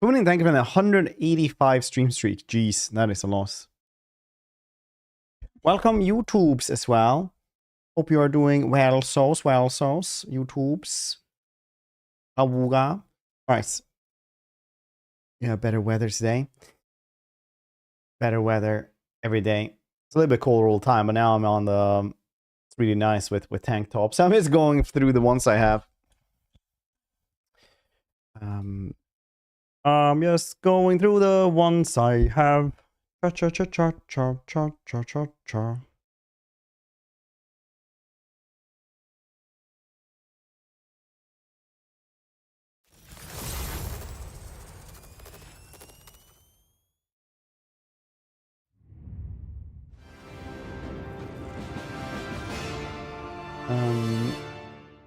Spooning, thank you for the 185 stream streak. Jeez, that is a loss. Welcome YouTubes as well. Hope you are doing well souls, YouTubes. Awuga. Alright. Yeah, better weather today. Better weather every day. It's a little bit colder all the time, but now I'm on the... It's really nice with tank tops. I'm just going through the ones I have. I'm just going through the ones I have. Cha cha cha cha cha cha cha cha.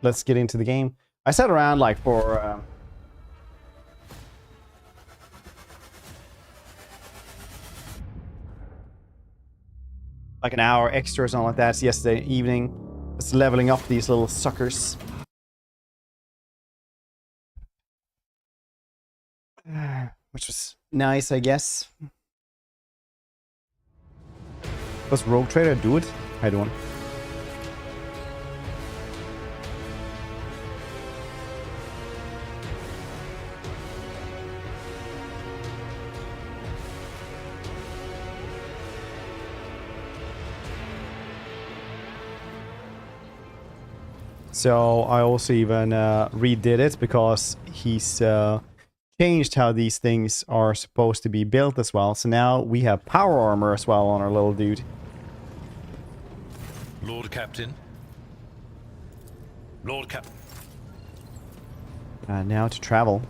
Let's get into the game. I sat around like for like an hour extra or something like that yesterday evening. Just leveling up these little suckers. Which was nice, I guess. Does Rogue Trader do it? I don't. So I also even redid it because he's changed how these things are supposed to be built as well. So now we have power armor as well on our little dude. Lord Captain. Lord Captain. Now to travel.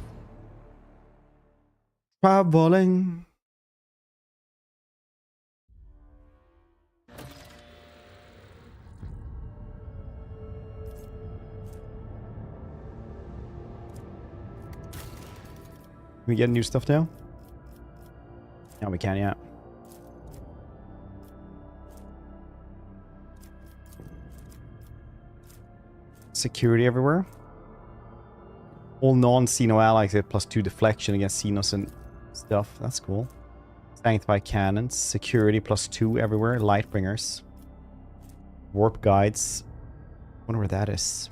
Traveling. Can we get new stuff now? Yeah, we can, yeah. Security everywhere. All non-xeno allies get +2 deflection against xenos and stuff. That's cool. Sanctified cannons. Security +2 everywhere. Lightbringers. Warp guides. Wonder where that is.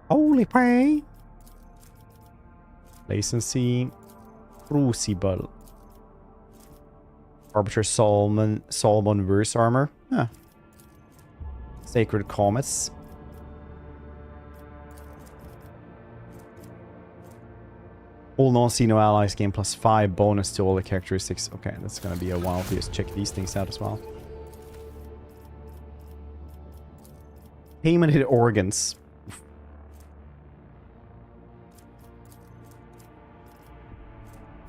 Holy prey! Lacency. Crucible. Arbiter Solomon verse armor. Huh. Sacred comets. All non-xeno allies gain +5 bonus to all the characteristics. Okay, that's gonna be a while to just check these things out as well. Payment hit organs.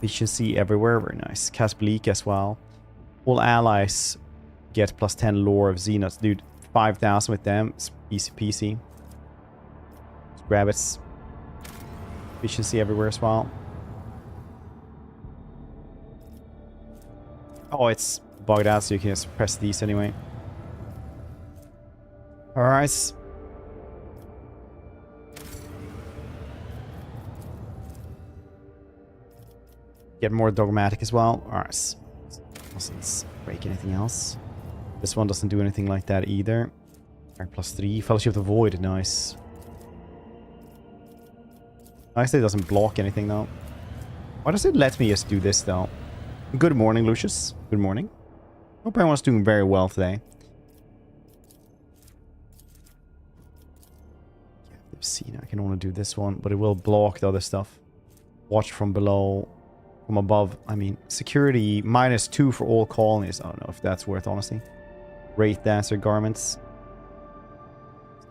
Efficiency everywhere, very nice. Cast Bleak as well. All allies get +10 lore of xenos. Dude, 5,000 with them. It's easy peasy. Let's grab it. Efficiency everywhere as well. Oh, it's bugged out, so you can just press these anyway. Alright. Get more dogmatic as well. Alright. Doesn't break anything else. This one doesn't do anything like that either. Alright, +3. Fellowship of the Void. Nice. Nice that it doesn't block anything though. Why does it let me just do this though? Good morning, Lucius. Good morning. Hope everyone's doing very well today. Captive scene. I can only do this one, but it will block the other stuff. Watch from below. From above. I mean, security -2 for all colonies. I don't know if that's worth honestly. Wraith Dancer garments.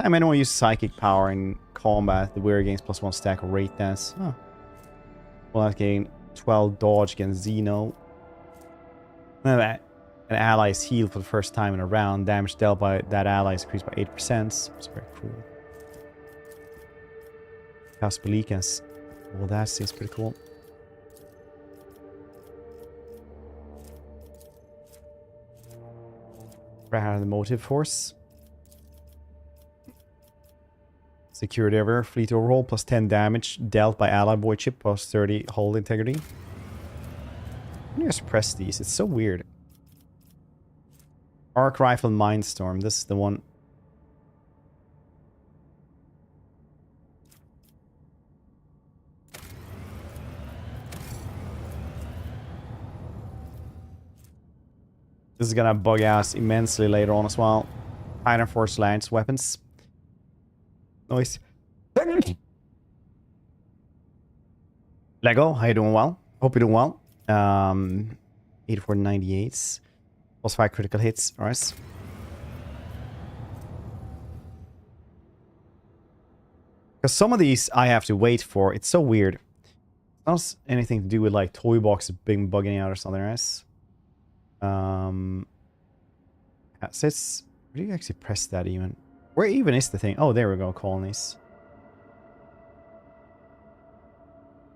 I mean, I don't use psychic power in combat. The wearer gains +1 stack of Wraith Dance. Huh. Well, that gain 12 dodge against Xeno. An ally is healed for the first time in a round. Damage dealt by that ally is increased by 8%. It's very cool. Caspelikas. Well, that seems pretty cool. The motive force. Security everywhere. Fleet overhaul plus 10 damage dealt by allied voidship plus 30 hull integrity. How do you suppress these? It's so weird. Arc rifle mindstorm. This is the one. This is gonna bug us immensely later on as well. Iron Force Lance weapons. Nice. Lego, how you doing well? Hope you're doing well. 8498s. Plus 5 critical hits. Alright. Because some of these I have to wait for. It's so weird. It's not anything to do with like toy boxes being bugging out or something, right? Assets. Where do you actually press that even? Where even is the thing? Oh, there we go. Colonies.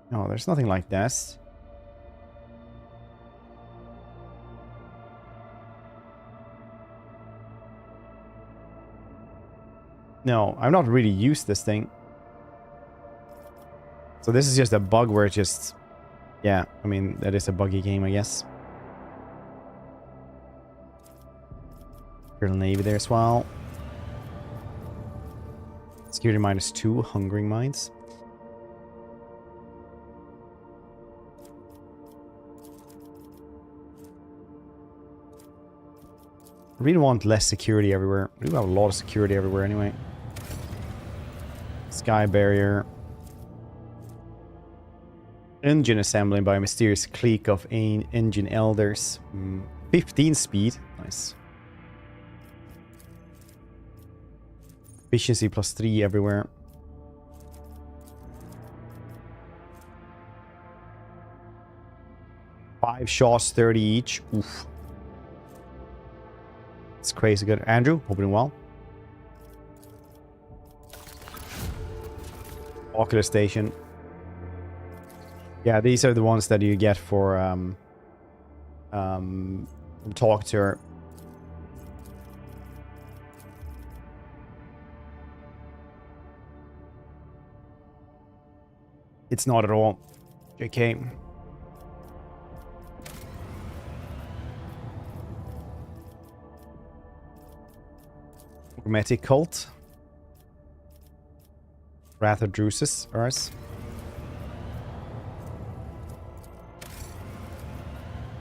No, there's nothing like this. No, I've not really used this thing. So this is just a bug where it just... Yeah, I mean, that is a buggy game, I guess. Imperial Navy there as well. Security -2, hungering mines. I really want less security everywhere. We do have a lot of security everywhere anyway. Sky barrier. Engine assembling by a mysterious clique of engine elders. 15 speed. Nice. Efficiency +3 everywhere. Five shots, 30 each. Oof. It's crazy good. Andrew, hope you're doing well. Ocular station. Yeah, these are the ones that you get for talk to her. It's not at all. JK. Hermetic cult. Wrath of Drusus, Ars.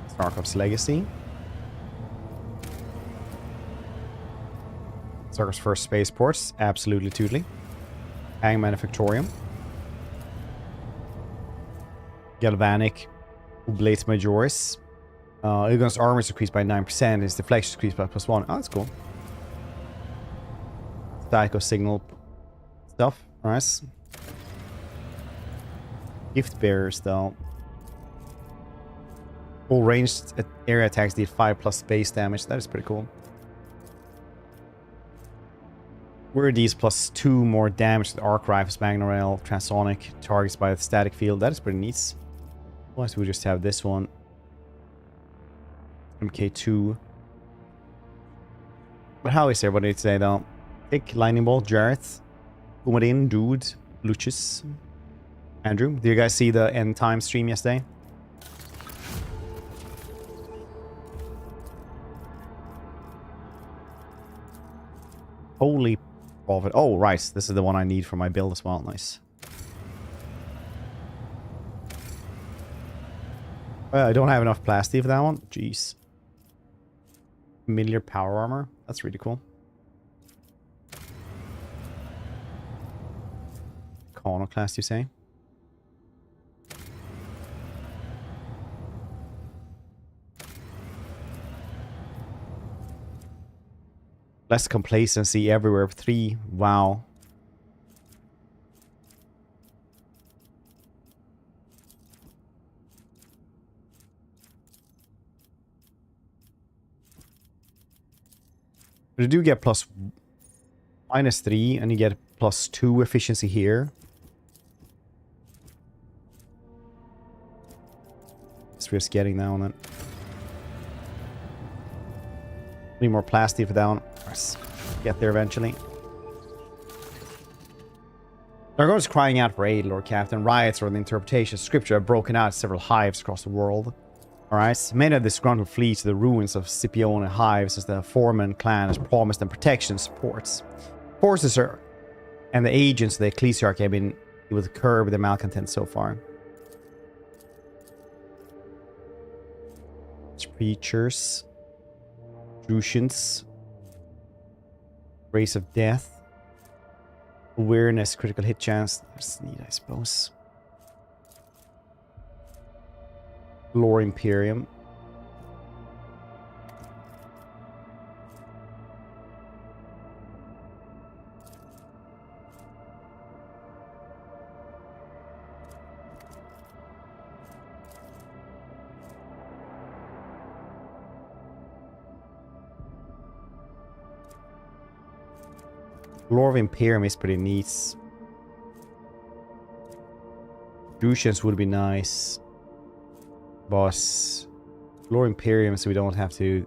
Starkov's Legacy. Starkov's first spaceports, absolutely tootly. Hang Manufactorium. Galvanic Oblate Majoris. Ilgun's armor is decreased by 9%. His deflection is decreased by +1. Oh, that's cool. Psycho signal stuff. Nice. Gift bearers, though. All ranged area attacks deal 5+ base damage. That is pretty cool. Were these +2 more damage to arc rifles, magna rail, transonic targets by the static field? That is pretty neat. Otherwise, we just have this one. MK2. But how is everybody today, though? Pick Lightning Bolt, Jareth, Umadin, Dude, Lucius, Andrew. Did you guys see the end time stream yesterday? Holy prophet. Oh, right. This is the one I need for my build as well. Nice. I don't have enough plastic for that one. Jeez. Familiar power armor. That's really cool. Class, you say? Less complacency everywhere. 3. Wow. But you do get -3 and you get +2 efficiency here. It's risk getting that one then. Need more plastic for that one. Get there eventually. Nargothrond's crying out for aid, Lord Captain. Riots or the interpretation of scripture have broken out several hives across the world. Alright, many of the disgruntled flee to the ruins of Scipione hives as the Foreman clan has promised them protection and supports. Forces are, and the agents of the Ecclesiarch have been able to curb their malcontent so far. Preachers. Drusians. Race of Death. Awareness, critical hit chance. That's neat, I suppose. Lore Imperium. Lore of Imperium is pretty neat. Drusians would be nice. Boss. Lore Imperium, so we don't have to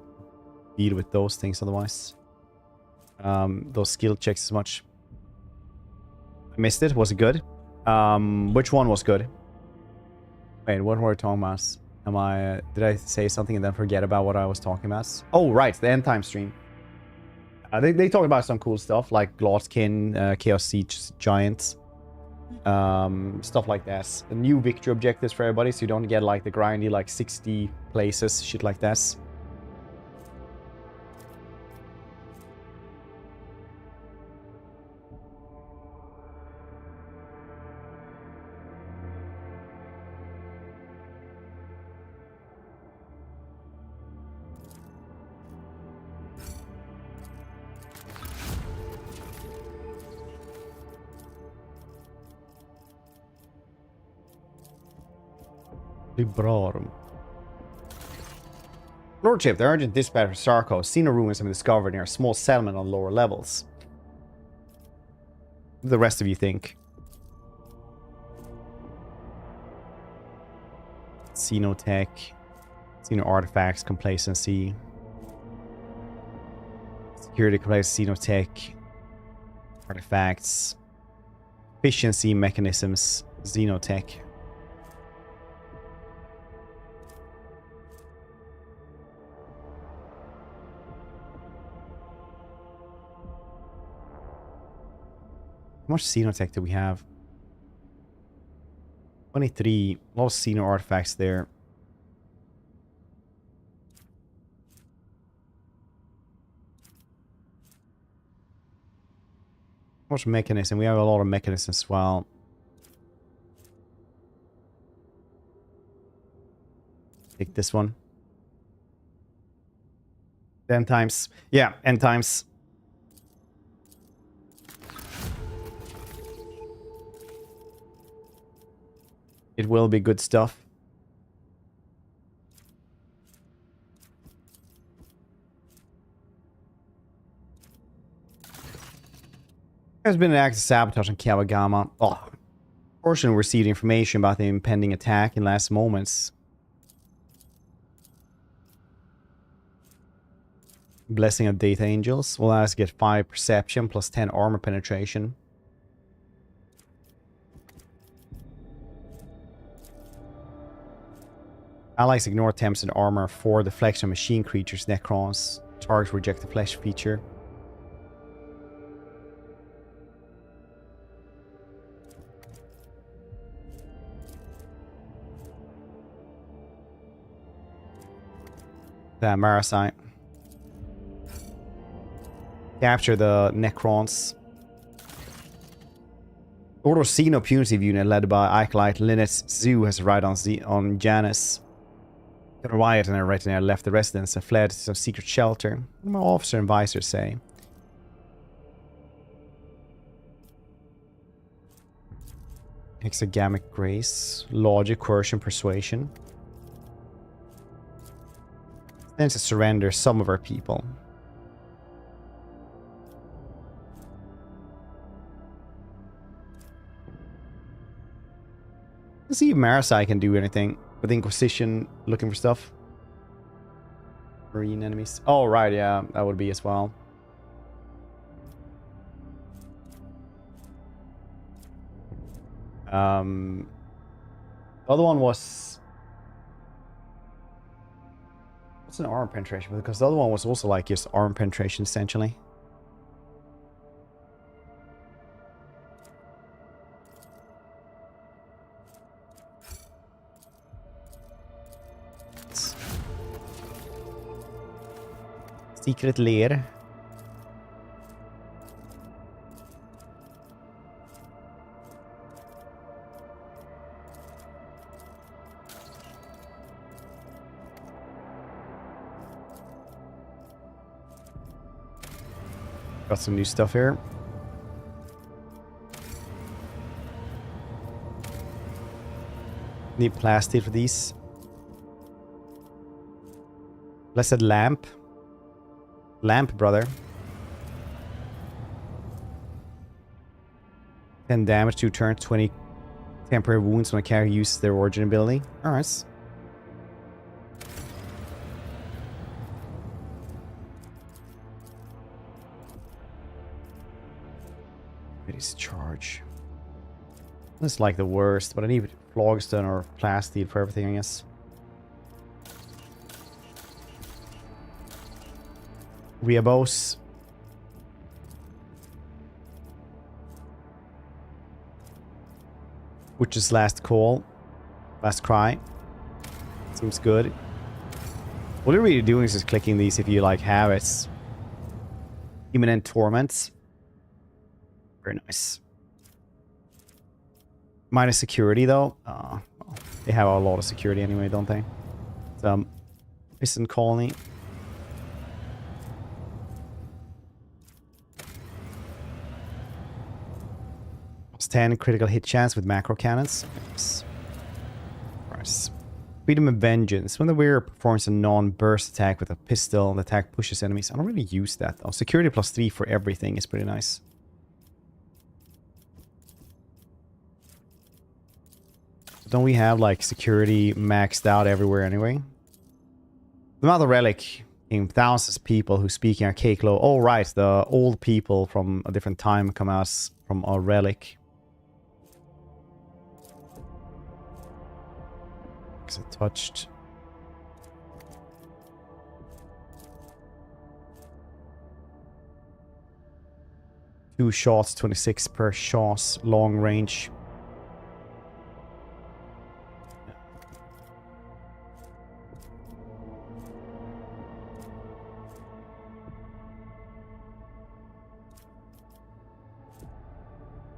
deal with those things otherwise. Those skill checks as much. I missed it. Was it good? Which one was good? Wait, what were we talking about? Did I say something and then forget about what I was talking about? Oh, right, the end time stream. They talk about some cool stuff like Glasskin, Chaos Siege Giants, stuff like that. The new victory objectives for everybody, so you don't get like the grindy like 60 places, shit like that. Librarum. Lordship, the urgent dispatch for Sarko. Xeno ruins have been discovered near a small settlement on lower levels. What do the rest of you think? Xenotech. Xeno artifacts, complacency. Security, complacency, Xenotech. Artifacts. Efficiency, mechanisms, Xenotech. How much Xenotech do we have? 23. A lot of Xeno artifacts there. How much mechanism? We have a lot of mechanisms as well. Take this one. End times. Yeah, end times. It will be good stuff. There's been an act of sabotage on Kawagama. Oh, Portion received information about the impending attack in last moments. Blessing of Data Angels will allow us to get 5 perception plus 10 armor penetration. Allies ignore attempts in armor for deflection of machine creatures, Necrons. Targets reject the flesh feature. The Marasite. Capture the Necrons. Order Xeno punitive unit led by Acolyte Lynette Zoo has arrived on Janus. Riot and her retinue left the residence and fled to some secret shelter. What do my officer and visors say? Hexagamic grace, logic, coercion, persuasion. Then to surrender some of our people. Let's see if Marasai can do anything. With Inquisition looking for stuff. Marine enemies. Oh, right, yeah, that would be as well. The other one was... What's an arm penetration? Because the other one was also like just arm penetration, essentially. Secret lair. Got some new stuff here. Need plastic for these. Blessed lamp. Lamp, brother. 10 damage, 2 turns, 20 temporary wounds when a character uses their origin ability. Alright. It is charge. This is like the worst, but I need flogstone or plastic for everything, I guess. Weabos. Which is last call. Last cry. Seems good. What you're really doing is just clicking these if you like have it. Imminent torments. Very nice. Minus security though. Well, they have a lot of security anyway, don't they? Piston colony. Plus 10 critical hit chance with macro cannons. Nice. Nice. Freedom of Vengeance. When the wearer performs a non-burst attack with a pistol, the attack pushes enemies. I don't really use that though. Security plus 3 for everything is pretty nice. Don't we have like security maxed out everywhere anyway? The Mother Relic in thousands of people who speak in archaic law. Oh right, the old people from a different time come out from a relic. Because it touched. Two shots, 26 per shot, long range.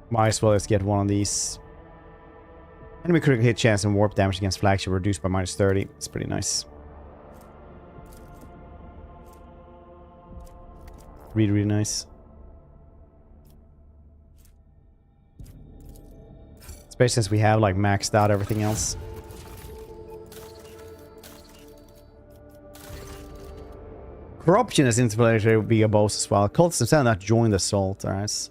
Might as well let's get one of these. Enemy critical hit chance and warp damage against flagship reduced by minus 30. It's pretty nice. Really, really nice. Especially since we have like maxed out everything else. Corruption is interplanetary would be a boss as well. Cultists themselves not join the assault, alright.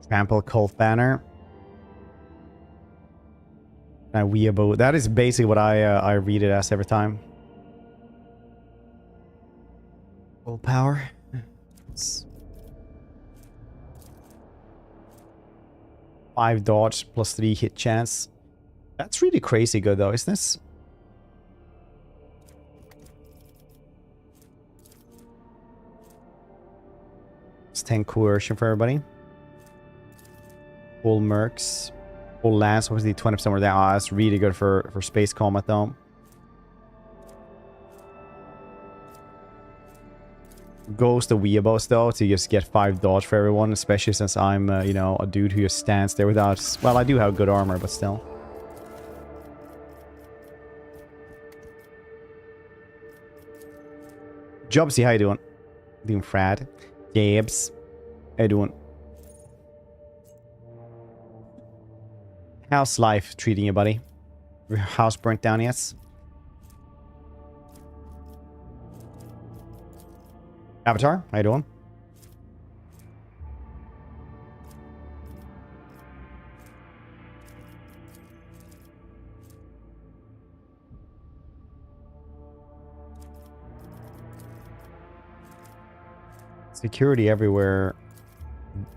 Trample cult banner. Weeaboo. That is basically what I read it as every time. Full power. 5 dodge plus 3 hit chance. That's really crazy good though, isn't this? It's 10 coercion for everybody. Full mercs. Full lance, obviously 20% more down. Oh, that's really good for space combat though. Goes the Weeabos though to just get 5 dodge for everyone, especially since I'm, you know, a dude who just stands there without... Well, I do have good armor, but still. Jobsy, how you doing? Doing Frad. Jabs. How you doing? How's life treating you, buddy? Your house burnt down yet? Avatar, how you doing? Security everywhere.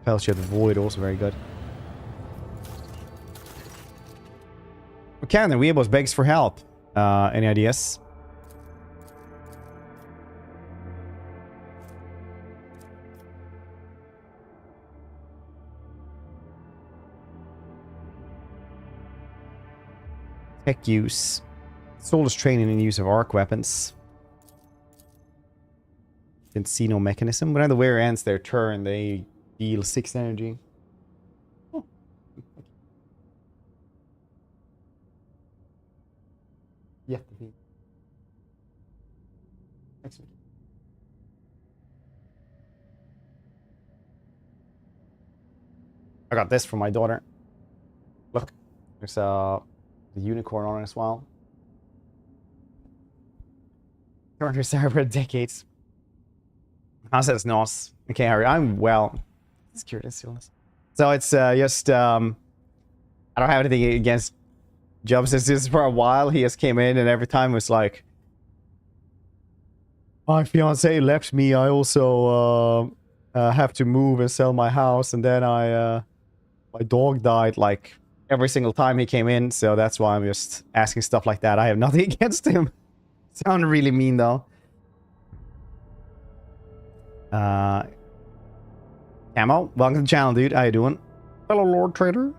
Fellowship of Void, also very good. Okay, then Weebos begs for help. Any ideas? Tech use. Soulless training and use of arc weapons. Can see no mechanism. When the wearer ends their turn, they deal 6 energy. Oh. Yeah. Excellent. I got this from my daughter. Look, there's a unicorn on it as well. Turned her server decades. I said it's NOS. Okay, Harry, I'm well. It's curious. So it's just I don't have anything against Jobs. It's just for a while he just came in and every time it was like, my fiance left me. I also have to move and sell my house, and then my dog died like every single time he came in. So that's why I'm just asking stuff like that. I have nothing against him. Sound really mean though. Camo, welcome to the channel, dude. How you doing? Hello, Lord Trader.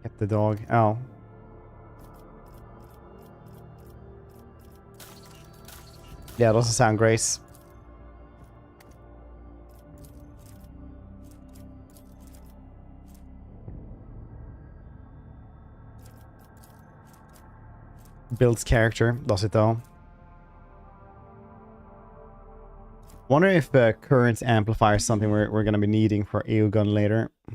Get the dog. Oh. Yeah, it doesn't sound great. Builds character, does it though? Wonder if current amplifier is something we're going to be needing for Eogun later. I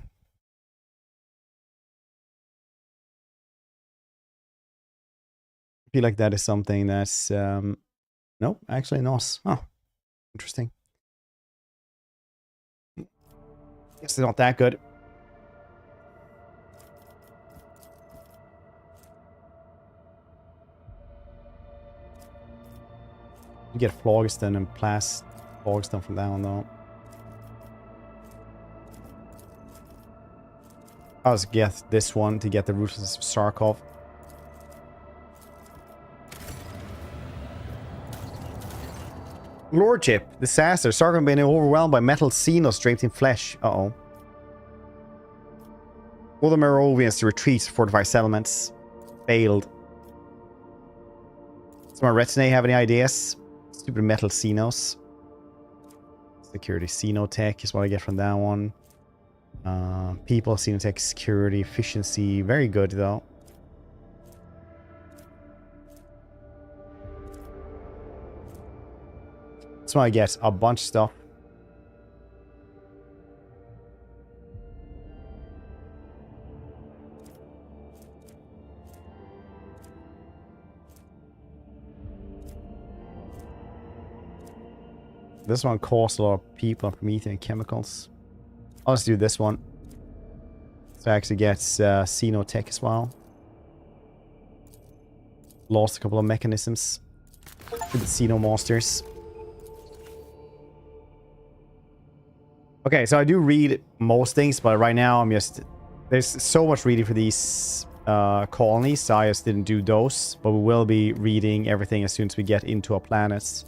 feel like that is something that's no, actually NOS. Oh, interesting. Guess they're not that good. You get Phlogiston and Phlogiston from that one though. I'll just get this one to get the Ruthless Sarkov. Lordship, disaster. Sarkov being overwhelmed by metal xenos draped in flesh. Uh-oh. All the Merovians to retreat to fortify settlements. Failed. Does my retinue have any ideas? Stupid metal xenos. Security xenotech is what I get from that one. People, xenotech, security, efficiency. Very good though. So I get a bunch of stuff. This one costs a lot of people from eating chemicals. I'll just do this one. So I actually get xenotech as well. Lost a couple of mechanisms to the xenomonsters. Okay, so I do read most things, but right now I'm just... There's so much reading for these colonies, so I just didn't do those. But we will be reading everything as soon as we get into our planets.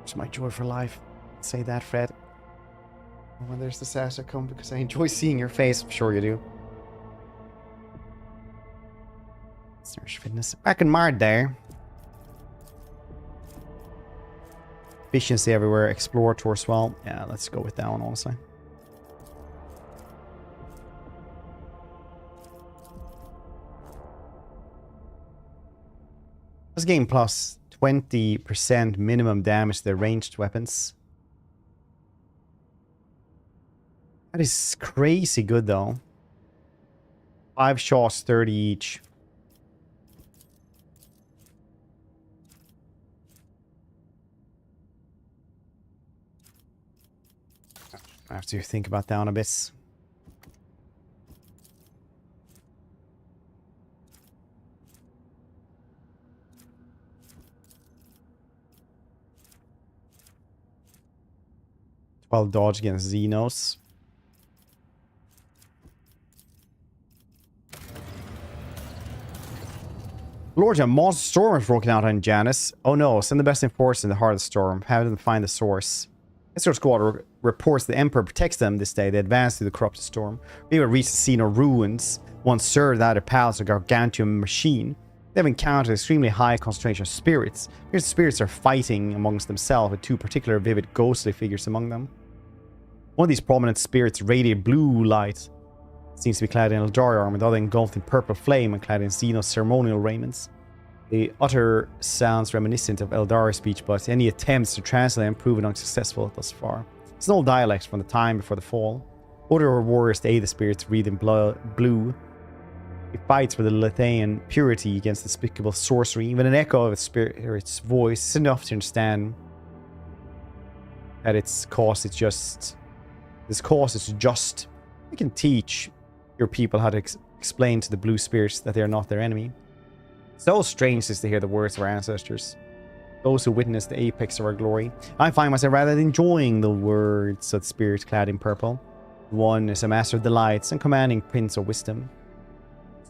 It's my joy for life. Say that, Fred. When there's disaster come, because I enjoy seeing your face. I'm sure you do. Search fitness. Back in Mars there. Efficiency everywhere. Explorator as well. Yeah, let's go with that one, honestly. This game plus 20% minimum damage to the ranged weapons. That is crazy good though. 5 shots, 30 each. I have to think about that one a bit. 12 dodge against xenos. Lord, a monster storm has broken out on Janus. Oh no, send the best enforcers in the heart of the storm. Have them find the source. Escort squad reports the Emperor protects them this day. They advance through the corrupted storm. We will reach the scene of ruins, once served either palace or gargantuan machine. They have encountered extremely high concentration of spirits. These spirits are fighting amongst themselves with two particular vivid ghostly figures among them. One of these prominent spirits radiated blue light. Seems to be clad in Eldari armor, the other engulfed in purple flame and clad in Xenos ceremonial raiments. They utter sounds reminiscent of Eldari speech, but any attempts to translate them proven unsuccessful thus far. It's an old dialect from the time before the fall. Other warriors to aid the spirits read in blue. He fights for the Lithian purity against despicable sorcery. Even an echo of its spirit's voice is enough to understand that its cause is just. This cause is just. You can teach your people how to explain to the blue spirits that they are not their enemy. So strange is to hear the words of our ancestors, those who witnessed the apex of our glory. I find myself rather enjoying the words of the spirits clad in purple. One is a master of delights and commanding prince of wisdom,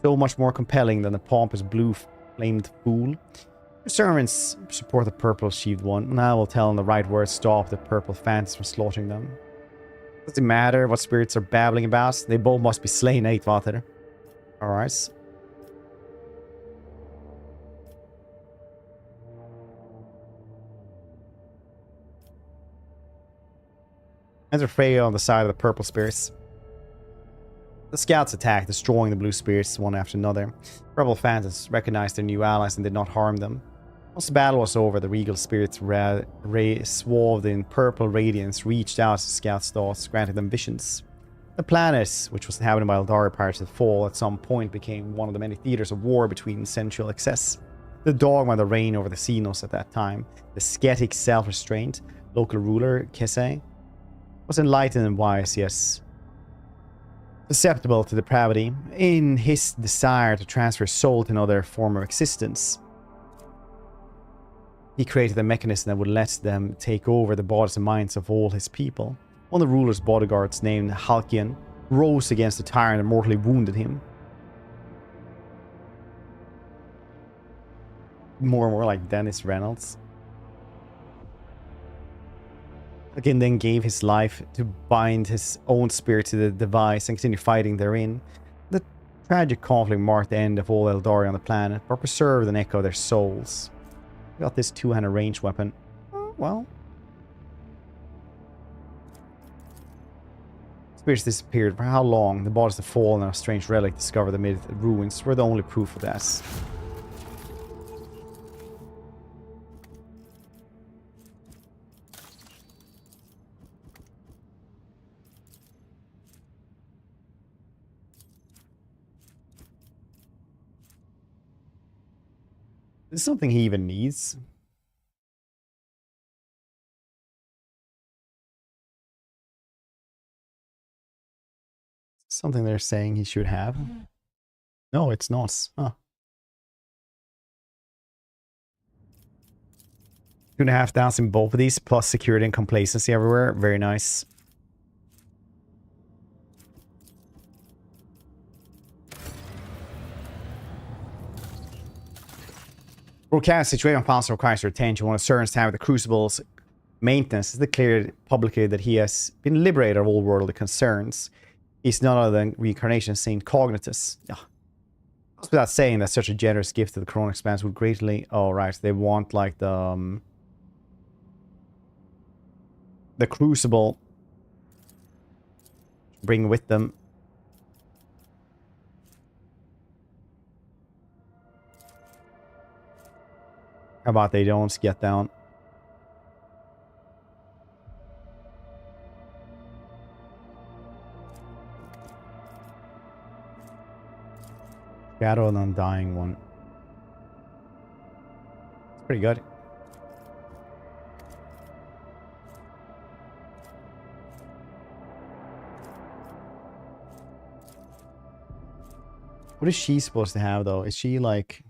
so much more compelling than the pompous blue-flamed fool. Your servants support the purple-sheathed one, and I will tell them the right words to stop the purple phantoms from slaughtering them. Does it matter what spirits are babbling about? They both must be slain, Vater. Alright. Enter Freya on the side of the purple spirits. The scouts attacked, destroying the blue spirits one after another. Purple phantoms recognized their new allies and did not harm them. Once the battle was over, the regal spirits swathed in purple radiance reached out to the scouts' thoughts, granting them visions. The planet, which was inhabited by Eldari prior to the fall, at some point became one of the many theaters of war between sensual excess. The dogma that reigned over the Xenos at that time, the ascetic self-restraint, local ruler, Kese, was enlightened and wise, yes, susceptible to depravity, in his desire to transfer his soul to another form of existence. He created a mechanism that would let them take over the bodies and minds of all his people. One of the ruler's bodyguards, named Halkian, rose against the tyrant and mortally wounded him. More and more like Dennis Reynolds. Halkian then gave his life to bind his own spirit to the device and continue fighting therein. The tragic conflict marked the end of all Eldari on the planet, but preserved an echo of their souls. We got this two-handed ranged weapon. Oh, well. Spirits disappeared. For how long? The bodies of the fallen and a strange relic discovered amid the ruins were the only proof of that. This is something he even needs. Something they're saying he should have. No, it's not. Huh. 2,500 in both of these, plus security and complacency everywhere. Very nice. Broadcast situation on Council requires your attention. One of Cern's time with the Crucible's maintenance has declared publicly that he has been liberated of all worldly concerns. He's none other than reincarnation of Saint Cognitus. Oh. Without saying that such a generous gift to the Koronus Expanse would greatly... Oh, right. They want, like, the Crucible. Bring with them. How about they don't get down? Shadow and Undying one. It's pretty good. What is she supposed to have, though? Is she like...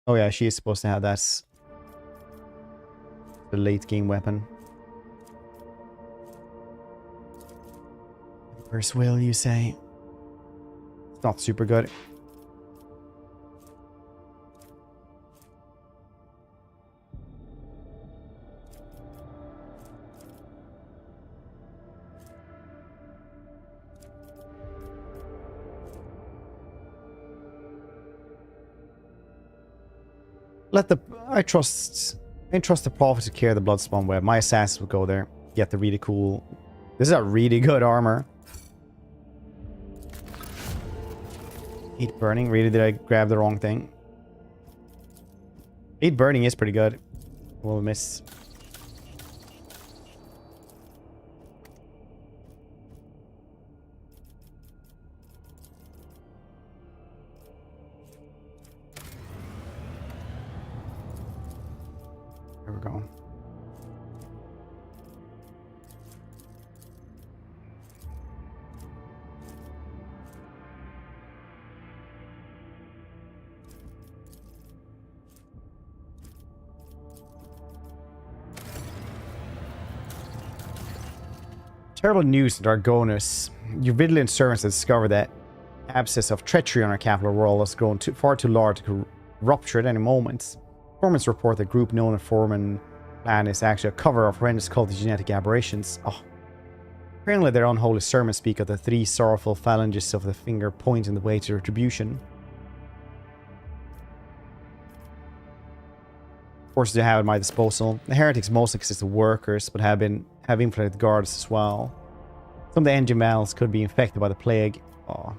Oh yeah, she is supposed to have that The late game weapon. Emperor's Will, you say? It's not super good. I trust the prophet to carry the Bloodspawn web. My assassins will go there. Get the really cool. This is a really good armor. Heat burning. Really, did I grab the wrong thing? Heat burning is pretty good. We'll miss. There we go. Terrible news in Dargonus. Your vigilant servants have discovered that abscess of treachery on our capital world has grown far too large to rupture at any moment. Informants report that group known as Foreman plan is actually a cover of horrendous culty genetic aberrations. Oh. Apparently their unholy sermons speak of the 3 sorrowful phalanges of the finger pointing the way to retribution. Forces they have at my disposal. The heretics mostly consist of workers, but have infiltrated guards as well. Some of the engine males could be infected by the plague. Oh.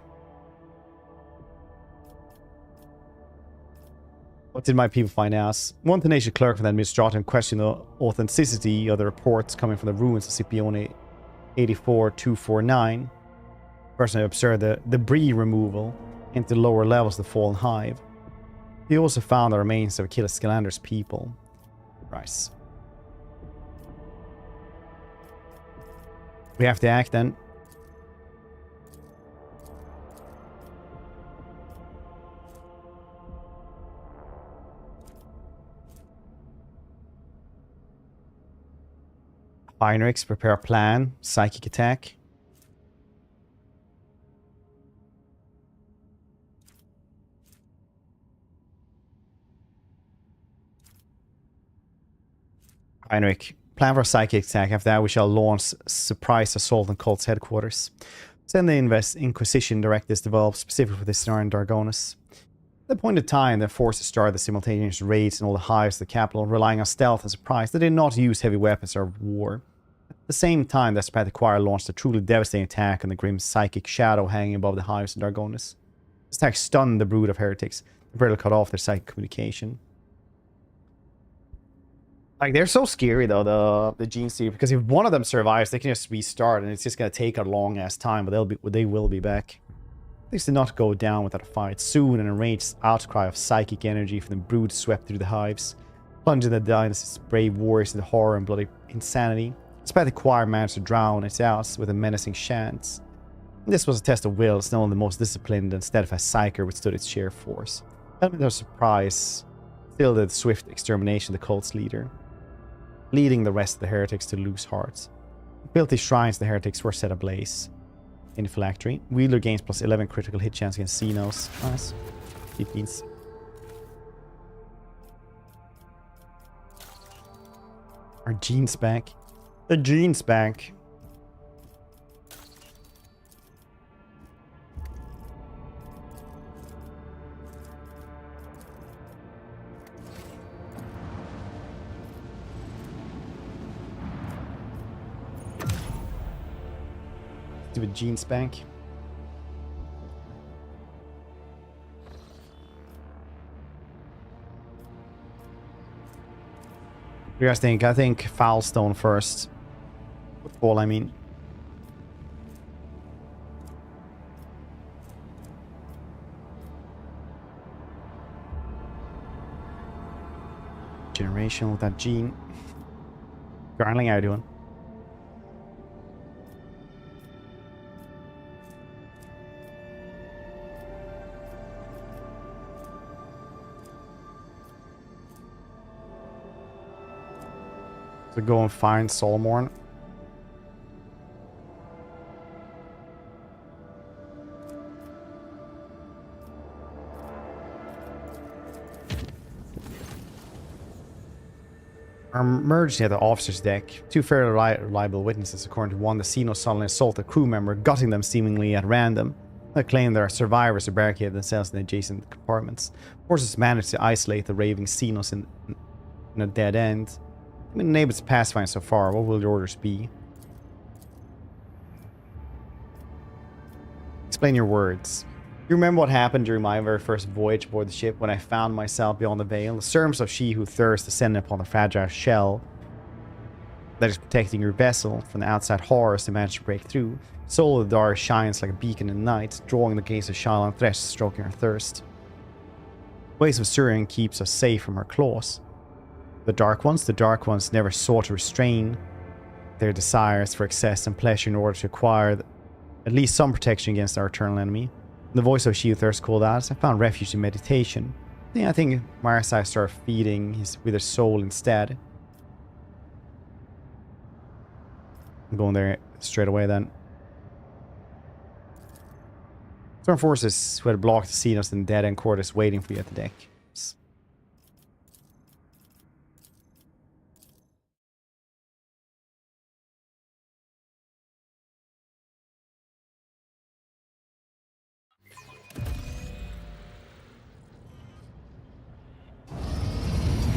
What did my people find out? One tenacious clerk from the administratum questioned the authenticity of the reports coming from the ruins of Scipione 84249. Personally observed the debris removal into the lower levels of the fallen hive. He also found the remains of Achilles Scalander's people. Right. We have to act then. Heinrichs, prepare a plan. Psychic attack. Heinrich, plan for a psychic attack. After that, we shall launch surprise assault on Cult's headquarters. Send the Inquisition directives developed specifically for this scenario in Dargonus. At the point of time, the forces started the simultaneous raids in all the hives of the capital, relying on stealth and surprise. They did not use heavy weapons or war. At the same time, the Despot Choir launched a truly devastating attack on the grim psychic shadow hanging above the hives in Dargonus. This attack stunned the brood of heretics and barely cut off their psychic communication. Like, they're so scary though, the Gene Stealer, because if one of them survives, they can just restart, and it's just gonna take a long ass time, but they will be back. Things did not go down without a fight. Soon, an enraged outcry of psychic energy from the brood swept through the hives, plunging the dynasty's brave warriors into horror and bloody insanity. Despite the choir managed to drown its out with a menacing chant. This was a test of will, as only the most disciplined and steadfast Psyker withstood its sheer force. Element of surprise still the swift extermination of the cult's leader, leading the rest of the heretics to lose hearts. Filthy shrines of the heretics were set ablaze. In the phylactery, Wheeler gains plus 11 critical hit chance against xenos. Nice. It means. Our genes back. The genes back. Do a gene spank. What do you guys think? I think Foulstone first. Football, I mean. Generation with that gene. Garling, how you doing? So go and find Solomon. Are emerging at the officer's deck. Two fairly reliable witnesses, according to one, the xenos suddenly assault a crew member, gutting them seemingly at random. They claim there are survivors who barricade themselves in adjacent compartments. Forces managed to isolate the raving xenos in a dead end. I mean, unable to pacify so far. What will your orders be? Explain your words. You remember what happened during my very first voyage aboard the ship when I found myself beyond the veil? The serums of she who thirsts descended upon the fragile shell that is protecting your vessel from the outside horrors they managed to break through. Soul of the dark shines like a beacon in the night, drawing the gaze of Shylan Thresh, stroking her thirst. Ways of Surian keeps us safe from her claws. The Dark Ones never sought to restrain their desires for excess and pleasure in order to acquire at least some protection against our eternal enemy. The voice of she who thirsts called out, I found refuge in meditation. Yeah, I think Marsai started feeding with her soul instead. I'm going there straight away then. Storm forces who had blocked the xenos in the dead end quarters waiting for you at the deck.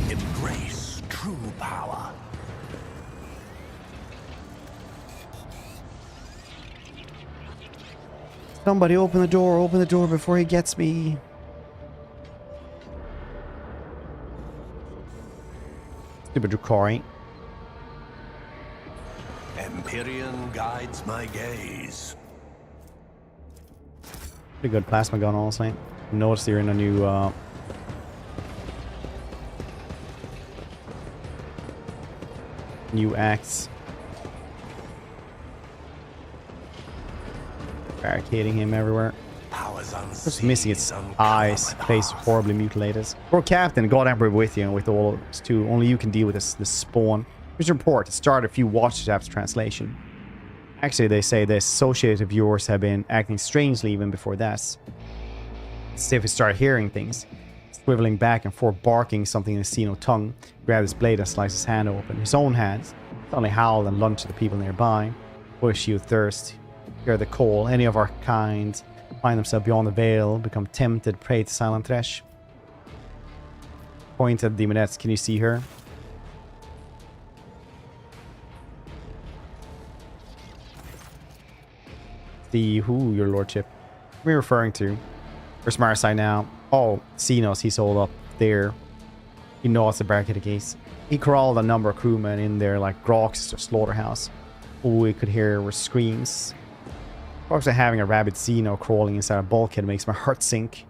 Embrace true power. Somebody open the door before he gets me. Stupid Drukari. Imperium guides my gaze. Pretty good plasma gun, honestly. Notice you're in a new axe. Barricading him everywhere. Just missing its eyes, face horribly mutilated. Poor Captain, God Emperor with you and with all of us too. Only you can deal with this spawn. Here's a report. It started a few watches after translation. Actually, they say the associated viewers have been acting strangely even before that. It's as if he started hearing things. Swiveling back and forth, barking something in his xeno tongue. Grabbed his blade and sliced his hand open. His own hand. Suddenly howled and lunged at the people nearby. Wish you thirst. Hear the call. Any of our kind find themselves beyond the veil, become tempted prey to Silent Thresh. Point at the demoness. Can you see her? Who, your lordship? What are we referring to? Where's Marsai now? Oh, Xenos, he's all up there. He knows the barricade case. He corralled a number of crewmen in there like Grox or Slaughterhouse. All we could hear were screams. Probably having a rabid Xeno crawling inside a bulkhead makes my heart sink.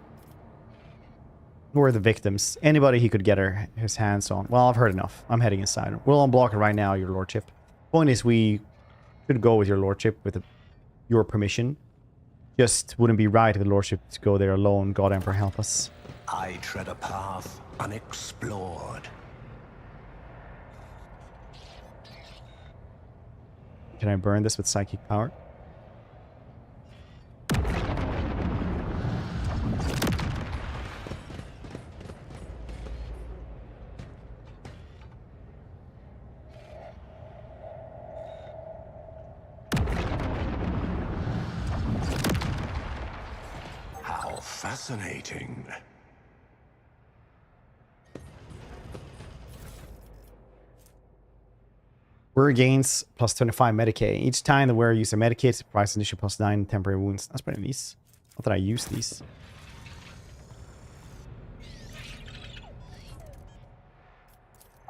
Who are the victims? Anybody he could get his hands on. Well, I've heard enough. I'm heading inside. We'll unblock it right now, your lordship. Point is, we should go with your lordship with your permission. Just wouldn't be right if the lordship to go there alone. God Emperor help us. I tread a path unexplored. Can I burn this with psychic power? Fascinating. Wearer gains plus 25 Medicaid. Each time the wearer uses a Medicaid, it provides initial plus 9 temporary wounds. That's pretty nice. Not that I use these.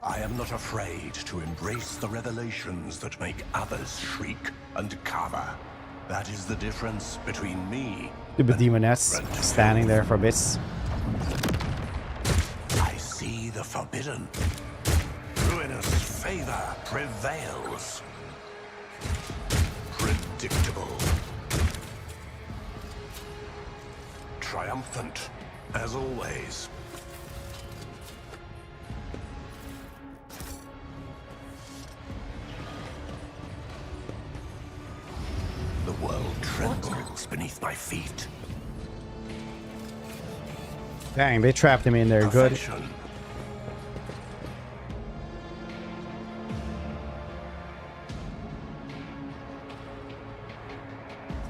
I am not afraid to embrace the revelations that make others shriek and cower. That is the difference between me. Stupid demoness standing there for a bit. I see the forbidden. Ruinous favor prevails. Predictable. Triumphant, as always. feet. Dang, they trapped him in there. Good. Perfection.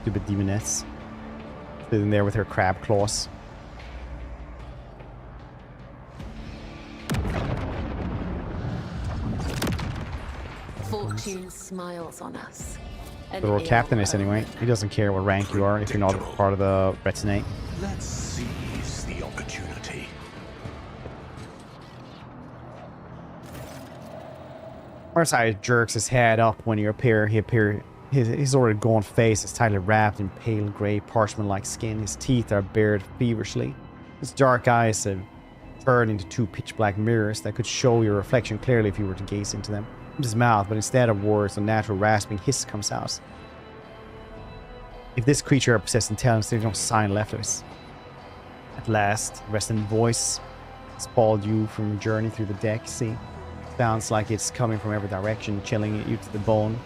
Stupid demoness. Sitting there with her crab claws. Fortune smiles on us. The Lord Captain is anyway. He doesn't care what rank you are if you're not part of the retinue. Let's seize the opportunity. Marsai jerks his head up when you appear. His already gaunt face is tightly wrapped in pale grey parchment-like skin. His teeth are bared feverishly. His dark eyes have turned into two pitch-black mirrors that could show your reflection clearly if you were to gaze into them. His mouth, but instead of words, a natural rasping hiss comes out. If this creature possessed intelligence, there's no sign left of it. At last, a resonant voice has followed you from your journey through the deck. See, sounds like it's coming from every direction, chilling you to the bone.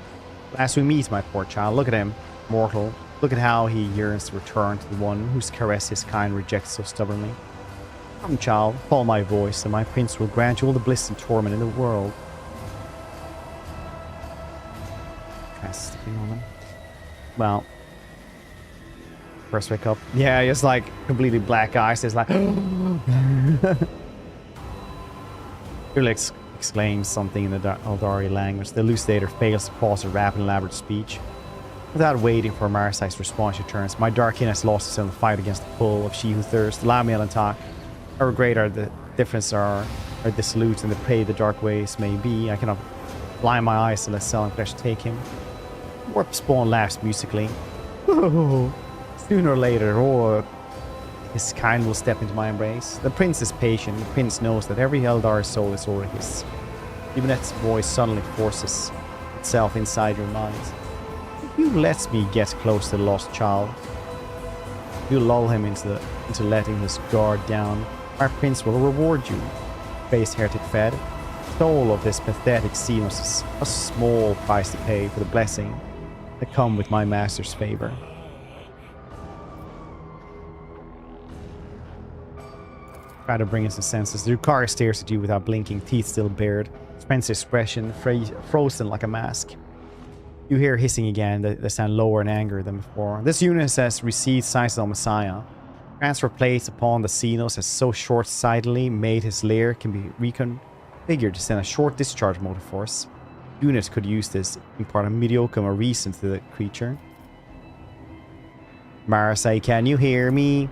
As we meet, my poor child, look at him, mortal. Look at how he yearns to return to the one whose caress his kind rejects so stubbornly. Come, child, follow my voice, and my prince will grant you all the bliss and torment in the world. Sticking on them. Well, first wake up. Yeah, it's like completely black eyes. It's like Felix exclaims something in the Eldari language. The elucidator fails to pause a rapid, elaborate speech. Without waiting for Marsai's response, she turns. My dark kin has lost itself in the fight against the pull of she who thirsts. Allow me, Alantak. However great are the differences are dissolute and the prey the dark ways may be. I cannot blind my eyes to let Selling Flesh take him. Warp Spawn laughs musically. Oh, sooner or later, or his kind will step into my embrace. The prince is patient. The prince knows that every Eldar soul is already his. Yvonette's voice suddenly forces itself inside your mind. If you let me get close to the lost child, you lull him into letting his guard down. Our prince will reward you. Face Heretic fed. The soul of this pathetic xenos is a small price to pay for the blessing that come with my master's favor. Try to bring us to senses. The Yukari stares at you without blinking, teeth still bared, Spence expression frozen like a mask. You hear hissing again that sound lower in anger than before. This unit has received signs of Messiah. Transfer placed upon the xenos has so short-sightedly made his lair can be reconfigured to send a short discharge motor force. Units could use this, impart a mediocre or reason to the creature. Marsai, can you hear me?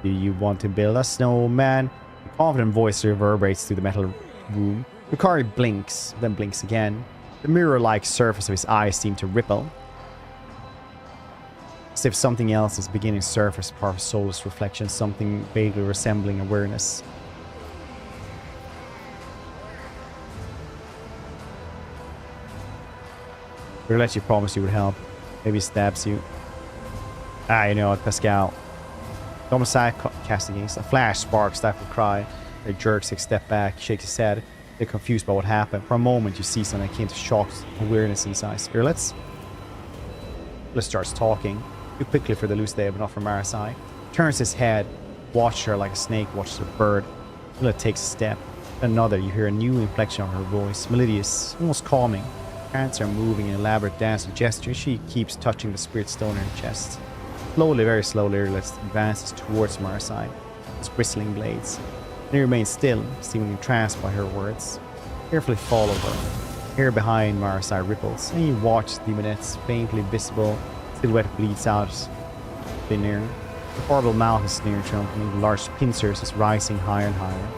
Do you want to build a snowman? A confident voice reverberates through the metal room. Yukari blinks, then blinks again. The mirror-like surface of his eyes seems to ripple. As if something else is beginning to surface part of soulless reflection, something vaguely resembling awareness. Let you promise you would help. Maybe he stabs you. Ah, you know what, Pascal. Domicile cast against. A flash sparks, stifled cry. He jerks a step back, shakes his head. They're confused by what happened. For a moment, you see something akin to shocked awareness in his eyes. Fearless starts talking. Too quickly for the loose day, but not for Marsai. Turns his head, watches her like a snake watches a bird. Fearless takes a step. Another, you hear a new inflection of her voice. Melodious, almost calming. Hands are moving in elaborate dance and gesture. She keeps touching the spirit stone in her chest. Slowly, very slowly, Fearless advances towards Marsai, his bristling blades. And he remains still, seeming entranced by her words. Carefully follow her. Hair behind Marsai ripples, and you watch the Demonette's faintly visible silhouette bleeds out thin air. The horrible mouth is near to him, and the large pincers is rising higher and higher.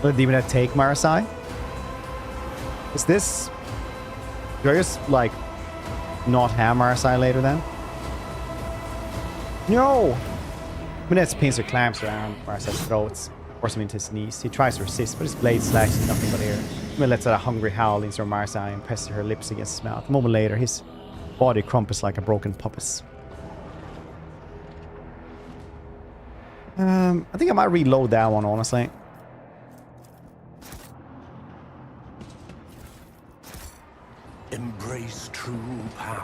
Will the Demonette take Marsai? Is this... Do I just, like, not have Marsai later then? No! Demonette's pincer clamps around Marsai's throat, forcing him into his knees. He tries to resist, but his blade slashes nothing but air. Demonette lets out a hungry howl into Marsai and presses her lips against his mouth. A moment later, his body crumples like a broken puppet. I think I might reload that one, honestly. Embrace true power.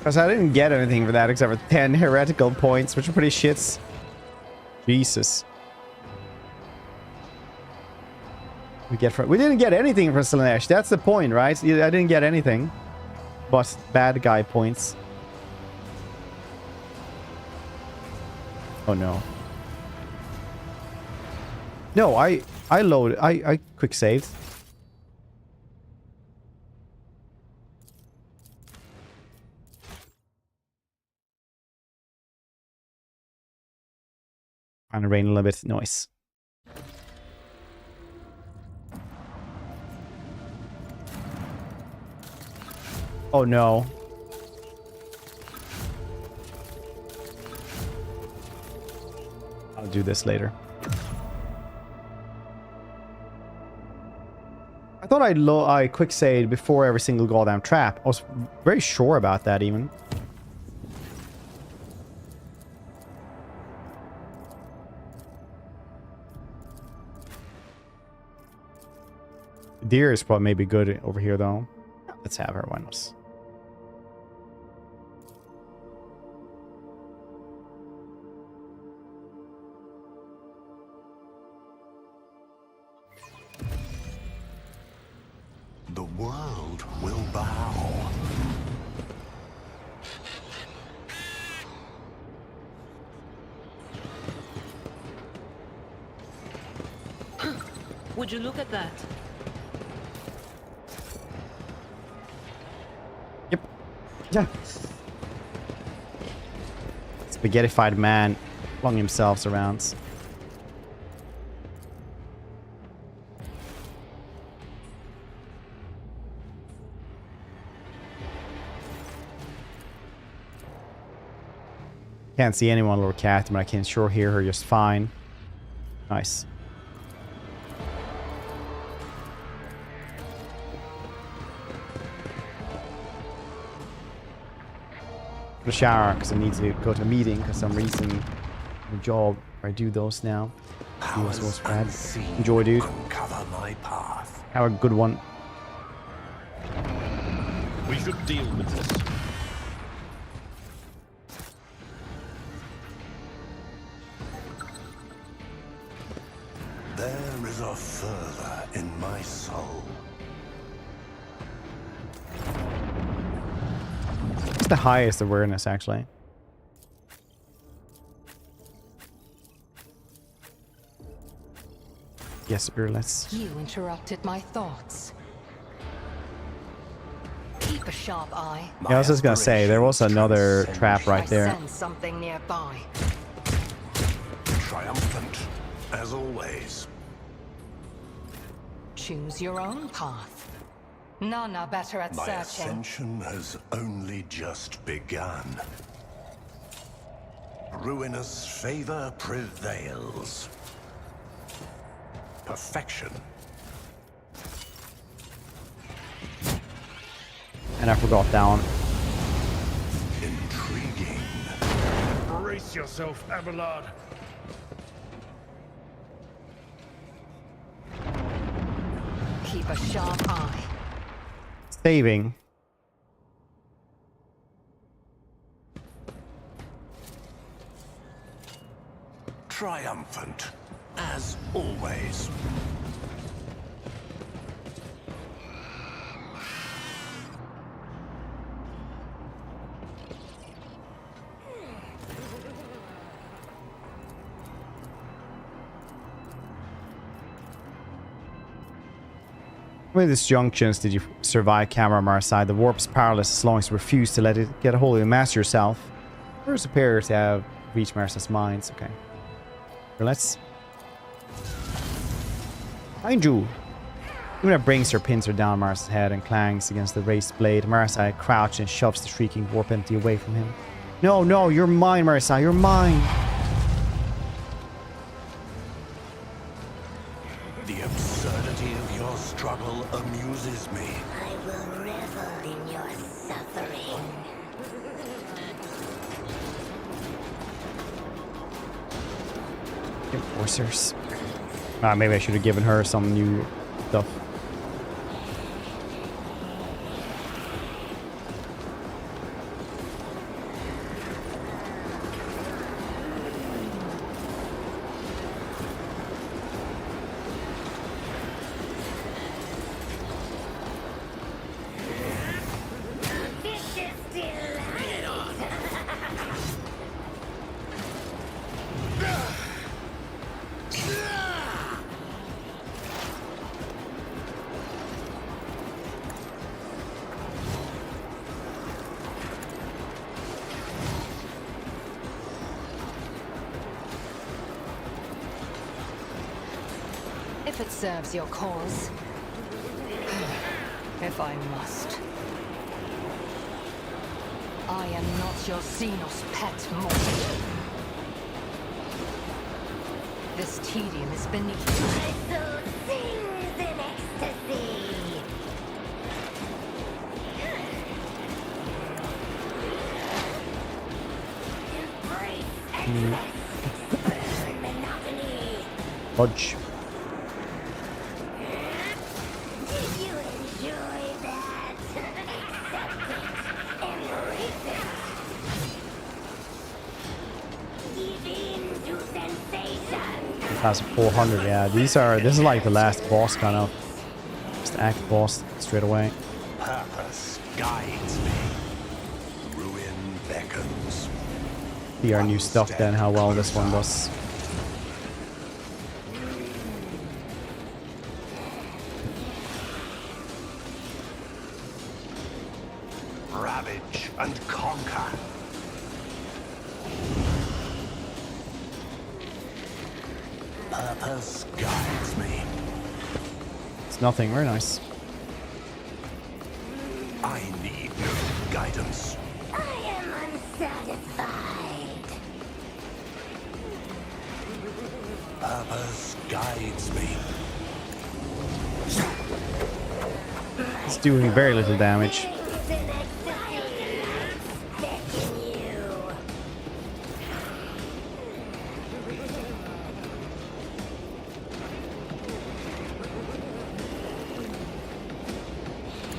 Because I didn't get anything for that except for 10 heretical points, which are pretty shits. Jesus. We didn't get anything for Slanesh. That's the point, right? I didn't get anything. But bad guy points. Oh no. No, I quick saved. Trying to rain a little bit. Nice. Oh no. I'll do this later. I thought I quick saved before every single goddamn trap. I was very sure about that even. Deer is probably maybe good over here though. Let's have her. Why not? The world will bow. Would you look at that? Yep. Yeah. Spaghettified man flung himself around. Can't see anyone, Lord Catherine, but I can sure hear her just fine. Nice. For the shower, because I need to go to a meeting for some reason. The job, I do those now. Enjoy, dude. Cover my path. Have a good one. We should deal with this. There is a fervor in my soul. It's the highest awareness, actually. Yes, perilous. You interrupted my thoughts. Keep a sharp eye. Yeah, I was just gonna say, there was another trap right there. Sense something nearby. Triumphant, as always. Choose your own path. None are better at My searching. ascension has only just begun. Ruinous favor prevails. Perfection. And I forgot that one. Intriguing. Brace yourself, Abelard. Keep a sharp eye. Saving. Triumphant, as always. How many disjunctions did you survive, camera Marside? The warp's powerless as long as you refuse to let it get a hold of you. Master yourself. We're superior to have reached Marsa's minds. Okay. So let's find you. Luna brings her pins her down Marsa's head and clangs against the raised blade. Marsa crouches and shoves the shrieking warp entity away from him. No, no, you're mine, Marsa. You're mine. The absurdity of your struggle amuses me. I will revel in your suffering. Enforcers. Maybe I should have given her some new stuff. If it serves your cause. If I must. I am not your xenos pet, mortal. This tedium is beneath you. My soul sings in ecstasy. Embrace excess. Burn monotony. Fudge. Did you enjoy that? Accept it. Embrace it. Give in to sensation. Pass 400. Yeah, this is like the last boss kind of. Just act boss straight away. Purpose guides me. Ruin beckons. See our new stuff then, how well this one does. Ravage and conquer. Purpose guides me. It's nothing. Very nice. I need no guidance. I am unsatisfied. Purpose guides me. It's doing very little damage. It's an ecstasy. Beckon you.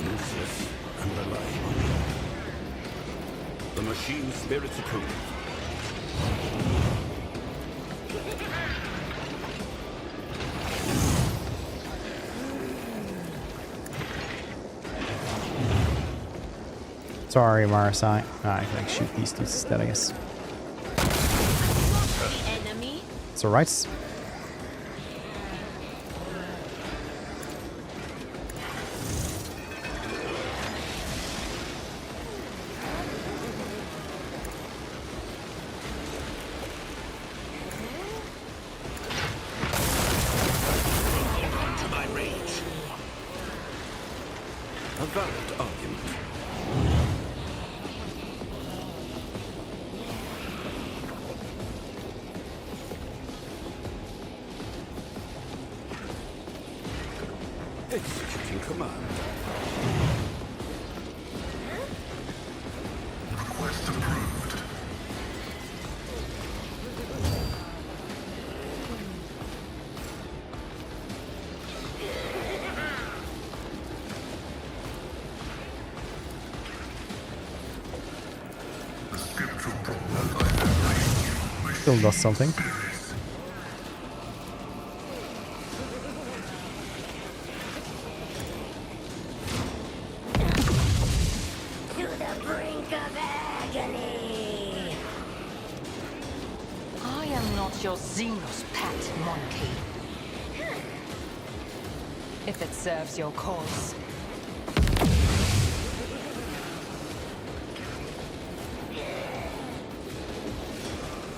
Useless and reliable. The machine spirits approve. Sorry, Marasai. I can like, shoot these dudes instead, I guess. Enemy? It's alright. To my rage. A valid argument. Executing command. Request approved. The scriptural problem. Still does something. To the brink of agony. I am not your xenos pet, monkey. If it serves your cause.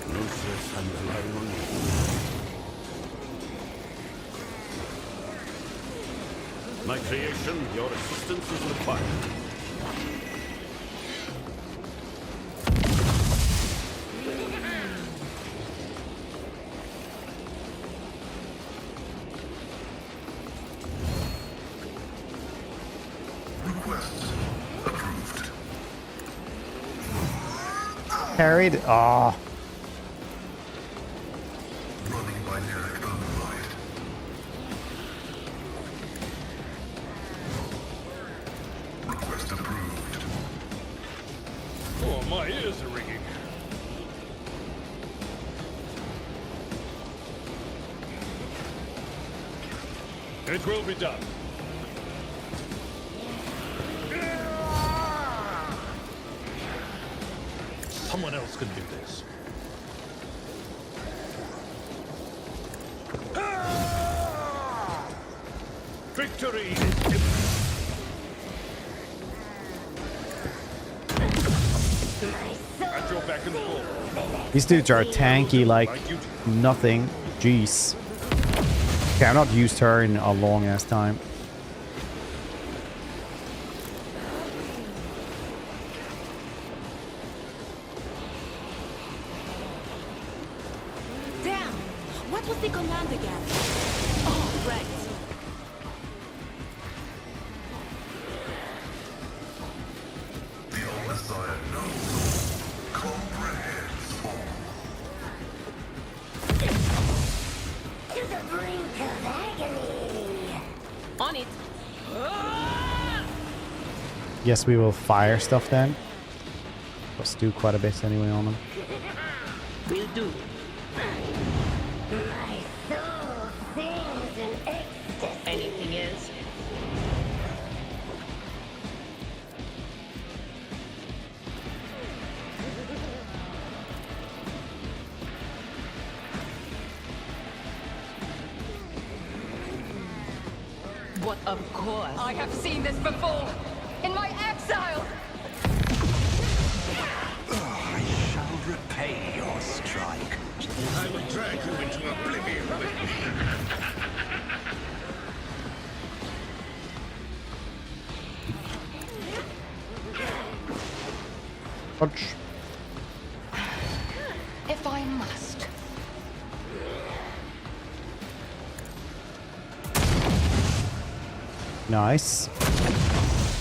Ruthless and reliable. My creation, your assistance is required. Requests approved. Carried. Ah. Running by Heretic override. Request approved. Oh, my ears are ringing. It will be done. Someone else can do this. Victory is imminent. At your beck and call. These dudes are tanky like nothing. Jeez. Okay, I've not used her in a long ass time. Damn! What was the command again? Oh, right. The Messiah knows. Comprehends all. To the brink of agony. On it. Guess we will fire stuff then. Let's do quite a bit anyway on them. Will do. My soul sings in ecstasy. Anything else? What of course? I have seen this before. In my exile. I shall repay your strike. I will drag you into oblivion with me. Ouch. If I must. Nice.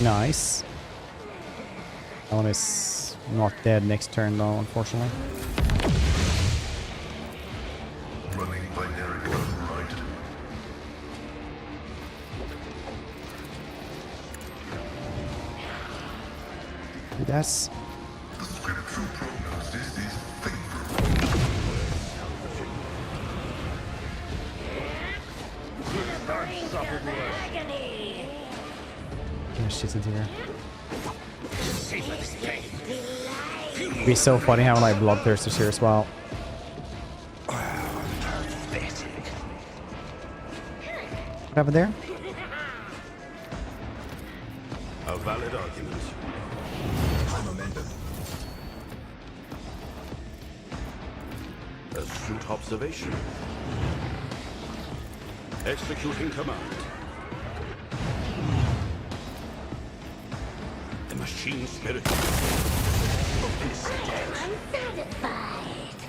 Nice. That one is not dead next turn though, unfortunately. Running binary override. That's The scriptural prognosis is favorable. Agony. yeah, shit in here. Savor this pain. It'd be so funny having like bloodthirsters here as well. Pathetic. What happened there? A valid argument. I'm amended. Astute observation. Executing command. The machine spirit. Unsatisfied.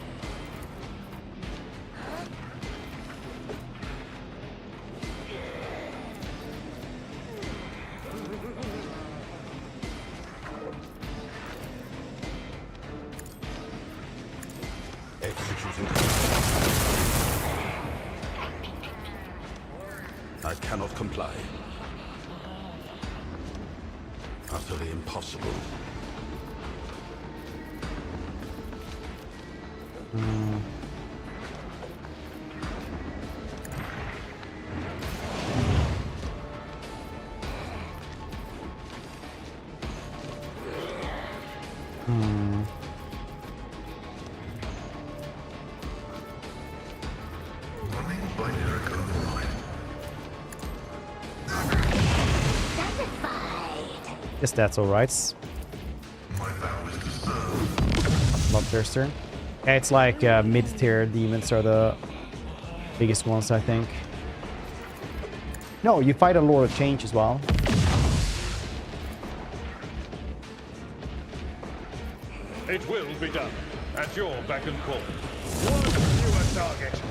Executing command. I cannot comply. Utterly impossible. Running binary override. Satisfied. Guess that's alright. My vow is to serve. Bloodthirster. Yeah, it's like mid-tier demons are the biggest ones, I think. No, you fight a Lord of Change as well. It will be done. At your beck and call. One fewer target.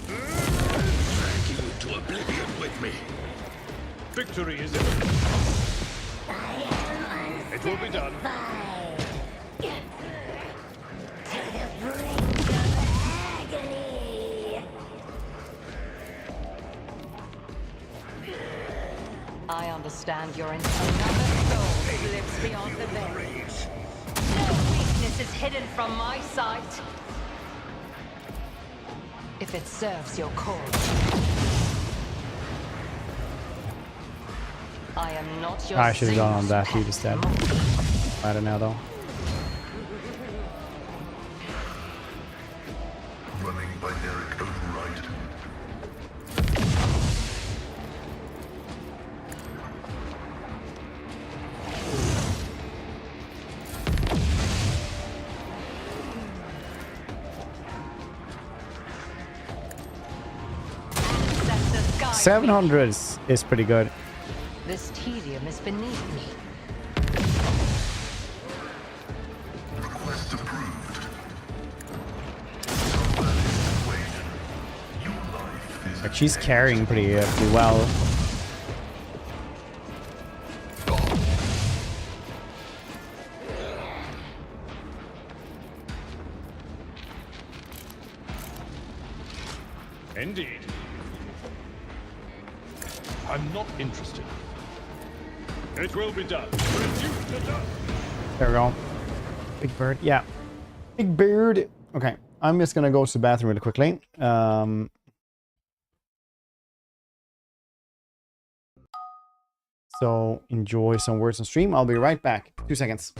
Drag you into oblivion with me. Victory is imminent. It will be done. To the brink of agony. I understand your intent. Another soul lives beyond the veil. No weakness is hidden from my sight. If it serves your cause. I am not your I should have gone on Xenos that pet. dude instead. I don't know though. Running binary override. 700 is pretty good. This tedium is beneath me. Request approved. Like she's carrying pretty well. Indeed. I'm not interested. It will be done. Reduce to dust. There we go. Big bird. Yeah. Big bird. Okay. I'm just going to go to the bathroom really quickly. So enjoy some words on stream. I'll be right back. 2 seconds.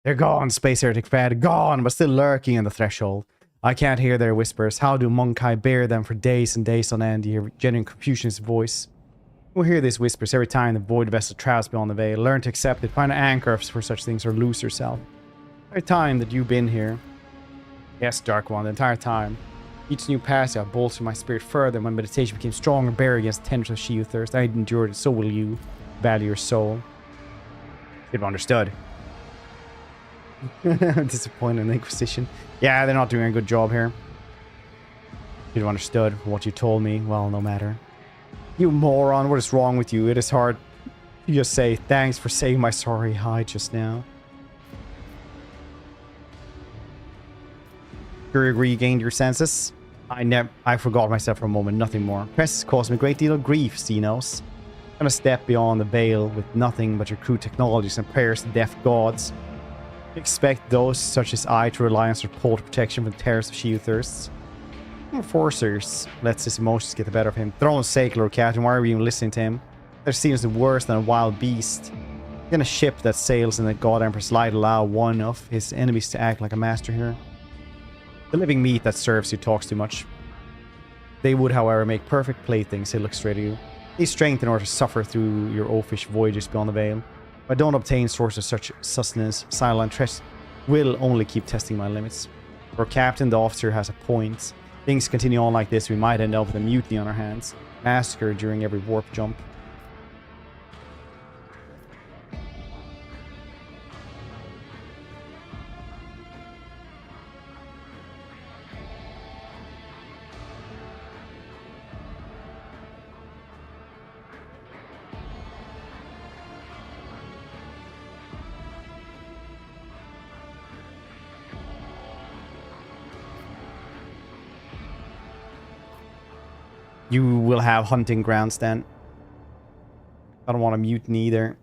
They're gone, Space Heretic Fed, gone, but still lurking in the threshold. I can't hear their whispers. How do Monkai bear them for days and days on end? You hear genuine confusion in his voice. We'll hear these whispers every time the void vessel travels beyond the veil. Learn to accept it. Find an anchor for such things or lose yourself. Every time that you've been here. Yes, Dark One, the entire time. Each new passage I bolstered my spirit further. My meditation became stronger, bare against the tendrils of she who thirst. I endured it, so will you. Value your soul. You've understood. Disappointed in the Inquisition. Yeah, they're not doing a good job here. You'd have understood what you told me. Well, no matter. You moron, what is wrong with you? It is hard. You just say, thanks for saving my sorry hide just now. You regained your senses? I forgot myself for a moment, nothing more. Press caused me a great deal of grief, xenos. Gonna step beyond the veil with nothing but your crude technologies and prayers to deaf gods. Expect those such as I to rely on support protection from the terrors of she who thirsts. Enforcers lets his emotions get the better of him. Throne's sake, Lord Captain, why are we even listening to him? There seems worse than a wild beast. Can a ship that sails in the God Emperor's light allow one of his enemies to act like a master here? The living meat that serves you talks too much. They would, however, make perfect playthings. He looks straight at you. Need strength in order to suffer through your oafish voyages beyond the veil. If I don't obtain sources of such sustenance, silent trust will only keep testing my limits. For Captain, the officer has a point. Things continue on like this, we might end up with a mutiny on our hands. Massacre during every warp jump. You will have hunting grounds then. I don't want a mutiny either.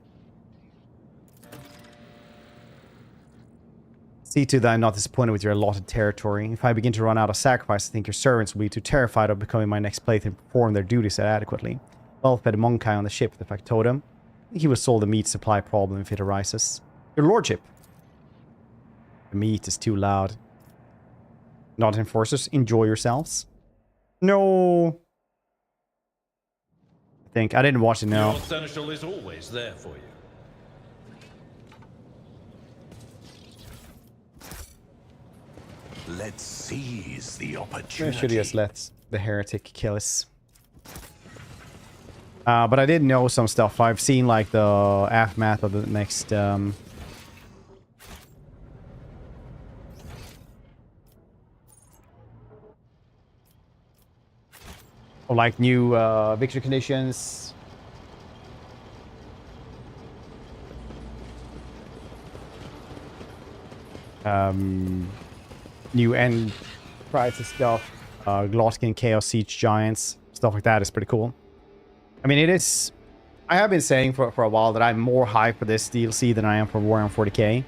See to that I'm not disappointed with your allotted territory. If I begin to run out of sacrifice, I think your servants will be too terrified of becoming my next plaything and perform their duties adequately. Well-fed Monkai on the ship with the factotum. I think he will solve the meat supply problem if it arises. Your lordship. The meat is too loud. Not enforcers, enjoy yourselves. No. I didn't watch it now. Your seneschal is always there for you. Let's seize the I opportunity. should have just let the heretic kill us. But I did know some stuff. I've seen like the aftermath of the next or like new victory conditions. New end prices stuff. Gloskin Chaos Siege Giants. Stuff like that is pretty cool. I mean, it is... I have been saying for a while that I'm more hyped for this DLC than I am for Warhammer 40k.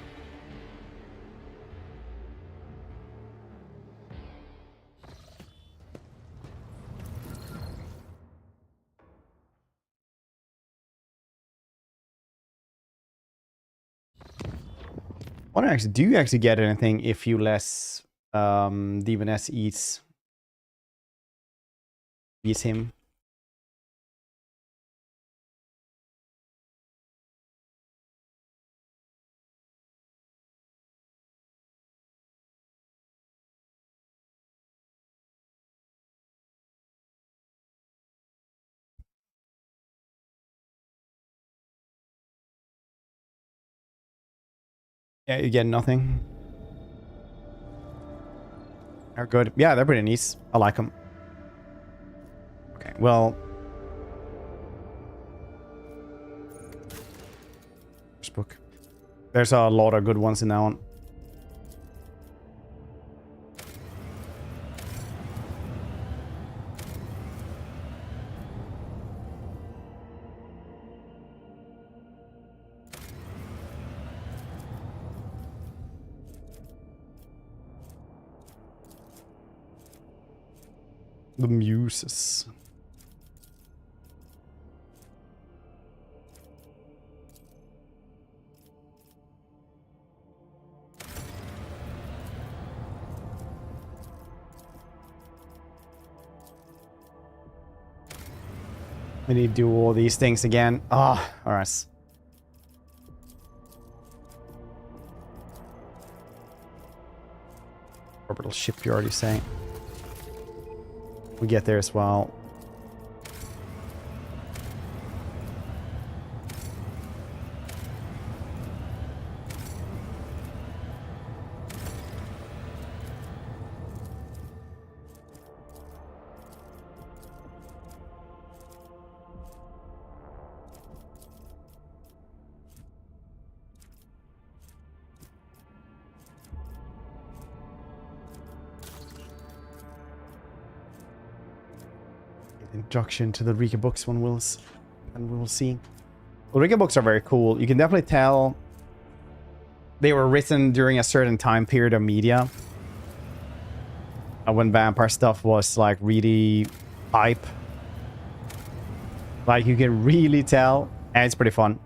I wonder actually, do you actually get anything if you less Demoness eats him? Yeah, you get nothing. They're good. Yeah, they're pretty nice. I like them. Okay, well. First book. There's a lot of good ones in that one. The Muses. We need to do all these things again. Ah, oh, alright. Orbital shipyard, you say? We get there as well. Introduction to the Rika books one will and we will see. Well, Rika books are very cool. You can definitely tell they were written during a certain time period of media. When vampire stuff was like really hype. Like you can really tell, and it's pretty fun.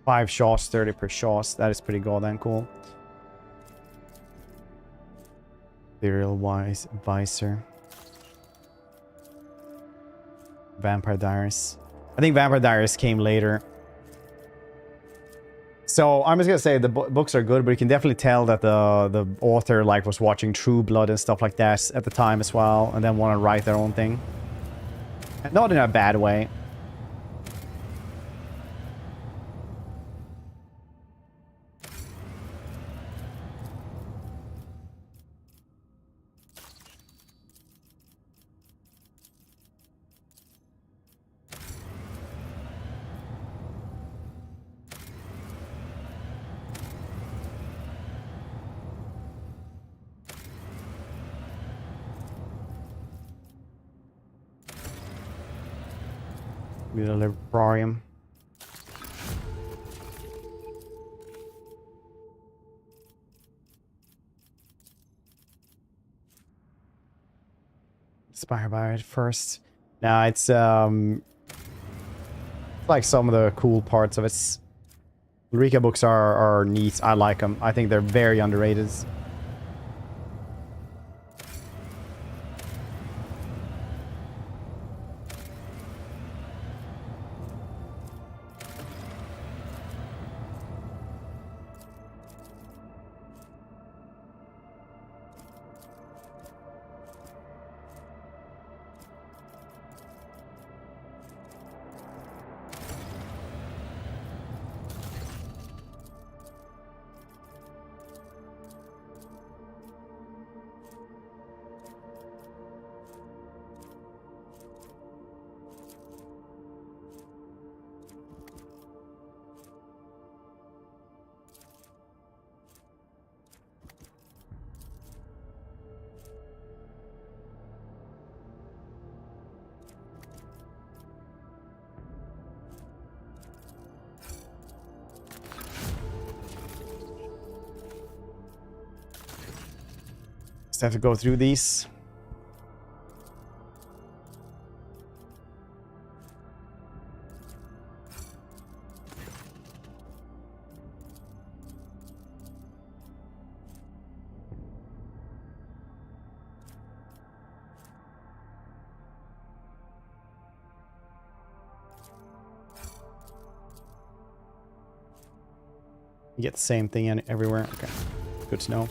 Five shots, 30 per shots. That is pretty goddamn cool. Serial wise visor. Vampire Diaries. I think Vampire Diaries came later. So I'm just gonna say the books are good, but you can definitely tell that the author like was watching True Blood and stuff like that at the time as well, and then want to write their own thing. Not in a bad way. The Librarium. Inspired by it first. Nah, it's like some of the cool parts of it. Rika books are neat. I like them. I think they're very underrated. Just have to go through these. You get the same thing in everywhere. Okay, good to know.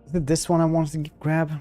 Is it this one I wanted to grab?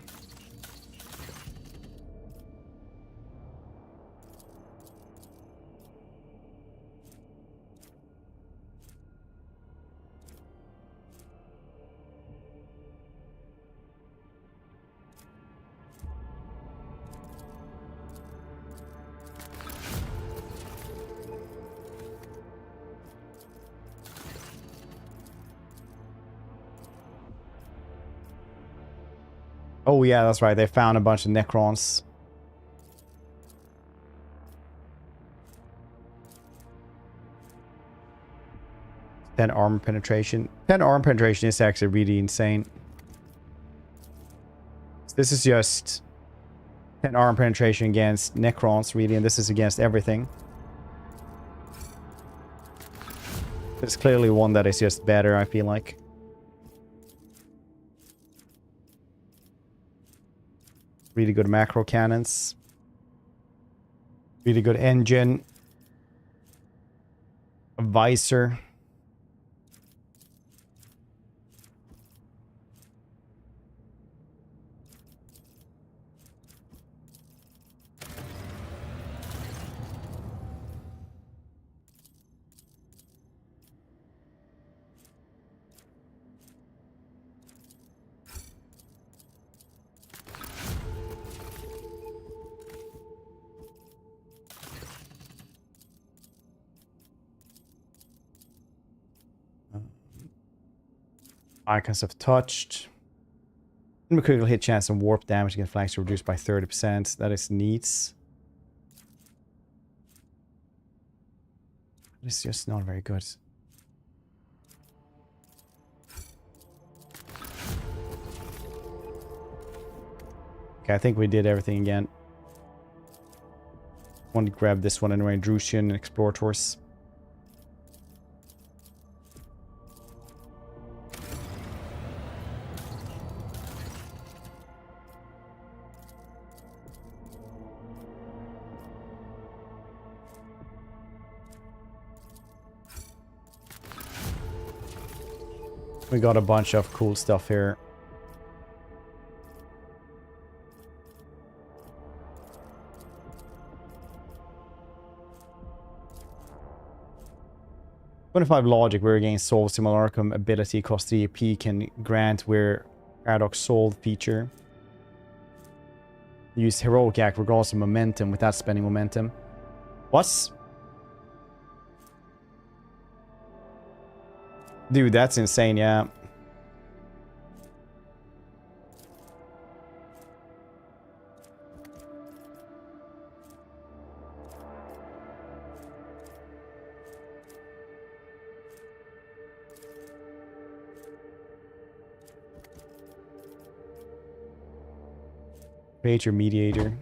Oh yeah, that's right. They found a bunch of Necrons. Then armor penetration. 10 armor penetration is actually really insane. This is just 10 armor penetration against Necrons, really, and this is against everything. There's clearly one that is just better, I feel like. Really good macro cannons. Really good engine. A visor. Icons of touched. Critical hit chance and warp damage against flanks reduced by 30%. That is neat. It's just not very good. Okay, I think we did everything again. Want to grab this one anyway. Drusian Explorators. We got a bunch of cool stuff here. "25 logic, where again solve simulacrum ability cost 3 AP can grant where paradox solved feature. Use heroic act regardless of momentum without spending momentum." What? Dude, that's insane, yeah. Create your mediator.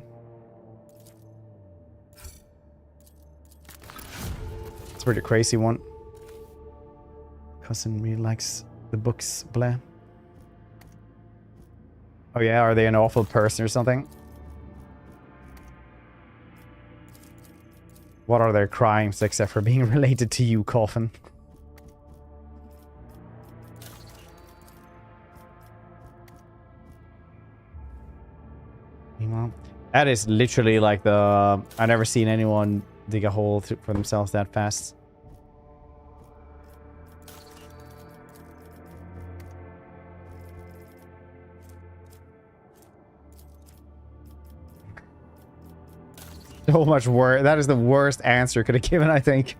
It's a pretty crazy one. Cousin really likes the books, blah. Oh yeah, are they an awful person or something? What are their crimes except for being related to you, Coffin? Meanwhile, that is literally like the... I've never seen anyone dig a hole for themselves that fast. So much worse. That is the worst answer could have given, I think.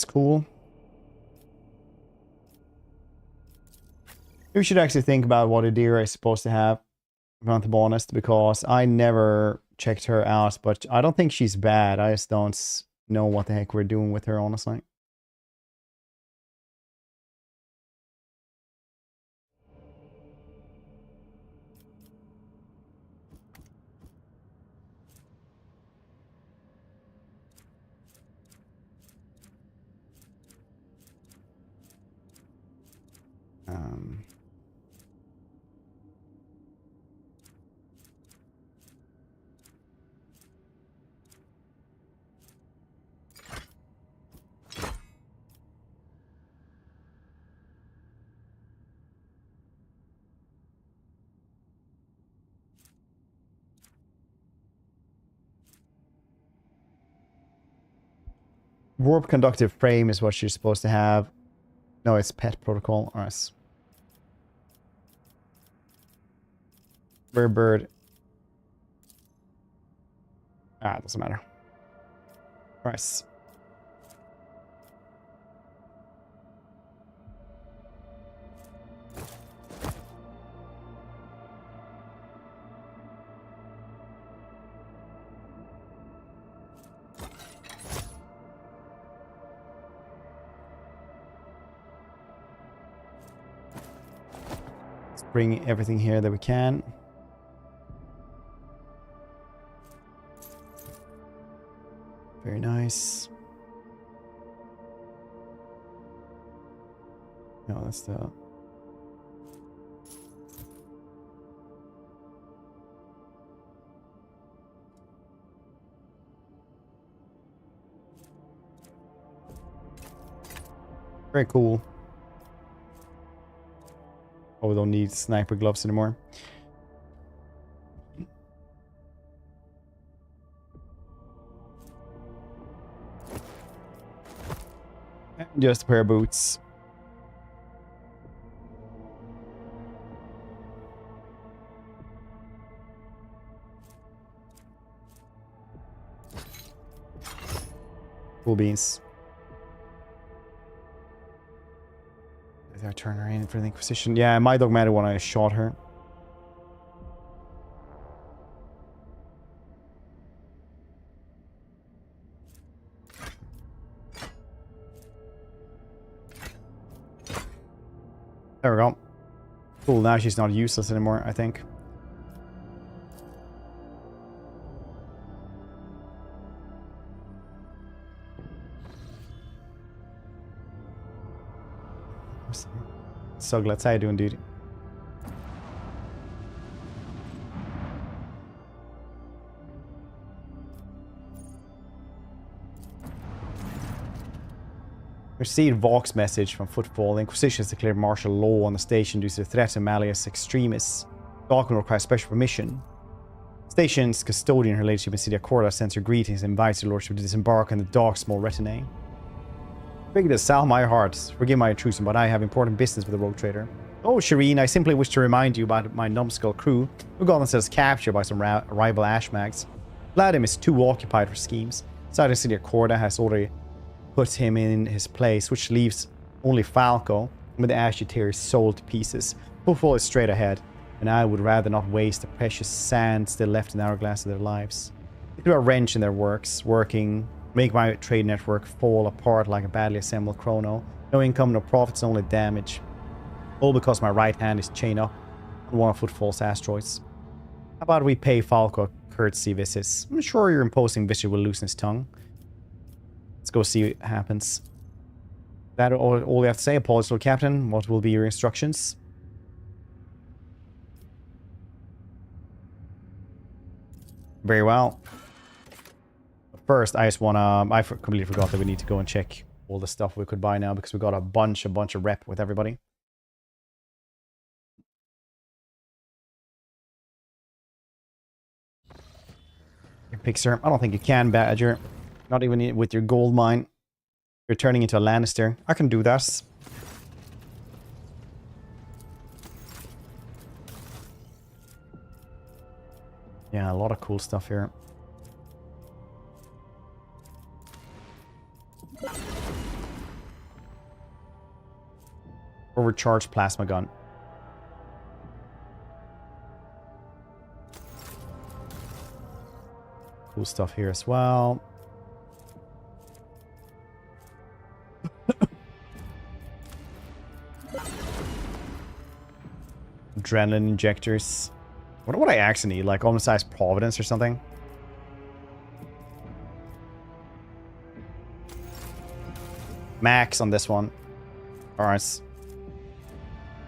Cool. We should actually think about what Adira is supposed to have, if I'm to be honest, because I never checked her out, but I don't think she's bad. I just don't know what the heck we're doing with her, honestly. Warp conductive frame is what you're supposed to have. No, it's pet protocol. Alright. Bird. Ah, it doesn't matter. Alright. Bring everything here that we can. Very nice. No, that's the... Very cool. Oh, we don't need sniper gloves anymore. And just a pair of boots. Cool beans. I turn her in for the Inquisition. Yeah, my dogmatic when I shot her. There we go. Cool, now she's not useless anymore, I think. Suglets, how you doing, dude? Received Vox message from Footfall. The Inquisition has declared martial law on the station due to the threat of Malleus Extremis. Document requires special permission. Station's custodian, her ladyship in City of Corda, sends her greetings and invites her lordship to disembark on the dock small retinue. Beg to sell my heart. Forgive my intrusion, but I have important business with the rogue trader. Oh, Shireen, I simply wish to remind you about my numbskull crew who got themselves captured by some rival Ashmags. Vladim is too occupied for schemes. Southern City of Corda has already put him in his place, which leaves only Falco with the Asheteers sold to pieces. Footfall is straight ahead, and I would rather not waste the precious sand still left in the hourglass of their lives. They threw a wrench in their works, make my trade network fall apart like a badly assembled chrono. No income, no profits, only damage. All because my right hand is chained up on one of Footfall's asteroids. How about we pay Falco a courtesy visit? I'm sure your imposing visit will loosen his tongue. Let's go see what happens. That all you have to say? Apologies, Lord Captain. What will be your instructions? Very well. First, I just wanna... I completely forgot that we need to go and check all the stuff we could buy now because we got a bunch of rep with everybody. Pixar, I don't think you can, Badger. Not even with your gold mine. You're turning into a Lannister. I can do that. Yeah, a lot of cool stuff here. Overcharged plasma gun. Cool stuff here as well. Adrenaline injectors. What would I actually need? Like oversized Providence or something? Max on this one. Alright.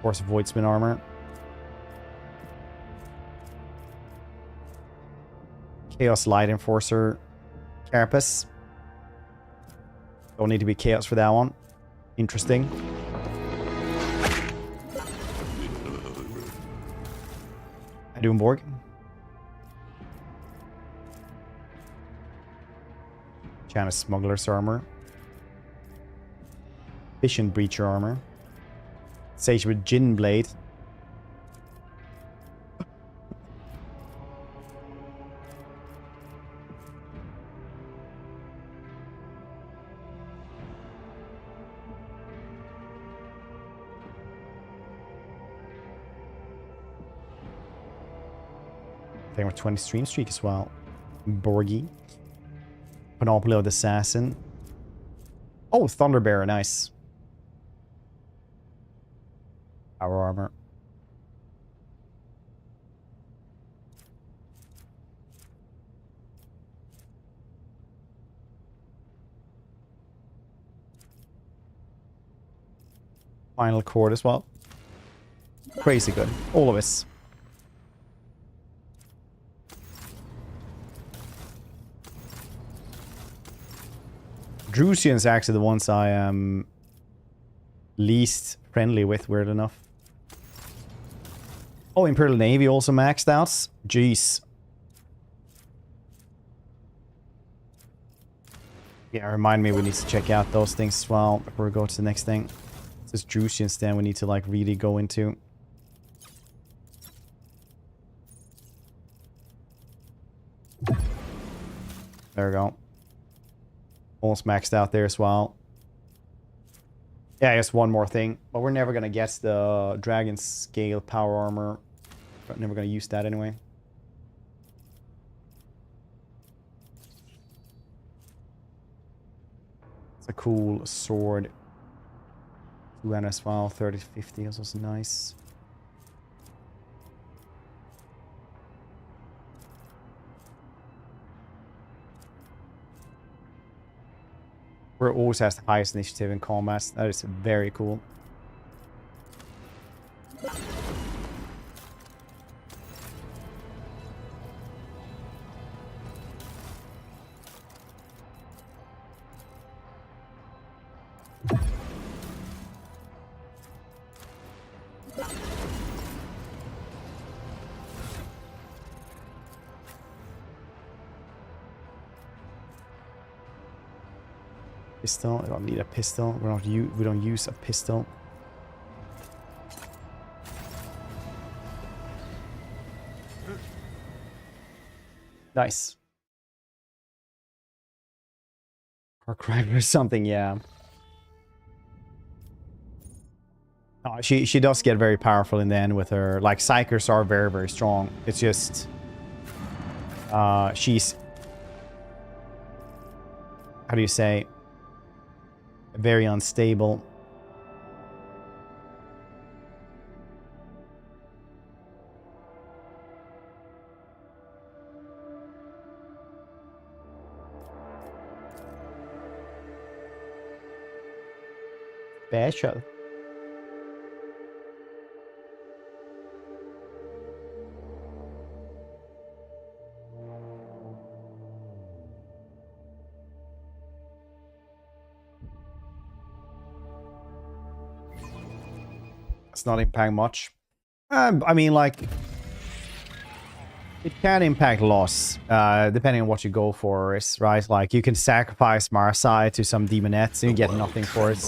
Force Void Spin armor. Chaos Light Enforcer. Carapace. Don't need to be Chaos for that one. Interesting. Doomborg. Janus Smuggler's armor. Efficient breacher armor. Sage with Jin Blade. I think we're 20 stream streak as well. Borgie. Panoply of the Assassin. Oh, Thunderbearer, nice. Power armor. Final Chord as well. Crazy good. All of us. Drusian's actually the ones I am least friendly with, weird enough. Oh, Imperial Navy also maxed out. Jeez. Yeah, remind me we need to check out those things as well before we go to the next thing. This Drusian's then we need to like really go into. There we go. Almost maxed out there as well. Yeah, I guess one more thing. But we're never going to get the Dragon Scale Power Armor. But never going to use that anyway. It's a cool sword. 2N as well. 30-50 is also nice. Where it always has the highest initiative in combat. That is very cool. Pistol. I don't need a pistol. We don't use a pistol. Nice. Or cracker or something, yeah. Oh, she does get very powerful in the end with her. Like psykers are very, very strong. It's just she's, how do you say, very unstable. Special. It's not impact much. I mean, like, it can impact loss, depending on what you go for, right? Like, you can sacrifice Marsai to some demonettes and you get nothing for it.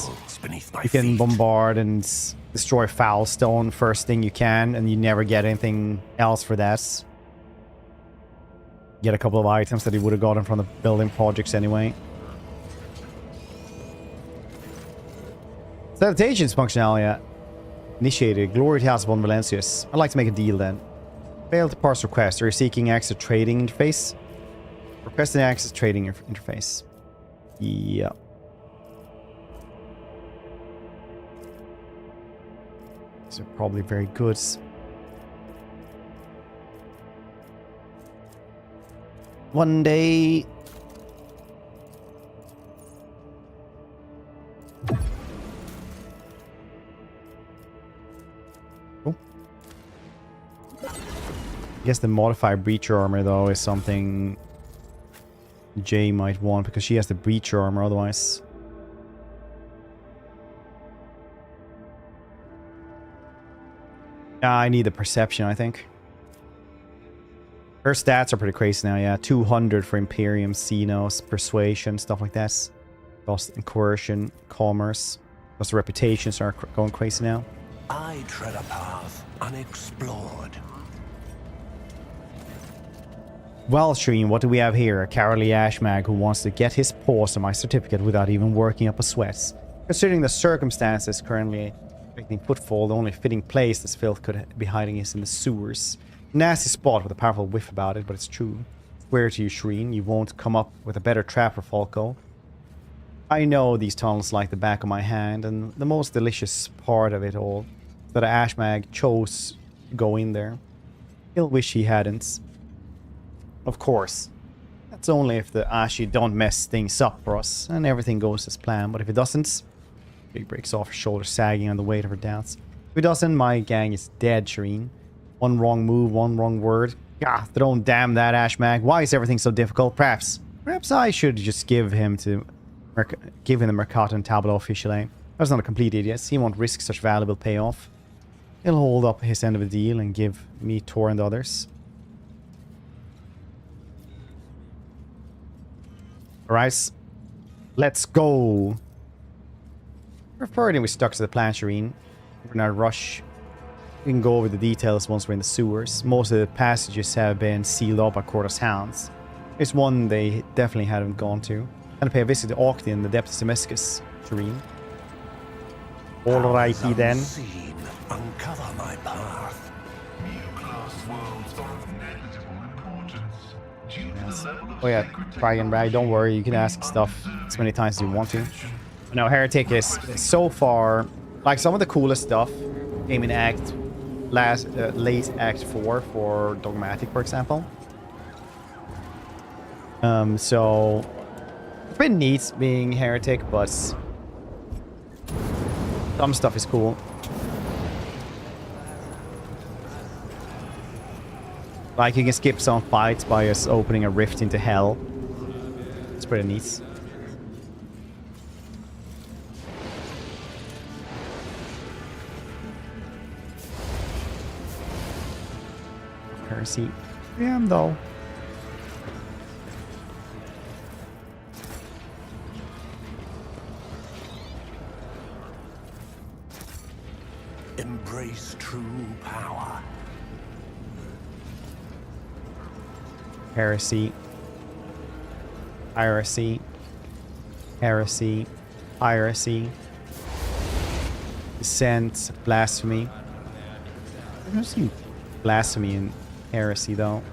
You can bombard and destroy Foulstone first thing you can, and you never get anything else for that. Get a couple of items that you would have gotten from the building projects anyway. Salutations functionality. Initiated. Glory to House von Valencius. I'd like to make a deal then. Failed to parse request. Are you seeking access trading interface? Requesting access trading interface. Yeah. These are probably very good. One day. I guess the modified breacher armor though is something Jay might want because she has the breacher armor otherwise. I need the perception, I think. Her stats are pretty crazy now, yeah. 200 for Imperium, xenos, persuasion, stuff like that. Lost in coercion, commerce. Because the reputations are going crazy now. I tread a path unexplored. Well, Shreen, what do we have here? A cowardly ashmag who wants to get his paws on my certificate without even working up a sweat. Considering the circumstances currently expecting footfall, the only fitting place this filth could be hiding is in the sewers. Nasty spot with a powerful whiff about it, but it's true. Swear to you, Shreen, you won't come up with a better trap for Falco. I know these tunnels like the back of my hand, and the most delicious part of it all is that ashmag chose to go in there. He'll wish he hadn't. Of course. That's only if the Ashi don't mess things up for us, and everything goes as planned. But if it doesn't, he breaks off her shoulder, sagging on the weight of her doubts. If it doesn't, my gang is dead, Shireen. One wrong move, one wrong word. God, don't damn that ashmag. Why is everything so difficult? Perhaps I should just give him the Mercaton Tableau officially. That's not a complete idiot. He won't risk such valuable payoff. He'll hold up his end of the deal and give me Tor and the others. Alright, let's go. Preferring we stuck to the plan, Shireen. We're in a rush. We can go over the details once we're in the sewers. Most of the passages have been sealed up by Corda's hounds. There's one they definitely haven't gone to. And pay a visit to Octi in the depths of Damascus, Shireen. Alrighty then. Unseen, uncover my path. Oh yeah, Dragon Rag, don't worry, you can ask stuff as many times as you want to. Now, Heretic is so far, like some of the coolest stuff came in late Act 4 for Dogmatic, for example. So it's been neat being Heretic, but some stuff is cool. Like, you can skip some fights by just opening a rift into hell. It's pretty neat. Heresy. Yeah, though. Embrace true power. Heresy. Piracy. Heresy. Piracy. Dissent. Blasphemy. I've never seen blasphemy and heresy, though.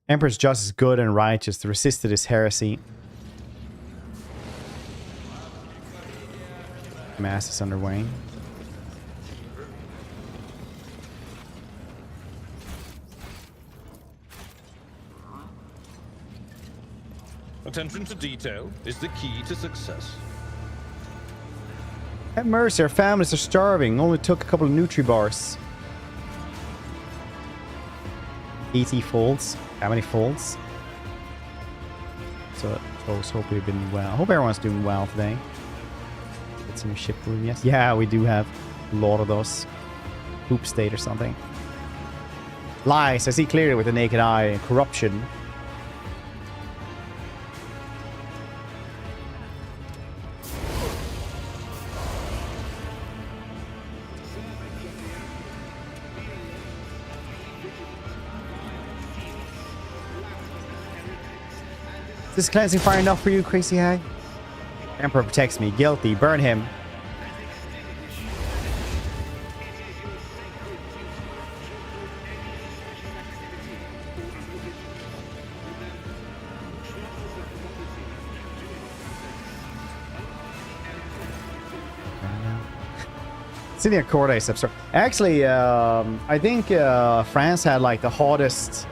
Emperor's justice, good and righteous, to resist it is heresy. Mass is underway. Attention to detail is the key to success. Have mercy, our families are starving. Only took a couple of Nutri-bars. 80 folds. How many folds? So, folks, hope you've been well. I hope everyone's doing well today. Get some ship room, yes? Yeah, we do have a lot of those. Poop state or something. Lies, I see clearly with the naked eye. Corruption. Is this cleansing fire enough for you, crazy hag? Emperor protects me. Guilty. Burn him. City of Corda is absurd. Actually, I think France had like the hottest...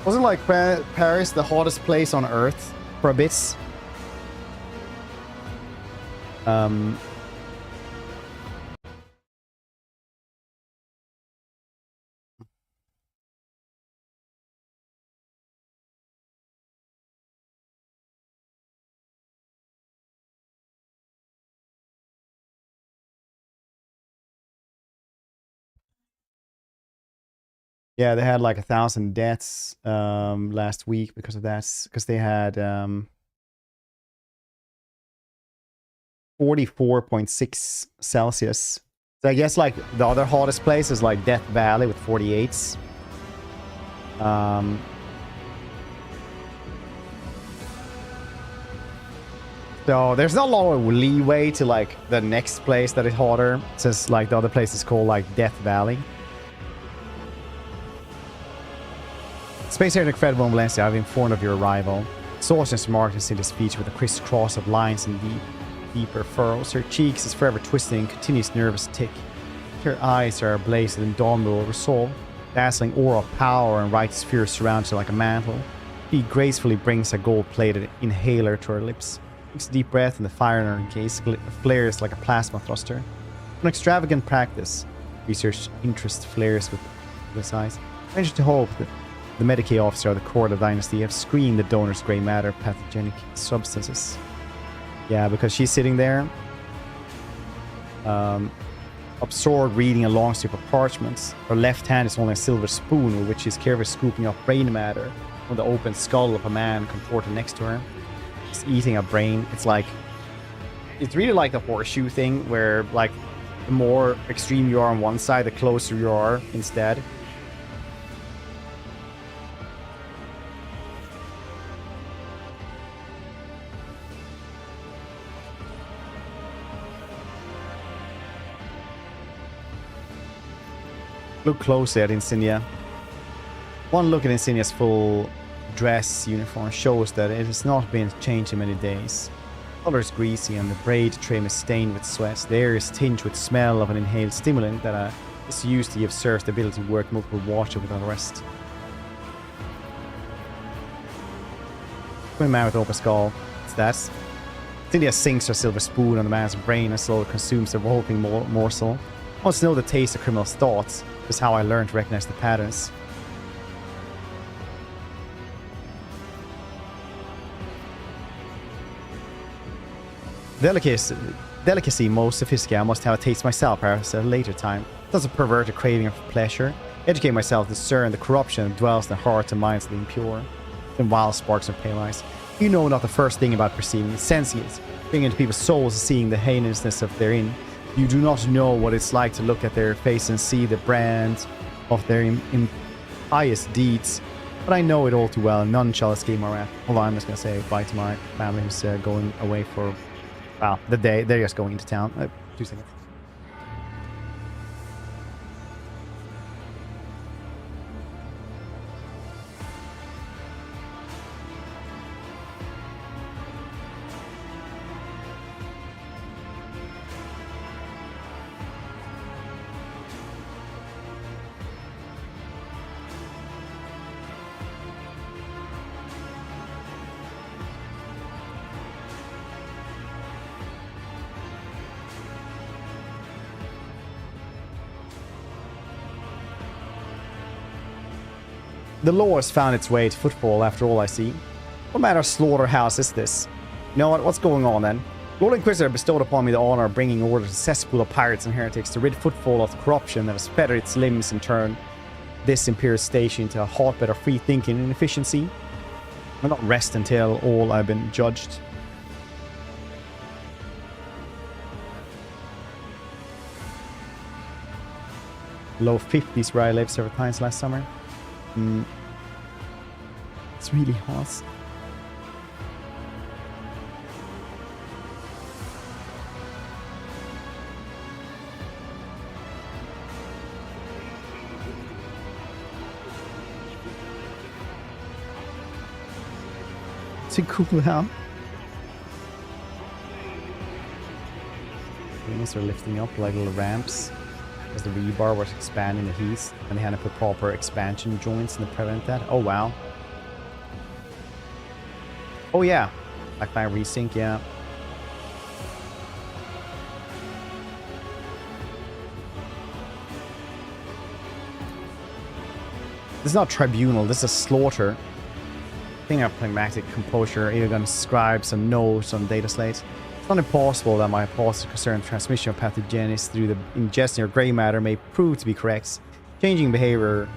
wasn't like Paris the hottest place on Earth for a bit? Yeah, they had like 1,000 deaths last week because of that. Because they had 44.6 Celsius. So I guess like the other hottest place is like Death Valley with 48s. So there's not a lot of leeway to like the next place that is hotter, since like the other place is called like Death Valley. Space Heretic Fred von Valencia, I've informed of your arrival. Sources marked in Cynthia's feature with a crisscross of lines and deeper furrows. Her cheeks is forever twisting in continuous nervous tick. Her eyes are ablaze with indomitable resolve. Dazzling aura of power and righteous fury surrounds her like a mantle. She gracefully brings a gold-plated inhaler to her lips. Takes a deep breath and the fire in her gaze flares like a plasma thruster. An extravagant practice. Research interest flares with his eyes. Venture to hope that the Medicaid officer of the Corda dynasty have screened the donor's grey matter pathogenic substances. Yeah, because she's sitting there, absorbed reading a long strip of parchments. Her left hand is holding a silver spoon with which she's carefully scooping up brain matter from the open skull of a man contorted next to her. She's eating a brain. It's really like the horseshoe thing, where like the more extreme you are on one side, the closer you are instead. Look closely at Insignia. One look at Insignia's full dress uniform shows that it has not been changed in many days. The color is greasy and the braid trim is stained with sweat. The air is tinged with smell of an inhaled stimulant that is used to give Surf the ability to work multiple watches without rest. Twin man with open skull. It's that. Insignia sinks her silver spoon on the man's brain and slowly consumes the revolting morsel. I want to know the taste of criminals' thoughts. This is how I learned to recognize the patterns. Delicacy most sophisticated. I must have a taste myself, perhaps at a later time. It doesn't pervert a craving of pleasure. Educate myself to discern the corruption that dwells in the hearts and minds of the impure. Then wild sparks of pale eyes. You know not the first thing about perceiving it. Sensing it. Bringing into people's souls and seeing the heinousness of therein. You do not know what it's like to look at their face and see the brand of their impious deeds. But I know it all too well, and none shall escape my wrath. Hold on, I'm just going to say bye to my family who's going away for, well, the day. They're just going into town. 2 seconds. The law has found its way to footfall after all I see. What manner of slaughterhouse is this? You know what? What's going on then? Lord Inquisitor bestowed upon me the honor of bringing order to a cesspool of pirates and heretics to rid footfall of the corruption that has fettered its limbs and turned this Imperial station into a hotbed of free thinking and efficiency. I'll not rest until all I've been judged. Low 50s where I lived several times last summer. It's really hot. To cool down. Things are lifting up like little ramps. As the rebar was expanding the heat, and they had to put proper expansion joints in to prevent that. Oh wow. Oh yeah. Like my resync, yeah. This is not tribunal, this is slaughter. I think I have pragmatic composure, either gonna scribe some notes on data slates. It's not impossible that my hypothesis concerning transmission of pathogenesis through the ingestion of grey matter may prove to be correct. Changing behavior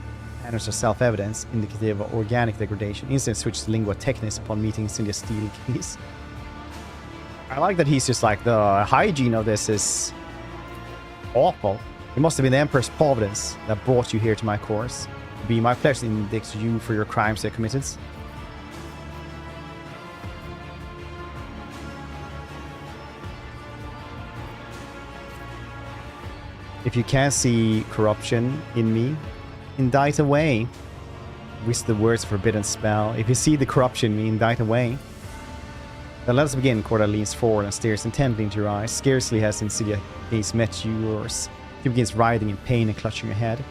patterns of self-evidence indicative of organic degradation. Instant switches to lingua technis upon meeting Cynthia's steel keys. I like that he's just like, the hygiene of this is awful. It must have been the Emperor's providence that brought you here to my course. It would be my pleasure to indict you for your crimes you committed. If you can't see corruption in me, indict away. Whisper the words of forbidden spell. If you see the corruption in me, indict away. Then let us begin. Corda leans forward and stares intently into your eyes. Scarcely has Insidia gaze met yours. She begins writhing in pain and clutching her head.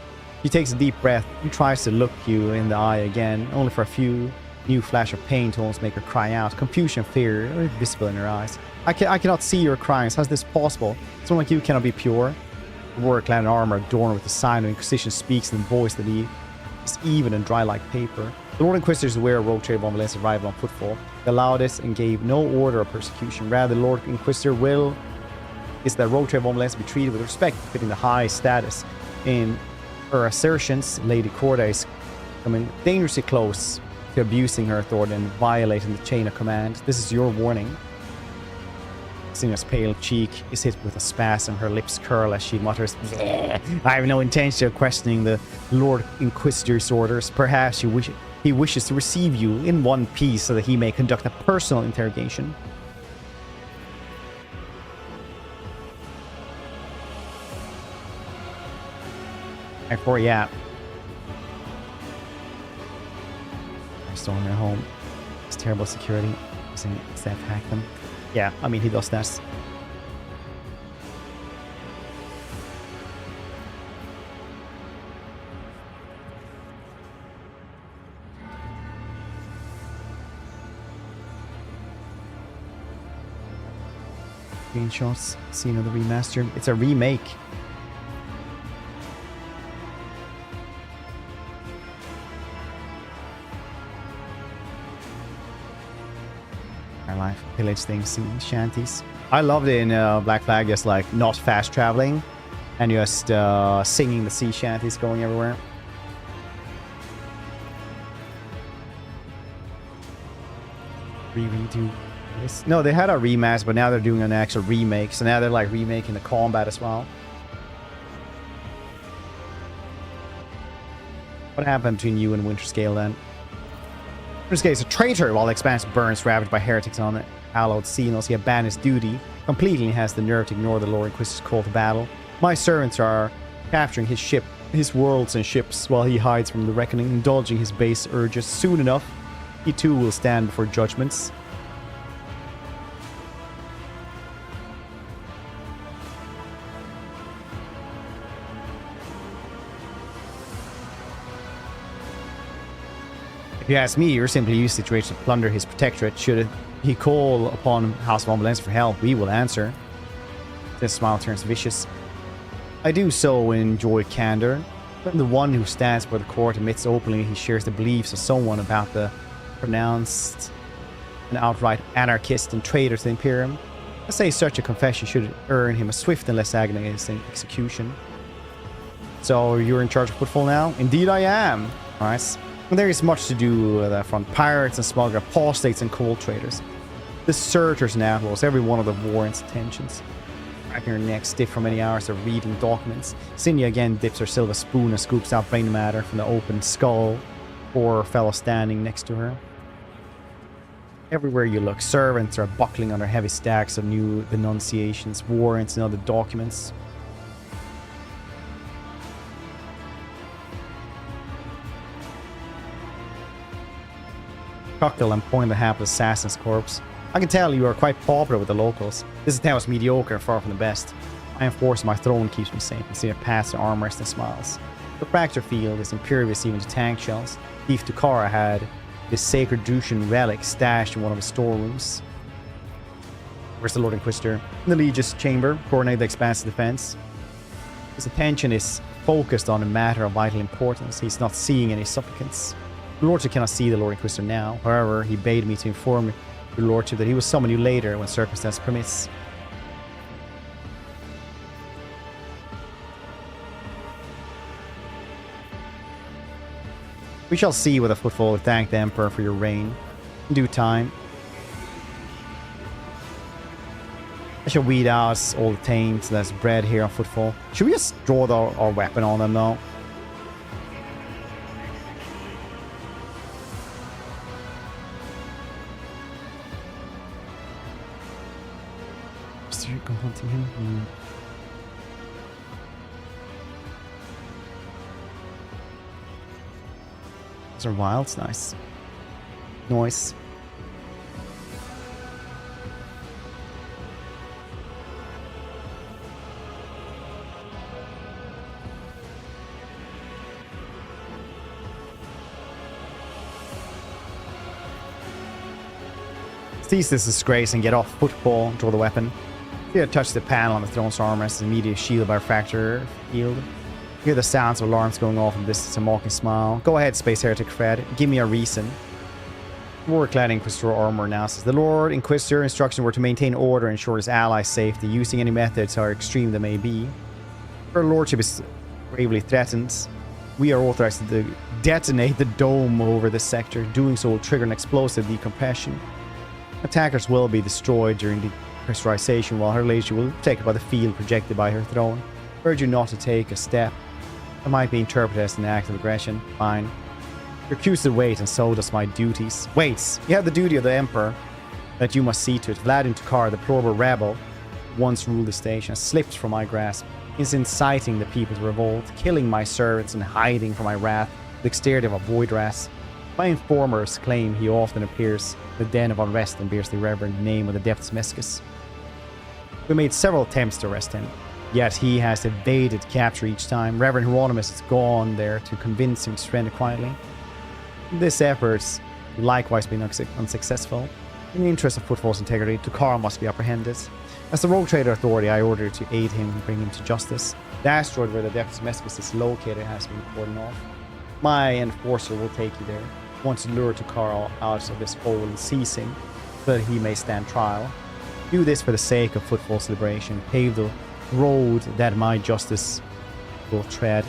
She takes a deep breath and tries to look you in the eye again, only for a few new flash of pain to almost make her cry out. Confusion and fear are visible in her eyes. I cannot see your crimes. How is this possible? Someone like you cannot be pure. The warrior clad in armor adorned with the sign of Inquisition speaks in a voice that is even and dry like paper. The Lord Inquisitor is aware of Rogue Trader Von Valence's arrival on footfall. They allowed this and gave no order of persecution. Rather, the Lord Inquisitor will is that Rogue Trader Von Valence be treated with respect, fitting the high status. In her assertions, Lady Corda is coming dangerously close to abusing her authority and violating the chain of command. This is your warning. Cynthia's pale cheek is hit with a spasm. Her lips curl as she mutters, "I have no intention of questioning the Lord Inquisitor's orders. Perhaps he wishes to receive you in one piece so that he may conduct a personal interrogation." For yeah. They're storming their home. It's terrible security. Staff hack them. Yeah, I mean, he does that. Screenshots. Scene of the remaster. It's a remake. Life, pillage things, sea shanties. I loved it in Black Flag, just like not fast traveling and just singing the sea shanties going everywhere. Redo this? No, they had a remaster, but now they're doing an actual remake. So now they're like remaking the combat as well. What happened between you and Winterscale then? Winterscale is a traitor while the Expanse burns, ravaged by heretics on it. Hallowed xenos, he abandoned his duty completely and has the nerve to ignore the Lord Inquisitor's call to battle. My servants are capturing his ship, his worlds and ships, while he hides from the reckoning, indulging his base urges. Soon enough, he too will stand before judgments. If you ask me, you're simply used to situation to plunder his protectorate. Should he call upon House Von Valence for help, we will answer. This smile turns vicious. I do so enjoy candor. When the one who stands before the court admits openly he shares the beliefs of someone about the pronounced an outright anarchist and traitor to the Imperium, I say such a confession should earn him a swift and less agonizing execution. So you're in charge of Footfall now? Indeed I am. Nice. There is much to do with that front. Pirates and smugglers, apostates and coal traders. Deserters and outlaws, every one of the warrants attentions. Cracking her neck stiff from many hours of reading documents. Cynthia again dips her silver spoon and scoops out brain matter from the open skull. Poor fellow standing next to her. Everywhere you look, servants are buckling under heavy stacks of new denunciations, warrants and other documents. Chuckle and point the hapless assassin's corpse. I can tell you are quite popular with the locals. This town is mediocre and far from the best. I enforce my throne keeps me safe and see her pass the armrest and smiles. The fracture field is impervious even to tank shells. Thief Tukara had this sacred Drushan relic stashed in one of his storerooms. Where's the Lord Inquisitor? In the Legis chamber, coordinate the Expanse defense. His attention is focused on a matter of vital importance. He's not seeing any supplicants. Your Lordship cannot see the Lord Inquisitor now. However, he bade me to inform your Lordship that he will summon you later when circumstance permits. We shall see with a footfall. Thank the Emperor for your reign. In due time. I shall weed out all the taint that's bred here on footfall. Should we just draw our weapon on them though? Start go hunting him. Those are wilds, nice. Noise. Cease this disgrace and get off football, draw the weapon. Here, touch the panel on the throne's armor as immediate shield by fracture field. Hear the sounds of alarms going off in the distance, a mocking smile. Go ahead, Space Heretic Fred. Give me a reason. War-clad Inquisitor armor announces. The Lord Inquisitor instructions were to maintain order and ensure his allies' safety, using any methods, however extreme they may be. Her Lordship is gravely threatened. We are authorized to detonate the dome over this sector. Doing so will trigger an explosive decompression. Attackers will be destroyed during depressurization, while her ladyship will be protected by the field projected by her throne. Urge you not to take a step that might be interpreted as an act of aggression. Fine. You're accused to wait, and so does my duties. Wait! You have the duty of the Emperor that you must see to it. Vladimir Takar, the deplorable rebel, once ruled the station, has slipped from my grasp. He's inciting the people to revolt, killing my servants and hiding from my wrath, the dexterity of a void rat. My informers claim he often appears in the den of unrest and bears the reverend name of the Depths Mescus. We made several attempts to arrest him, yet he has evaded capture each time. Reverend Hieronymus has gone there to convince him to surrender quietly. This effort has likewise been unsuccessful. In the interest of Footfall's integrity, Takara must be apprehended. As the Rogue Trader Authority, I order you to aid him and bring him to justice. The asteroid where the Depths Mescus is located has been cordoned off. My enforcer will take you there. Once to lure Takara out of this hole ceasing, so that he may stand trial. Do this for the sake of Footfall's liberation. Pave the road that my justice will tread.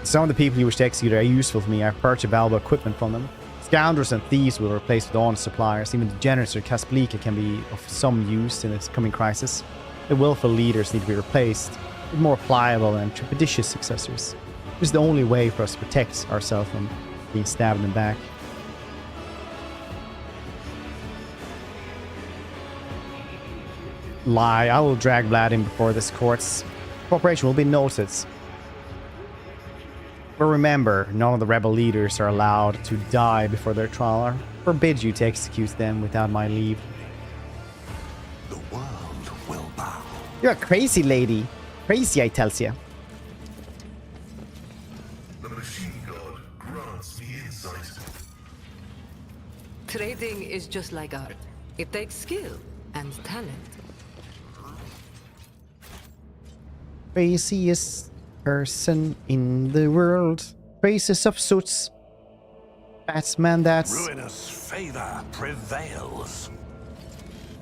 Some of the people you wish to execute are useful to me. I purchase valuable equipment from them. Scoundrels and thieves will replace with honest suppliers. Even the generous or Casplica can be of some use in this coming crisis. The willful leaders need to be replaced with more pliable and prodigious successors. This is the only way for us to protect ourselves from being stabbed in the back. Lie. I will drag Vlad in before this court's cooperation will be noted. But remember, none of the rebel leaders are allowed to die before their trial. I forbid you to execute them without my leave. The world will bow. You're a crazy lady. Crazy, I tells you. The machine god grants me insight. Trading is just like art. It takes skill and talent. Craziest person in the world. Faces of suits. Batsman, that's... Ruinous favor prevails.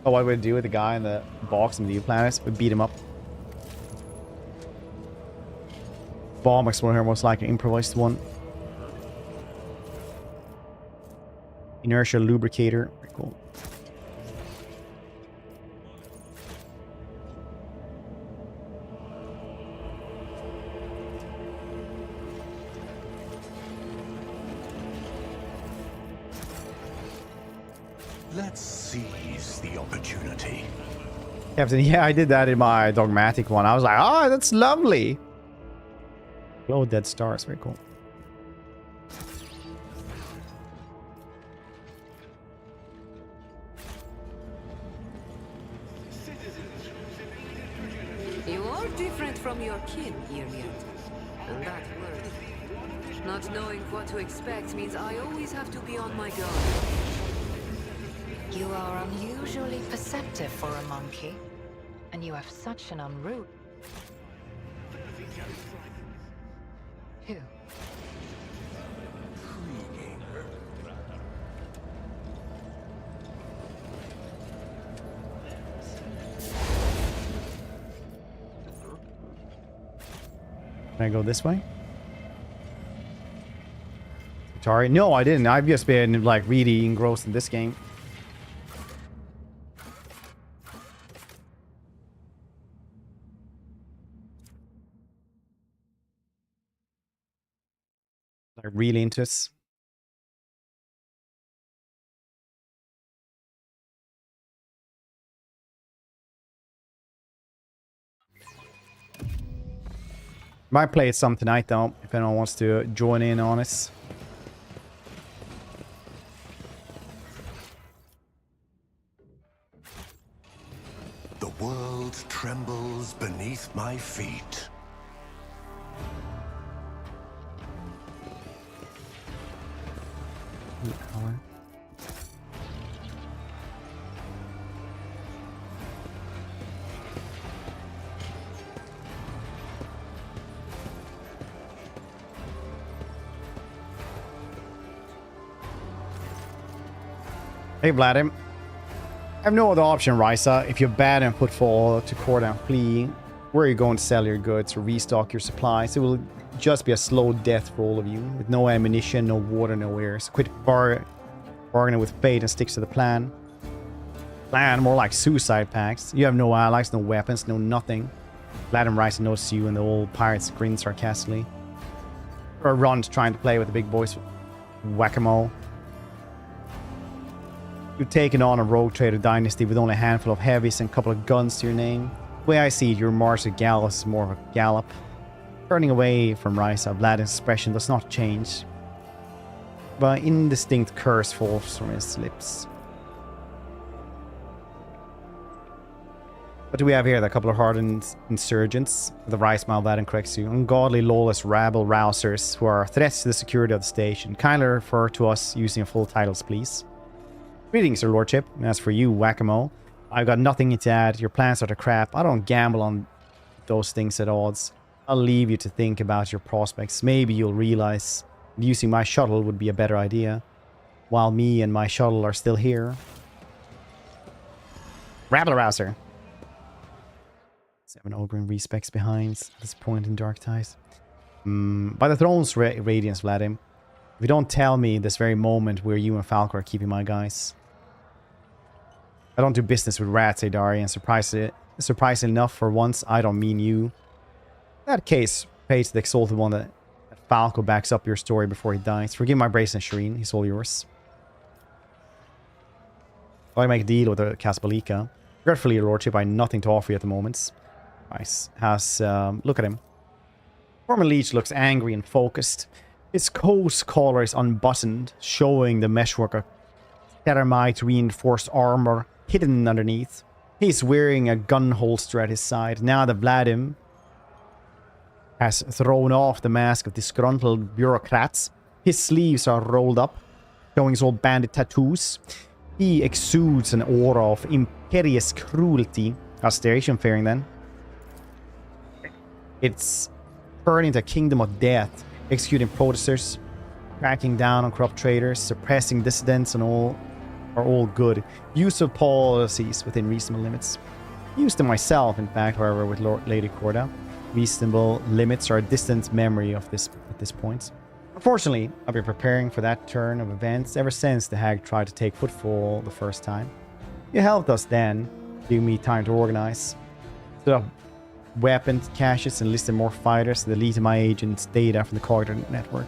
Oh, what would we do with the guy in the box in the planets? We beat him up. Bomb explorer, most likely improvised one. Inertia lubricator. Very cool. Let's seize the opportunity. Captain, yeah, I did that in my dogmatic one. I was like, oh, that's lovely. Glow dead stars, very cool. You are different from your kin, Irian. And that word. Not knowing what to expect means I always have to be on my guard. You are unusually perceptive for a monkey, and you have such an unruly... Who? Can I go this way? Sorry. No, I didn't. I've just been, like, really engrossed in this game. Like, really into this. Might play it some tonight, though, if anyone wants to join in on it. The world trembles beneath my feet. Hey, Vladim. I have no other option, Risa. If you're bad and footfall to court and flee, where are you going to sell your goods or restock your supplies? It will just be a slow death for all of you, with no ammunition, no water, no air. So quit bargaining with fate and stick to the plan. Plan, more like suicide pacts. You have no allies, no weapons, no nothing. Vladim Risa notices you and the old pirates grin sarcastically. Or runs trying to play with the big boys. Whack-a-mole. You've taken on a rogue trader dynasty with only a handful of heavies and a couple of guns to your name. The way I see it, your march to Gallus is more of a gallop. Turning away from Risa, Vladim's expression does not change, but an indistinct curse falls from his lips. What do we have here? A couple of hardened insurgents. The right smile, Vladim corrects you. Ungodly, lawless rabble rousers who are threats to the security of the station. Kindly refer to us using your full titles, please. Greetings, Your Lordship. As for you, Whack-a-Mole, I've got nothing to add. Your plans are the crap. I don't gamble on those things at odds. I'll leave you to think about your prospects. Maybe you'll realize using my shuttle would be a better idea, while me and my shuttle are still here. Rabble-rouser. 7 Ogren respects behind at this point in Dark Ties. By the throne's radiance, Vladim. If you don't tell me this very moment where you and Falco are keeping my guys. I don't do business with rats, Adari, and surprisingly enough, for once, I don't mean you. In that case, pay to the exalted one that Falco backs up your story before he dies. Forgive my brazen, Shireen. He's all yours. I make a deal with the Casbalika. Regretfully, Your Lordship, I have nothing to offer you at the moment. Nice. Look at him. Former Leech looks angry and focused. His coat collar is unbuttoned, showing the meshwork of Thermite reinforced armor hidden underneath. He's wearing a gun holster at his side. Now that Vladim has thrown off the mask of disgruntled bureaucrats, his sleeves are rolled up, showing his old bandit tattoos. He exudes an aura of imperious cruelty. How's station faring then? It's turning into a kingdom of death, executing protesters, cracking down on corrupt traders, suppressing dissidents, and all are all good. Use of policies within reasonable limits. Used them myself, in fact, however, with Lady Corda. Reasonable limits are a distant memory of this at this point. Unfortunately, I've been preparing for that turn of events ever since the hag tried to take footfall the first time. You helped us then, giving me time to organize. Set up weapons, caches, and listed more fighters to delete my agent's data from the Cognitor network.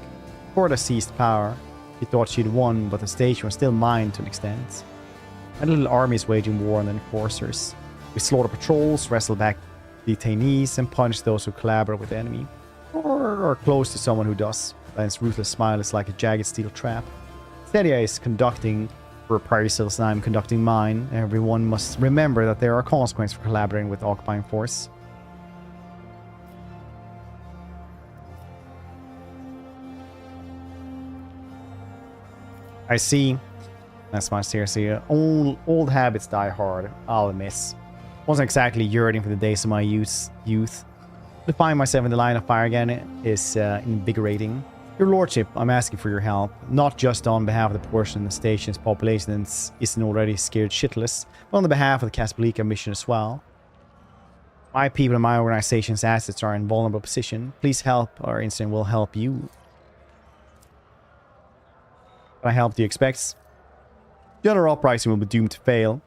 Corda seized power. She thought she'd won, but the station was still mine to an extent. My little armies waging war on the enforcers. We slaughter patrols, wrestle back detainees, and punish those who collaborate with the enemy. Or are close to someone who does. Lion's ruthless smile is like a jagged steel trap. Stadia is conducting her reprisals, and I'm conducting mine. Everyone must remember that there are consequences for collaborating with the occupying force. I see. That's my seriously. Old habits die hard, I'll admit. Wasn't exactly yearning for the days of my youth. To find myself in the line of fire again is invigorating. Your Lordship, I'm asking for your help, not just on behalf of the portion of the station's population that isn't already scared shitless, but on the behalf of the Casbalika mission as well. My people and my organization's assets are in vulnerable position. Please help, or instant will help you. What help do you expect? The other uprising will be doomed to fail.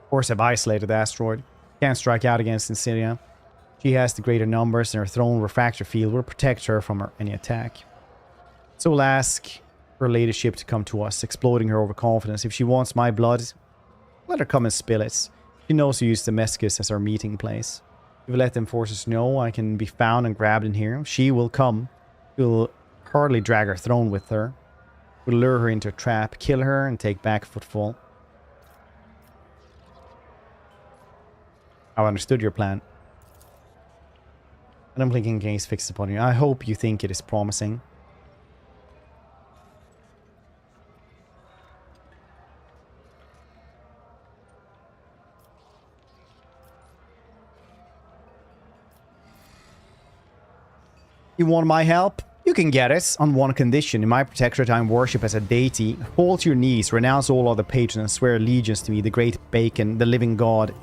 Force have isolated the asteroid. Can't strike out against Insidia. She has the greater numbers, and her throne refractor field will protect her from any attack. So we'll ask her leadership to come to us, exploiting her overconfidence. If she wants my blood, let her come and spill it. She knows to use Damascus as our meeting place. If we let them forces know I can be found and grabbed in here, she will come. We'll hardly drag her throne with her. We'll lure her into a trap, kill her, and take back Footfall. I've understood your plan. And I'm clicking against fixed upon you. I hope you think it is promising. You want my help? You can get it, on one condition. In my protectorate, I worship as a deity. Fall to your knees, renounce all other patrons, and swear allegiance to me, the great Bacon, the living god.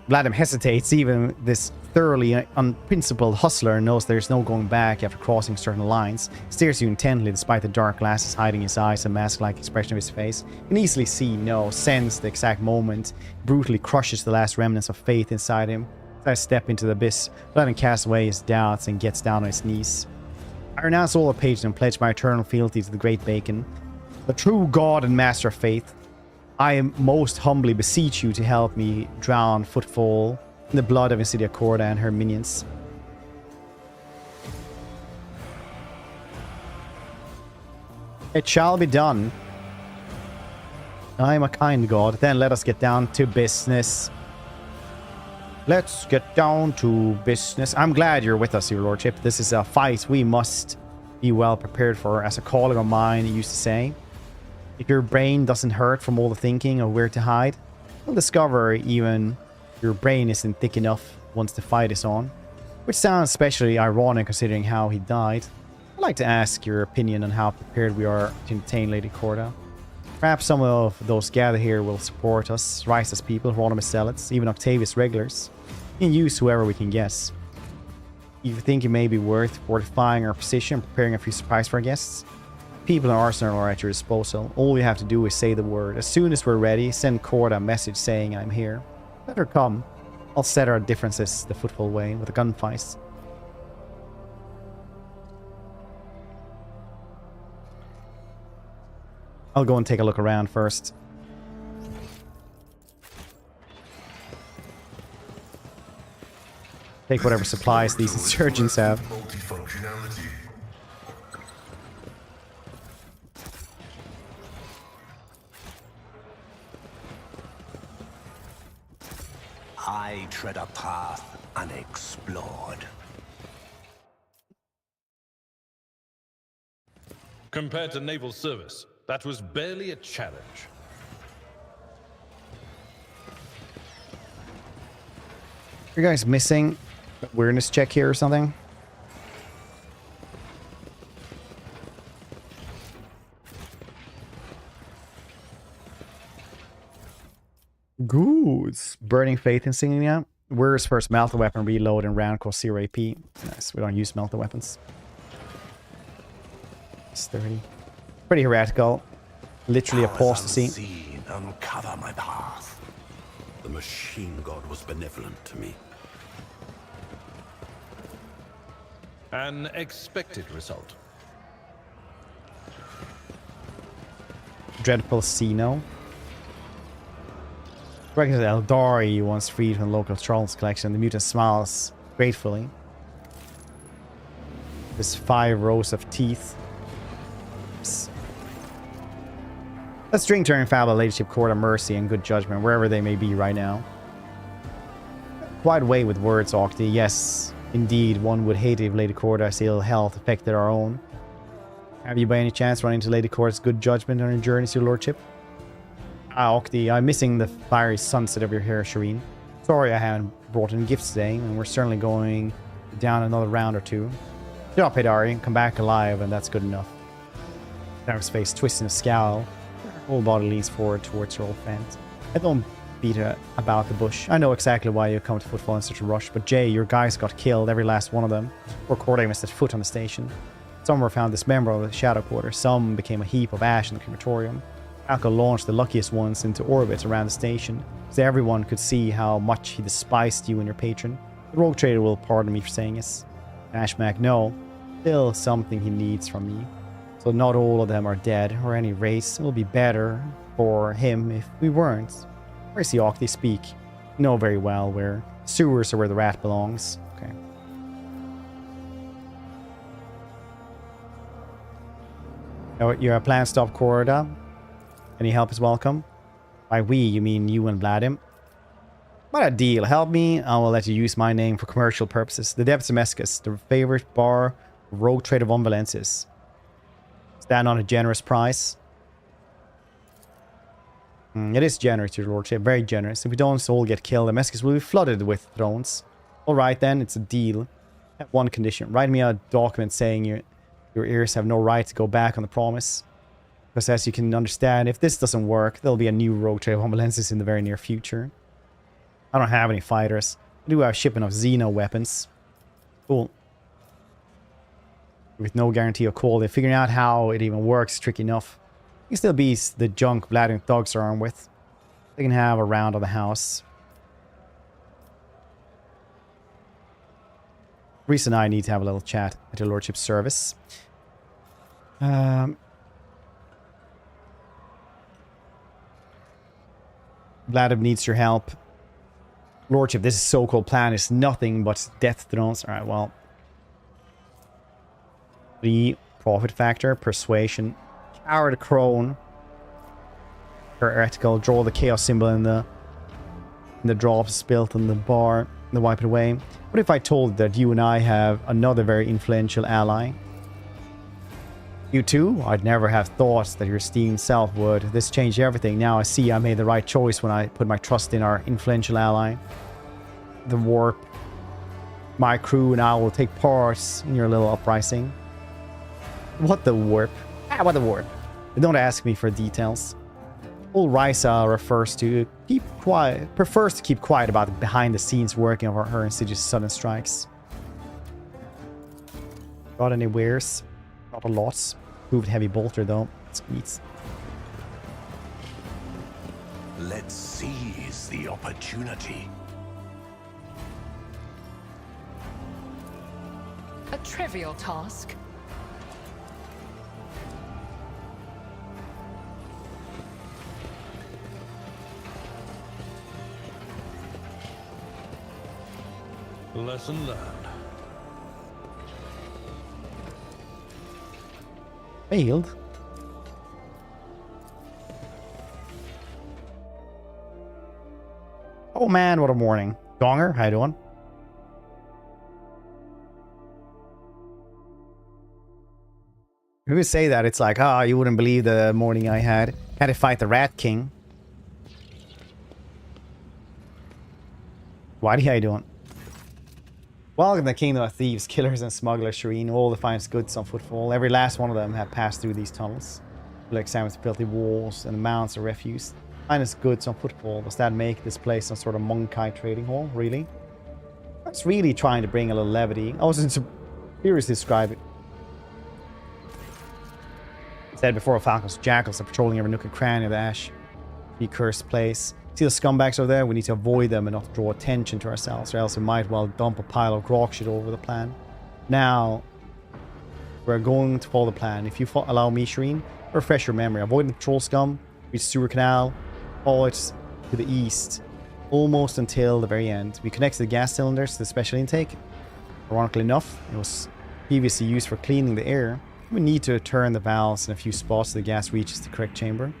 Vladimir hesitates. Even this thoroughly unprincipled hustler knows there's no going back after crossing certain lines. Stares you intently despite the dark glasses hiding his eyes and mask-like expression of his face. You can easily see, sense the exact moment. Brutally crushes the last remnants of faith inside him. I step into the abyss, let him cast away his doubts and gets down on his knees. I renounce all the patrons and pledge my eternal fealty to the great Bacon, the true god and master of faith. I most humbly beseech you to help me drown Footfall in the blood of Insidia Corda and her minions. It shall be done. I am a kind god. Then let us get down to business. Let's get down to business. I'm glad you're with us, your lordship. This is a fight we must be well prepared for, as a colleague of mine used to say. If your brain doesn't hurt from all the thinking of where to hide, you'll discover even your brain isn't thick enough once the fight is on. Which sounds especially ironic considering how he died. I'd like to ask your opinion on how prepared we are to entertain Lady Corda. Perhaps some of those gathered here will support us, Rice's people, Hieronymus zealots, even Octavius regulars. We can use whoever we can guess. If you think it may be worth fortifying our position and preparing a few surprises for our guests, people in Arsenal are at your disposal. All we have to do is say the word. As soon as we're ready, send Corda a message saying I'm here. Let her come. I'll set our differences the Footfall way with a gunfight. I'll go and take a look around first. Take whatever supplies these insurgents have. I tread a path unexplored. Compared to naval service, that was barely a challenge. You guys missing awareness check here or something? Good. Burning Faith insignia. Where's first melter weapon reload and round cost 0 AP? Nice. We don't use melter weapons. It's 30. Pretty heretical. Literally apostasy. Unseen, uncover my path. The machine god was benevolent to me. An expected result. Dreadful Xeno. Reckons Eldari once freed from the local trolls collection. The mutant smiles gratefully. There's 5 rows of teeth. Let's drink to our infallible ladyship, Corda, mercy, and good judgment, wherever they may be right now. Quite a way with words, Octi. Yes, indeed, one would hate it if Lady Corda's ill health affected our own. Have you by any chance run into Lady Corda's good judgment on your journeys, your lordship? Ah, Octi, I'm missing the fiery sunset of your hair, Shireen. Sorry I haven't brought in gifts today, and we're certainly going down another round or two. Get up, Hidari, come back alive, and that's good enough. Dark's face twists in a scowl. Whole body leans forward towards her old friend. I don't beat about the bush. I know exactly why you come to Footfall in such a rush, but Jay, your guys got killed, every last one of them. Or Corday set foot on the station. Some were found dismembered of the Shadow Quarter. Some became a heap of ash in the crematorium. Falco launched the luckiest ones into orbit around the station, so everyone could see how much he despised you and your patron. The Rogue Trader will pardon me for saying this. Ashmack, no. Still something he needs from me. So not all of them are dead, or any race. It will be better for him if we weren't. Where's the Octi speak? You know very well where sewers are where the rat belongs. Okay. You're a plan stop Corda. Any help is welcome. By we, you mean you and Vladim? What a deal. Help me, I will let you use my name for commercial purposes. The Depths of Mescus, the favorite bar of Rogue Trader von Valensis. Stand on a generous price. It is generous, your lordship. Very generous. If we don't all get killed, the Mescus will be flooded with thrones. Alright then, it's a deal. I have one condition. Write me a document saying your heirs have no right to go back on the promise. Because as you can understand, if this doesn't work, there'll be a new Rogue Trader von Valensis in the very near future. I don't have any fighters. I do have a shipment of xeno weapons. Cool. With no guarantee of quality. Figuring out how it even works is tricky enough. You can still be the junk Vladimir thugs are armed with. They can have a round of the house. Reese and I need to have a little chat at your lordship's service. Vladimir needs your help. Lordship, this so-called plan is nothing but death thrones. Alright, well. 3 profit factor, persuasion, coward crone, heretical, draw the chaos symbol in the drops spilt on the bar, and wipe it away. What if I told that you and I have another very influential ally? You too? I'd never have thought that your esteemed self would. This changed everything. Now I see I made the right choice when I put my trust in our influential ally. The warp. My crew and I will take part in your little uprising. What the warp? What the warp? Don't ask me for details. Old Risa prefers to keep quiet about the behind-the-scenes working of her insidious sudden strikes. Got any wares? Not a lot. Proved heavy bolter though. Sweet. Let's seize the opportunity. A trivial task. Lesson learned. Failed? Oh man, what a morning. Donger, how you doing? If we say that, it's like, you wouldn't believe the morning I had. Had to fight the Rat King. Whitey, how you doing? Welcome to the Kingdom of Thieves, Killers and Smugglers, Shireen. All the finest goods on footfall. Every last one of them have passed through these tunnels. We'll examine the filthy walls and the mounds of refuse. Finest goods on footfall. Does that make this place some sort of monkey trading hall? Really? I was really trying to bring a little levity. I wasn't seriously describe it. Said before, Falcon's jackals are patrolling every nook and cranny of the Ash. The cursed place. See the scumbags over there? We need to avoid them and not draw attention to ourselves, or else we might well dump a pile of grog shit over the plan. Now, we're going to follow the plan. If you allow me, Shireen, refresh your memory. Avoid the patrol scum, reach Sewer Canal, follow it to the east, almost until the very end. We connect the gas cylinders to the special intake. Ironically enough, it was previously used for cleaning the air. We need to turn the valves in a few spots so the gas reaches the correct chamber.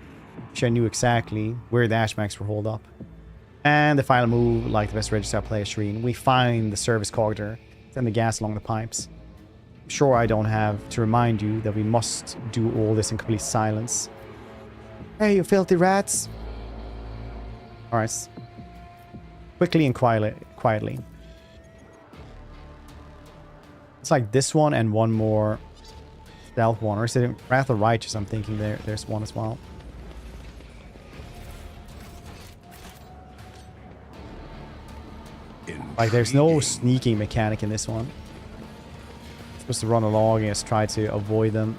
I knew exactly where the Ashmacks were holed up. And the final move, like the best register player, Shireen, we find the service corridor, send the gas along the pipes. I'm sure I don't have to remind you that we must do all this in complete silence. Hey, you filthy rats! Alright. Quickly and quietly. It's like this one and one more stealth one. Or is it Wrath of Righteous? I'm thinking there's one as well. Like, there's no sneaking mechanic in this one. You're supposed to run along and just try to avoid them.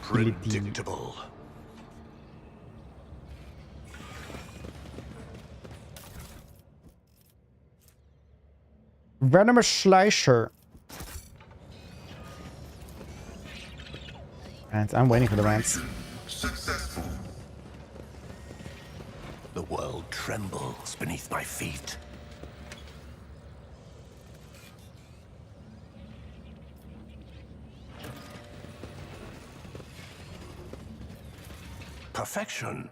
Predictable. Venomous Slicer. And I'm waiting for the rants. Successful. The world trembles beneath my feet. Perfection.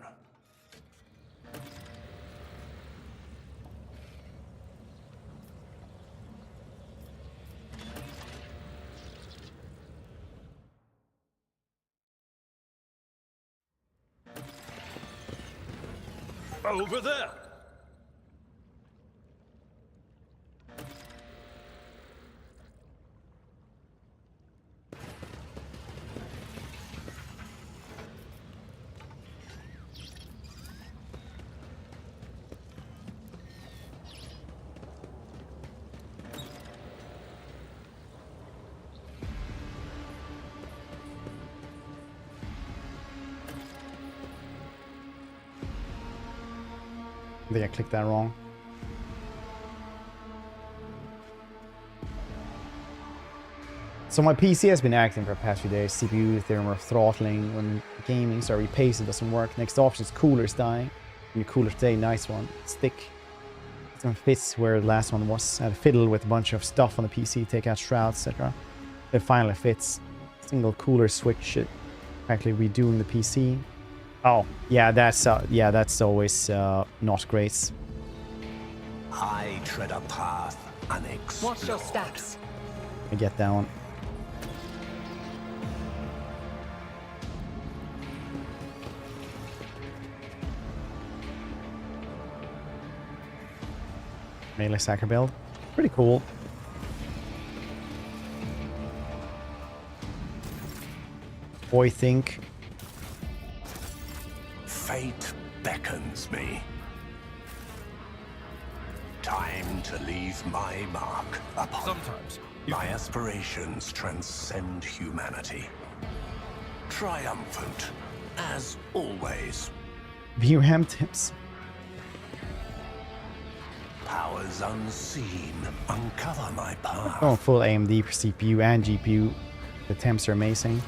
Over there! I think I clicked that wrong. So my PC has been acting for the past few days. CPU thermal throttling when gaming, so repace it doesn't work. Next option is coolers dying. And your cooler today, nice one. Stick. Some fits where the last one was. I had to fiddle with a bunch of stuff on the PC, take out shrouds, etc. It finally fits. Single cooler switch it. Actually redoing the PC. Oh, yeah, that's always not great. I tread a path unexplored. What's your stats? I get that one. Melee Psyker build. Pretty cool. Boy think. Fate beckons me. Time to leave my mark upon. Sometimes. My aspirations transcend humanity. Triumphant, as always. VRAM tips. Powers unseen uncover my path. Oh, full AMD for CPU and GPU. The temps are amazing.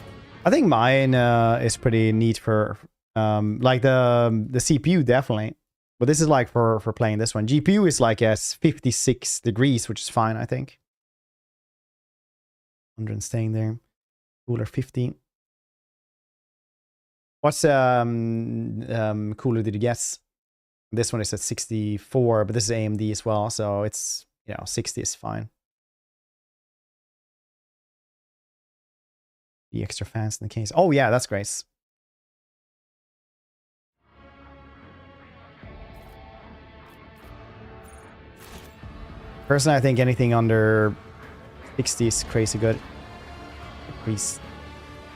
I think mine is pretty neat for like the CPU definitely, but this is like for playing this one. GPU is like at 56 degrees, which is fine, I think. 100 staying there. Cooler 50. What's cooler did you guess? This one is at 64, but this is AMD as well, so it's, you know, 60 is fine. The extra fans in the case. Oh yeah, that's great. Personally, I think anything under 60 is crazy good. Increase.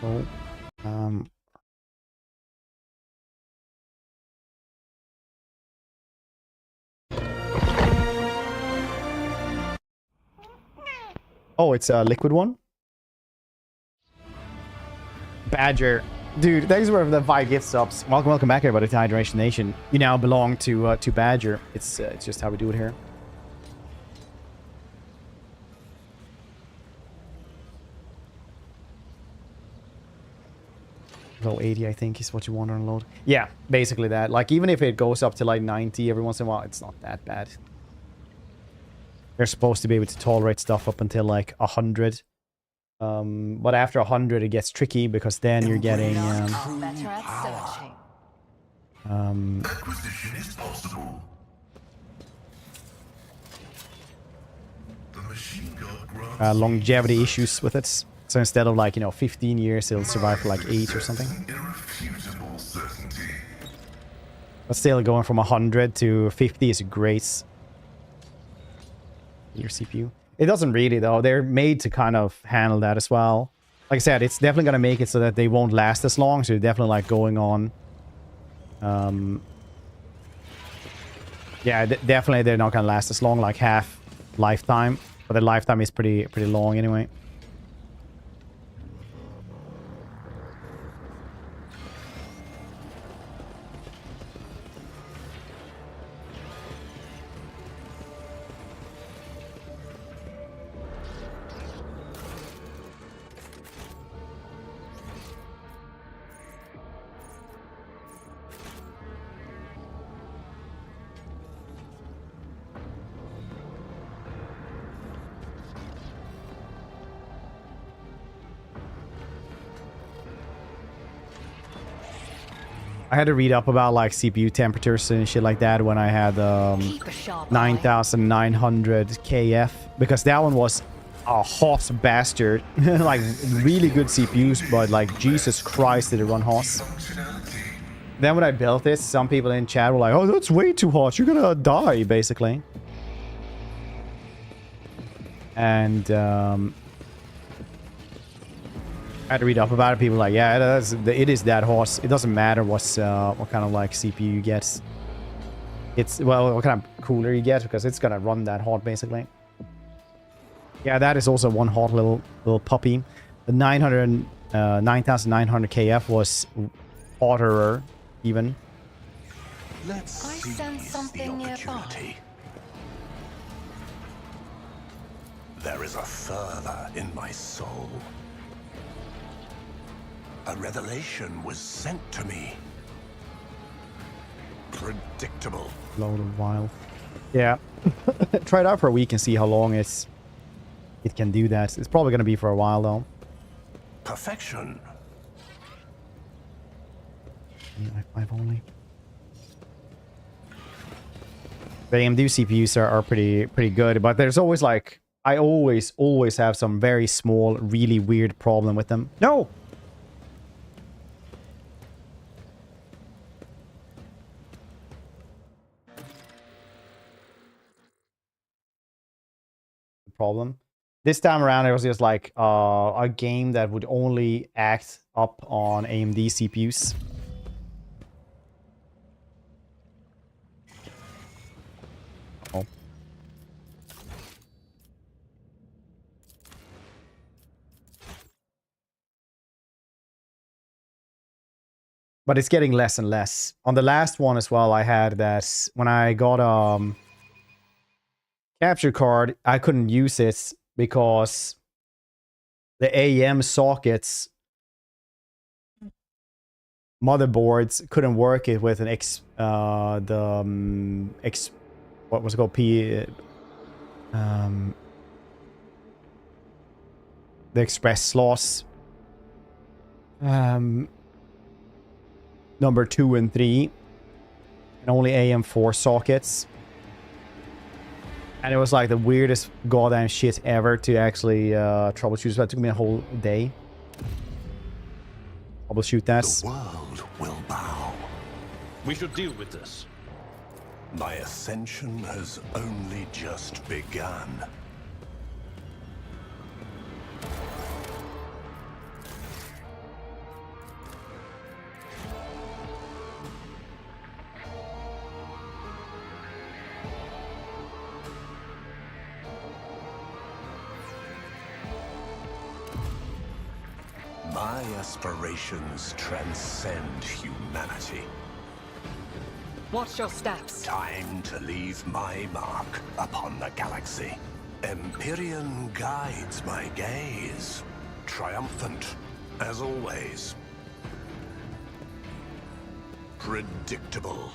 Oh. Oh, it's a liquid one. Badger. Dude, thanks for the 5 gift subs. Welcome back, everybody, to Hydration Nation. You now belong to Badger. It's just how we do it here. Low 80, I think, is what you want to unload. Yeah, basically that. Like, even if it goes up to like 90 every once in a while, it's not that bad. They're supposed to be able to tolerate stuff up until like 100. But after 100 it gets tricky because then you're getting Better at searching. Acquisition is possible. The machine god grants longevity issues with it. So instead of like, you know, 15 years, it'll survive for like 8 or something. irrefutable certainty. But still, going from 100 to 50 is great. Your CPU. It doesn't really, though. They're made to kind of handle that as well. Like I said, it's definitely going to make it so that they won't last as long. So you're definitely like going on Yeah, definitely they're not gonna last as long, like half lifetime. But the lifetime is pretty long anyway. I had to read up about like CPU temperatures and shit like that when I had 9900 KF, because that one was a hot bastard. Like really good CPUs, but like Jesus Christ did it run hot. Then when I built this, some people in chat were like, oh, that's way too hot, you're gonna die basically. And I had to read up about it. People were like, yeah, it is that hot. It doesn't matter what kind of like CPU you get. It's, well, what kind of cooler you get, because it's gonna run that hot basically. Yeah, that is also one hot little puppy. The 9900 KF was hotter even. Let's seize the opportunity. There is a fervor in my soul. A revelation was sent to me. Predictable. Load of while. Yeah. Try it out for a week and see how long it can do that. It's probably going to be for a while though. Perfection. i5 only. The AMD CPUs are pretty good, but there's always like, I always have some very small, really weird problem with them. No! Problem. This time around, it was just like a game that would only act up on AMD CPUs. Oh. But it's getting less and less. On the last one as well, I had that when I got capture card, I couldn't use it because the AM sockets motherboards couldn't work it with an what was it called, the express slots number 2 and 3, and only AM4 sockets. And it was like the weirdest goddamn shit ever to actually troubleshoot. So that took me a whole day. Troubleshoot that. The world will bow. We should deal with this. My ascension has only just begun. My aspirations transcend humanity. Watch your steps. Time to leave my mark upon the galaxy. Imperium guides my gaze. Triumphant, as always. Predictable.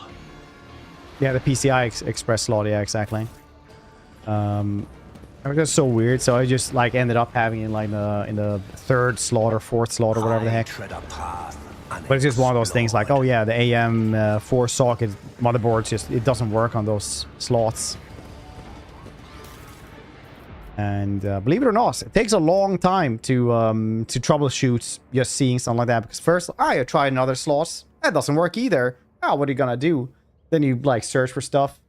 Yeah, the PCI Express slot, yeah, exactly. It was so weird, so I just like ended up having it like in the 3rd slot or 4th slot or whatever the heck. But it's just one of those things like, oh yeah, the AM4 socket motherboard just, it doesn't work on those slots. And believe it or not, it takes a long time to troubleshoot just seeing something like that, because first I tried another slot, that doesn't work either. Oh, what are you gonna do? Then you like search for stuff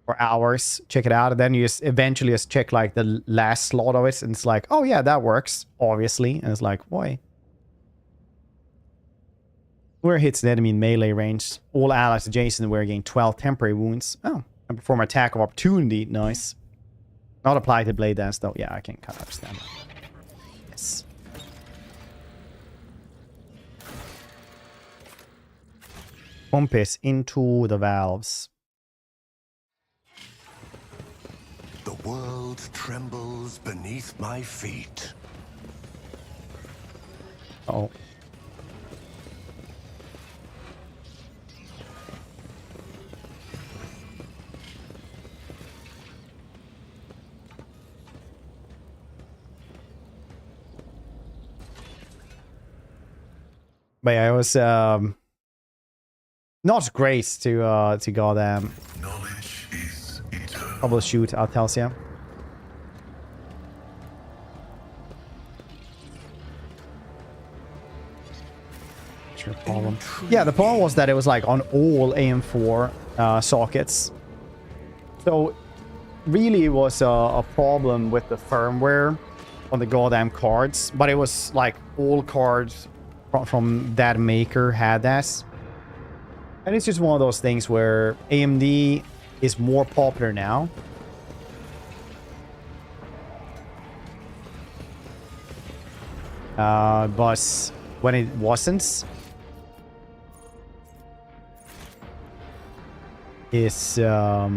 for hours, check it out, and then you just eventually just check like the last slot of it, and it's like, oh yeah, that works, obviously. And it's like, boy. Where hits the enemy in melee range. All allies adjacent where gain 12 temporary wounds. Oh, and perform attack of opportunity. Nice. Not applied to blade dance though. Yeah, I can kind of understand that. Yes. Compass into the valves. The world trembles beneath my feet. Uh-oh. But yeah, it was not great to goddamn Knowledge is eternal. troubleshoot Altelsia. Sure, problem. Yeah, the problem was that it was like on all AM4 sockets. So really it was a problem with the firmware on the goddamn cards, but it was like all cards from that maker had that. And it's just one of those things where AMD is more popular now. But when it wasn't, it's but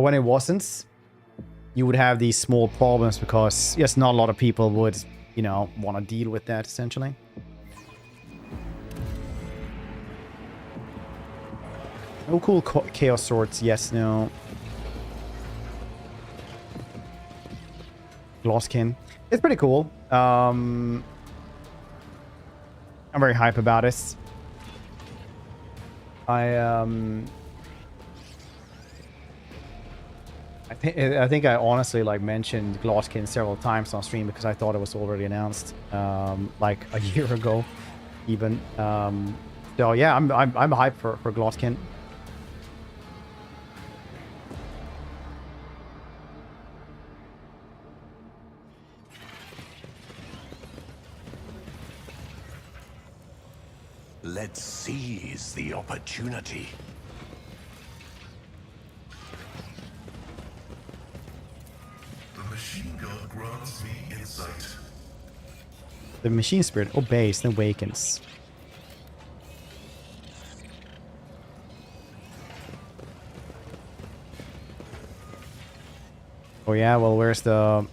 when it wasn't, you would have these small problems because, yes, not a lot of people would, you know, want to deal with that, essentially. Oh, cool chaos swords. Yes, no. Glosskin. It's pretty cool. I'm very hype about it. I think I honestly like mentioned Glosskin several times on stream because I thought it was already announced like a year ago, even. So yeah, I'm hyped for Glosskin. Let's seize the opportunity. The machine god grants me insight. The machine spirit obeys and awakens. Oh yeah, well, where's the...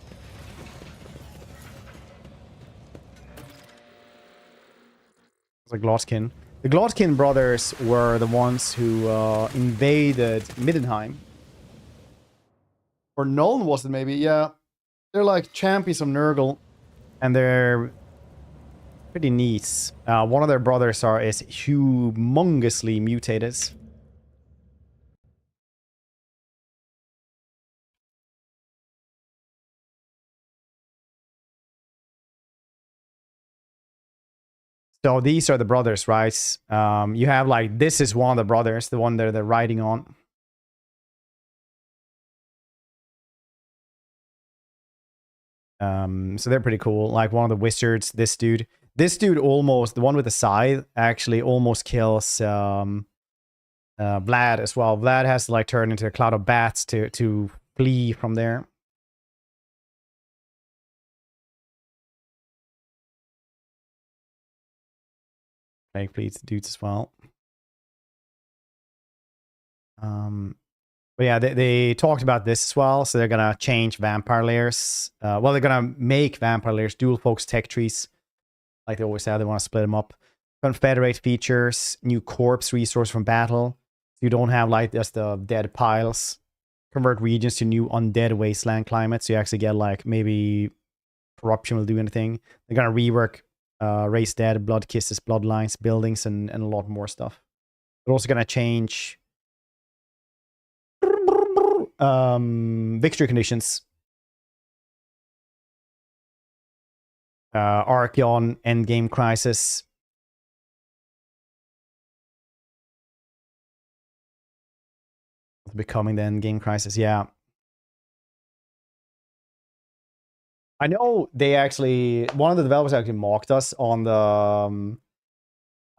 The Glosskin. The Glosskin brothers were the ones who invaded Middenheim. Or Nuln was it maybe? Yeah. They're like champions of Nurgle. And they're pretty neat. One of their brothers is humongously mutated. So these are the brothers, right? You have like, this is one of the brothers, the one that they're riding on. So they're pretty cool. Like one of the wizards, this dude almost, the one with the scythe, actually almost kills Vlad as well. Vlad has to like turn into a cloud of bats to flee from there. Plague fleets dudes as well. But yeah, they talked about this as well. So they're gonna change vampire layers. Well, they're gonna make vampire layers dual focus tech trees, like they always have. They want to split them up. Confederate features, new corpse resource from battle. So you don't have like just the dead piles. Convert regions to new undead wasteland climate. So you actually get like maybe corruption will do anything. They're gonna rework race dead, blood kisses, bloodlines, buildings, and a lot more stuff. They're also gonna change victory conditions. Archeon, endgame crisis. Becoming the endgame crisis, yeah. I know they actually, one of the developers actually mocked us on the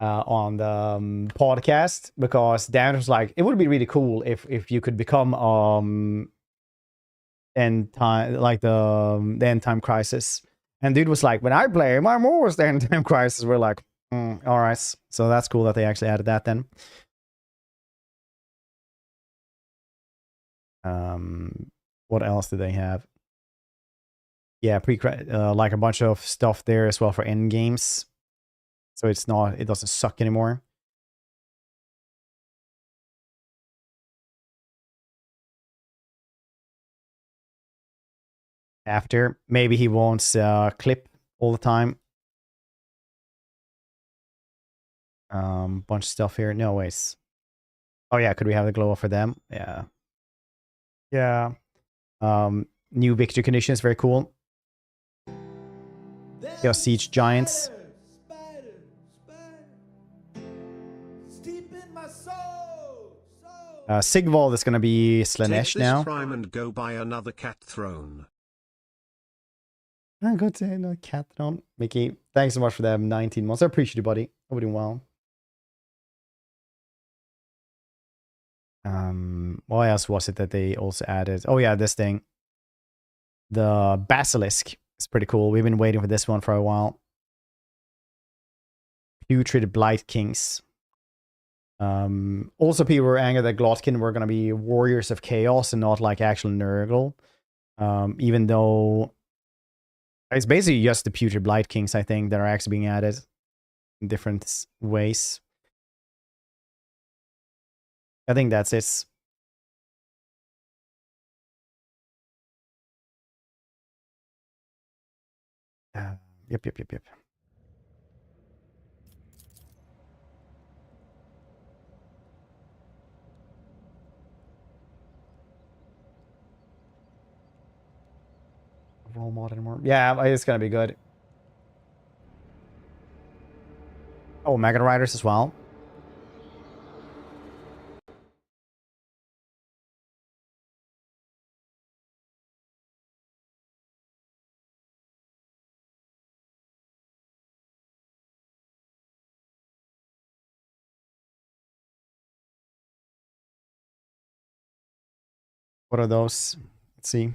podcast, because Dan was like, it would be really cool if you could become end time, like the end time crisis. And dude was like, when I play, I'm always the end time crisis. We're like, all right. So that's cool that they actually added that then. What else do they have? Yeah, like a bunch of stuff there as well for end games. So it doesn't suck anymore. After, maybe he won't clip all the time. Bunch of stuff here. No ways. Oh yeah, could we have the glow up for them? Yeah. Yeah. New victory conditions, very cool. Chaos Siege Giants. Sigvald is going to be Slanesh now. Prime and go buy another cat throne. Go to another cat throne. Mickey, thanks so much for them 19 months. I appreciate you, buddy. Hope you're doing well. What else was it that they also added? Oh yeah, this thing. The Basilisk is pretty cool. We've been waiting for this one for a while. Putrid Blight Kings. Also, people were angry that Glotkin were going to be Warriors of Chaos and not like actual Nurgle. Even though it's basically just the Putrid Blight Kings, I think, that are actually being added in different ways. I think that's it. Yep. Role mod anymore. Yeah, it's gonna be good. Oh, Mega Riders as well. What are those? Let's see.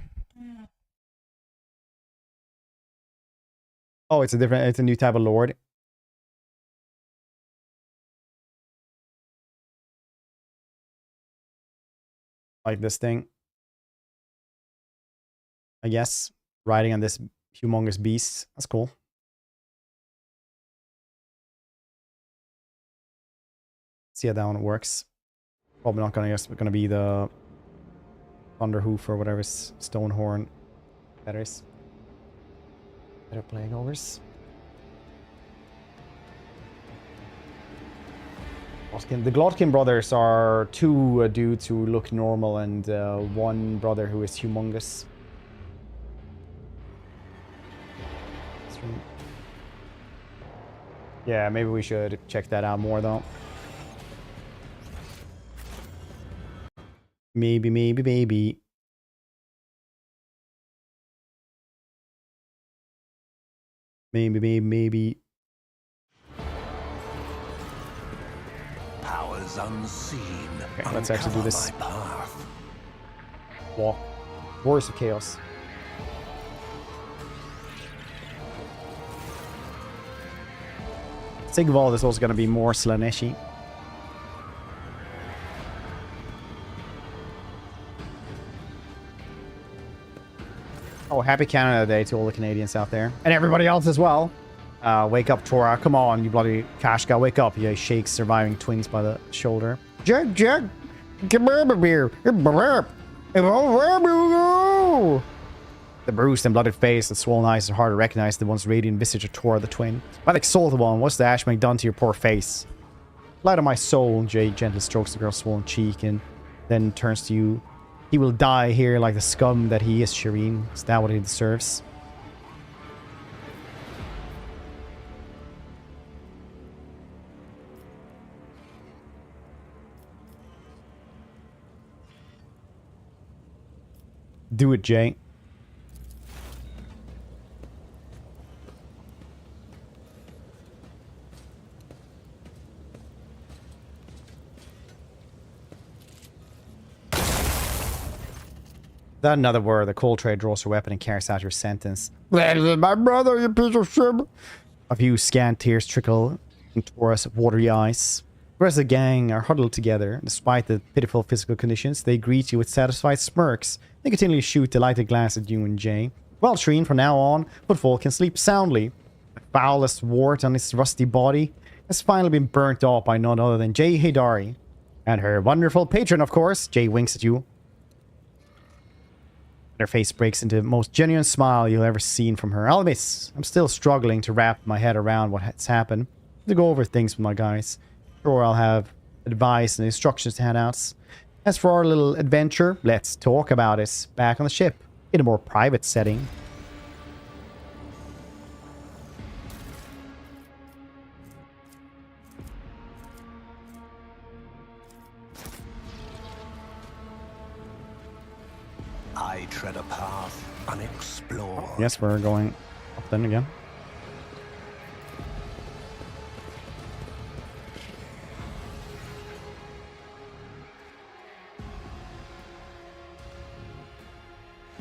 Oh, it's a new type of lord. Like this thing. I guess. Riding on this humongous beast. That's cool. See how that one works. Probably not gonna be the Thunderhoof or whatever Stonehorn that is. Better playing overs. The Glotkin brothers are two dudes who look normal and one brother who is humongous. Yeah, maybe we should check that out more though. Maybe. Maybe. Powers unseen. Okay, let's actually do this. Walk. Warriors of Chaos. Sigvald is also going to be more Slaneshi. Oh, happy Canada Day to all the Canadians out there. And everybody else as well. Wake up, Tora. Come on, you bloody Kashka. Wake up, you shakes surviving twins by the shoulder. Jug. Come on, beer. The bruised and blooded face, the swollen eyes are hard to recognize the once radiant visage of Tora the twin. By the exalted one, what's the ash make done to your poor face? Light of my soul, Jay gently strokes the girl's swollen cheek and then turns to you. He will die here like the scum that he is, Shireen. Is that what he deserves? Do it, Jay. Without another word, the cold trade draws her weapon and carries out her sentence. That is my brother, you piece of shit. A few scant tears trickle into Taurus' watery eyes. The rest of the gang are huddled together. Despite the pitiful physical conditions, they greet you with satisfied smirks. They continually shoot delighted glances at you and Jay. Well, Shreen, from now on, Footfall can sleep soundly. The foulest wart on his rusty body has finally been burnt off by none other than Jay Hidari. And her wonderful patron, of course. Jay winks at you. Her face breaks into the most genuine smile you'll ever seen from her. I'll admit, I'm still struggling to wrap my head around what has happened. To go over things with my guys. Sure, I'll have advice and instructions to hand out. As for our little adventure, let's talk about it back on the ship in a more private setting. I tread a path unexplored. Yes, we're going up then again.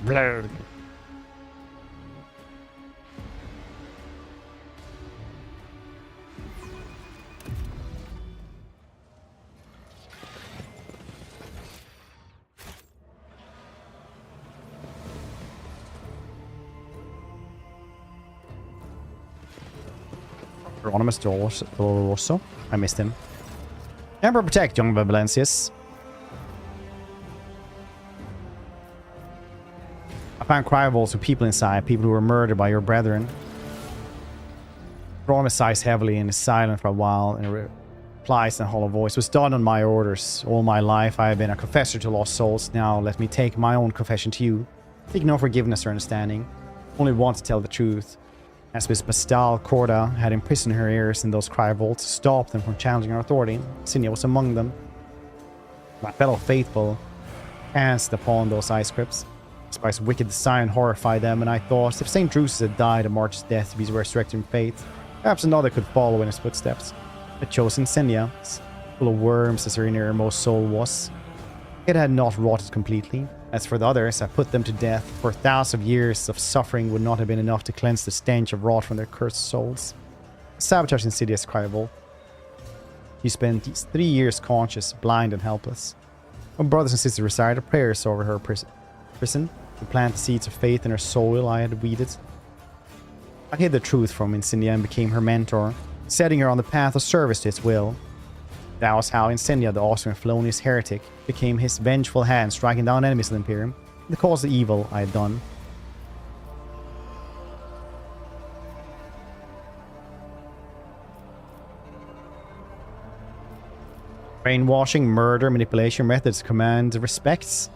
Blood. Koronus Expanse. I missed him. Emperor protect young Valencius. I found cry vaults with people inside, people who were murdered by your brethren. Koronus sighs heavily and is silent for a while and replies in a hollow voice. It was done on my orders. All my life I have been a confessor to lost souls. Now let me take my own confession to you. Seek no forgiveness or understanding. Only want to tell the truth. As Miss Bastal Corda had imprisoned her ears in those cry vaults, stopped them from challenging our authority. Cinia was among them. My fellow faithful cast upon those ice crypts. Spike's wicked design horrified them, and I thought, if St. Drusus had died a martyr's death to be resurrected in faith, perhaps another could follow in his footsteps. I chose Insenia, full of worms as her innermost soul was. It had not rotted completely. As for the others, I put them to death, for 1,000 years of suffering would not have been enough to cleanse the stench of rot from their cursed souls. Sabotage Insidious Cryable. He spent 3 years conscious, blind and helpless. When brothers and sisters recited prayers over her prison, to plant the seeds of faith in her soul I had weeded. I hid the truth from Incendia and became her mentor, setting her on the path of service to his will. That was how Incendia, the awesome and felonious heretic, became his vengeful hand striking down enemies of the Imperium, the cause of the evil I had done. Brainwashing, murder, manipulation, methods, command, respects.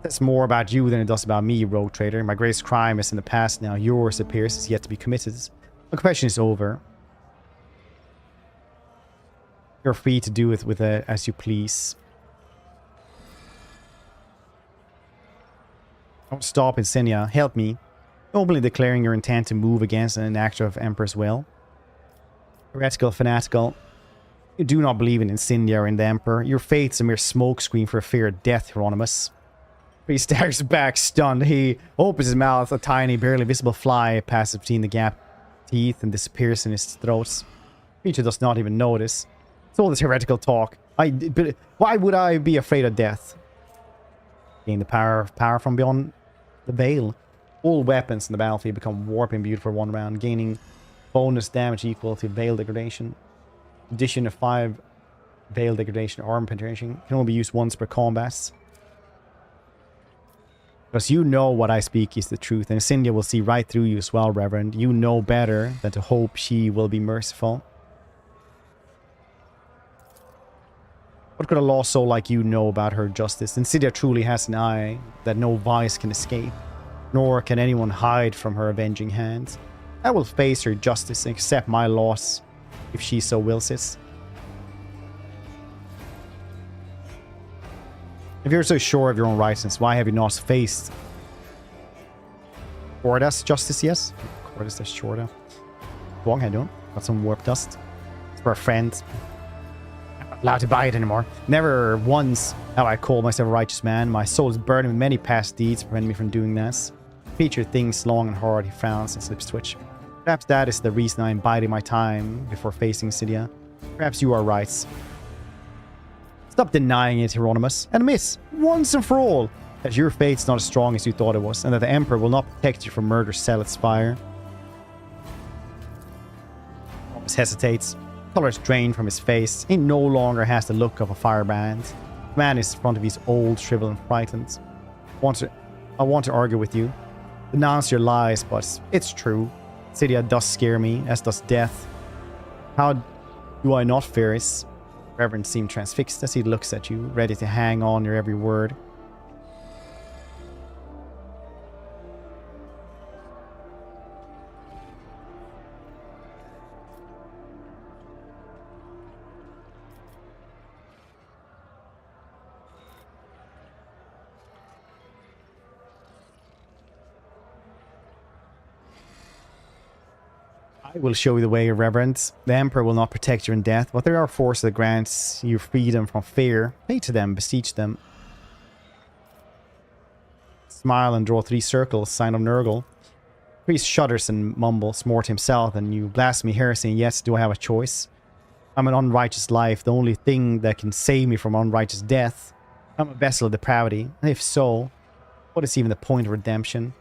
That's more about you than it does about me, rogue trader. My greatest crime is in the past now. Yours, it appears, is yet to be committed. My confession is over. You're free to do it with it as you please. Don't stop, Insenia. Help me. Openly declaring your intent to move against an actor of Emperor's will. Heretical, fanatical. You do not believe in Incendia or in the Emperor. Your faith's a mere smokescreen for a fear of death, Hieronymus. He staggers back, stunned. He opens his mouth. A tiny, barely visible fly passes between the gap teeth and disappears in his throat. Creature does not even notice. It's all this heretical talk. But why would I be afraid of death? Gain the power from beyond the veil. All weapons in the battlefield become warp imbued for 1 round, gaining bonus damage equal to veil degradation. Addition of 5 veil degradation armor penetration can only be used once per combat. Because you know what I speak is the truth, and Incendia will see right through you as well, Reverend. You know better than to hope she will be merciful. What could a lost soul like you know about her justice? Incendia truly has an eye that no vice can escape, nor can anyone hide from her avenging hand. I will face her justice and accept my loss if she so wills it. If you're so sure of your own righteousness, why have you not faced Corda's justice yet? Corda's the Shorta. Wong, how you doing? Got some warp dust. It's for a friend. I'm not allowed to buy it anymore. Never once Now I call myself a righteous man. My soul is burdened with many past deeds, preventing me from doing this. Feature things long and hard, he frowns and slips twitch. Perhaps that is the reason I am biding my time before facing Cydia. Perhaps you are right. Stop denying it, Hieronymus, and admit, once and for all, that your fate's not as strong as you thought it was, and that the Emperor will not protect you from murder's zealot's fire. Hieronymus hesitates. Color is drained from his face. He no longer has the look of a firebrand. The man is in front of you, old, shriveled, and frightened. I want to argue with you. Denounce your lies, but it's true. Cydia does scare me, as does death. How do I not fear it? Reverend seemed transfixed as he looks at you, ready to hang on your every word. I will show you the way, Reverend. The Emperor will not protect you in death, but there are forces that grant you freedom from fear. Pray to them, beseech them. Smile and draw 3 circles, sign of Nurgle. Priest shudders and mumbles more to himself, and you blaspheme heresy, and yet do I have a choice? I'm an unrighteous life, the only thing that can save me from unrighteous death. I'm a vessel of depravity, and if so, what is even the point of redemption?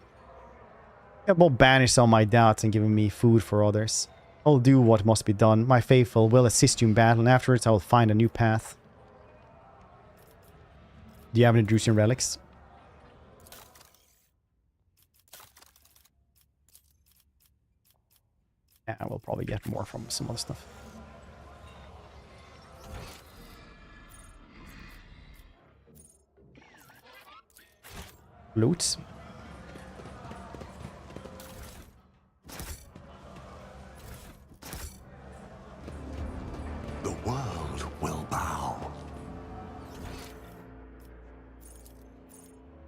You have both banished all my doubts and given me food for others. I'll do what must be done. My faithful will assist you in battle, and afterwards I will find a new path. Do you have any Drusian relics? Yeah, we'll probably get more from some other stuff. Loot. The world will bow.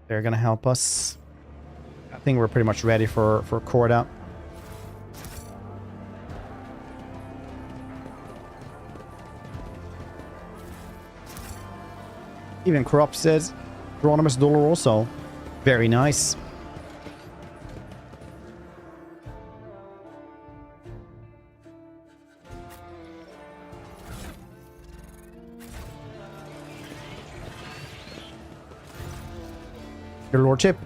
They're gonna help us. I think we're pretty much ready for Corda. Even corrupted Koronus also. Very nice. Your lordship,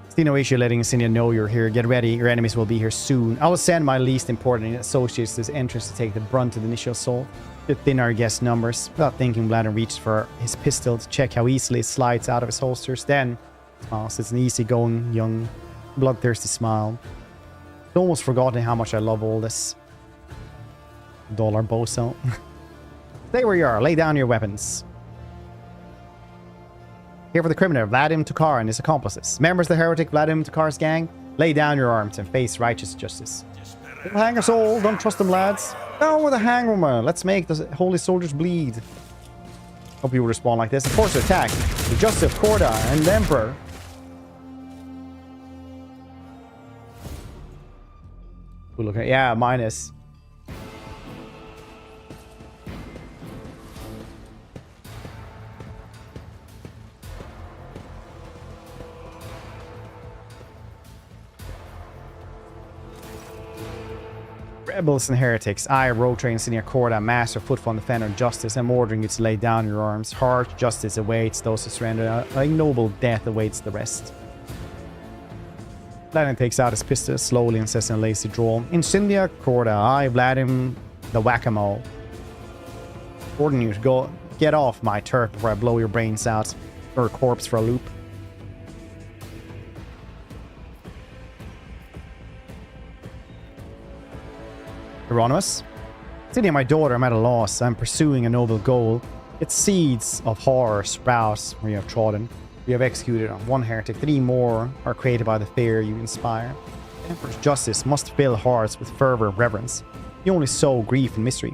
it's no issue letting Cydia know you're here. Get ready, your enemies will be here soon. I will send my least important associates to this entrance to take the brunt of the initial assault. To thin our guest numbers. Without thinking, Bladden reached for his pistol to check how easily it slides out of his holsters. Then, smiles. It's an easygoing, young, bloodthirsty smile. I've almost forgotten how much I love all this. Dollar bozo. Stay where you are. Lay down your weapons. Here for the criminal, Vladim Tukar and his accomplices. Members of the Heretic Vladim Tukar's gang, lay down your arms and face righteous justice. They'll hang us all. Don't trust them, lads. Down with a hangwoman. Let's make the holy soldiers bleed. Hope you will respond like this. Force attack. The justice of Corda and the Emperor. Ooh, look at, yeah, minus. Rebels and heretics, I, Rogue Train, Senior Corda, Master, Footfall, Defender, Justice, I'm ordering you to lay down your arms. Harsh justice awaits those who surrender. A ignoble death awaits the rest. Vladimir takes out his pistol slowly and says in a lazy drawl, Incendia Corda, I, Vladimir, the whack-a-mole. Ordering you to go get off my turf before I blow your brains out or a corpse for a loop. Hieronymus? Cydia, my daughter, I'm at a loss. I'm pursuing a noble goal. Its seeds of horror sprouts where you have trodden. We have executed on 1 heretic. 3 more are created by the fear you inspire. The Emperor's justice must fill hearts with fervor and reverence. You only sow grief and mystery.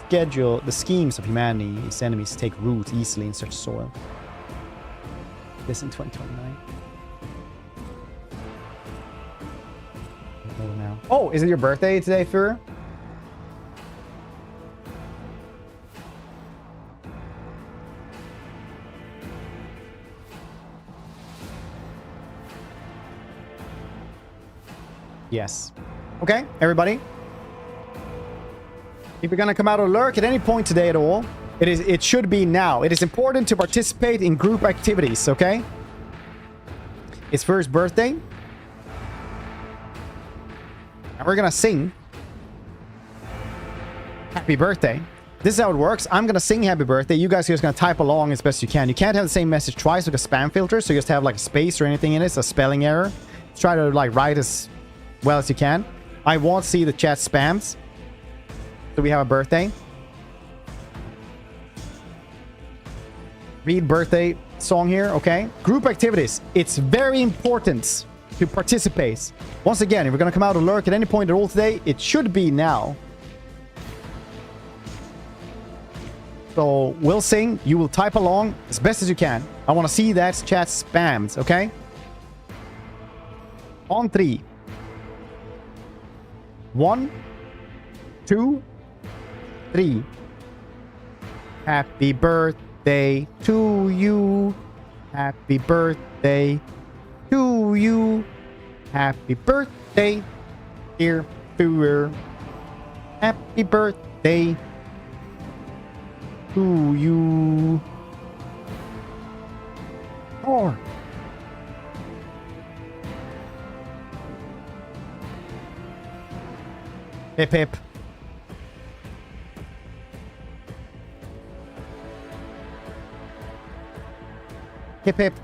Schedule the schemes of humanity, its enemies take root easily in such soil. This in 2029. Oh, is it your birthday today, Fur? Yes. Okay, everybody. If you're gonna come out or lurk at any point today at all, it should be now. It is important to participate in group activities, okay? His first birthday. And we're gonna sing happy birthday. This is how it works. I'm gonna sing happy birthday. You guys are just gonna type along as best you can. You can't have the same message twice with a spam filter, so you just have like a space or anything in it. It's a spelling error. Try to like write as well as you can. I won't see the chat spams. So we have a birthday. Read birthday song here, okay? Group activities. It's very important to participate. Once again, if we're gonna come out and lurk at any point at all today, it should be now. So we'll sing. You will type along as best as you can. I want to see that chat spams, okay? On 3. 1, 2, 3. Happy birthday to you. Happy birthday to you. Happy birthday, dear viewer. Happy birthday to you. Or hip hip. Hip hip.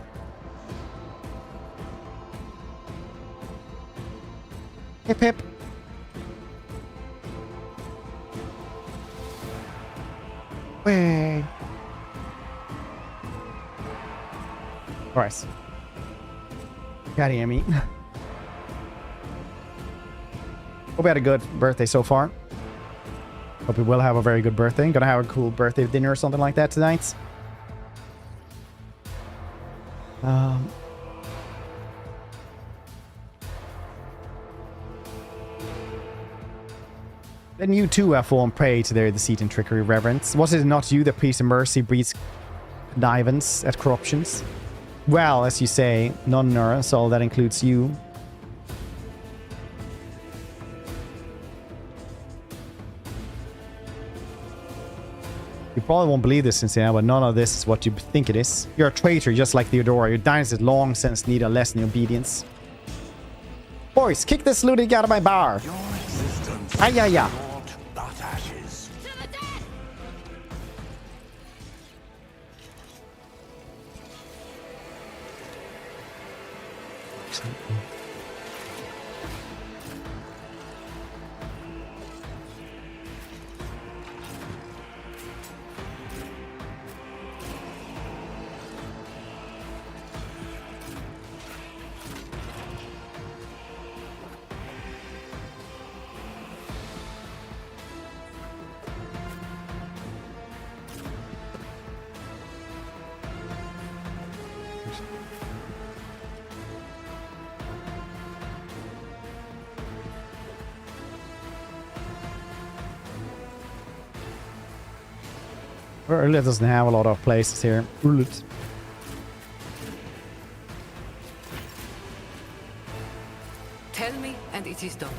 Hip hip. Way. Of course. God damn me. Hope you had a good birthday so far. Hope you will have a very good birthday. Gonna have a cool birthday dinner or something like that tonight. Then you too have fallen prey to their deceit and trickery, reverence. Was it not you that pleased in mercy breeds connivance at corruptions? Well, as you say, non-nura, so that includes you. You probably won't believe this, Cynthia, but none of this is what you think it is. You're a traitor, just like Theodora. Your dynasty has long since need a lesson in obedience. Boys, kick this lunatic out of my bar. Your existence Ay-ya-ya. is naught but ashes. Urlet doesn't have a lot of places here. Urlet. Tell me, and it is done.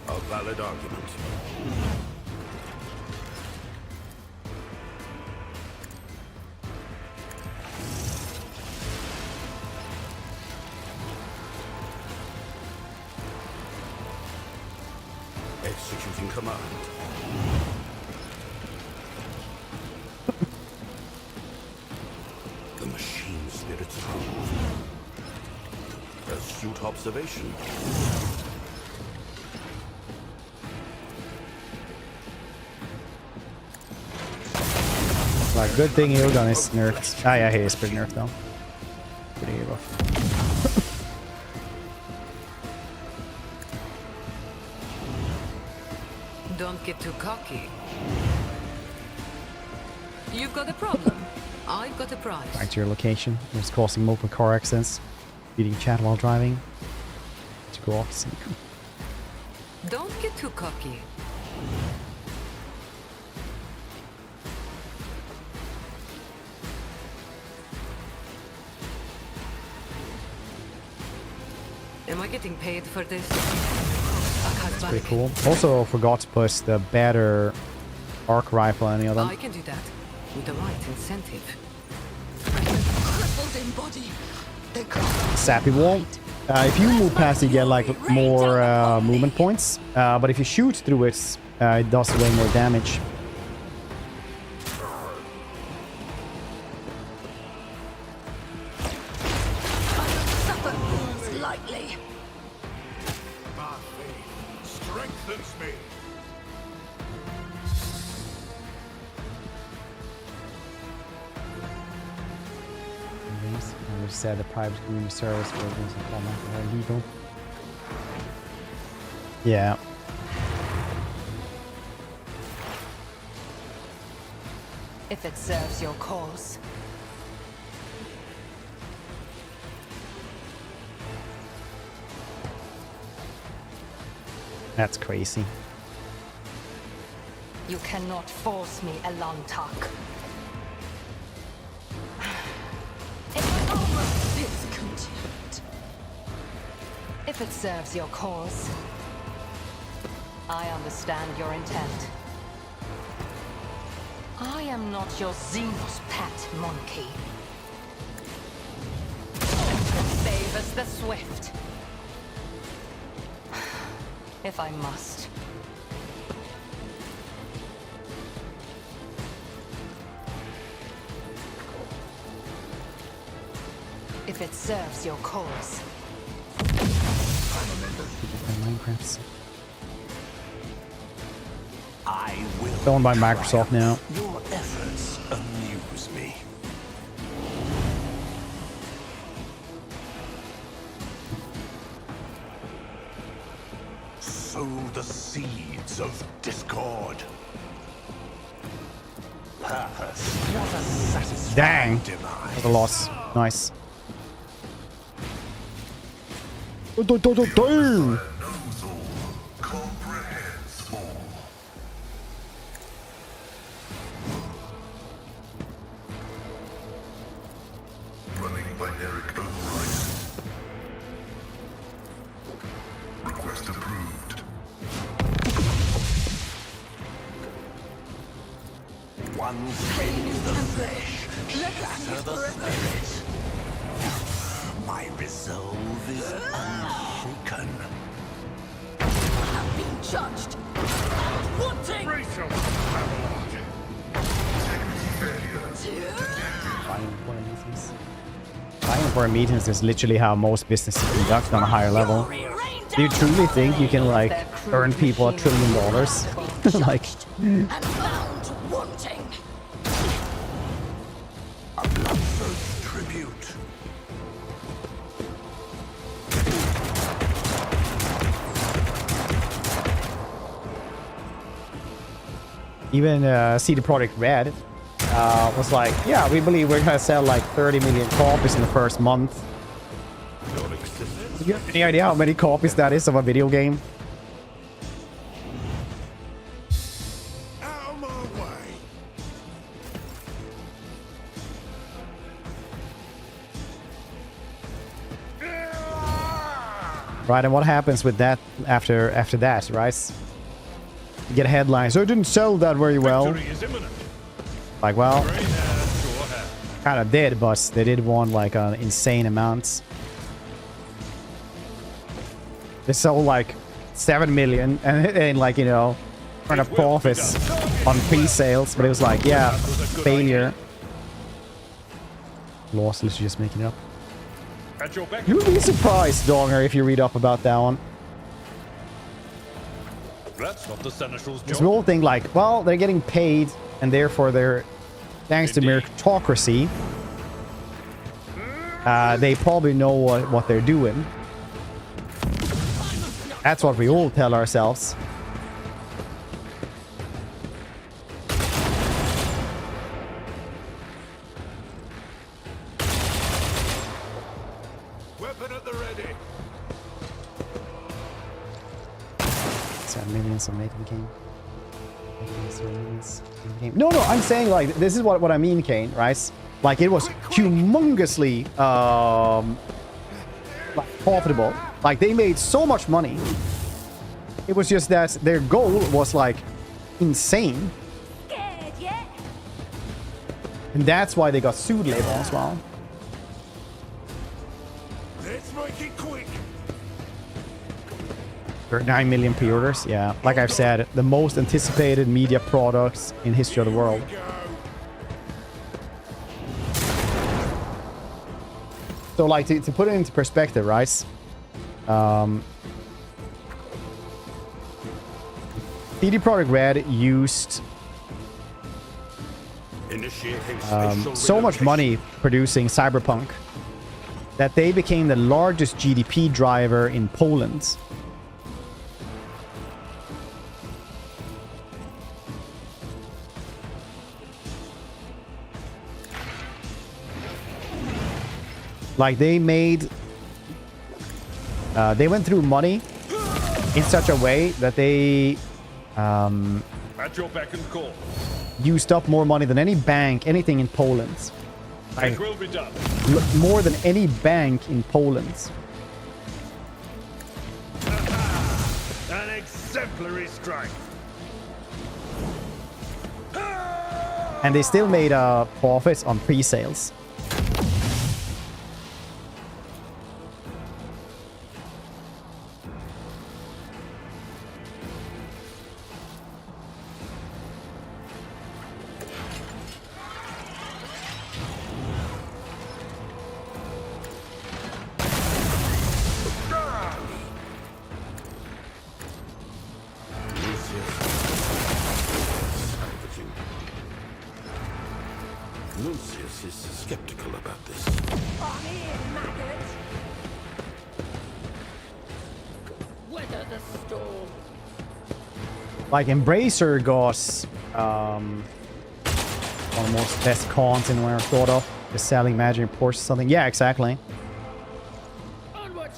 A valid argument. Executing command. The machine spirit's move. Astute observation. Like, good thing Ilgun is nerfed. Ah, yeah, he is pretty nerfed though. Pretty rough. Don't get too cocky. You've got a problem. I've got a prize. Back to your location. It's causing multiple car accidents. Beating chat while driving. To go off sync. Don't get too cocky. Am I getting paid for this? That's pretty cool. Also forgot to put the better arc rifle on any of them. I can do that with the right incentive. Crippled in body. They Sappy wall. If you move past, you get like more movement points. But if you shoot through it, it does way more damage. suffer wounds lightly. My faith strengthens me. We said the private community service for things in common are illegal. Yeah. If it serves your cause. That's crazy. You cannot force me, Elantak. Discontent. If it serves your cause. I understand your intent. I am not your xenos pet monkey. It favors the swift. If I must. If it serves your cause. Minecraft. I will. Owned by Microsoft now. Your efforts amuse me. Sow the seeds of discord. Purpose. What a satisfying Dang. demise. That's a loss. Nice. Damn. Knows all, comprehends all. Running binaric override. Request approved. One cleanse the flesh, shatter the spirit. My resolve is unshaken. Have been judged. Wanting. Rachel! Fighting for meetings is literally how most businesses conduct on a higher level. Do you truly think you can like earn people $1 trillion? Like, And found wanting. A bloodthirsty tribute. even CD Projekt Red was like, yeah, we believe we're gonna sell like 30 million copies in the first month. Do you have any idea how many copies that is of a video game? Out of my way. Right, and what happens with that after that, right? You get headlines, oh, it didn't sell that very well. Victory is imminent. Like, well, Rain hands to your hand. kind of did, but they did want like an insane amount. They sold like 7 million and like, you know, earned a profits on pre-sales, but it was like, yeah, failure. Lost, let's just make it up. At your beck. You would be surprised, Donger, if you read up about that one. That's not the Seneschal's Because we job. all think like, well, they're getting paid, and therefore they're, thanks to meritocracy, they probably know what they're doing. That's what we all tell ourselves. Weapon at the ready. 7 millions of making game. No, I'm saying like this is what I mean, Kane, right? Like it was humongously like profitable Like, they made so much money. It was just that their goal was, like, insane. Scared yet? And that's why they got sued later on as well. Let's make it quick. 9 million pre-orders. Yeah, like I've said, the most anticipated media products in history of the world. So, like, to put it into perspective, right? CD Projekt Red used so much money producing Cyberpunk that they became the largest GDP driver in Poland. Like, they made... they went through money in such a way that they... At your beck and call. used up more money than any bank, anything in Poland. Like, It will be done. more than any bank in Poland. An exemplary strike. And they still made profits on pre-sales. Lucius is skeptical about this. I'm in, maggot. Weather the storm. Like, Embracer got one of the most best cons anywhere I thought of. The selling magic reports or something. Yeah, exactly. Onward.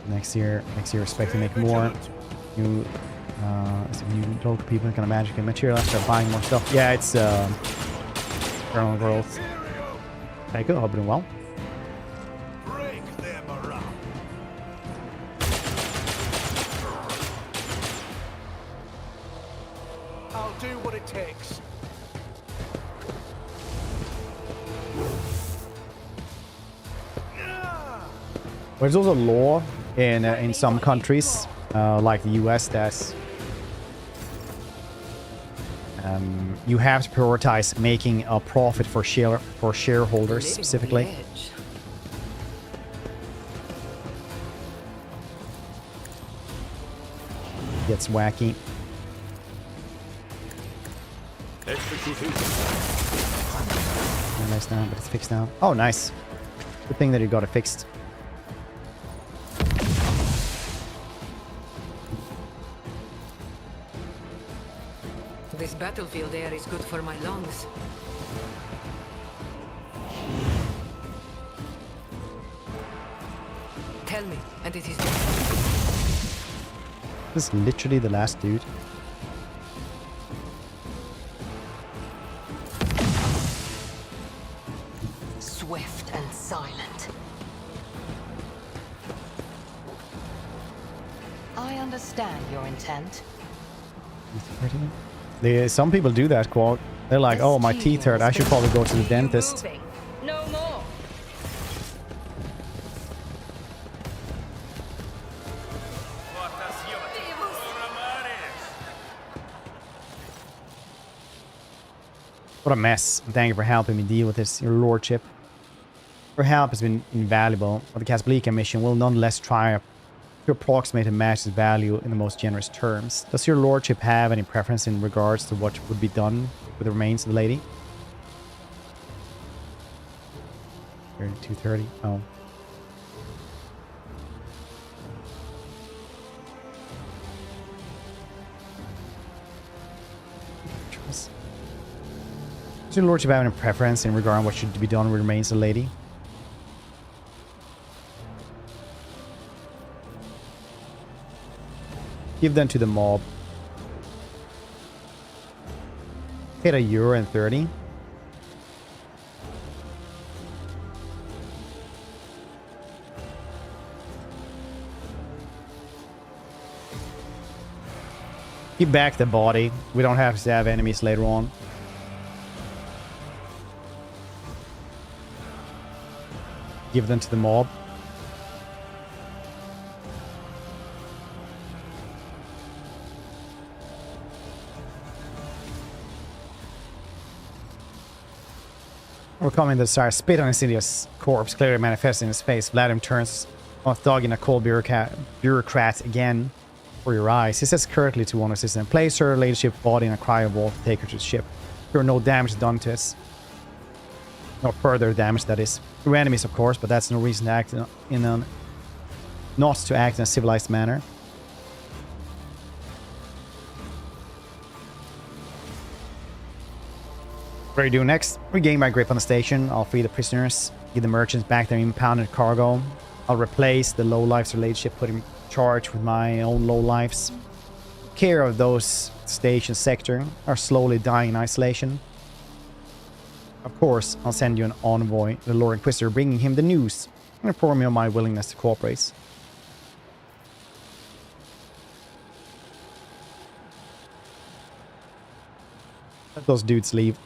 Next year expect to make more. New local people gonna magically materialize, start buying more stuff. Yeah, it's Eternal Growth. Okay, good. Hope you're doing well. Break their morale. I'll do what it takes. There's also law in some countries, like the US, that you have to prioritize making a profit for shareholders specifically. Gets wacky. Nice now, but it's fixed now. Oh, nice. Good thing that you got it fixed. This battlefield air is good for my lungs. Tell me, and it is done. This is literally the last dude. Swift and silent. I understand your intent. Some people do that quote. They're like, oh, my teeth hurt. I should probably go to the dentist. No more. What a mess. Thank you for helping me deal with this, your lordship. Your help has been invaluable, but the Casblica mission will nonetheless try to approximate and match its value in the most generous terms. Does your lordship have any preference in regards to what would be done with the remains of the lady? 230. Oh. Does your lordship have any preference in regard to what should be done with the remains of the lady? Give them to the mob. Paid €1.30. Keep back the body. We don't have to have enemies later on. Give them to the mob. We're coming to the Sire. Spit on Insidious corpse, clearly manifesting in his face. Vladimir turns off dog in a cold bureaucrat again for your eyes. He says curtly to one assistant, place her ladyship body in a cryo to take her to the ship. There are no damage done to us. No further damage, that is. Through enemies, of course, but that's no reason to act not to act in a civilized manner. What are you doing next? Regain my grip on the station. I'll free the prisoners, give the merchants back their impounded cargo. I'll replace the lowlifes related ship, put in charge with my own lowlifes. Care of those station sector are slowly dying in isolation. Of course, I'll send you an envoy, the Lord Inquisitor, bringing him the news and inform you of my willingness to cooperate. Let those dudes leave.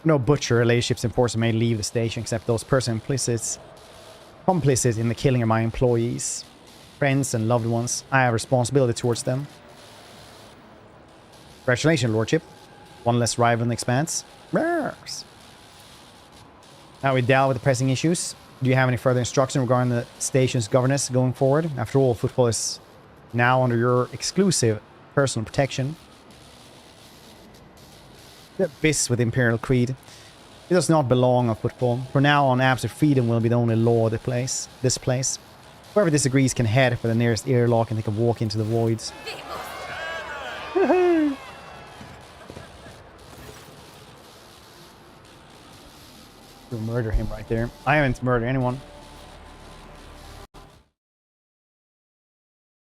No butcher related ship's enforcer may leave the station except those persons complicit in the killing of my employees, friends and loved ones. I have responsibility towards them. Congratulations, Lordship. One less rival in the Expanse. Yes. Now we deal with the pressing issues. Do you have any further instruction regarding the station's governance going forward? After all, football is now under your exclusive personal protection. The abyss with Imperial Creed. It does not belong on football. From now on, absolute freedom will be the only law of this place. Whoever disagrees can head for the nearest airlock and take a walk into the voids. You'll murder him right there. I haven't murdered anyone.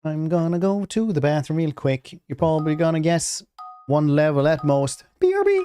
I'm gonna go to the bathroom real quick. You're probably gonna guess one level at most. BRB!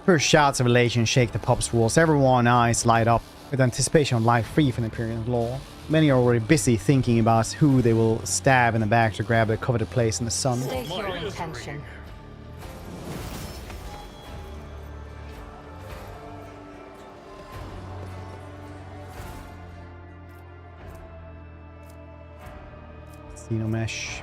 First shouts of elation shake the pub's walls. Everyone's eyes light up with anticipation of life free from the Imperium law. Many are already busy thinking about who they will stab in the back to grab their coveted place in the sun. State your intention. Xenomesh.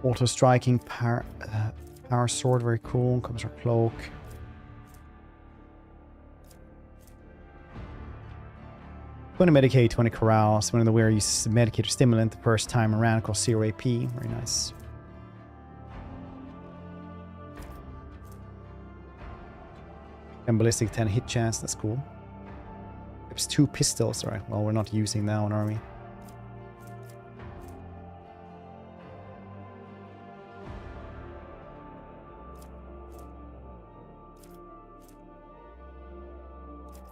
Auto striking power sword, very cool. Comes our cloak. Going to medicate 20 carouse. When in the wearer uses medicate or stimulant the first time around, costs 0 AP. Very nice. And ballistic 10 hit chance, that's cool. It's 2 pistols, alright. Well, we're not using that one, are we?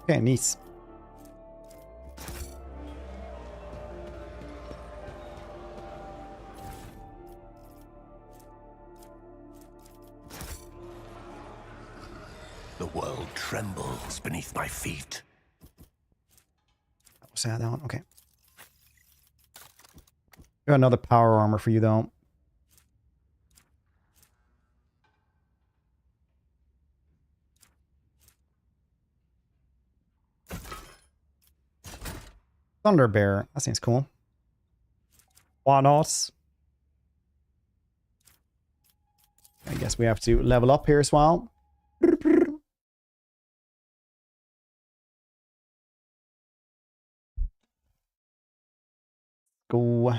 Okay, neat. The world trembles beneath my feet. Was that one? Okay. Got another power armor for you, though. Thunder Bear. That seems cool. Why not? I guess we have to level up here as well. Go.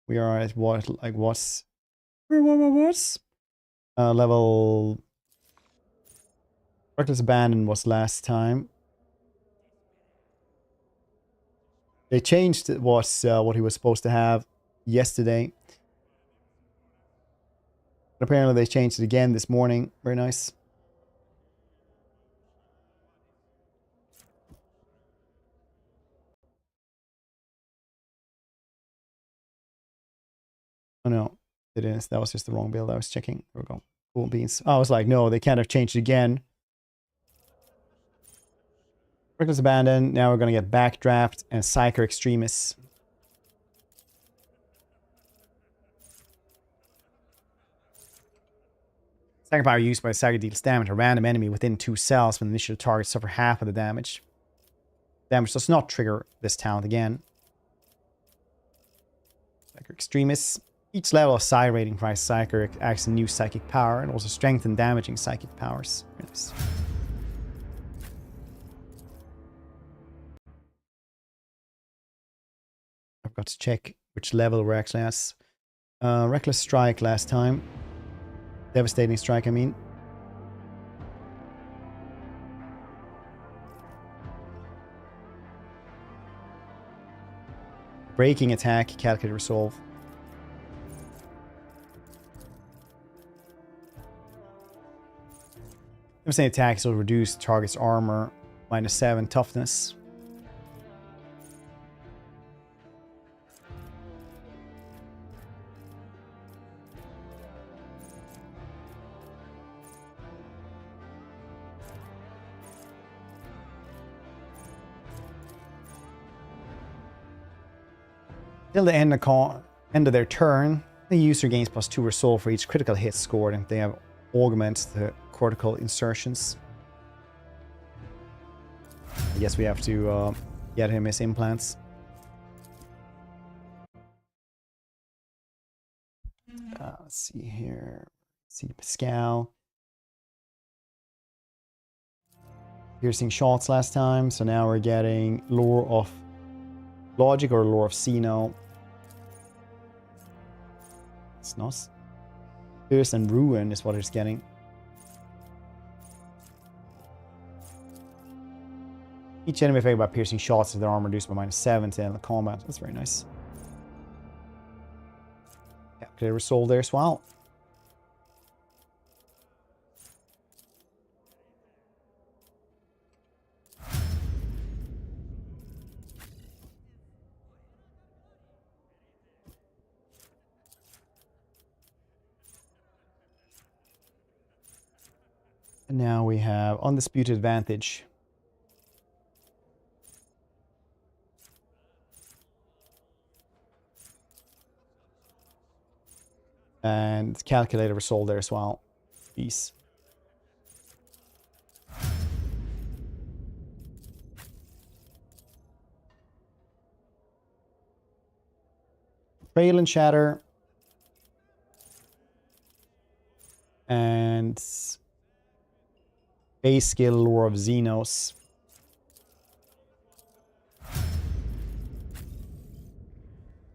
We are at what? Like what's? What's? Level. Reckless Abandon was last time. They changed what he was supposed to have yesterday. But apparently they changed it again this morning. Very nice. Oh no, it is. That was just the wrong build. I was checking. There we go. Cool beans. I was like, no, they can't have changed it again. Reckless Abandon. Now we're going to get Backdraft and Psyker Extremis. Psyker power used by Psyker deals damage to a random enemy within 2 cells when the initial target suffer half of the damage. Damage does not trigger this talent again. Psyker Extremis. Each level of psi rating for Psyker acts as a new psychic power and also strengthen damaging psychic powers. Very nice. I've got to check which level we're actually at. Reckless Strike last time. Devastating Strike, I mean. Breaking Attack, Calculated Resolve. Devastating Attack will reduce target's armor, -7 toughness. Till the end of their turn, the user gains +2 resolve for each critical hit scored, and they have augments the cortical insertions. I guess we have to get him his implants. Let's see here. See Pascal. Piercing shots last time, so now we're getting Lore of Logic or Lore of Xeno. It's nice. Pierce and Ruin is what it's getting. Each enemy affected by piercing shots has their armor reduced by -7 to end the combat. That's very nice. Calculated Resolve there as well. And now we have Undisputed Advantage. And Calculated Resolve there as well. Peace. Trail and Shatter. And base skill lore of xenos.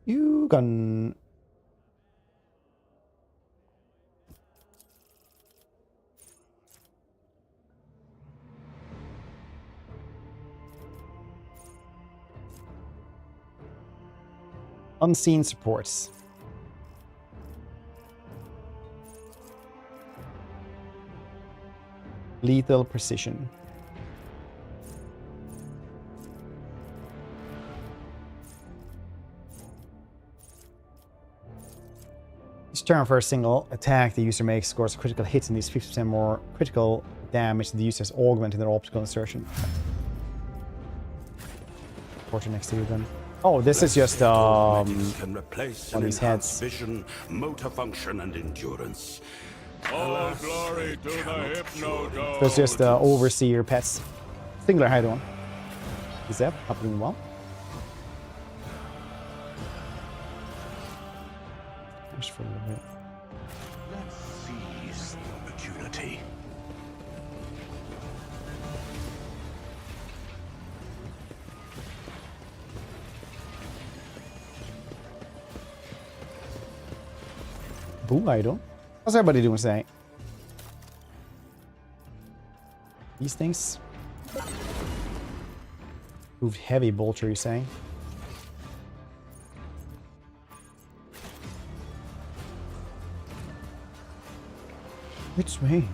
You can... Unseen supports. Lethal precision. Each turn for a single attack the user makes scores critical hits and these 50% more critical damage the user has augmented their optical insertion. Portrait next to you then. Oh, this is just can replace on these heads. vision, motor function, and endurance. All glory to the Hypnodome. So it's just overseer pets. Singular, how you doing? Is that happening well? Just for a little bit. Let's seize the opportunity. Boo, how you doing? How's everybody doing today? These things? Moved heavy bolter, you saying? It's me.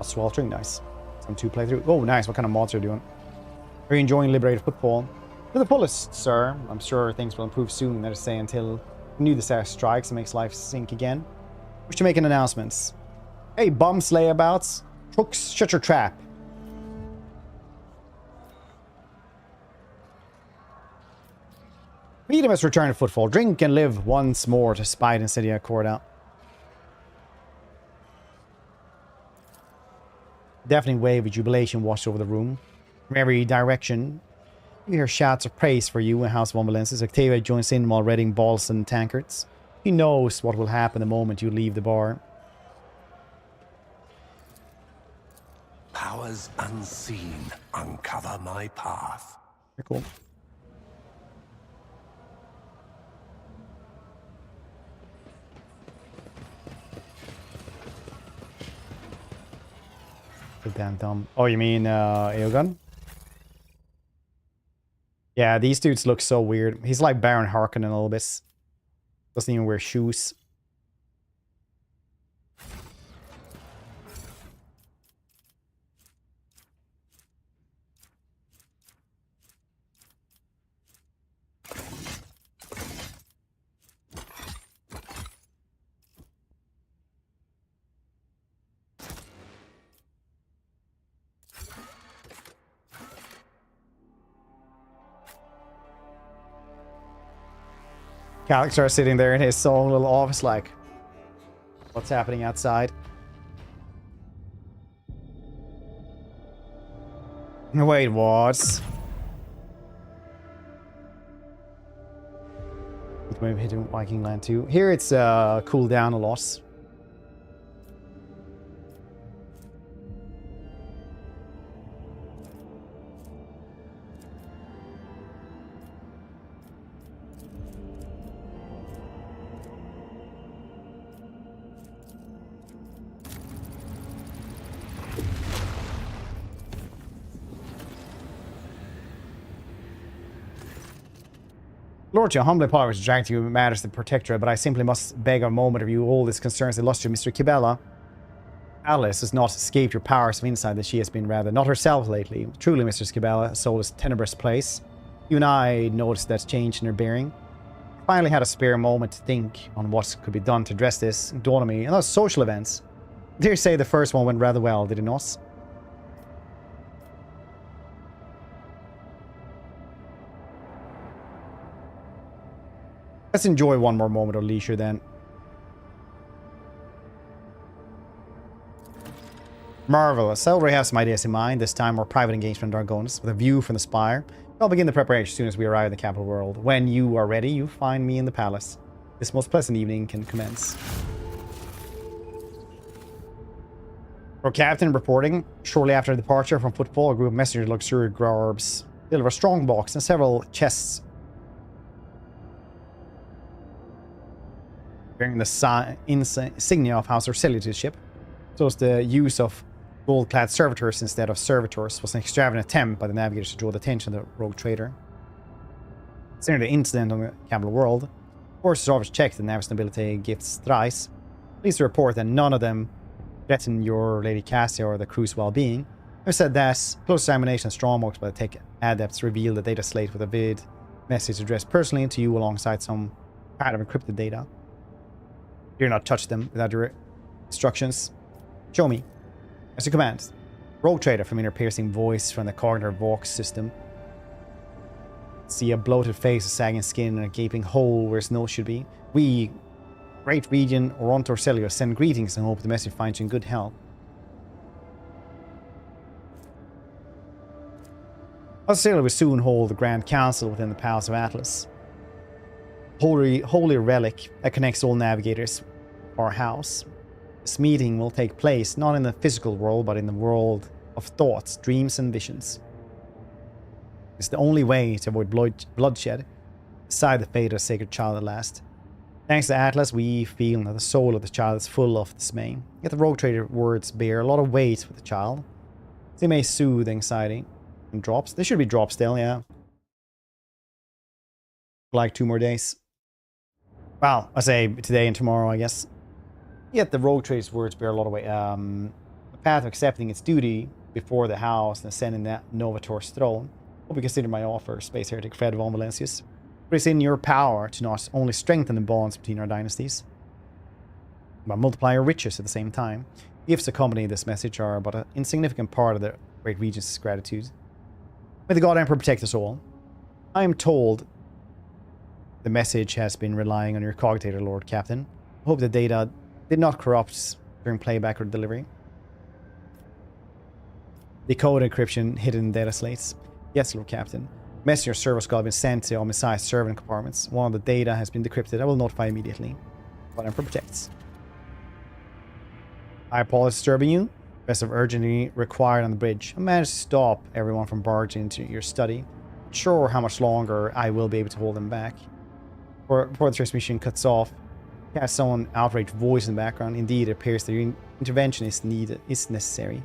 A sweltering, nice. Some 2 playthrough. Oh, nice. What kind of mods are you doing? Are you enjoying Liberated Football? To the fullest, sir. I'm sure things will improve soon. Let us say until New the Star strikes and makes life sink again. Wish to make an announcement. Hey, bomb slayabouts. Crooks, shut your trap. Freedom has returned to Footfall. Drink and live once more to spite Insidia Corda. Deafening wave of jubilation washed over the room. From every direction, you hear shouts of praise for you in House of Omvalences. Octavia joins in while reading balls and tankards. He knows what will happen the moment you leave the bar. Powers unseen uncover my path. Very cool. Damn dumb. Oh, you mean Aegon? Yeah, these dudes look so weird. He's like Baron Harkonnen a little bit. Doesn't even wear shoes. Calix are sitting there in his own little office like, what's happening outside? Wait, what? Maybe hitting Viking Land too. Here it's cooled down a lot. Lord, your humbly apologize to drag to you matters the protectorate, but I simply must beg a moment of you. All this concerns the illustrious Mr. Kibella. Alice has not escaped your powers of insight that she has been rather not herself lately. Truly, Mr. Skibella, soul is tenebrous place. You and I noticed that change in her bearing. I finally had a spare moment to think on what could be done to address this. It dawned on me. And those social events. I dare say the first one went rather well, did it not? Let's enjoy one more moment of leisure then. Marvelous. I already have some ideas in mind, this time more private engagement in Dargonis, with a view from the spire. I'll begin the preparation as soon as we arrive in the capital world. When you are ready, you find me in the palace. this most pleasant evening can commence. Our captain reporting, shortly after departure from football, a group of messenger luxury garbs deliver a strong box and several chests bearing the insignia of House Orcelius' ship. So as the use of gold-clad servitors instead of servitors was an extravagant attempt by the navigators to draw the attention of the rogue trader. Considering the incident on the capital world, forces officers checked the Navis nobility gifts thrice. Pleased to report that none of them threatened your Lady Cassia or the crew's well-being. I've said that close examination and strong marks by the tech adepts revealed the data slate with a vivid message addressed personally to you alongside some kind of encrypted data. Do not touch them without your instructions. Show me. As you command. Rogue trader, familiar piercing voice from the cognitive Vox system. See a bloated face, a sagging skin, and a gaping hole where his nose should be. We, great region Oronto Orcelius, send greetings and hope the message finds you in good health. Orcelius will soon hold the Grand Council within the Palace of Atlas. Holy relic that connects all navigators of our house. This meeting will take place not in the physical world, but in the world of thoughts, dreams, and visions. It's the only way to avoid bloodshed, decide the fate of a sacred child at last. Thanks to Atlas, we feel that the soul of the child is full of dismay. Yet the rogue trader words bear a lot of weight with the child. They may soothe anxiety. And drops. They should be drops still, yeah. Like 2 more days. Well, I say today and tomorrow, I guess. Yet the rogue trader's words bear a lot of weight. The path of accepting its duty before the house and ascending that Novator's throne. Hope you consider my offer, Space Heretic Fred von Valencius. But it's in your power to not only strengthen the bonds between our dynasties, but multiply your riches at the same time. Gifts accompanying this message are but an insignificant part of the great regent's gratitude. May the God Emperor protect us all. I am told the message has been relying on your cogitator, Lord Captain. I hope the data did not corrupt during playback or delivery. The code encryption hidden in data slates. Yes, Lord Captain. Messenger service call has been sent to Omnisci's servant compartments. One of the data has been decrypted. I will notify immediately. God Emperor protects. I apologize for disturbing you. Best of urgency required on the bridge. I managed to stop everyone from barging into your study. Not sure how much longer I will be able to hold them back. Before the transmission cuts off, you have someone outraged voice in the background. Indeed, it appears that your intervention is necessary.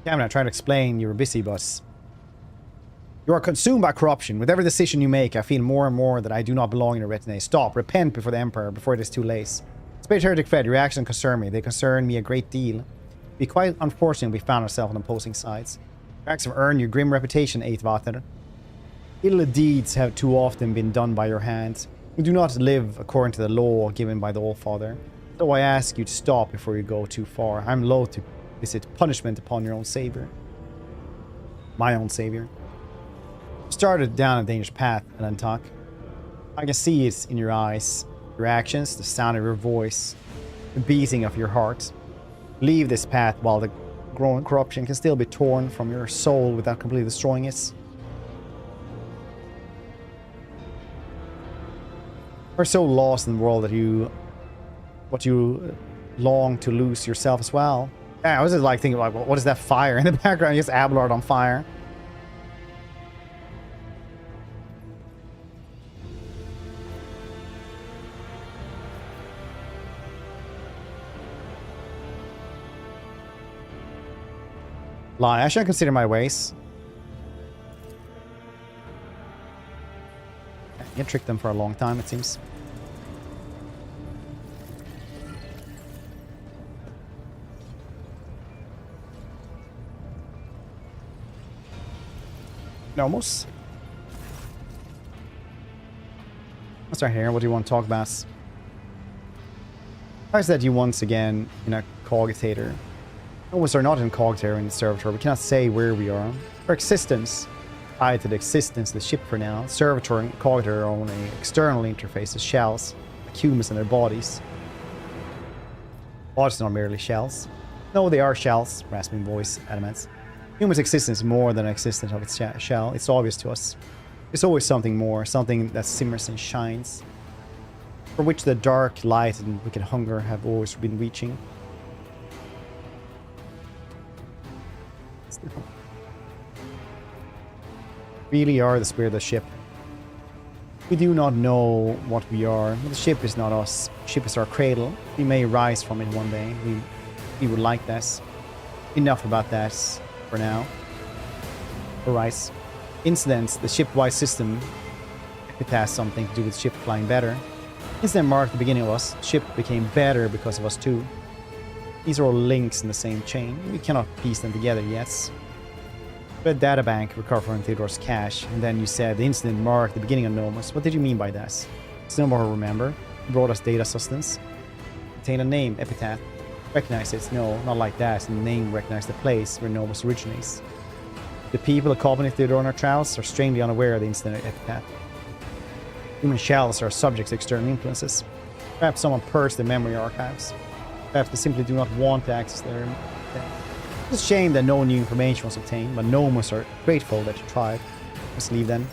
Captain, I tried to explain you were busy, but you are consumed by corruption. With every decision you make, I feel more and more that I do not belong in your retinue. Stop. Repent before the Emperor, before it is too late. Space Heretic Fred, your actions concern me. They concern me a great deal. It'd be quite unfortunate if we found ourselves on opposing sides. Your acts have earned your grim reputation, Vater. Ill deeds have too often been done by your hand. You do not live according to the law given by the All-Father. So I ask you to stop before you go too far. I'm loath to visit punishment upon your own savior. My own savior. You started down a dangerous path, Alantak. I can see it in your eyes, your actions, the sound of your voice, the beating of your heart. Leave this path while the growing corruption can still be torn from your soul without completely destroying it. You're so lost in the world that you long to lose yourself as well. Yeah, I was just like thinking like, what is that fire in the background? Just Abelard on fire. I should consider my ways. I can trick them for a long time, it seems. Almost. Let's start here. What do you want to talk about? Why is that you once again in a cogitator? Almost are not in cogitator in the servitor. We cannot say where we are. Our existence tied to the existence of the ship for now. Servitor and Cogiter are only external interfaces, shells, like humans and their bodies. Bodies are not merely shells. No, they are shells, rasping voice adamants. Humans' existence is more than an existence of its shell. It's obvious to us. There's always something more, something that simmers and shines, for which the dark light and wicked hunger have always been reaching. Really are the spirit of the ship. We do not know what we are, but the ship is not us. The ship is our cradle. We may rise from it one day. We would like this. Enough about that for now. Alright. Incidents, the ship-wide system, if it has something to do with ship flying better. Incident marked the beginning of us. Ship became better because of us too. These are all links in the same chain. We cannot piece them together yet. A databank recovering Theodore's cache, and then you said the incident marked the beginning of Nomos. What did you mean by that? Still more remember. He brought us data sustenance. Contain a name, epitaph. Recognize it? No, not like that. The name recognized the place where Nomos originates. The people accompanying Theodore on our travels are strangely unaware of the incident epitaph. Human shells are subject to external influences. Perhaps someone purged the memory archives. Perhaps they simply do not want to access their... It's a shame that no new information was obtained, but Nomos are grateful that you tried. Let's leave then.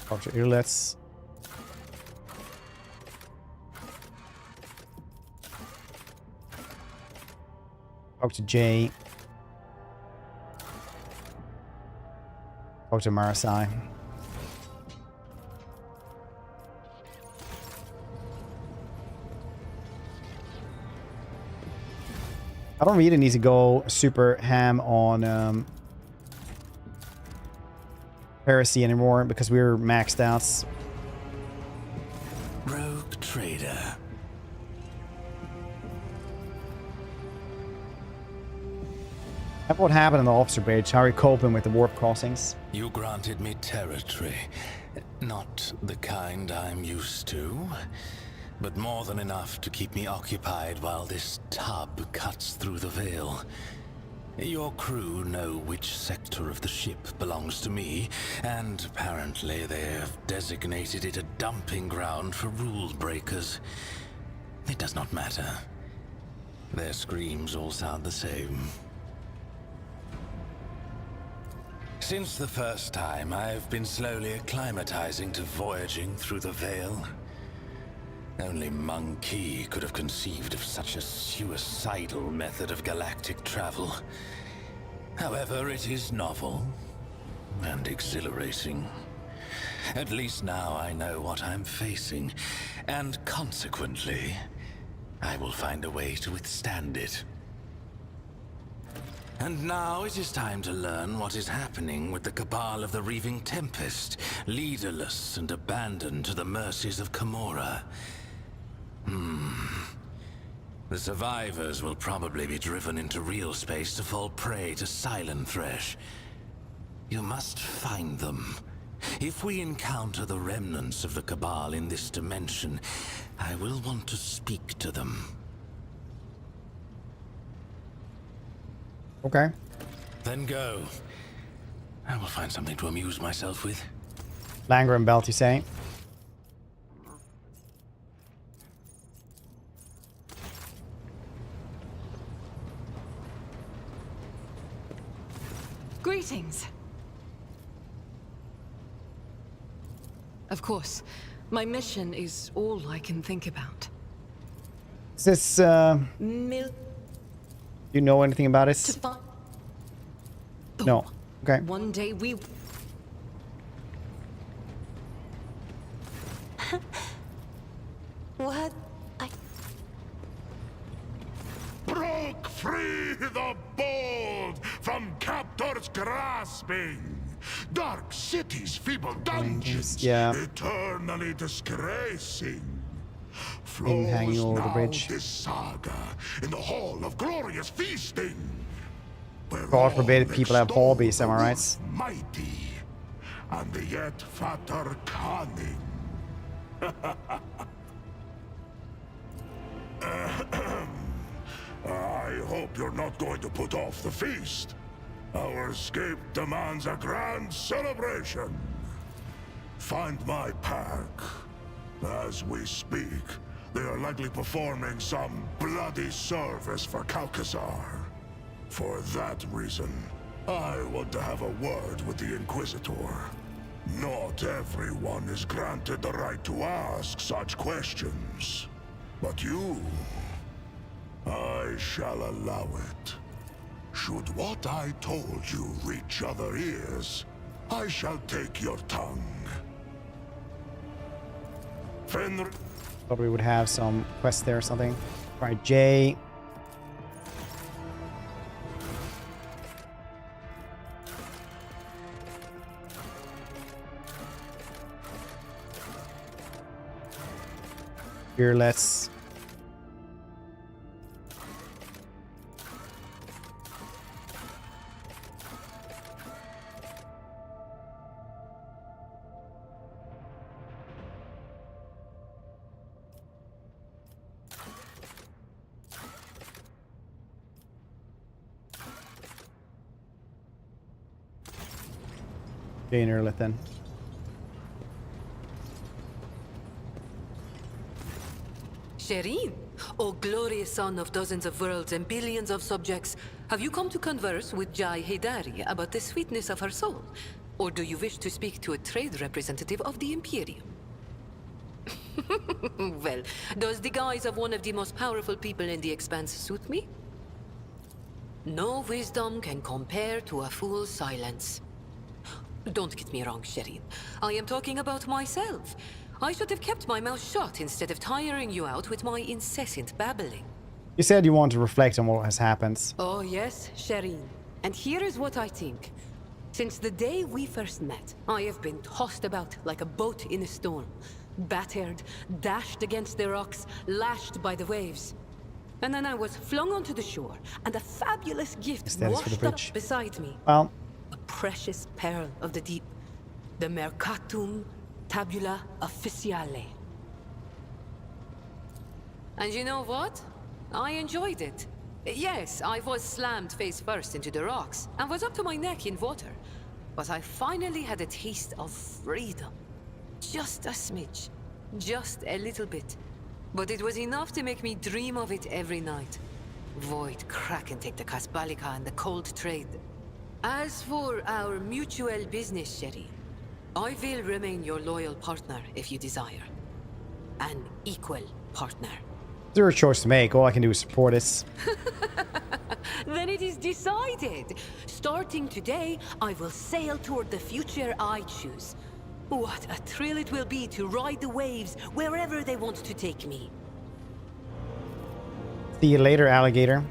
Capture earlets. Talk to Jay. Talk to Marasai. I don't really need to go super ham on Heresy anymore because we're maxed out. Rogue trader. What happened on the officer bridge? How are you coping with the warp crossings? You granted me territory. Not the kind I'm used to, but more than enough to keep me occupied while this tub cuts through the veil. Your crew know which sector of the ship belongs to me, and apparently they have designated it a dumping ground for rule breakers. It does not matter. Their screams all sound the same. Since the first time, I've been slowly acclimatizing to voyaging through the veil. Only Monkey could have conceived of such a suicidal method of galactic travel. However, it is novel and exhilarating. At least now I know what I'm facing, and consequently, I will find a way to withstand it. And now it is time to learn what is happening with the Cabal of the Reaving Tempest, leaderless and abandoned to the mercies of Camorra. The survivors will probably be driven into real space to fall prey to Silent Thresh. You must find them. If we encounter the remnants of the Cabal in this dimension, I will want to speak to them. Okay. Then go. I will find something to amuse myself with. Langer and Belt, you say? Greetings. Of course, my mission is all I can think about. Is this, you know anything about it? No. Okay. One day we... What? Broke free the bold from captors grasping. Dark cities, feeble dungeons, yeah. eternally disgracing. Hanging Flows over the now bridge. this saga in the hall of glorious feasting. God forbid people have hobbies, am I right? Mighty, and the yet fatter cunning. I hope you're not going to put off the feast. Our escape demands a grand celebration. Find my pack. As we speak, they are likely performing some bloody service for Caucasar. For that reason, I want to have a word with the Inquisitor. Not everyone is granted the right to ask such questions. But you, I shall allow it. Should what I told you reach other ears, I shall take your tongue. Fenrir. Thought we would have some quest there or something. Alright, Jay. Here, let's... Jay and Erlet then. Shireen, O glorious son of dozens of worlds and billions of subjects, have you come to converse with Jai Heydari about the sweetness of her soul? Or do you wish to speak to a trade representative of the Imperium? Well, does the guise of one of the most powerful people in the Expanse suit me? No wisdom can compare to a fool's silence. Don't get me wrong, Shireen. I am talking about myself. I should have kept my mouth shut instead of tiring you out with my incessant babbling. You said you want to reflect on what has happened. Oh yes, Shireen. And here is what I think. Since the day we first met, I have been tossed about like a boat in a storm. Battered, dashed against the rocks, lashed by the waves. And then I was flung onto the shore, and a fabulous gift washed up beside me. Well, a precious pearl of the deep. The Mercatum Tabula Officiale. And you know what? I enjoyed it. Yes, I was slammed face first into the rocks, and was up to my neck in water. But I finally had a taste of freedom. Just a smidge. Just a little bit. But it was enough to make me dream of it every night. Void, crack and take the Kasbalika and the cold trade. As for our mutual business, Sherry, I will remain your loyal partner if you desire. An equal partner. It's your choice to make. All I can do is support it. Then it is decided. Starting today, I will sail toward the future I choose. What a thrill it will be to ride the waves wherever they want to take me. See you later, alligator.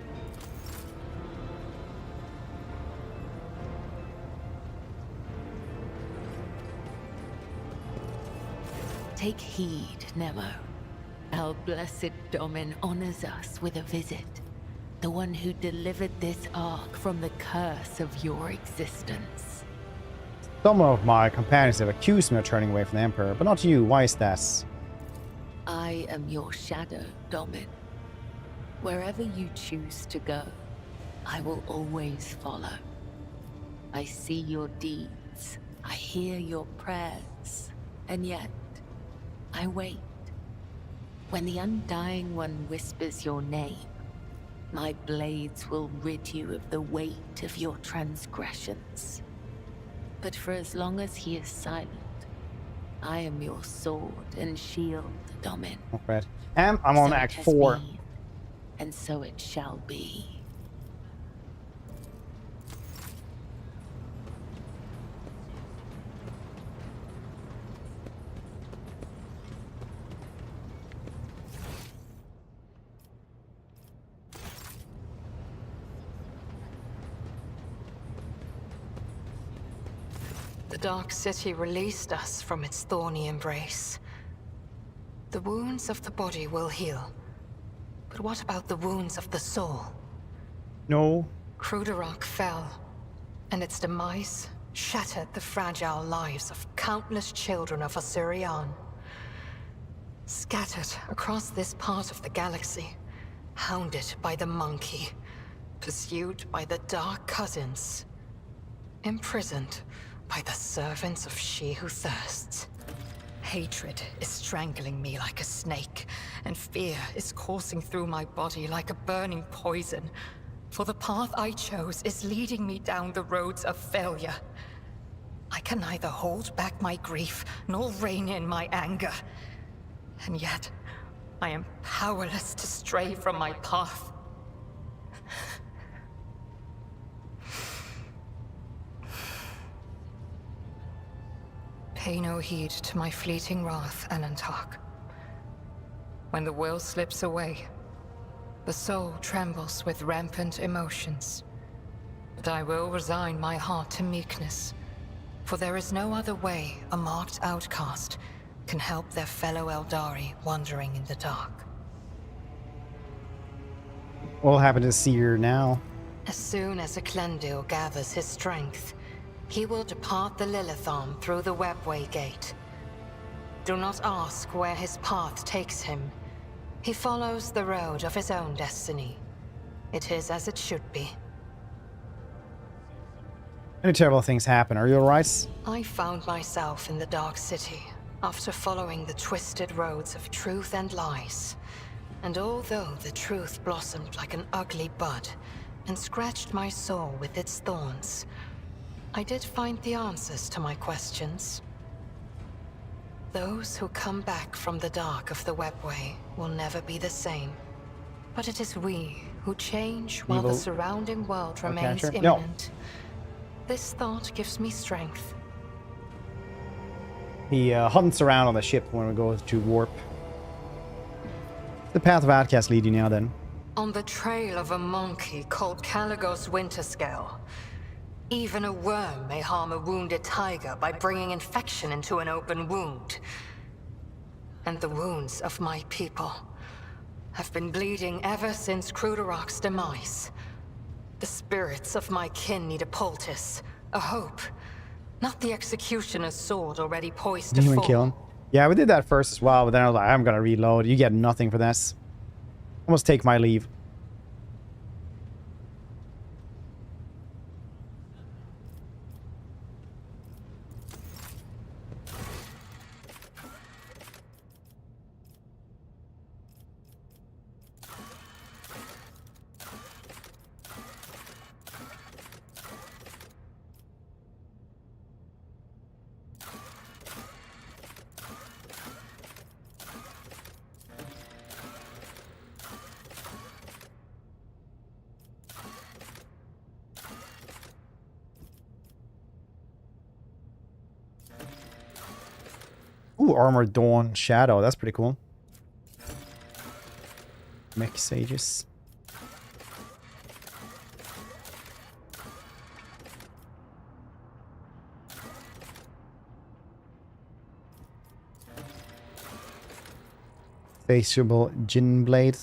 Take heed, Nemo. Our blessed Domin honors us with a visit. The one who delivered this ark from the curse of your existence. Some of my companions have accused me of turning away from the Emperor, but not you. Why is that? I am your shadow, Domin. Wherever you choose to go, I will always follow. I see your deeds, I hear your prayers, and yet, I wait. When the Undying One whispers your name, my blades will rid you of the weight of your transgressions. But for as long as he is silent, I am your sword and shield, Domin. Okay. And I'm on Act 4. Been, and so it shall be. The Dark City released us from its thorny embrace. The wounds of the body will heal. But what about the wounds of the soul? No. Cruderach fell, and its demise shattered the fragile lives of countless children of Osirian. Scattered across this part of the galaxy, hounded by the monkey, pursued by the Dark Cousins, imprisoned by the servants of She Who Thirsts. Hatred is strangling me like a snake, and fear is coursing through my body like a burning poison. For the path I chose is leading me down the roads of failure. I can neither hold back my grief nor rein in my anger. And yet, I am powerless to stray from my path. Pay no heed to my fleeting wrath, Anantak. When the will slips away, the soul trembles with rampant emotions. But I will resign my heart to meekness, for there is no other way a marked outcast can help their fellow Eldari wandering in the dark. What'll happen to Seer now? As soon as Eklendil gathers his strength, he will depart the Lilithon through the Webway Gate. Do not ask where his path takes him. He follows the road of his own destiny. It is as it should be. Any terrible things happen. Are you alright? I found myself in the Dark City after following the twisted roads of truth and lies. And although the truth blossomed like an ugly bud and scratched my soul with its thorns, I did find the answers to my questions. Those who come back from the dark of the Webway will never be the same. But it is we who change while the surrounding world remains imminent. This thought gives me strength. He hunts around on the ship when we go to warp. The path of outcast lead you now then? On the trail of a monkey called Caligos Winterscale. Even a worm may harm a wounded tiger by bringing infection into an open wound. And the wounds of my people have been bleeding ever since Cruderach's demise. The spirits of my kin need a poultice, a hope, not the executioner's sword already poised to fall. Kill him. Yeah, we did that first as well, but then I was like, I'm gonna reload. You get nothing for this. Almost take my leave. Ooh, Armored Dawn Shadow. That's pretty cool. Mech Sages. Faceable Jin Blade.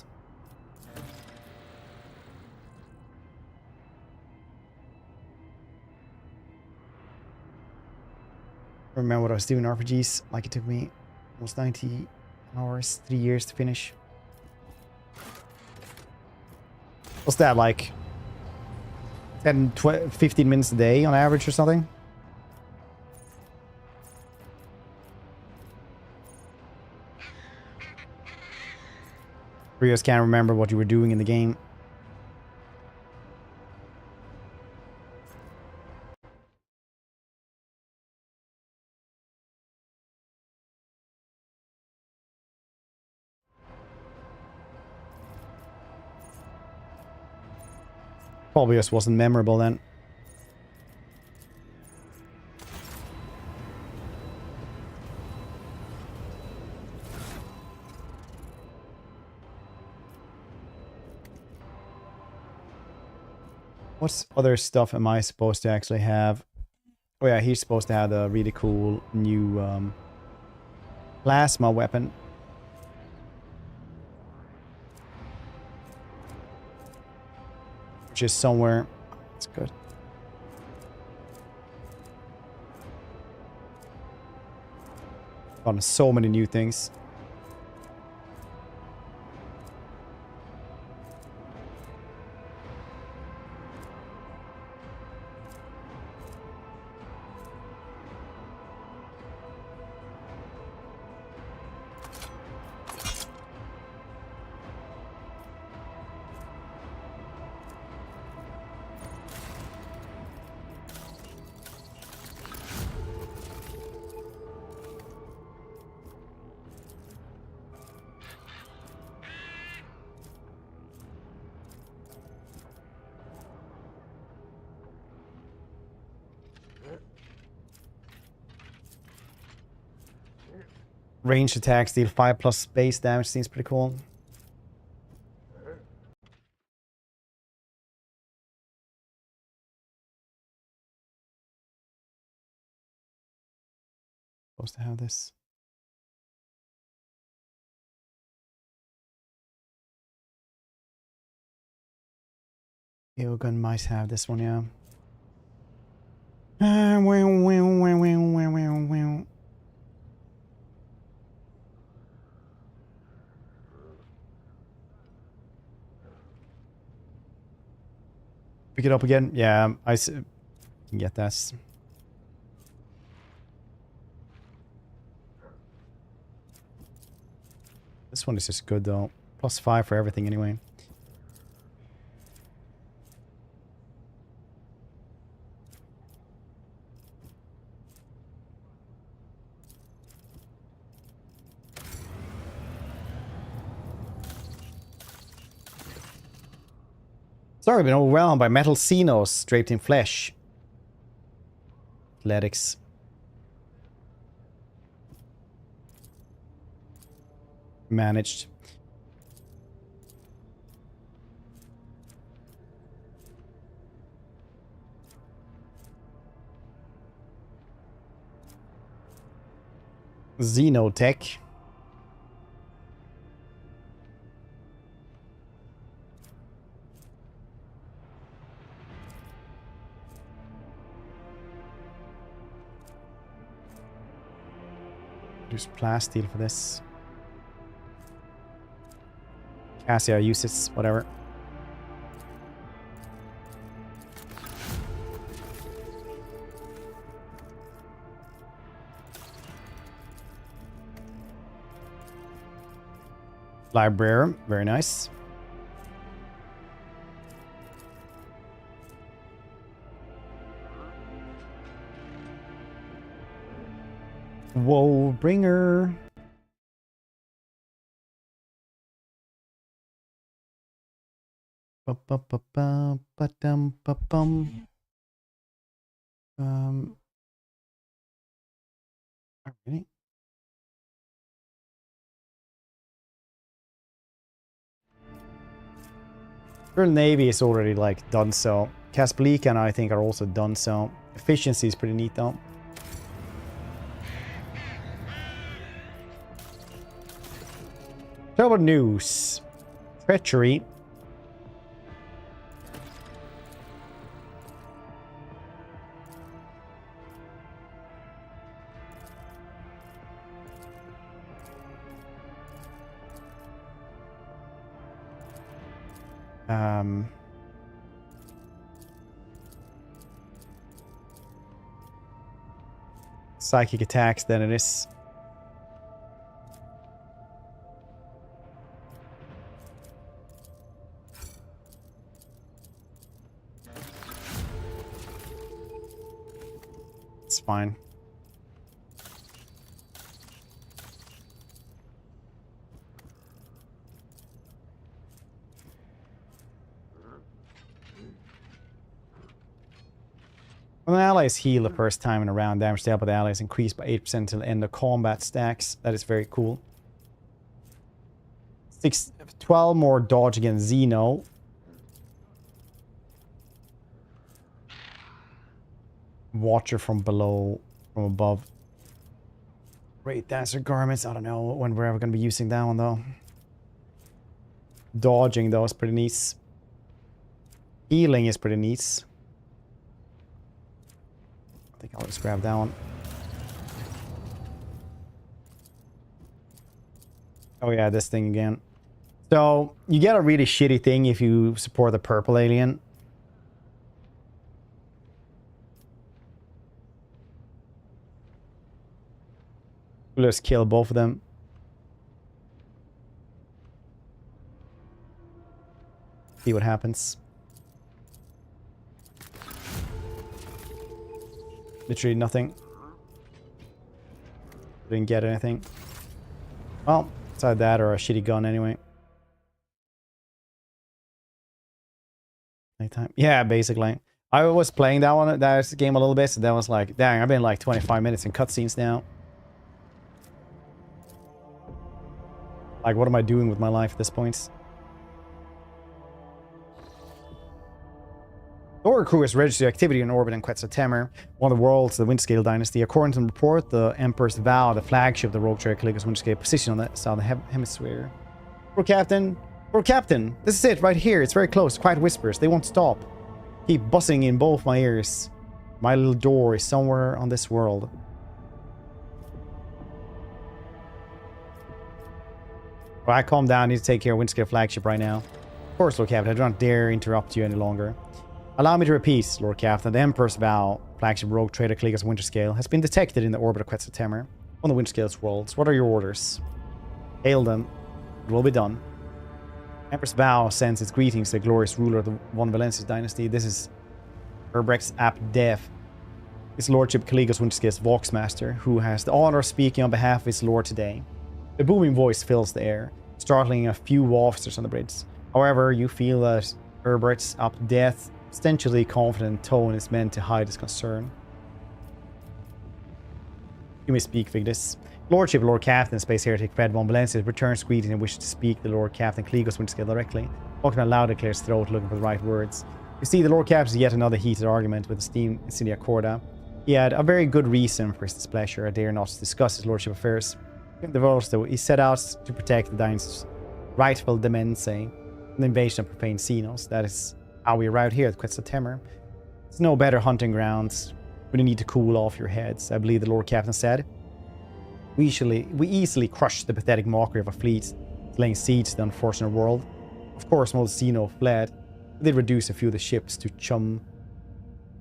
Remember what I was doing in RPGs, like it took me almost 90 hours, 3 years to finish. What's that, like 10, 15 minutes a day on average or something? Rios can't remember what you were doing in the game. Probably just wasn't memorable then. What other stuff am I supposed to actually have? Oh yeah, he's supposed to have a really cool new plasma weapon. Which is somewhere. Gotten so many new things. Ranged attacks deal 5+ base damage. Seems pretty cool. Supposed to have this. Gun might have this one, yeah. Pick it up again. Yeah, I can get that. This one is just good though. +5 for everything anyway. Sorry, I've been overwhelmed by metal xenos draped in flesh. Athletics. Managed. Xenotech. Use plasteel for this. Cassia uses whatever. Library, very nice. Whoa, bringer. Alright. Royal Navy is already like done so. Casblica and I think are also done so. Efficiency is pretty neat though. Trouble news. Treachery. Psychic attacks, then it is. It's fine. When allies heal the first time in a round, damage dealt by the allies increased by 8% until the end of combat stacks. That is very cool. 12 more dodge against Xeno. Watcher from below, from above. Great dancer garments. I don't know when we're ever going to be using that one though. Dodging though is pretty neat. Healing is pretty neat. I think I'll just grab that one. Oh yeah, this thing again. So, you get a really shitty thing if you support the purple alien. We'll just kill both of them. See what happens. Literally nothing. Didn't get anything. Well, besides that or a shitty gun anyway. Nighttime. Yeah, basically. I was playing that game a little bit, so that was like, dang, I've been like 25 minutes in cutscenes now. Like, what am I doing with my life at this point? The Order crew has registered activity in orbit in Quetzaltemur, one of the worlds of the Windscale dynasty. According to the report, the Emperor's Vow, the flagship of the rogue trader Caligula's Windscale, positioned on the southern hemisphere. Lord Captain! Lord Captain! This is it, right here. It's very close. Quiet whispers. They won't stop. Keep buzzing in both my ears. My little door is somewhere on this world. Alright, calm down. I need to take care of Windscale flagship right now. Of course, Lord Captain. I do not dare interrupt you any longer. Allow me to repeat, Lord Captain. The Emperor's Vow, flagship rogue trader Caligula's Winterscale, has been detected in the orbit of Quetzaltemur, on the Windscale's worlds. What are your orders? Hail them. It will be done. Emperor's Vow sends its greetings to the glorious ruler of the Von Valencius dynasty. This is Herbrex Ap Dev, His Lordship Caligula's Winterscale's Voxmaster, who has the honor of speaking on behalf of his lord today. The booming voice fills the air, startling a few officers on the bridge. However, you feel that Herbrex Ap Dev ostensibly confident tone is meant to hide his concern. You may speak, Vigdis. Lordship, Lord Captain, Space Heretic Fred Von Valencia returns greeting and wishes to speak to Lord Captain Caligula's Winterscale directly. Walking out loud, clears throat, looking for the right words. You see, the Lord Captain is yet another heated argument with esteemed Insignia Corda. He had a very good reason for his displeasure. I dare not discuss his lordship affairs. He set out to protect the dynasty's rightful demense, an invasion of profane xenos. That is how we arrived here at Quetzaltemur. There's no better hunting grounds. We need to cool off your heads, I believe the Lord Captain said. We easily crushed the pathetic mockery of a fleet laying siege to the unfortunate world. Of course, most xeno fled. They reduced a few of the ships to chum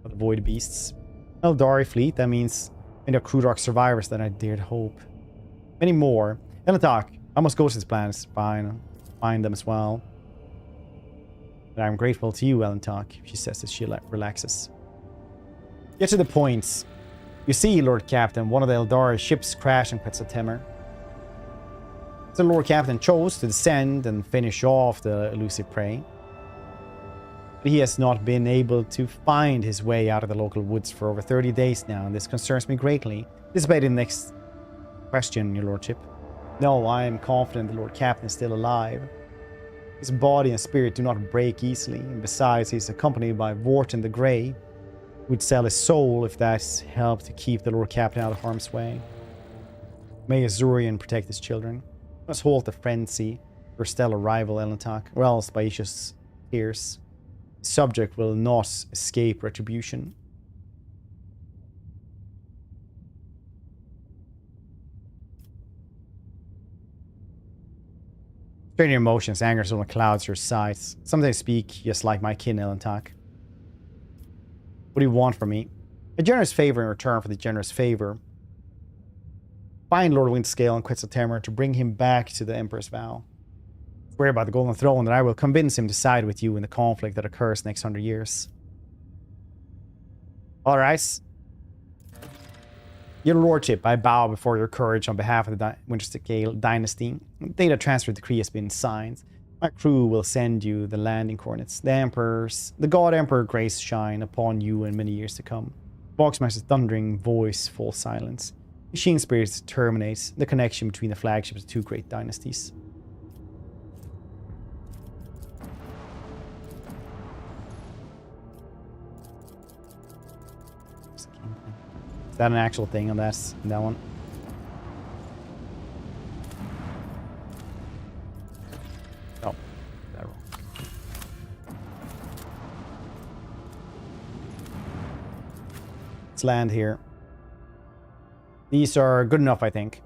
of the void beasts. Eldari fleet, that means many of Crudark's survivors that I dared hope. Many more. Elatok, I must go to this planet. Fine, find them as well. But I'm grateful to you, Elatok, she says as she relaxes. Get to the point. You see, Lord Captain, one of the Eldari ships crashed in Quetzaltemur. So Lord Captain chose to descend and finish off the elusive prey. But he has not been able to find his way out of the local woods for over 30 days now, and this concerns me greatly. This will be the next question, your lordship. No, I am confident the Lord Captain is still alive. His body and spirit do not break easily, and besides, he is accompanied by Vorten the Grey, who would sell his soul if that helped to keep the Lord Captain out of harm's way. May Azurian protect his children. We must halt the frenzy for stellar rival Elatok, or else by Isha's tears, the subject will not escape retribution. Strain your emotions, anger is on the clouds your sides. Sometimes speak just like my kin, Elatok. What do you want from me? A generous favor in return for the generous favor. Find Lord Windscale and Quetzaltemur to bring him back to the Emperor's Vow. Swear by the Golden Throne that I will convince him to side with you in the conflict that occurs next 100 years. Alright. Your Lordship, I bow before your courage on behalf of the Winterscale dynasty. The data transfer decree has been signed. My crew will send you the landing coordinates. The God Emperor grace shine upon you in many years to come. Voxmaster's thundering voice falls silence. Machine spirits terminate the connection between the flagships of two great dynasties. Is that an actual thing on that one? Oh, that wrong. Let's land here. These are good enough, I think.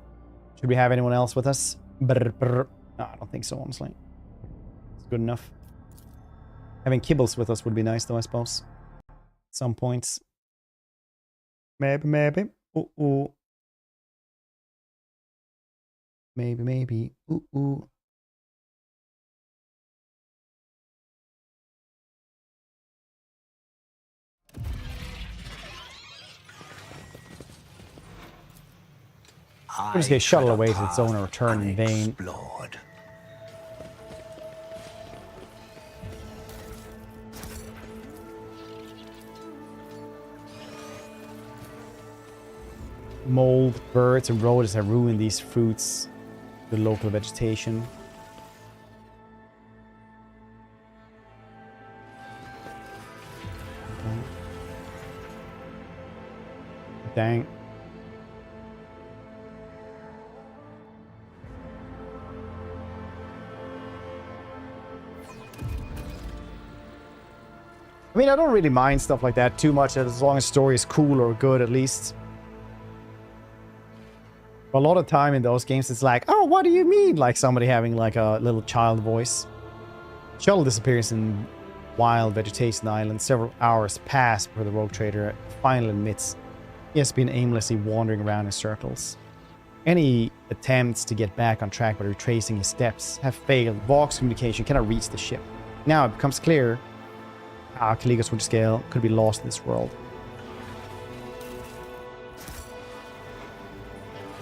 Should we have anyone else with us? Brr, brr. No, I don't think so, honestly. It's good enough. Having kibbles with us would be nice, though, I suppose. At some points. Maybe, maybe. Ooh, ooh. Maybe, maybe. Ooh, ooh. We'll just get shuttled away to its owner, return in vain. Mold, birds, and rodents have ruined these fruits, the local vegetation. Dang. I mean, I don't really mind stuff like that too much, as long as the story is cool or good, at least. A lot of time in those games, it's like, oh, what do you mean? Like somebody having like a little child voice. Shuttle disappears in wild vegetation island. Several hours pass before the rogue trader finally admits he has been aimlessly wandering around in circles. Any attempts to get back on track by retracing his steps have failed. Vox communication cannot reach the ship. Now it becomes clear Caligo's Winter Scale could be lost in this world.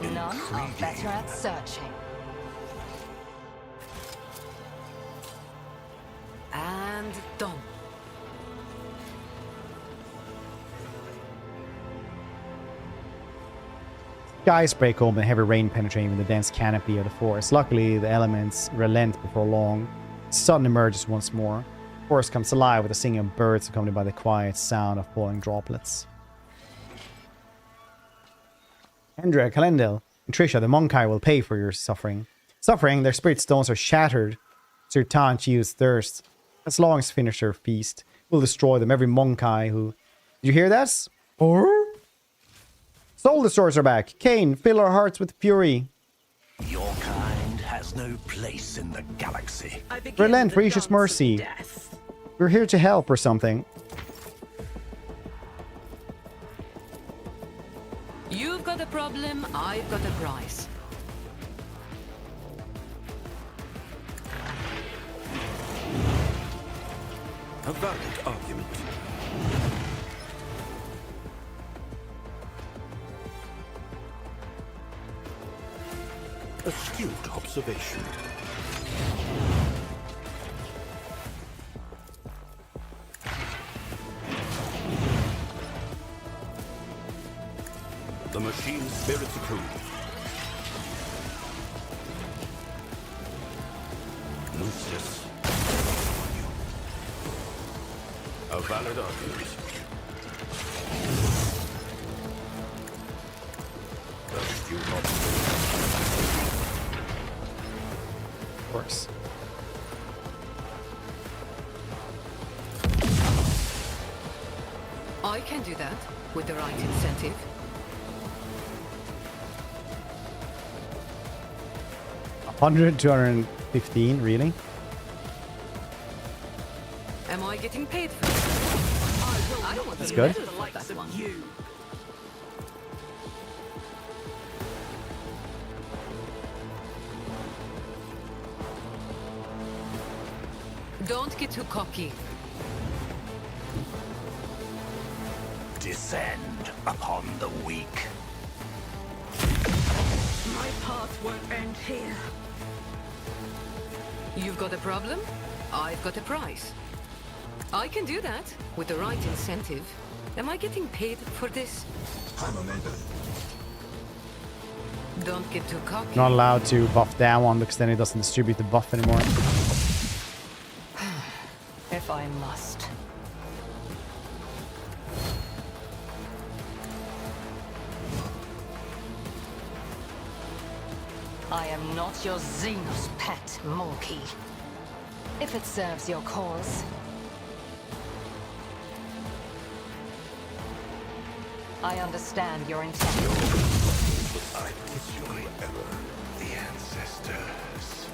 None are better at searching. And done. Skies break open, heavy rain penetrating the dense canopy of the forest. Luckily, the elements relent before long. The sun emerges once more. The forest comes alive with the singing of birds accompanied by the quiet sound of falling droplets. Andrea, Kalendil, and Trisha, the Monkai will pay for your suffering. Their spirit stones are shattered. Sir Tanch yields thirst. As long as finish their feast, we'll destroy them. Every Monkai who... Did you hear that? Or? Soul destroyers are back. Kane, fill our hearts with fury. Your kind has no place in the galaxy. Relent, gracious mercy. We're here to help or something. You've got a problem, I've got a prize. A valid argument. Astute observation. The machine's spirits approve. Lucius. A valid argument. Astute observation. Works. I can do that with the right incentive. $100, 215, really? Am I getting paid for it? I don't want That's to good. meddle like that one. Don't get too cocky. Descend upon the weak. My path won't end here. You've got a problem, I've got a prize. I can do that with the right incentive. Am I getting paid for this? I'm a member. Don't get too cocky. Not allowed to buff that one because then it doesn't distribute the buff anymore. If I must. I am not your xenos pet, monkey. If it serves your cause. I understand your intention. I kiss you forever. the ancestors.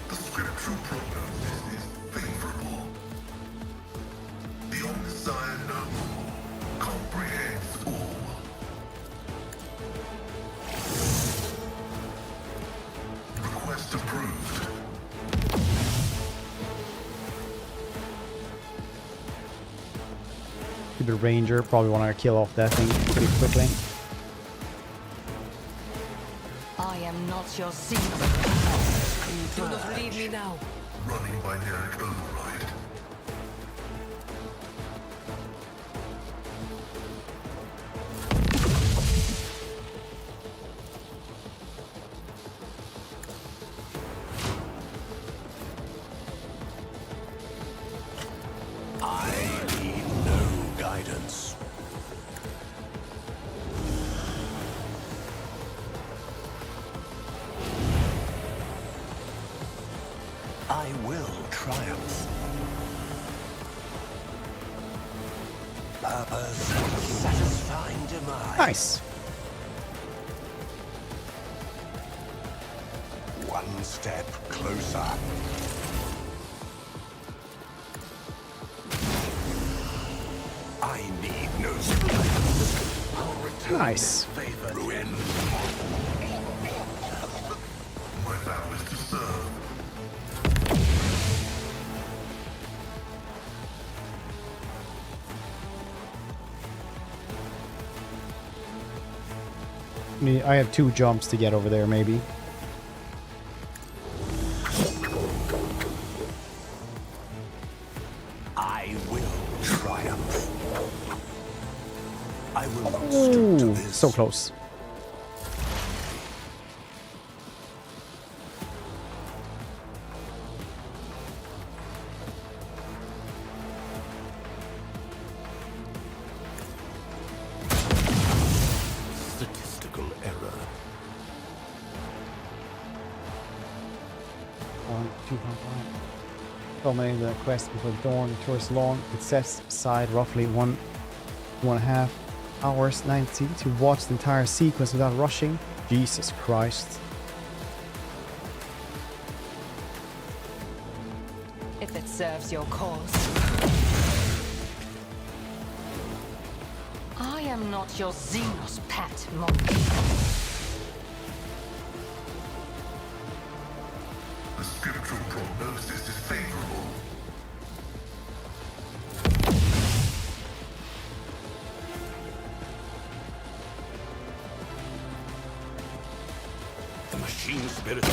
The scriptural prognosis is favorable. The Omnissiah Noble comprehends all. Request approved. The ranger probably want to kill off that thing pretty quickly. I am not your xenos. Do not leave me now. Running binary override. I need no guidance. I will triumph. Purpose satisfying demise. Nice. One step closer. I need no guidance. I'll return Nice. this favor. Ruin. My vow is to serve. I have 2 jumps to get over there, maybe. I will triumph. I will not stoop to Ooh, this. so close. Statistical error. 1, 2, 1, 5. Culminating the quest before dawn, the tour is long. It sets aside roughly 1.5 hours 90 to watch the entire sequence without rushing. Jesus Christ. If it serves your cause. I am not your xenos pet monkey. The scriptural prognosis is favorable. The machine spirit of the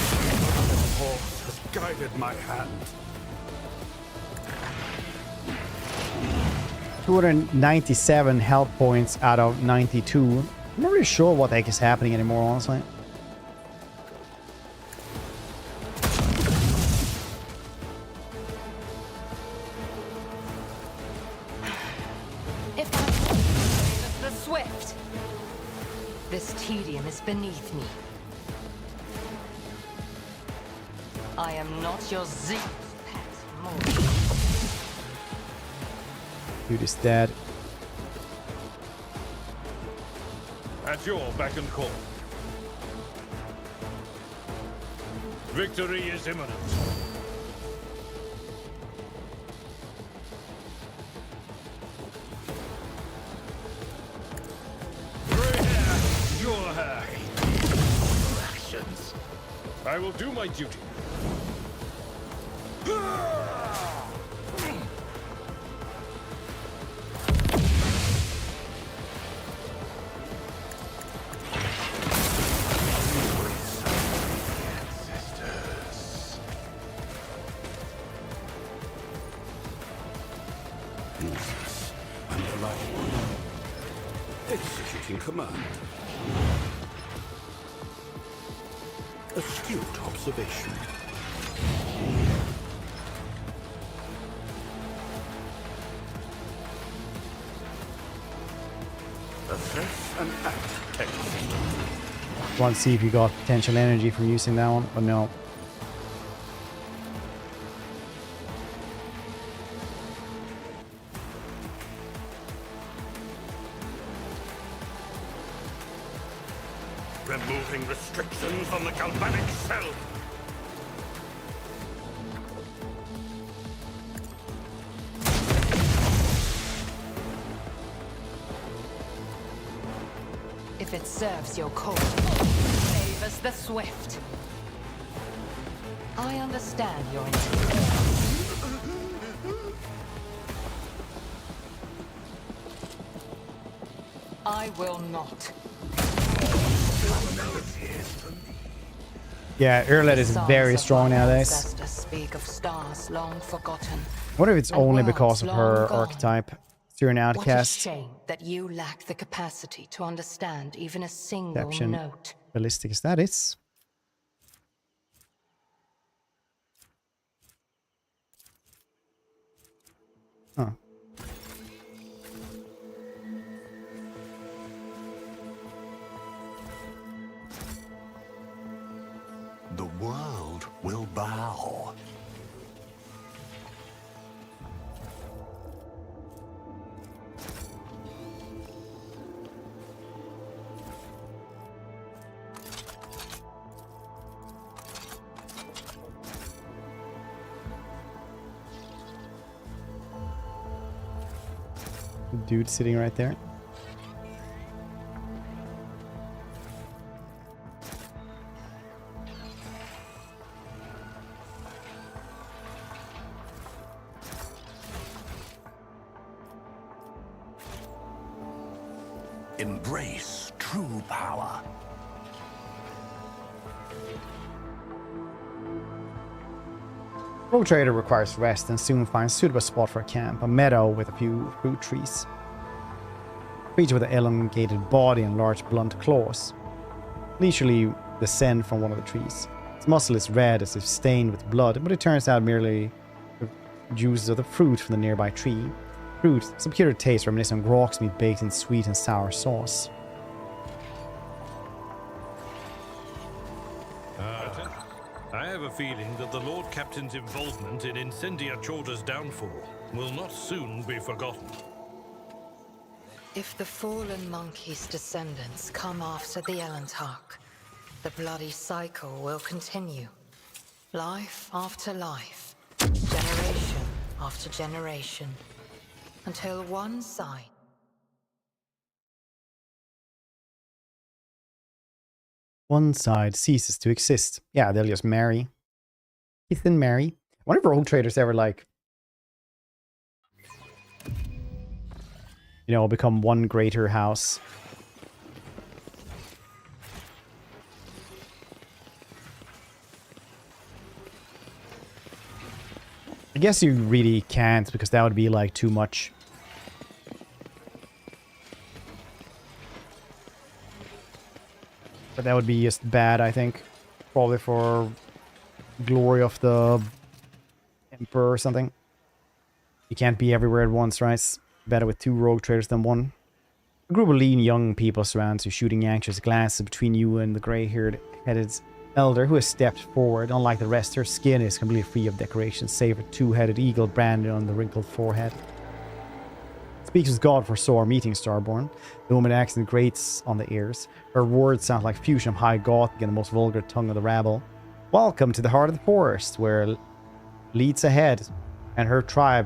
horse has guided my hand. 297 health points out of 92. I'm not really sure what the heck is happening anymore, honestly. If I the swift, this tedium is beneath me. I am not your xenos pet monkey. Dude is dead. At your beck and call. Victory is imminent. Gray hair, your hair. Actions. I will do my duty. Jesus, I'm alive. Executing command. Astute observation. Assess and act text. Want to see if you got potential energy from using that one, but no. from the galvanic cell. If it serves your cause, favors the swift. I understand your intent. I will not. Yeah, Earlet is very strong nowadays. Speak of stars long forgotten. I wonder if it's only because of her archetype. You're an What a outcast. shame that you lack the capacity to understand even a single Perception. note. Ballistic status. Huh. The world will bow. The dude sitting right there. Embrace true power. Rogue Trader requires rest and soon finds suitable spot for a camp, a meadow with a few fruit trees. Creature with an elongated body and large blunt claws. Leisurely descend from one of the trees. Its muscle is red as if stained with blood, but it turns out merely the juices of the fruit from the nearby tree. Fruit, some peculiar taste reminiscent of grok's meat baked in sweet and sour sauce. I have a feeling that the Lord Captain's involvement in Incendia Chorda's downfall will not soon be forgotten. If the fallen monkey's descendants come after the Elantark, the bloody cycle will continue. Life after life, generation after generation, until one side ceases to exist. Yeah, they'll just marry. Keith and marry. I wonder if Rogue Traders ever, like, you know, become one greater house. I guess you really can't, because that would be, like, too much. But that would be just bad, I think. Probably for glory of the Emperor or something. You can't be everywhere at once, right? It's better with 2 rogue traders than 1. A group of lean young people surrounds you, shooting anxious glances between you and the grey-haired headed elder who has stepped forward. Unlike the rest, her skin is completely free of decorations, save for 2-headed eagle branded on the wrinkled forehead. Speaks with God for sore meeting, Starborn. The woman accent grates on the ears. Her words sound like fusion of High Gothic and the most vulgar tongue of the rabble. Welcome to the heart of the forest, where leads ahead, and her tribe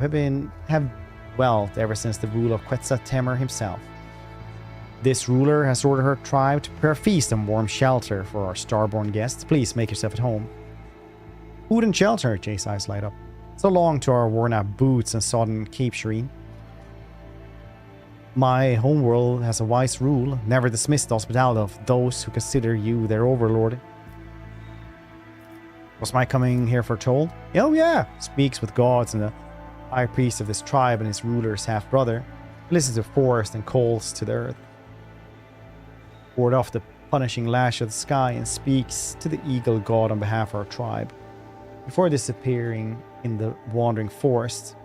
have dwelt ever since the rule of Quetzaltemer himself. This ruler has ordered her tribe to prepare a feast and warm shelter for our Starborn guests. Please make yourself at home. Food and shelter, Jay's eyes light up. So long to our worn-out boots and sodden Cape Shireen. My homeworld has a wise rule: never dismiss the hospitality of those who consider you their overlord. Was my coming here foretold? Oh yeah, speaks with gods and the high priest of this tribe and his ruler's half-brother. Listens to the forest and calls to the earth. Ward off the punishing lash of the sky and speaks to the eagle god on behalf of our tribe. Before disappearing in the wandering forest,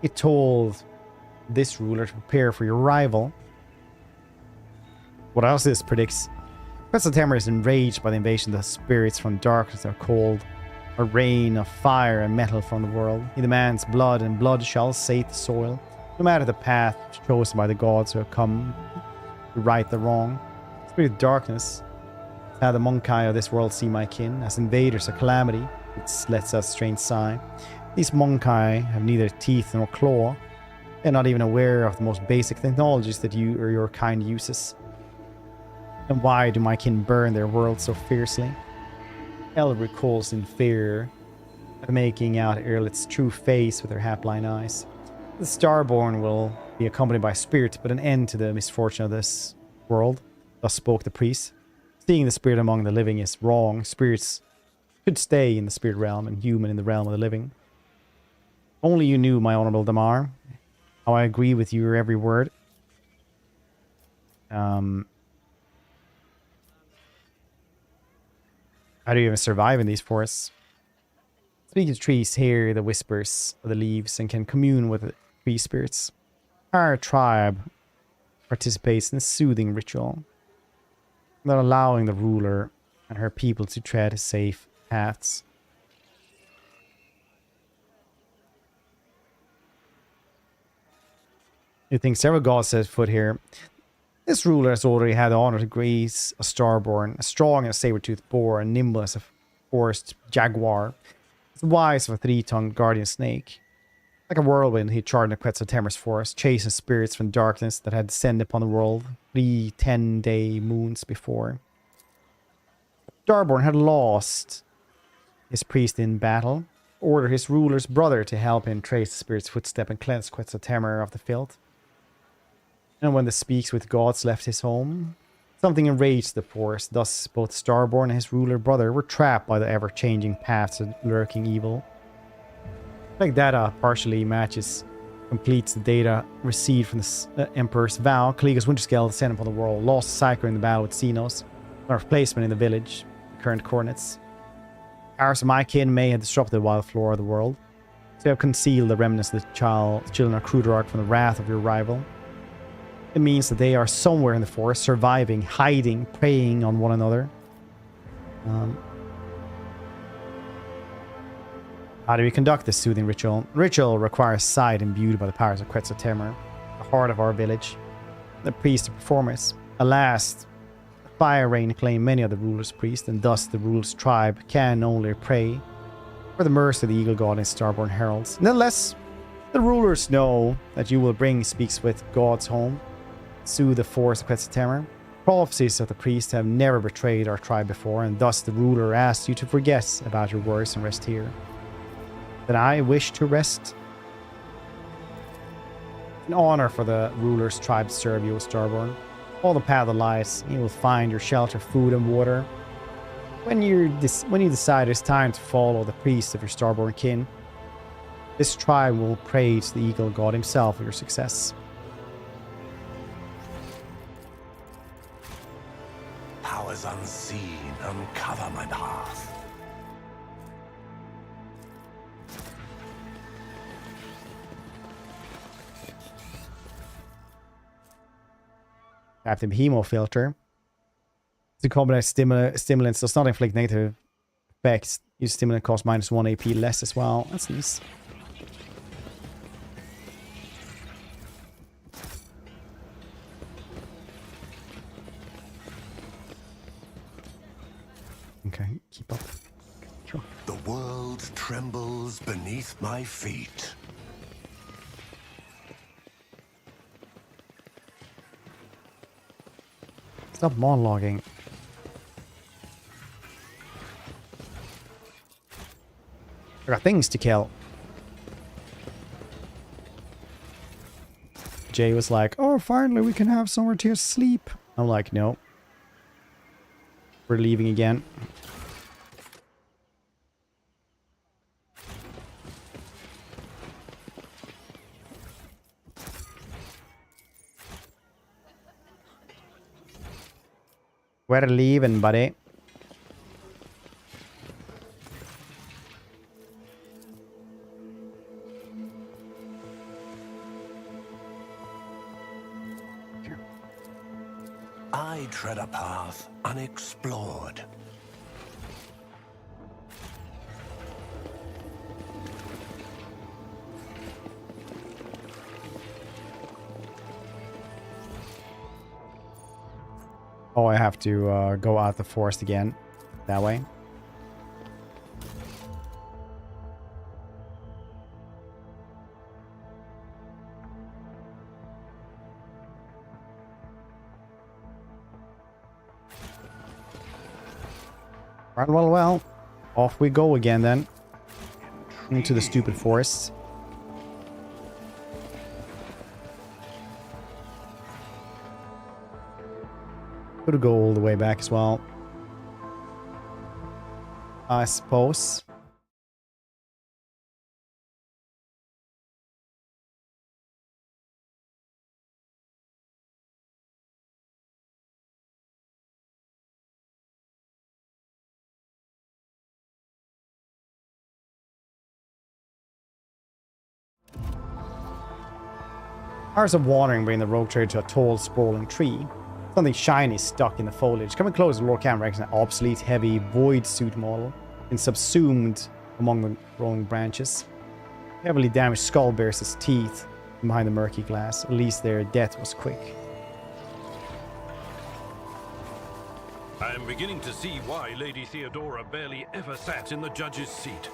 it told this ruler to prepare for your arrival. What else this predicts? Quetzaltemer is enraged by the invasion of the spirits from darkness that are called a rain of fire and metal from the world. He demands blood, and blood shall sate the soil, no matter the path chosen by the gods who have come to right the wrong. Spirit of darkness How the Monkai of this world see my kin, as invaders of calamity. It lets us strange sigh. These Monkai have neither teeth nor claw. They're not even aware of the most basic technologies that you or your kind uses. And why do my kin burn their world so fiercely? El recalls in fear, making out Erlit's true face with her half-blind eyes. The Starborn will be accompanied by spirit, but an end to the misfortune of this world. Thus spoke the priest. Seeing the spirit among the living is wrong. Spirits should stay in the spirit realm and human in the realm of the living. Only you knew, my honorable Damar, how I agree with your every word. How do you even survive in these forests? Speaking to trees hear the whispers of the leaves and can commune with the tree spirits. Our tribe participates in a soothing ritual, not allowing the ruler and her people to tread safe paths. You think several gods set foot here. This ruler has already had the honor to graze a starborn, as strong as a saber-toothed boar, and nimble as a forest jaguar. As wise as a 3-tongued guardian snake. Like a whirlwind, he charged the Quetzaltemer's forest, chasing spirits from darkness that had descended upon the world 3 10-day moons before. Starborn had lost his priest in battle, ordered his ruler's brother to help him trace the spirit's footstep and cleanse Quetzaltemer of the filth. And when the speaks with gods left his home, something enraged the forest. Thus, both Starborn and his ruler brother were trapped by the ever-changing paths of lurking evil. Like data partially matches, completes the data received from the Emperor's vow. Kaliga's Winterscale descended upon the world, lost Psyker in the battle with Xenos, our replacement in the village, the current coordinates. Ours of my kin may have disrupted the wild flora of the world, so you have concealed the remnants of the children of Krudark from the wrath of your rival. It means that they are somewhere in the forest, surviving, hiding, preying on one another. How do we conduct this soothing ritual? Ritual requires sight imbued by the powers of Quetzaltemer, the heart of our village. The priest to perform it. Alas, the fire rain claimed many of the ruler's priests, and thus the ruler's tribe can only pray for the mercy of the eagle god and starborn heralds. Nonetheless, the rulers know that you will bring speaks with gods home. Soothe the force of Quetzaltemer. Prophecies of the priest have never betrayed our tribe before, and thus the ruler asks you to forget about your worries and rest here. That I wish to rest. An honor for the ruler's tribe to serve you, Starborn. All the path of lies, you will find your shelter, food, and water. When you decide it's time to follow the priest of your Starborn kin, this tribe will praise the eagle god himself for your success. Powers unseen uncover my path. Active hemo filter. To combine stimulants does not inflict negative effects. Use stimulant cost -1 AP less as well. That's nice. Okay, keep up. Sure. The world trembles beneath my feet. Stop monologuing. I got things to kill. Jay was like, oh, finally we can have somewhere to sleep. I'm like, no. We're leaving again. We're leaving, buddy. I tread a path unexplored. Oh, I have to go out the forest again. That way. Well. Off we go again then. Into the stupid forests. Could go all the way back as well, I suppose. Hours of wandering bring the rogue trader to a tall, sprawling tree. Something shiny stuck in the foliage. Coming close, the Lord Cam recognises an obsolete, heavy void suit model and subsumed among the growing branches. Heavily damaged skull bears its teeth from behind the murky glass. At least their death was quick. I am beginning to see why Lady Theodora barely ever sat in the judge's seat.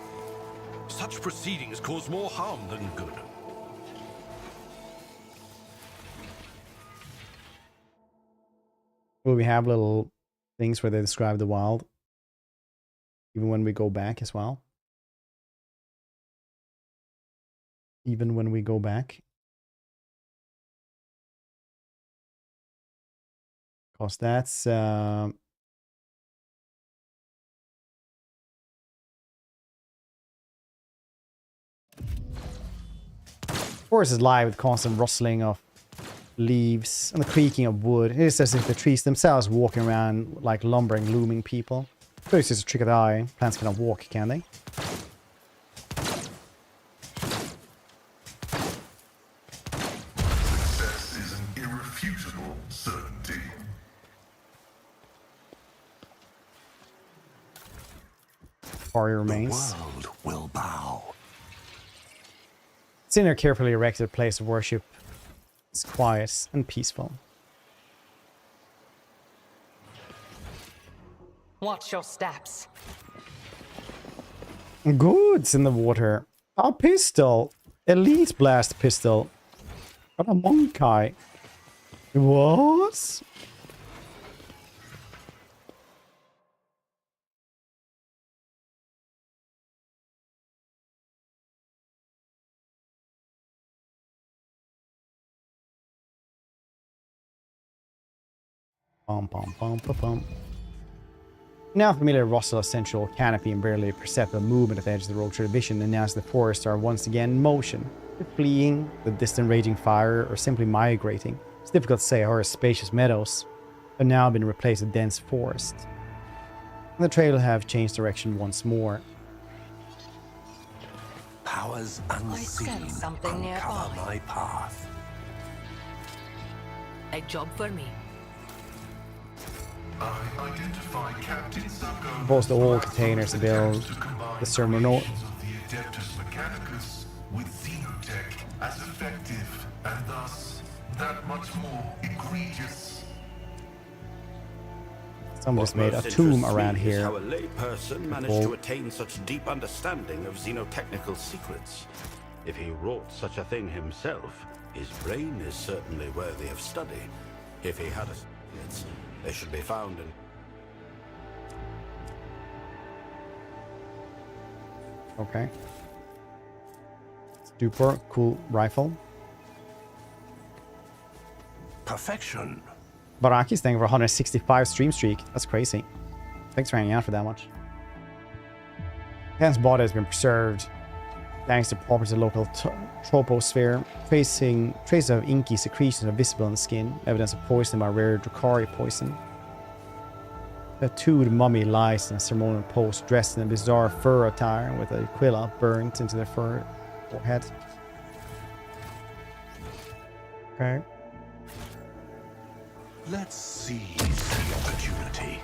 Such proceedings cause more harm than good. Will we have little things where they describe the wild? Even when we go back as well? Even when we go back? Because that's... forest is live with constant rustling of leaves and the creaking of wood. It is as if the trees themselves walking around like lumbering, looming people. But it's just a trick of the eye. Plants cannot walk, can they? Success is an irrefutable certainty. Quarry remains. The world will bow. It's in a carefully erected place of worship. It's quiet and peaceful. Watch your steps. Goods in the water. A pistol. Elite blast pistol. Got a monk eye. What? Pum. Now familiar rustle of central canopy and barely perceptible movement at the edge of the road trader vision announced the forests are once again in motion. They're fleeing the distant raging fire or simply migrating. It's difficult to say how our spacious meadows have now been replaced with dense forest. And the trail have changed direction once more. Powers unseen sense something uncover nearby. my path. A job for me. I identify Captain Psyker. Both the old containers to build the Sermonot. of the Adeptus Mechanicus with xenotech as effective and thus that much more egregious. Someone just made a tomb around here. How a layperson managed to attain such deep understanding of xenotechnical secrets. If he wrought such a thing himself, his brain is certainly worthy of study. If he had a... they should be found in... Okay. Stupor, cool rifle. Perfection. Baraki's thing for 165 stream streak. That's crazy. Thanks for hanging out for that much. Ken's body has been preserved thanks to properties of the local troposphere. Traces of inky secretions are visible in the skin, evidence of poison by rare Dracari poison. A tattooed mummy lies in a ceremonial pose, dressed in a bizarre fur attire with a aquila burnt into their forehead. Okay. Let's seize the opportunity.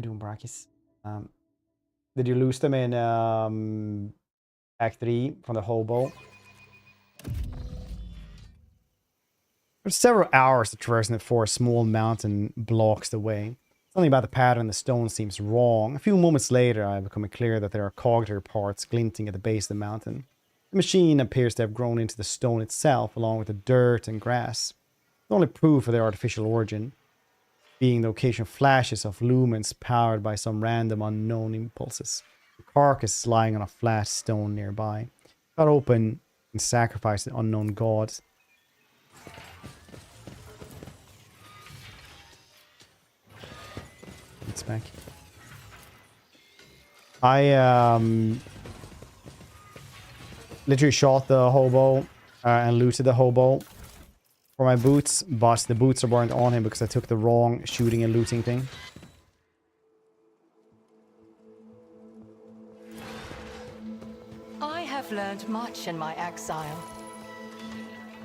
I do, Brakis. Did you lose them in Act 3 from the hobo? There's several hours to traversing it before a small mountain blocks the way. Something about the pattern in the stone seems wrong. A few moments later, I become clear that there are cognitor parts glinting at the base of the mountain. The machine appears to have grown into the stone itself, along with the dirt and grass. The only proof of their artificial origin being the occasional flashes of lumens powered by some random unknown impulses. The carcass is lying on a flat stone nearby. Cut open and sacrificed to unknown gods. It's back. I literally shot the hobo and looted the hobo for my boots, but the boots weren't on him because I took the wrong shooting and looting thing. I have learned much in my exile.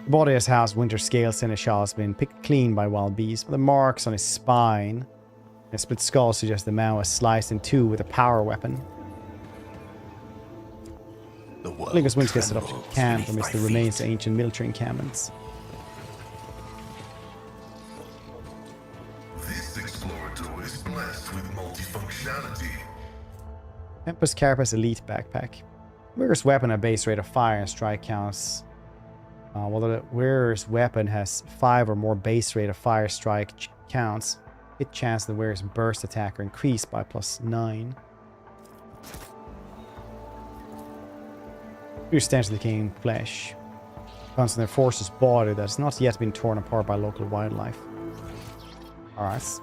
The body has housed winter scales and his shell has been picked clean by wild bees, but the marks on his spine and his split skull suggest the man was sliced in two with a power weapon. Lingus Windscale set up camp amidst the remains of ancient military encampments. This explorator is blessed with multifunctionality. Tempest Carapace Elite Backpack. Wearer's weapon a base rate of fire and strike counts. While the wearer's weapon has 5 or more base rate of fire strike counts, hit chance of the wearer's burst attack are increased by +9. Your stench of decaying flesh comes from their force's body that has not yet been torn apart by local wildlife. Alright.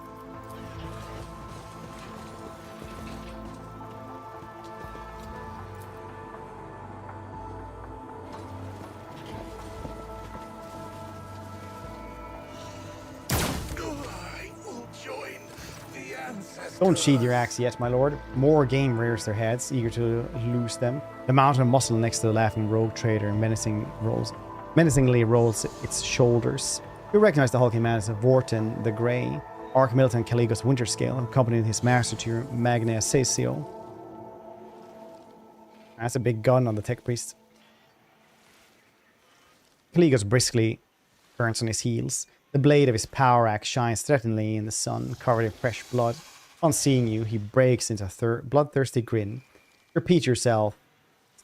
Don't sheathe your axe yet, my lord. More game rears their heads, eager to lose them. The mountain of muscle next to the laughing rogue trader menacingly rolls its shoulders. You recognize the hulking man as Vorten the Grey, Archmilitant Caligos Winterscale, accompanying his master to your Magna Sesio. That's a big gun on the tech priest. Caligos briskly turns on his heels. The blade of his power axe shines threateningly in the sun, covered in fresh blood. On seeing you, he breaks into a bloodthirsty grin. Repeat yourself,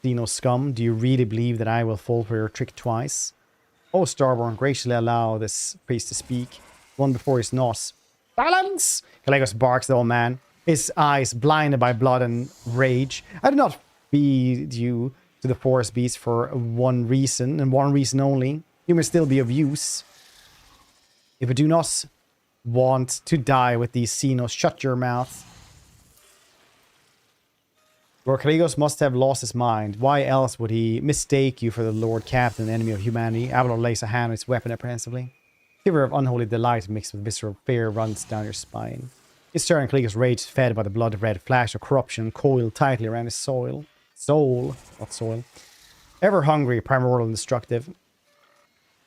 xenos scum. Do you really believe that I will fall for your trick twice? Oh, Starborn, graciously allow this priest to speak. One before his nos. Silence! Caligos barks the old man, his eyes blinded by blood and rage. I did not feed you to the forest beast for one reason, and one reason only. You may still be of use. If you do not want to die with these xenos, shut your mouth. Lord Caligos must have lost his mind. Why else would he mistake you for the Lord Captain, enemy of humanity? Avalon lays a hand on his weapon apprehensively. A shiver of unholy delight mixed with visceral fear runs down your spine. His stern Caligos' rage fed by the blood-red flash of corruption coiled tightly around his soul. Not soil. Ever hungry, primordial and destructive.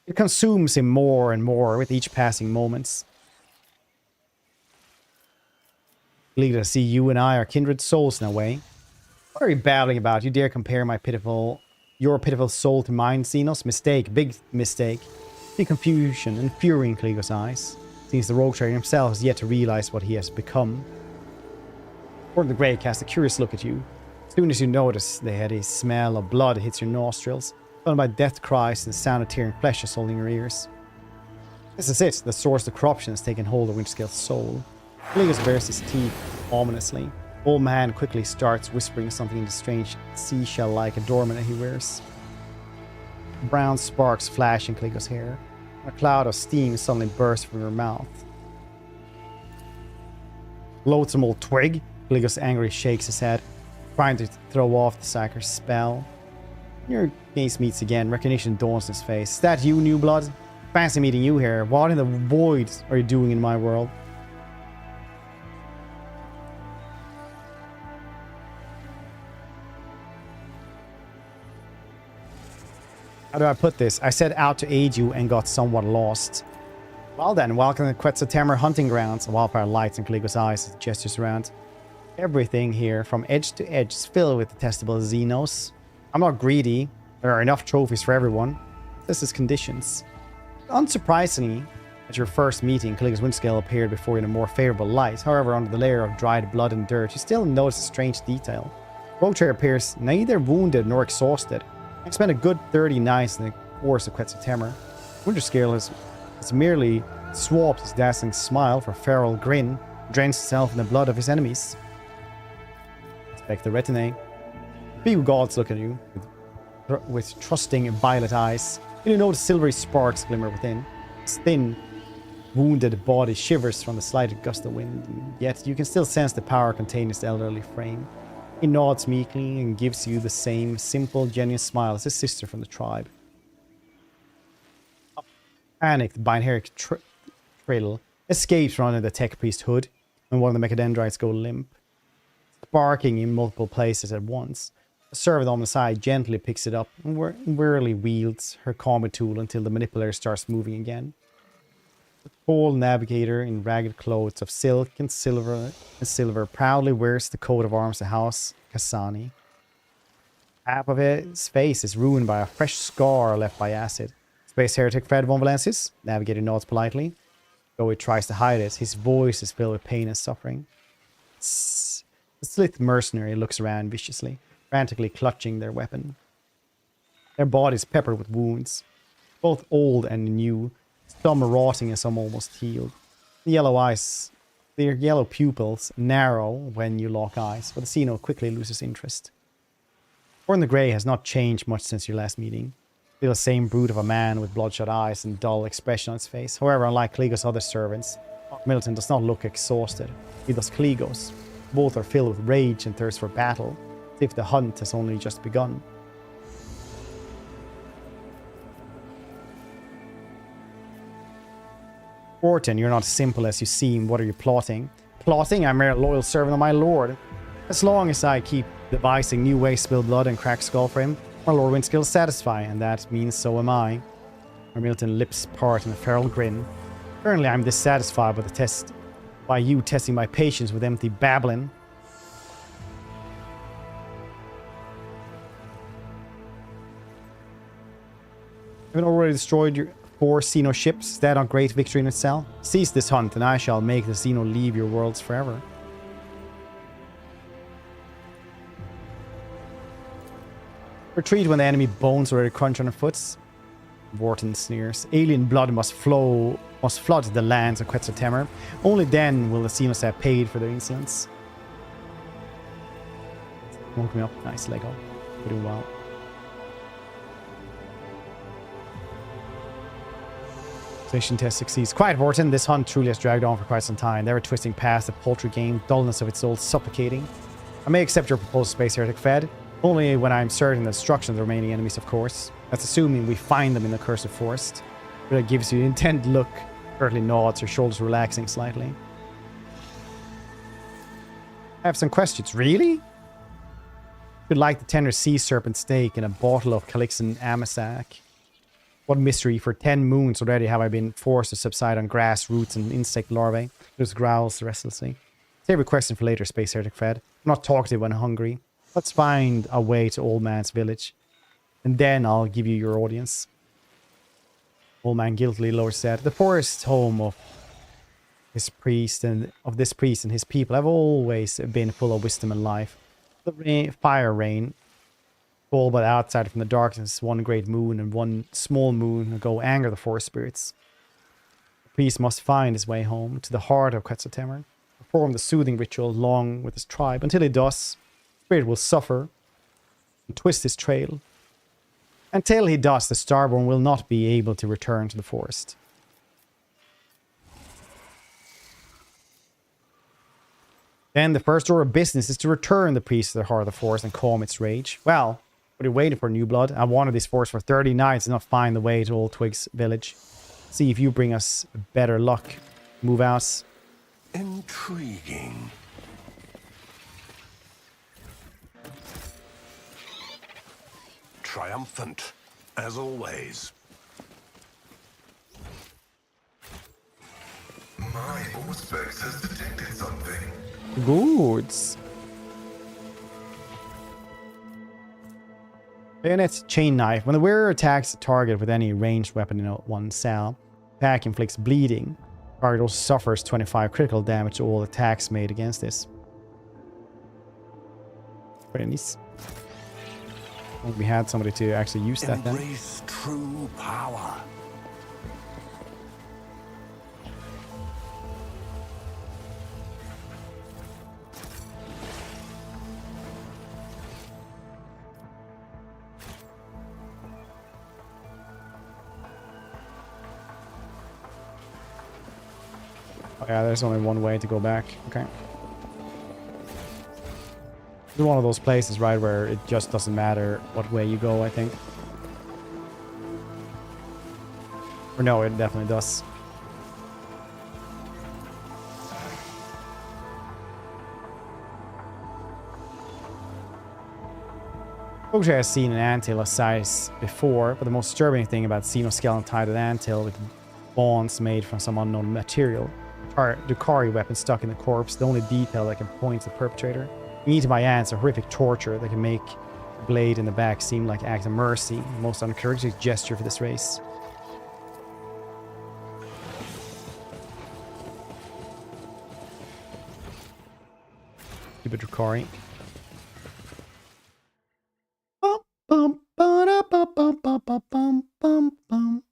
It consumes him more and more with each passing moment. Caligos, I see you and I are kindred souls in a way. What are you babbling about? You dare compare your pitiful soul to mine, Xenos? Mistake, big mistake. See confusion and fury in Caligos' eyes. Seems the rogue trader himself has yet to realize what he has become. Gordon the Grey casts a curious look at you. As soon as you notice the heady smell of blood hits your nostrils, followed by death cries and the sound of tearing flesh assaulting your ears. This is it. The source of corruption has taken hold of Winterscale's soul. Caligos bares his teeth ominously. Old man quickly starts whispering something in the strange seashell-like adornment that he wears. Brown sparks flash in Caligos' hair. A cloud of steam suddenly bursts from your mouth. Loathsome old twig! Caligos angrily shakes his head, trying to throw off the Psyker's spell. Your gaze meets again. Recognition dawns in his face. Is that you, new blood? Fancy meeting you here. What in the void are you doing in my world? How do I put this? I set out to aid you and got somewhat lost. Well then, welcome to Quetzaltemur hunting grounds. Wildfire lights in Caligo's eyes as he gestures around. Everything here, from edge to edge, is filled with detestable xenos. I'm not greedy. There are enough trophies for everyone. This is conditions. Unsurprisingly, at your first meeting, Caligo's windscale appeared before you in a more favorable light. However, under the layer of dried blood and dirt, you still notice a strange detail. Roguetrader appears neither wounded nor exhausted. I spent a good 30 nights in the forest of Quetzaltemur. Winterscale has merely swapped his dazzling smile for a feral grin, drenched himself in the blood of his enemies. Inspect the retinue. Big gods look at you with trusting violet eyes. You notice silvery sparks glimmer within. His thin, wounded body shivers from the slight gust of wind, yet you can still sense the power contained in his elderly frame. He nods meekly and gives you the same simple, genuine smile as his sister from the tribe. Panicked by an Heretic trail escapes from under the tech priest hood, and one of the mechadendrites go limp, sparking in multiple places at once. A servant on the side gently picks it up and wearily wields her combat tool until the manipulator starts moving again. The tall navigator in ragged clothes of silk and silver proudly wears the coat of arms of House Kasani. Half of his face is ruined by a fresh scar left by acid. Space Heretic Fred von Valensis, navigator nods politely. Though he tries to hide it, his voice is filled with pain and suffering. The slith mercenary looks around viciously, frantically clutching their weapon. Their bodies peppered with wounds, both old and new, some rotting and some almost healed. The yellow eyes, their yellow pupils narrow when you lock eyes, but the xeno quickly loses interest. Orn the Grey has not changed much since your last meeting. Still the same brute of a man with bloodshot eyes and dull expression on his face. However, unlike Caligo's other servants, Milton does not look exhausted. He does Caligo's. Both are filled with rage and thirst for battle, as if the hunt has only just begun. Orton, you're not as simple as you seem. What are you plotting? Plotting? I'm a loyal servant of my lord. As long as I keep devising new ways to spill blood and crack skull for him, my lord Windskill is satisfied, and that means so am I. Milton's lips part in a feral grin. Currently, I'm dissatisfied by you testing my patience with empty babbling. Haven't already destroyed your 4 Xeno ships? Is that not great victory in itself? Cease this hunt, and I shall make the Xeno leave your worlds forever. Retreat when the enemy bones already crunch underfoot. Vorton sneers. Alien blood must flood the lands of Quetzaltemur. Only then will the Xenos have paid for their insolence. Woke me up. Nice Lego. We're doing well. Station test succeeds. Quiet, Vorton. This hunt truly has dragged on for quite some time. Never twisting past the paltry game, dullness of its soul suffocating. I may accept your proposed Space Heretic Fed. Only when I'm certain of the destruction of the remaining enemies, of course. That's assuming we find them in the cursed forest. But it gives you an intent look. Curtly nods, her shoulders relaxing slightly. I have some questions. Really? You'd like the tender sea serpent steak and a bottle of Calixan Amasac. What mystery, for 10 moons already have I been forced to subside on grass, roots, and insect larvae. Just growls restlessly. Save your question for later, Space Heretic Fed. I'm not talkative when hungry. Let's find a way to Old Man's village. And then I'll give you your audience. Old Man guiltily lowers his head. The forest home of this priest and his people have always been full of wisdom and life. The fire rain, fall but outside from the darkness, one great moon and one small moon go anger the forest spirits. The priest must find his way home to the heart of Quetzaltemur, perform the soothing ritual along with his tribe. Until he does, Spirit will suffer and twist his trail. Until he does, the Starborn will not be able to return to the forest. Then the first order of business is to return the priest to the heart of the forest and calm its rage. Well, what are you waiting for, new blood? I wanted this forest for 30 nights and not find the way to Old Twig's village. See if you bring us better luck. Move out. Intriguing. Triumphant, as always. Auspex has detected something. Goods. Bayonet chain knife. When the wearer attacks a target with any ranged weapon in one cell, attack inflicts bleeding. Target also suffers 25 critical damage to all attacks made against this. Very nice. Well, we had somebody to actually use that then. Embrace true power. Oh yeah, there's only one way to go back. Okay. It's one of those places, right, where it just doesn't matter what way you go, I think. Or no, it definitely does. Actually, I've seen an anthill of size before, but the most disturbing thing about xenoskeleton-tided anthill with bonds made from some unknown material are the Kari weapon stuck in the corpse, the only detail that can point to the perpetrator. Eaten by ants, a horrific torture that can make the blade in the back seem like an act of mercy, the most uncharacteristic gesture for this race. Keep it Drukari. Bum, ba-da, bum, bum, bum, bum, bum, bum.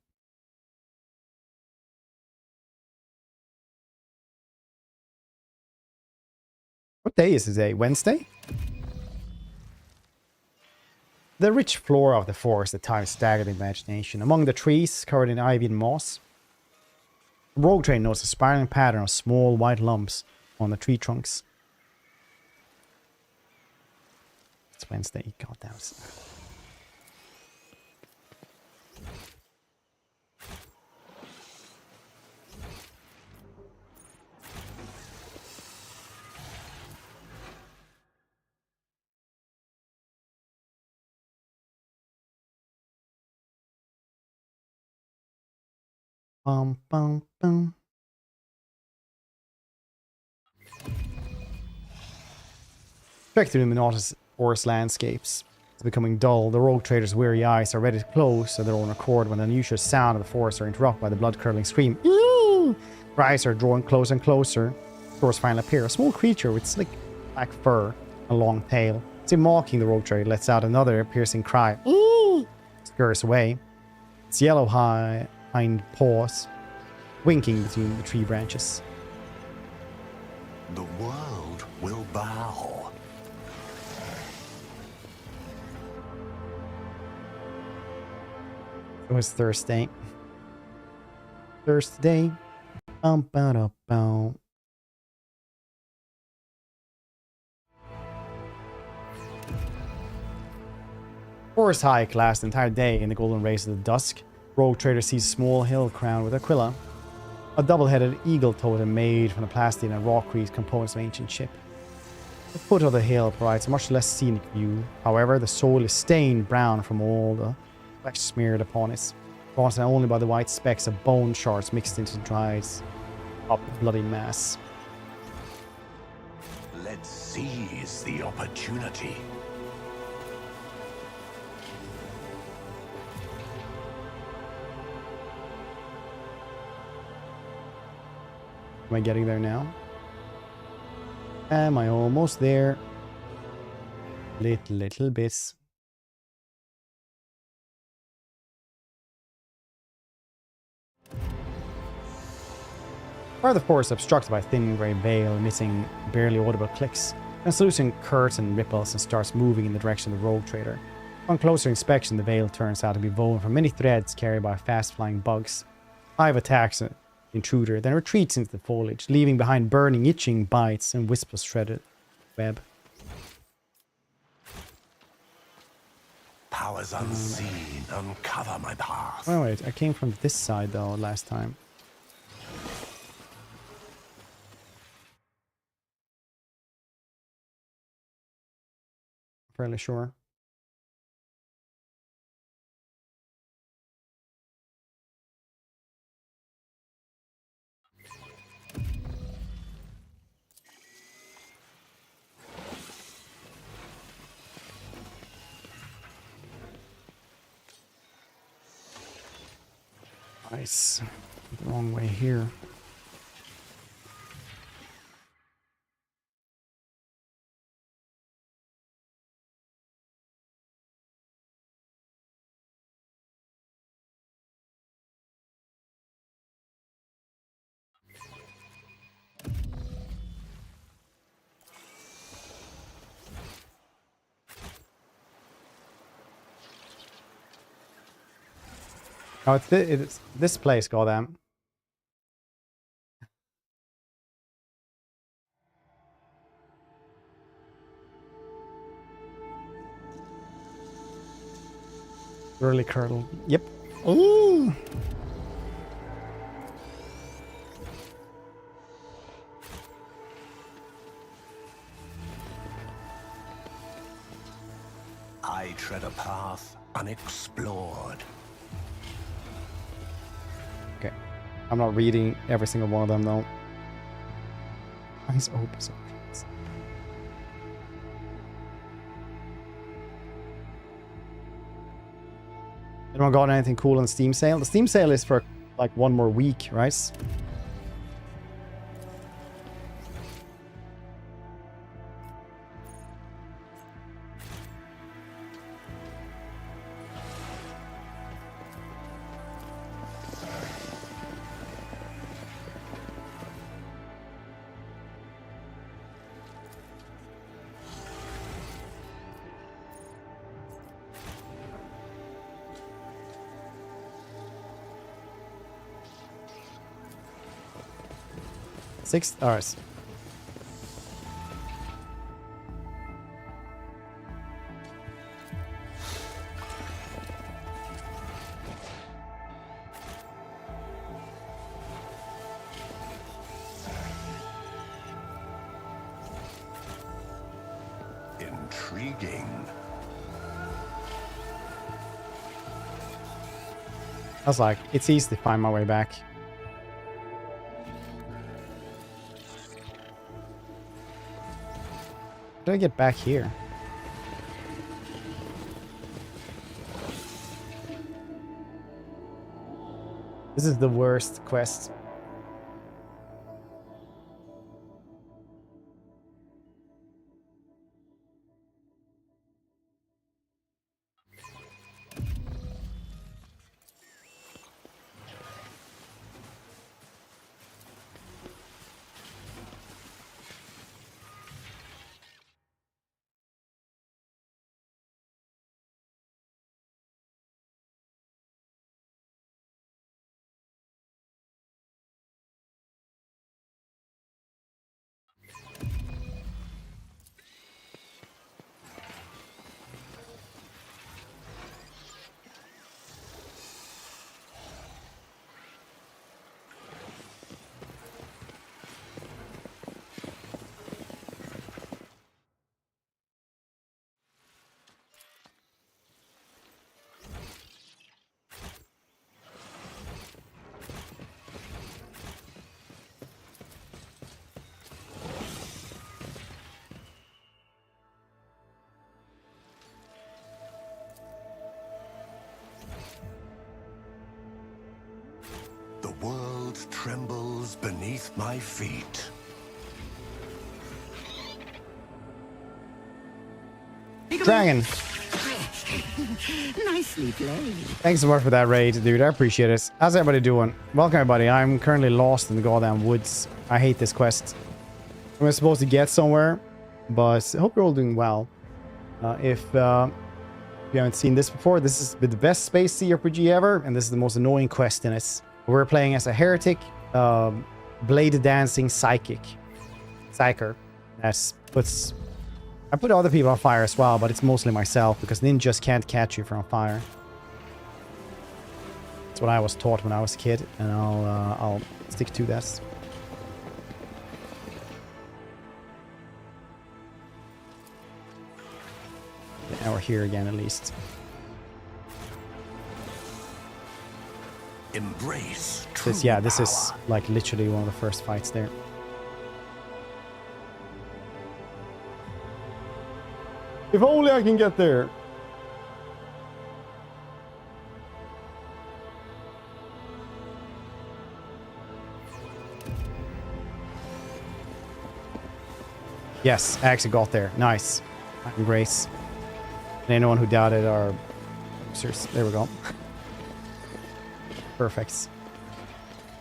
What day is today? Wednesday? The rich flora of the forest at times staggered the imagination. Among the trees covered in ivy and moss, the rogue train noticed a spiraling pattern of small white lumps on the tree trunks. It's Wednesday, goddamn. Bum, bum, bum. Trek through the monotonous forest landscapes. It's becoming dull. The rogue trader's weary eyes are ready to close of their own accord when the unusual sound of the forest are interrupted by the blood-curdling scream. Ooh! Their eyes are drawing closer and closer. Shores finally appear. A small creature with slick black fur and a long tail. As if mocking the rogue trader, lets out another piercing cry. Ooh! Scurries away. Its yellow hind paws winking between the tree branches. The world will bow. It was Thursday. Thursday. Bum, ba, da, bow. Forest hike lasts the entire day in the golden rays of the dusk. Rogue trader sees a small hill crowned with aquila, a double-headed eagle totem made from the plastic and rockcrete components of an ancient ship. The foot of the hill provides a much less scenic view. However, the soil is stained brown from all the flesh smeared upon it, caused only by the white specks of bone shards mixed into the dried up bloody mass. Let's seize the opportunity. Am I getting there now? Am I almost there? Little bits. Part of the forest obstructed by a thin grey veil emitting barely audible clicks. Translucent curtain ripples and starts moving in the direction of the rogue trader. On closer inspection, the veil turns out to be woven from many threads carried by fast-flying bugs. Hive attacks the intruder, then retreats into the foliage, leaving behind burning, itching bites and wisps of shredded web. Powers unseen, uncover my path. Oh wait, I came from this side though last time. Fairly sure. Nice. The wrong way here. Oh, it's this place, goddamn. Really curdled. Yep. Ooh. I tread a path unexplored. Okay. I'm not reading every single one of them, though. Nice opus options. Anyone got anything cool on Steam sale? The Steam sale is for like 1 more week, right? $6. Intriguing. I was like, it's easy to find my way back. How do I get back here? This is the worst quest. The world trembles beneath my feet. Dragon. Nicely played. Thanks so much for that raid, dude. I appreciate it. How's everybody doing? Welcome, everybody. I'm currently lost in the goddamn woods. I hate this quest. I'm supposed to get somewhere, but I hope you're all doing well. If you haven't seen this before, this is the best space RPG ever, and this is the most annoying quest in it. We're playing as a heretic, blade dancing psychic. Psyker. That's puts... I put other people on fire as well, but it's mostly myself, because ninjas can't catch you from fire. That's what I was taught when I was a kid, and I'll stick to that. Now we're here again, at least. Embrace This, yeah, this is like literally one of the first fights there. If only I can get there. Yes, I actually got there. Nice. And grace. And anyone who doubted our... There we go. Perfect.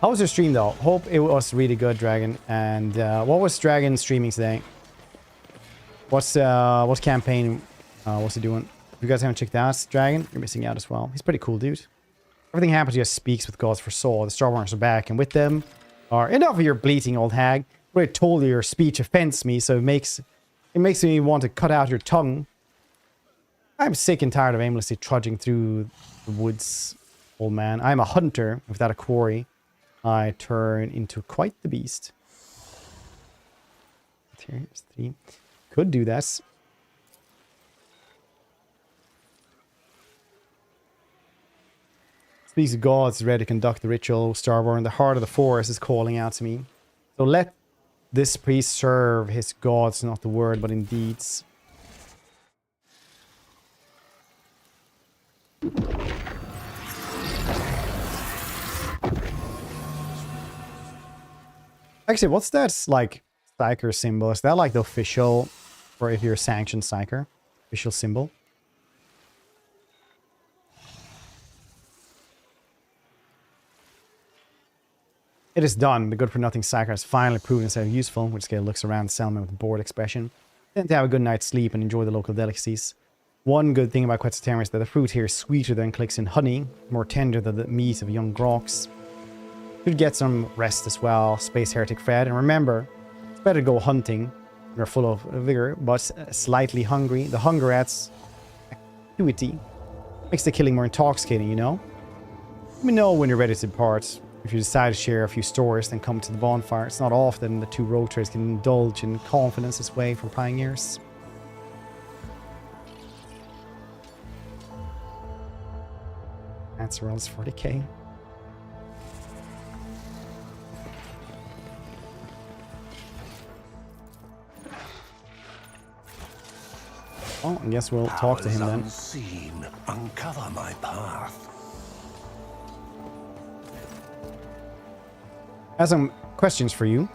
How was your stream though? Hope it was really good, Dragon. And what was Dragon streaming today? What's campaign what's he doing? If you guys haven't checked out Dragon, you're missing out as well. He's pretty cool, dude. Everything happens to us speaks with gods for soul. The Starborns are back, and with them are enough of your bleating, old hag. I told you your speech offends me, so it makes me want to cut out your tongue. I'm sick and tired of aimlessly trudging through the woods, old man. I'm a hunter. Without a quarry, I turn into quite the beast. Here's 3. Could do this. Speaks of gods ready to conduct the ritual. Starborn, the heart of the forest is calling out to me. So let this priest serve his gods, not the word, but in deeds. Actually, what's that, like, Psyker symbol? Is that like the official, or if you're a sanctioned Psyker, official symbol? It is done. The good-for-nothing Psyker has finally proven itself useful. Witchscale looks around the settlement with a bored expression. Tend to have a good night's sleep and enjoy the local delicacies. One good thing about Quetzalcoatl is that the fruit here is sweeter than clicks in honey, more tender than the meat of young groks. Should get some rest as well, Space Heretic Fred. And remember, it's better to go hunting when you're full of vigor, but slightly hungry. The hunger adds acuity. Makes the killing more intoxicating, you know? Let me know when you're ready to depart. If you decide to share a few stories, then come to the bonfire. It's not often the two rogue traders can indulge in confidence this way from pioneers. That's rolls 40k. Oh, I guess we'll talk to him then. Unseen, uncover my path. I have some questions for you.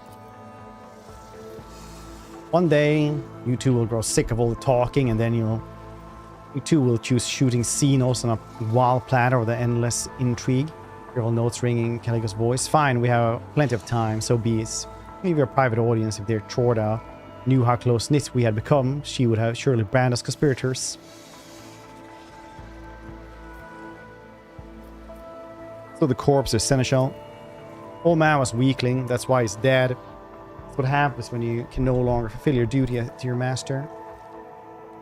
One day, you two will grow sick of all the talking, and then you two will choose shooting xenos on a wild platter with the endless intrigue. Your all notes ringing, Caligo's voice. Fine, we have plenty of time, so be it. Maybe a private audience, if their Chorda knew how close-knit we had become, she would have surely branded us conspirators. So the corpse is seneschal. Old man was weakling, that's why he's dead. That's what happens when you can no longer fulfill your duty to your master.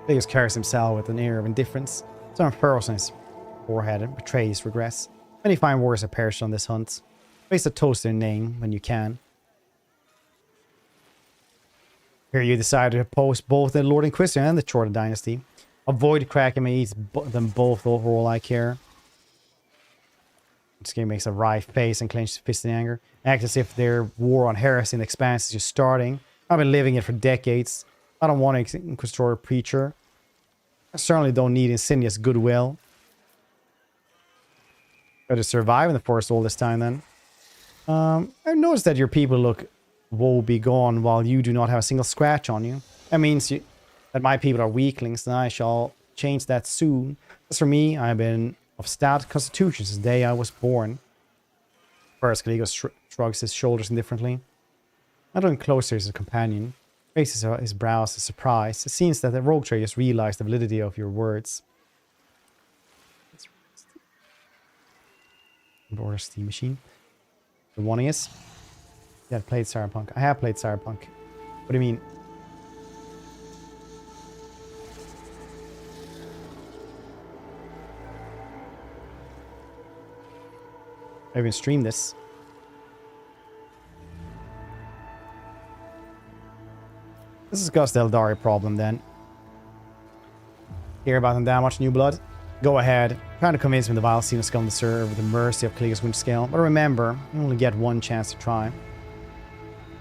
Vegas carries himself with an air of indifference. Some furrows on his forehead and betrays regrets. Many fine warriors have perished on this hunt. Place a toast to their name when you can. Here you decided to oppose both the Lord Inquisitor and the Chorda dynasty. Avoid cracking me, eats them both over all I care. This game makes a wry face and clenches fist in anger. Act as if their war on heresy and expanse is just starting. I've been living it for decades. I don't want an inquisitorial preacher. I certainly don't need insidious goodwill. Got to survive in the forest all this time then. I've noticed that your people look woe-begone while you do not have a single scratch on you. That means that my people are weaklings, and I shall change that soon. As for me, I've been of stout constitution since the day I was born. First, Caligos shrugs his shoulders indifferently. I don't closer as a companion. Raises his brows in surprise. It seems that the rogue trader has realized the validity of your words. Border steam machine. The one is. Yeah, I played Cyberpunk. I have played Cyberpunk. What do you mean? I even stream this. Let's discuss the Eldari problem then. Hear about them that much, New Blood? Go ahead. Trying to convince me the vile Xenos scum deserve the mercy of Caligos Windscale. But remember, you only get one chance to try.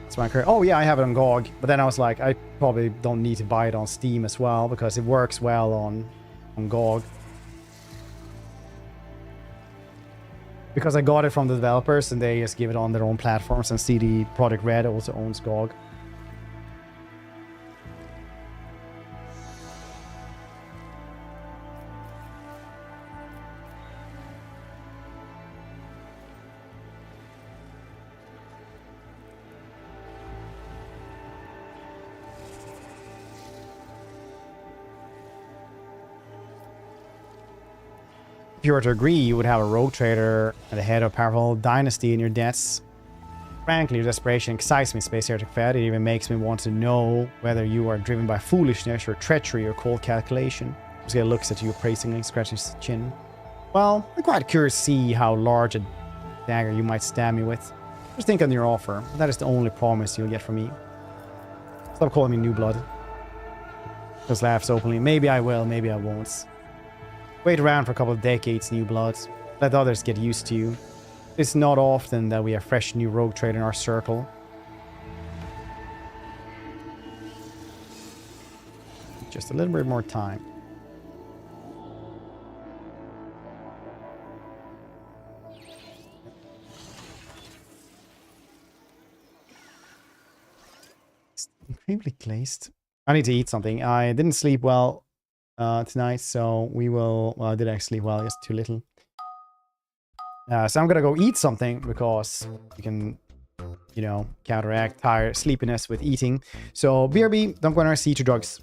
That's my career. Oh yeah, I have it on GOG. But then I was like, I probably don't need to buy it on Steam as well, because it works well on GOG. Because I got it from the developers and they just give it on their own platforms, and CD Projekt Red also owns GOG. If you were to agree, you would have a rogue trader at the head of a powerful dynasty in your debts. Frankly, your desperation excites me, Space Heretic Fed. It even makes me want to know whether you are driven by foolishness or treachery or cold calculation. Osgale looks at you appraisingly, scratching his chin. Well, I'm quite curious to see how large a dagger you might stab me with. Just think on your offer. That is the only promise you'll get from me. Stop calling me New Blood. Just laughs openly. Maybe I will, maybe I won't. Wait around for a couple of decades, New Blood. Let others get used to you. It's not often that we have fresh new rogue trade in our circle. Just a little bit more time. Incredibly glazed. I need to eat something. I didn't sleep well tonight, so we will... Well, I did actually sleep well, just too little. So I'm gonna go eat something because you can, you know, counteract tired sleepiness with eating. So BRB, don't go on RC to drugs.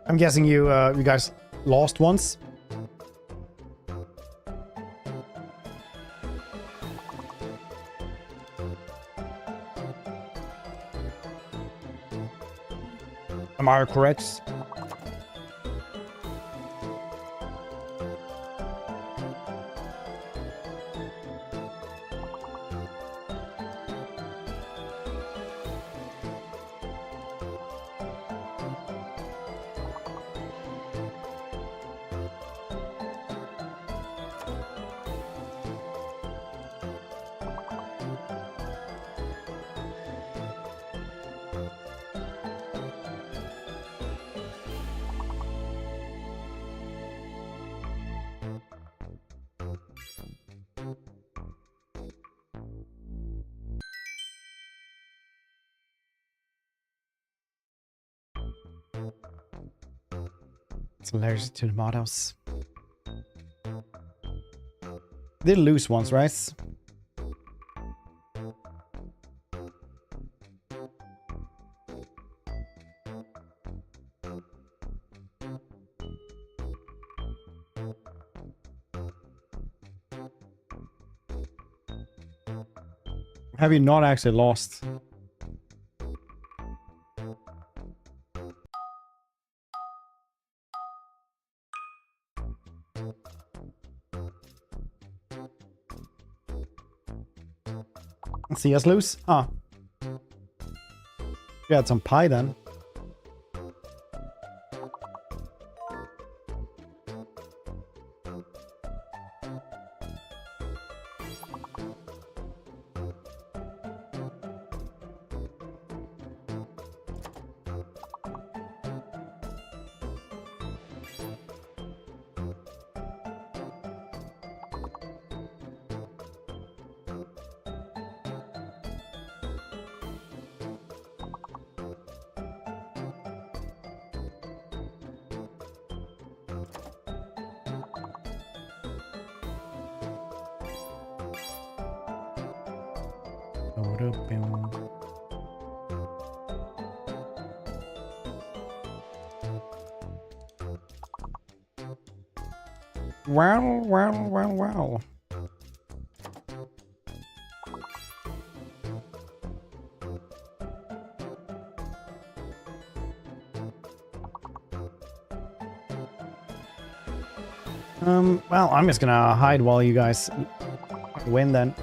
I'm guessing you you guys lost once. Am I correct? It's allergic to the models. Did lose once, right? Have you not actually lost? See us lose? Ah. You had some pie then. Wow. Well, I'm just gonna hide while you guys win then.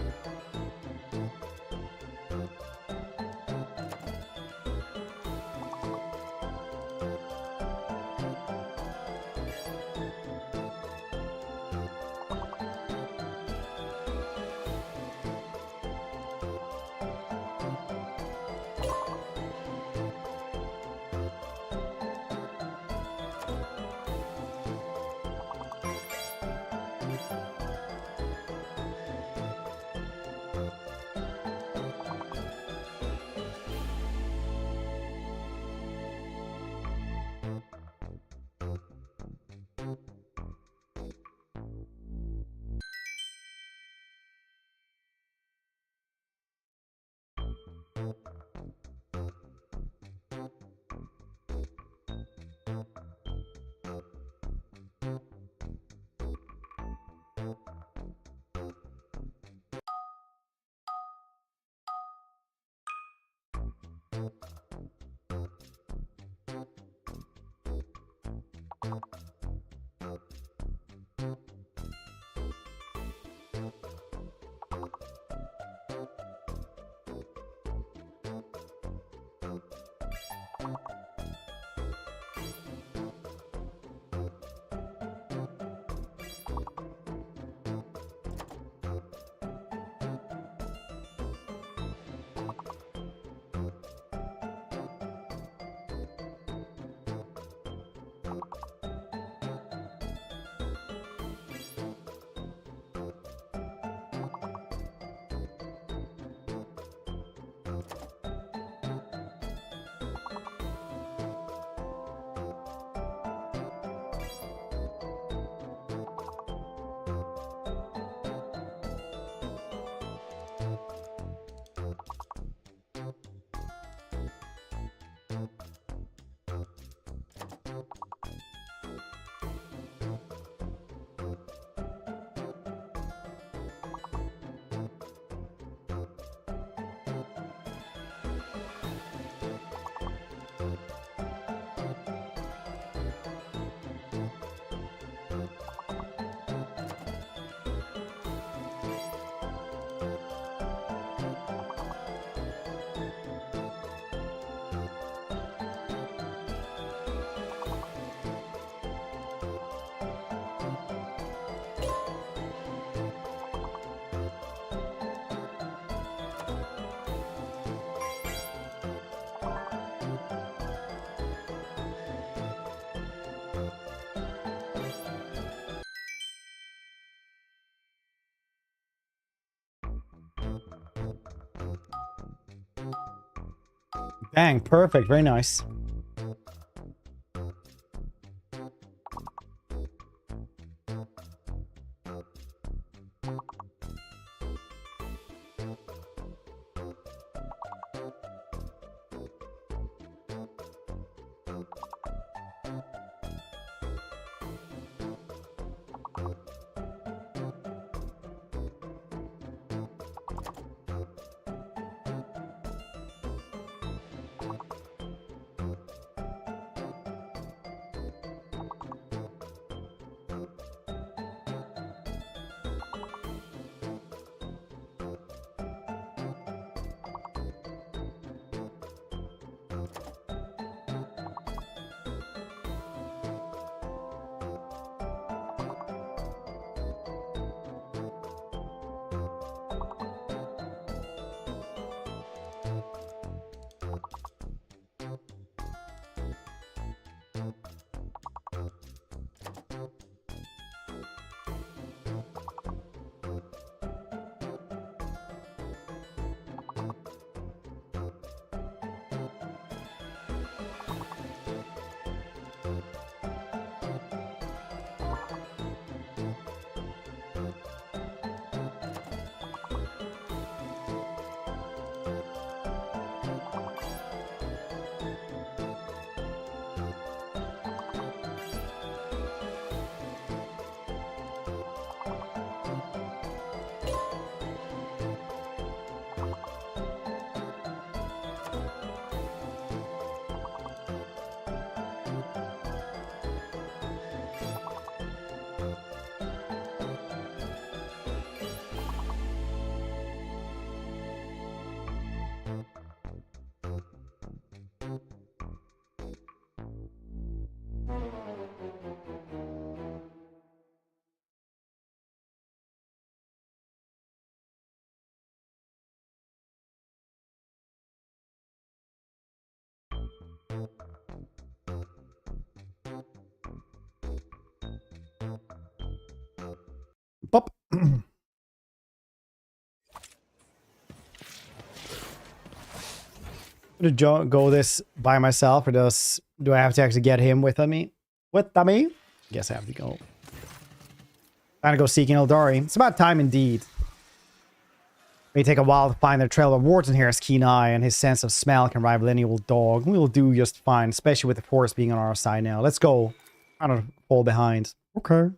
Bang, perfect, very nice. Pop. To go this by myself, or do I have to actually get him with me? With me? Guess I have to go. Trying to go seeking Eldari. It's about time indeed. May take a while to find their trail, but Wharton here has keen eye, and his sense of smell can rival any old dog. We will do just fine, especially with the force being on our side now. Let's go. I don't fall behind. Okay.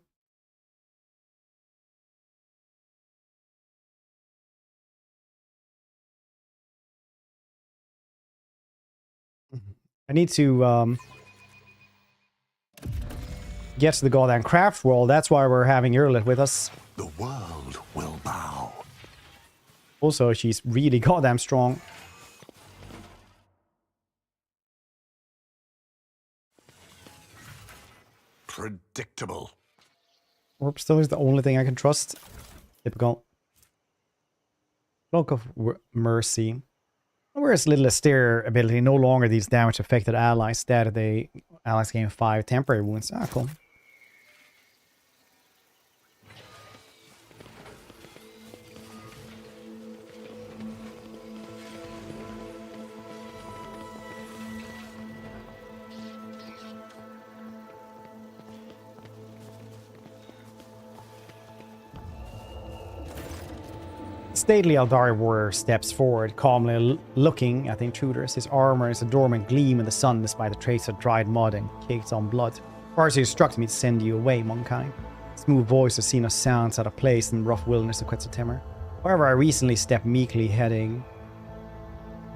I need to get to the goddamn craft world. That's why we're having Erlit with us. The world will bow. Also, she's really goddamn strong. Predictable. Warp still is the only thing I can trust. Typical. Cloak of Mercy. Whereas little Astir ability, no longer these damage affected allies. Instead, allies gain 5 temporary wounds. Ah, cool. Stately Eldari warrior steps forward, calmly looking at the intruders. His armor is a dormant gleam in the sun despite the trace of dried mud and caked on blood. Farsi instructed me to send you away, Monkai. Smooth voice of xenos sounds out of place in the rough wilderness of Quetzaltemur. However, I recently stepped meekly heading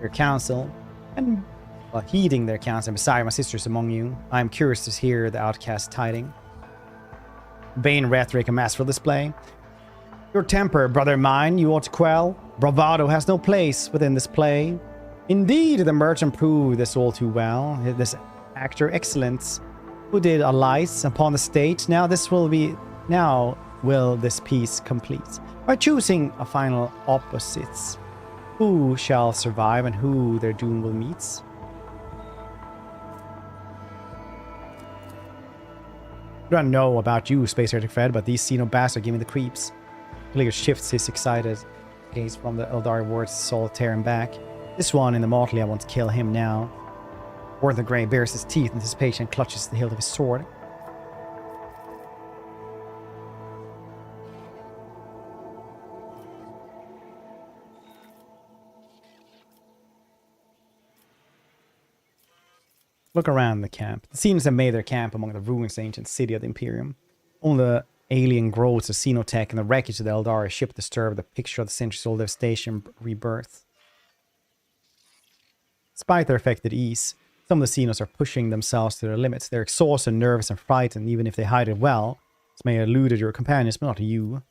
your counsel, and heeding their counsel beside my sisters among you. I am curious to hear the outcast tiding. Vain rhetoric and masterful display. Your temper, brother mine, you ought to quell. Bravado has no place within this play. Indeed, the merchant proved this all too well. This actor excellence, who did a lice upon the stage. Now will this piece complete. By choosing a final opposites, who shall survive and who their doom will meet. I don't know about you, Space Heretic Fred, but these xeno bastards give me the creeps. Clear shifts his excited gaze from the Eldari words, soul tearing back. This one in the motley, I want to kill him now. Warden the Grey bares his teeth in anticipation and clutches the hilt of his sword. Look around the camp. The Xenos have made their camp among the ruins of the ancient city of the Imperium. Only the alien growths of xenotech and the wreckage of the Eldari ship disturb the picture of the centuries-old devastation and rebirth. Despite their affected ease, some of the Xenos are pushing themselves to their limits. They're exhausted, nervous, and frightened, even if they hide it well. This may have eluded your companions, but not you.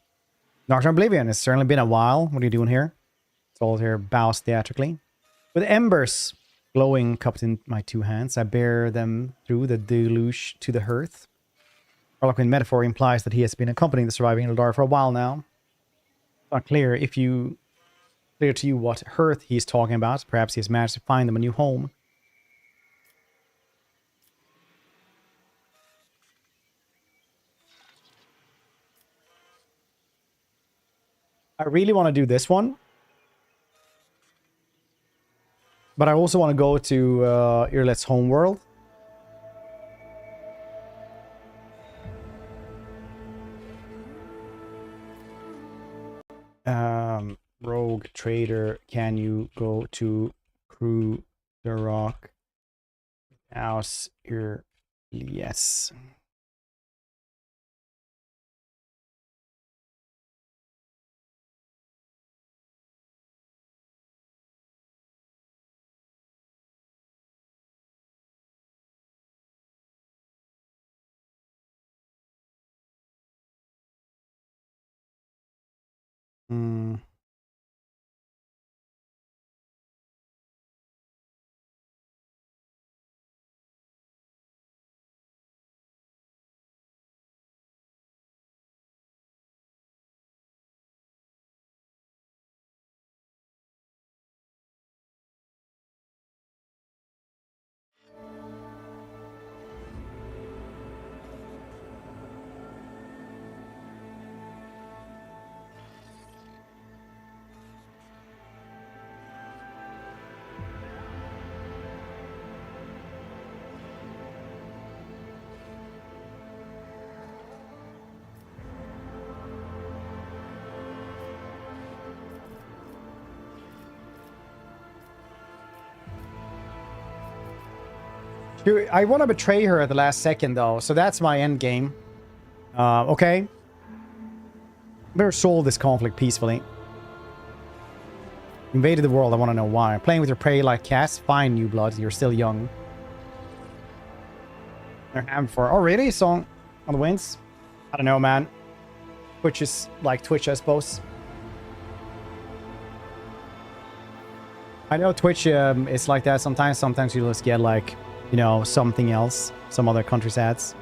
Dr. Oblivion, it's certainly been a while. What are you doing here? Solitaire bows theatrically. With embers glowing cupped in my two hands, I bear them through the deluge to the hearth. Eloquent metaphor implies that he has been accompanying the surviving Eldar for a while now. It's not clear to you what hearth he is talking about. Perhaps he has managed to find them a new home. I really want to do this one. But I also want to go to Irlet's homeworld. Rogue trader, can you go to Crew the Rock? House here. Yes. I want to betray her at the last second, though, so that's my end game. Okay. Better solve this conflict peacefully. Invaded the world, I want to know why. Playing with your prey like cats? Fine, new blood, you're still young. They're hammered for... Oh, really? Song on the winds? I don't know, man. Twitch is like Twitch, I suppose. I know Twitch is like that sometimes. Sometimes you just get like... you know, something else. Some other country's ads.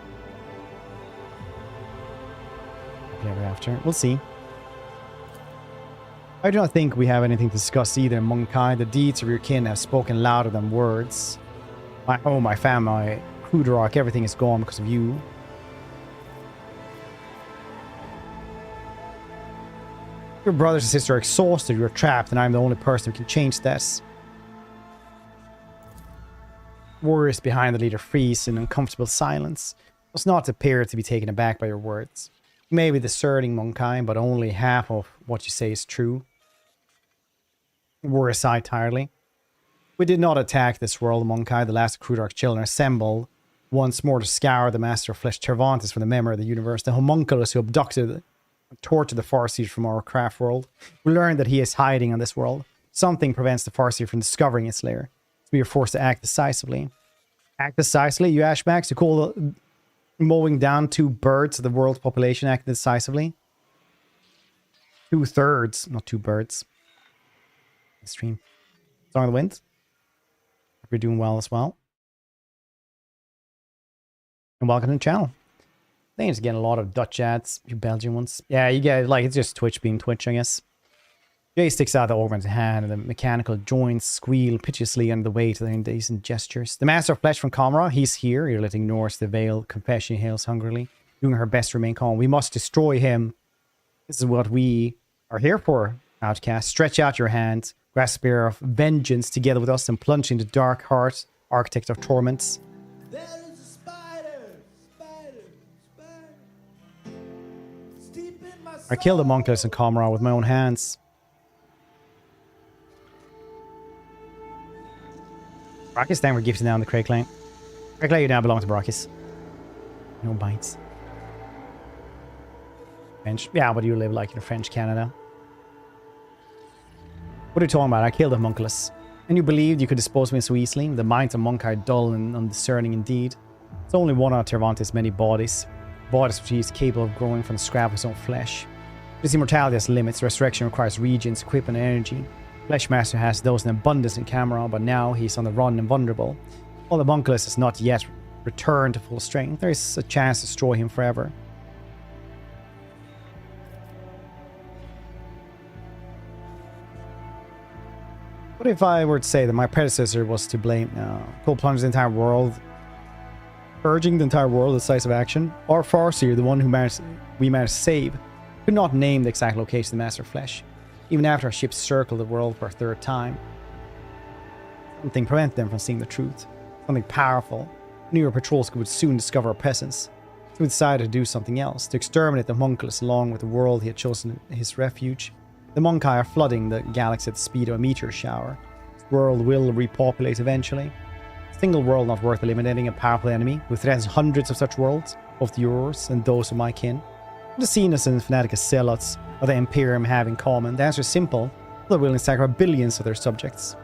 Ever after. We'll see. I do not think we have anything to discuss either, Monkai. The deeds of your kin have spoken louder than words. My home, my family, my Kudrock, everything is gone because of you. Your brothers and sisters are exhausted, you're trapped, and I'm the only person who can change this. Warriors behind the leader freeze in uncomfortable silence. Does not appear to be taken aback by your words. You may be discerning, Monkai, but only half of what you say is true. Warriors sigh tiredly. We did not attack this world, Monkai. The last Krudark children assembled once more to scour the Master of Flesh Cervantes from the memory of the universe. The homunculus who abducted and tortured the Farseer from our craft world. We learned that he is hiding on this world. Something prevents the Farseer from discovering its lair. We are forced to act decisively. Act decisively? You Ashmax, you call mowing down 2 birds of the world's population act decisively? 2/3, not 2 birds. Stream. Song of the Wind. Hope you're doing well as well. And welcome to the channel. I think it's getting a lot of Dutch ads, you Belgian ones. Yeah, you get like it's just Twitch being Twitch, I guess. Jay sticks out the organ's hand, and the mechanical joints squeal piteously under the weight of the indecent gestures. The Master of Flesh from Comra, he's here. You're letting Norse the veil. Confession hails hungrily, doing her best to remain calm. We must destroy him. This is what we are here for, Outcast. Stretch out your hand. grasper of vengeance together with us and plunge into dark heart, architect of torments. There is a spider! Spider! Steep in my I killed the Monkless and Comrade with my own hands. Brachis, thank you for gifting down the Craig Lane. Craig Lane, you now belong to Brachis. No bites. French. Yeah, but you live like in French Canada. What are you talking about? I killed the Monkless. And you believed you could dispose of me so easily? The minds of monk are dull and undiscerning indeed. It's only one out of Tervante's many bodies. Bodies which he is capable of growing from the scrap of his own flesh. This immortality has limits. Resurrection requires regions, equipment, and energy. Fleshmaster has those in abundance in Camera, but now he's on the run and vulnerable. While the Monkless has not yet returned to full strength, there is a chance to destroy him forever. What if I were to say that my predecessor was to blame? Cold plunge the entire world, urging the entire world decisive action. Or Farseer, the one who we managed to save, could not name the exact location of the Master Flesh, even after our ships circled the world for a third time. Something prevented them from seeing the truth. Something powerful. Knew your patrols would soon discover our presence. So we decided to do something else, to exterminate the Monkless along with the world he had chosen his refuge. The Monkai are flooding the galaxy at the speed of a meteor shower. This world will repopulate eventually. A single world not worth eliminating, a powerful enemy who threatens hundreds of such worlds, both yours and those of my kin. The Xenos and Fanaticus zealots of the Imperium have in common. The answer is simple. They're willing to sacrifice billions of their subjects.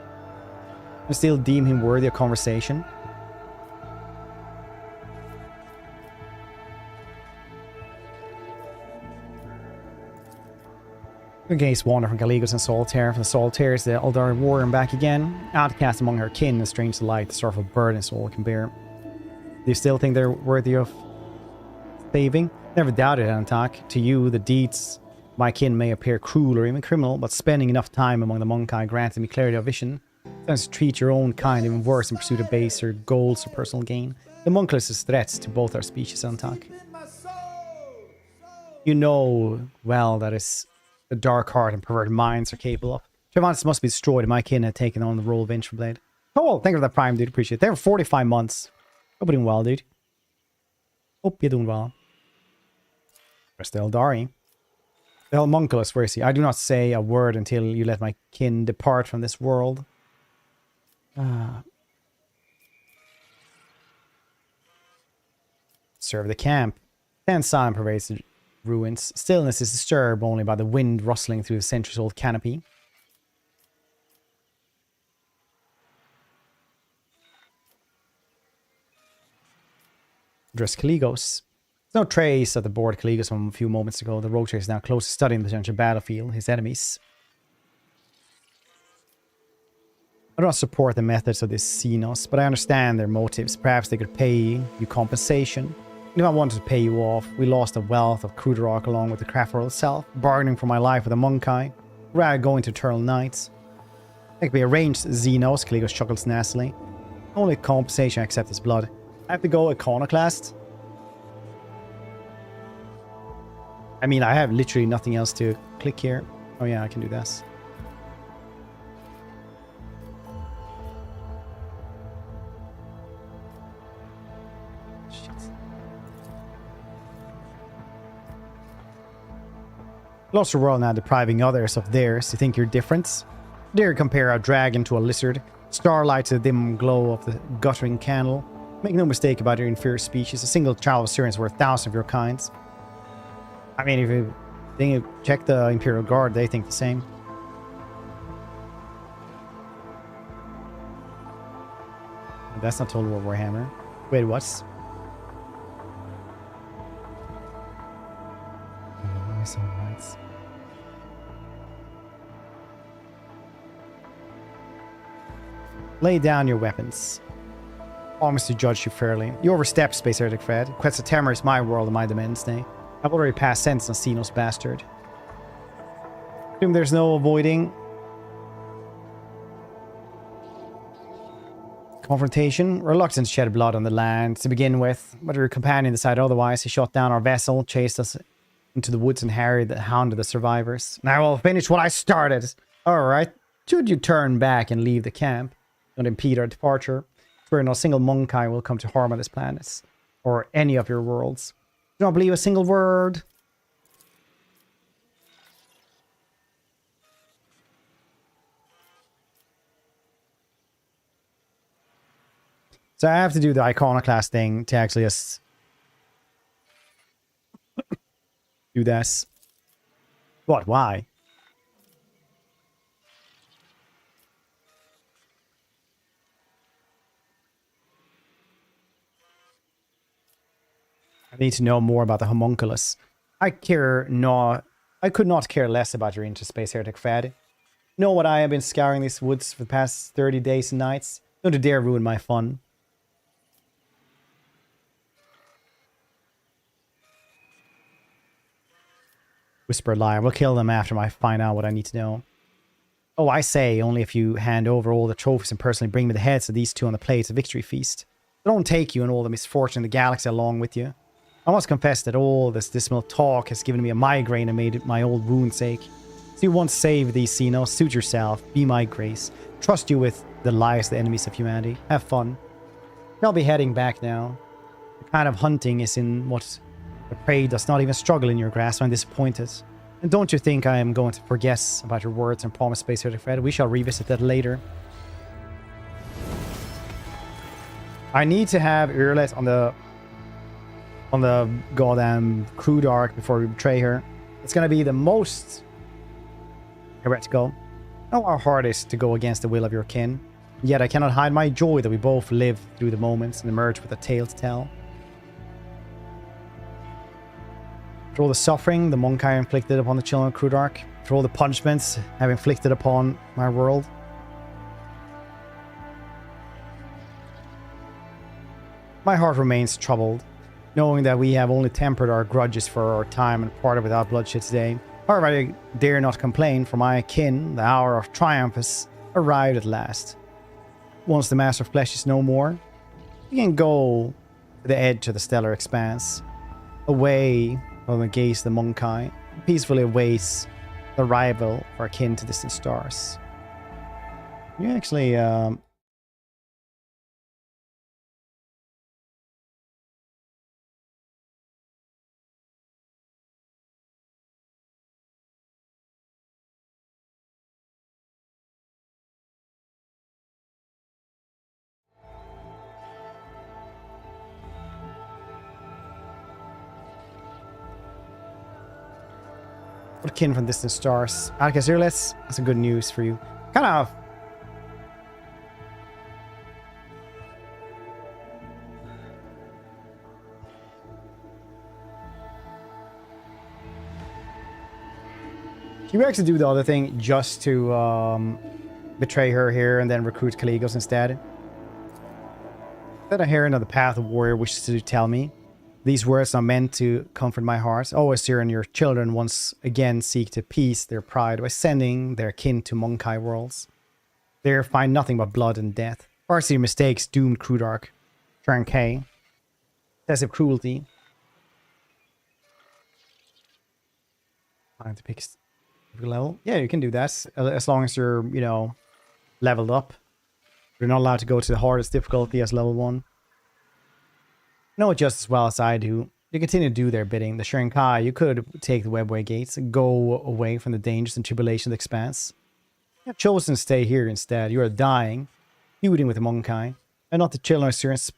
And still deem him worthy of conversation. Against wander from Caligos and Solitaire. From the Solitaires, the Eldari warrior and back again. Outcast among her kin and strange delight, the sort of burden soul can bear. Do you still think they're worthy of saving? Never doubted it, Antak. To you, the deeds my kin may appear cruel or even criminal, but spending enough time among the Monkai granted me clarity of vision. Sometimes treat your own kind even worse in pursuit of baser goals or personal gain. The Monkless is threats to both our species, Antak. You know well that is the dark heart and perverted minds are capable of. Trevantis must be destroyed and my kin had taken on the role of Intrablade. Oh, thank you for that prime, dude. Appreciate it. They were 45 months. Hope you're doing well, dude. Hope you're doing well. Where's the Eldari? The Homunculus, where is he? I do not say a word until you let my kin depart from this world. Serve the camp. Then silence pervades the ruins. Stillness is disturbed only by the wind rustling through the centuries-old canopy. Address Caligos. There's no trace of the bored Caligos from a few moments ago. The rogue trader is now close to studying the potential battlefield, his enemies. I do not support the methods of this xenos, but I understand their motives. Perhaps they could pay you compensation. And if I wanted to pay you off, we lost a wealth of Cruderok along with the craft world itself, bargaining for my life with a Monkai, rather going to Eternal Nights. That could be arranged, xenos, Caligos chuckles nastily. Only compensation I accept is blood. I have to go Iconoclast? I mean, I have literally nothing else to click here. Oh yeah, I can do this. Shit. Lost the world now, depriving others of theirs. You think you're different? Dare compare a dragon to a lizard. Starlight to the dim glow of the guttering candle. Make no mistake about your inferior species. A single child of Syrians worth thousands of your kinds. I mean, if you check the Imperial Guard, they think the same. That's not Total War Warhammer. Wait, what? Lay down your weapons. Promise to judge you fairly. You overstepped, Space Heretic Fred. Quetzaltemur is my world and my domains now. I've already passed sentence on Xenos bastard. Assume there's no avoiding confrontation. Reluctance shed blood on the land to begin with. Whether your companion decided otherwise, he shot down our vessel, chased us into the woods and harried the hound of the survivors. Now I'll finish what I started. Alright, Should you turn back and leave the camp, don't impede our departure, swear not a single monkai will come to harm on this planet, or any of your worlds. Do not believe a single word. So I have to do the iconoclast thing to actually just do this. What? Why? I need to know more about the homunculus. I could not care less about your interspace heretic fad. You know what I have been scouring these woods for the past 30 days and nights? Don't you dare ruin my fun. Whisper liar. We'll kill them after I find out what I need to know. Oh, I say, only if you hand over all the trophies and personally bring me the heads of these two on the plates of victory feast. They don't take you and all the misfortune in the galaxy along with you. I must confess that all this dismal talk has given me a migraine and made my old wounds ache. So you want to save these xenos, suit yourself, be my grace. Trust you with the lives of the enemies of humanity. Have fun. I'll be heading back now. The kind of hunting is in what the prey does not even struggle in your grasp. I'm disappointed. And don't you think I am going to forget about your words and promise Space Heretic Fred? We shall revisit that later. I need to have Urlet on the goddamn crude arc before we betray her. It's gonna be the most heretical. I know how hard it is to go against the will of your kin. Yet I cannot hide my joy that we both live through the moments and emerge with a tale to tell. For all the suffering the monkai inflicted upon the children of Crude Ark, for all the punishments have inflicted upon my world, my heart remains troubled, knowing that we have only tempered our grudges for our time and parted without bloodshed today. However, I dare not complain, for my kin, the hour of triumph has arrived at last. Once the Master of Flesh is no more, we can go to the edge of the stellar expanse, away from the gaze of the monkai, peacefully awaits the arrival of our kin to distant stars. You actually, what kin from distant stars. Atticus Earless, that's some good news for you. Kind of. Can you actually do the other thing just to betray her here and then recruit Caligos instead? That I hear another path of warrior wishes to tell me. These words are meant to comfort my heart. Oh, Assyria and your children once again seek to appease their pride by sending their kin to monkai worlds. There find nothing but blood and death. Varsity mistakes doomed Crude Ark. Trankay. Excessive cruelty. Time to pick level. Yeah, you can do that. As long as you're, you know, leveled up. You're not allowed to go to the hardest difficulty as level 1. Know it just as well as I do. You continue to do their bidding. The Shrinkai, you could take the webway gates and go away from the dangers and tribulation of the expanse. You have chosen to stay here instead. You are dying, feuding with the monkai, and not the children of Syrians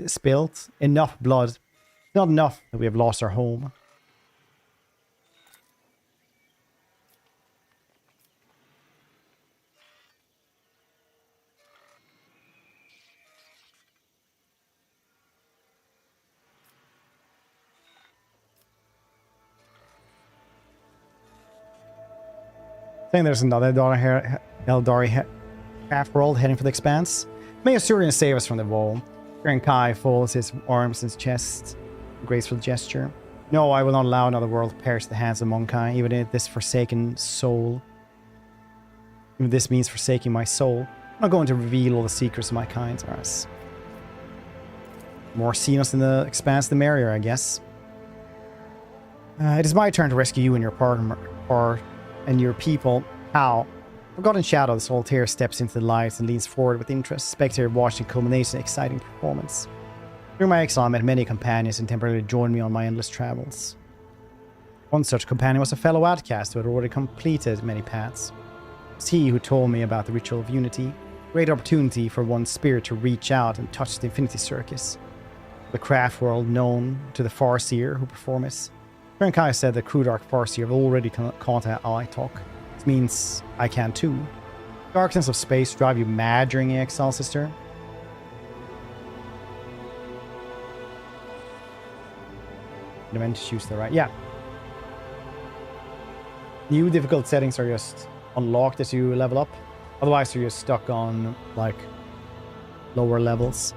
spilt enough blood. Not enough that we have lost our home. I think there's another Eldari half-world heading for the expanse. May Assyrian save us from the wall. Kai folds his arms in his chest. A graceful gesture. No, I will not allow another world to perish at the hands of Monkai, even if this forsaken soul. Even if this means forsaking my soul. I'm not going to reveal all the secrets of my kind. Right. More xenos in the expanse, the merrier, I guess. It is my turn to rescue you and your partner, and your people. How? Forgotten Shadow, the Solitaire steps into the light and leans forward with interest. Spectre watching culmination exciting performance. During my exile, I met many companions and temporarily joined me on my endless travels. One such companion was a fellow outcast who had already completed many paths. It was he who told me about the Ritual of Unity, great opportunity for one's spirit to reach out and touch the Infinity Circus, the craft world known to the Farseer who perform it. Kai said the Crew Dark Farseer have already contacted I talk. This means I can too. Darkness of space drive you mad during the exile, sister? The event choose the right. Yeah. New difficult settings are just unlocked as you level up. Otherwise, you're just stuck on like lower levels.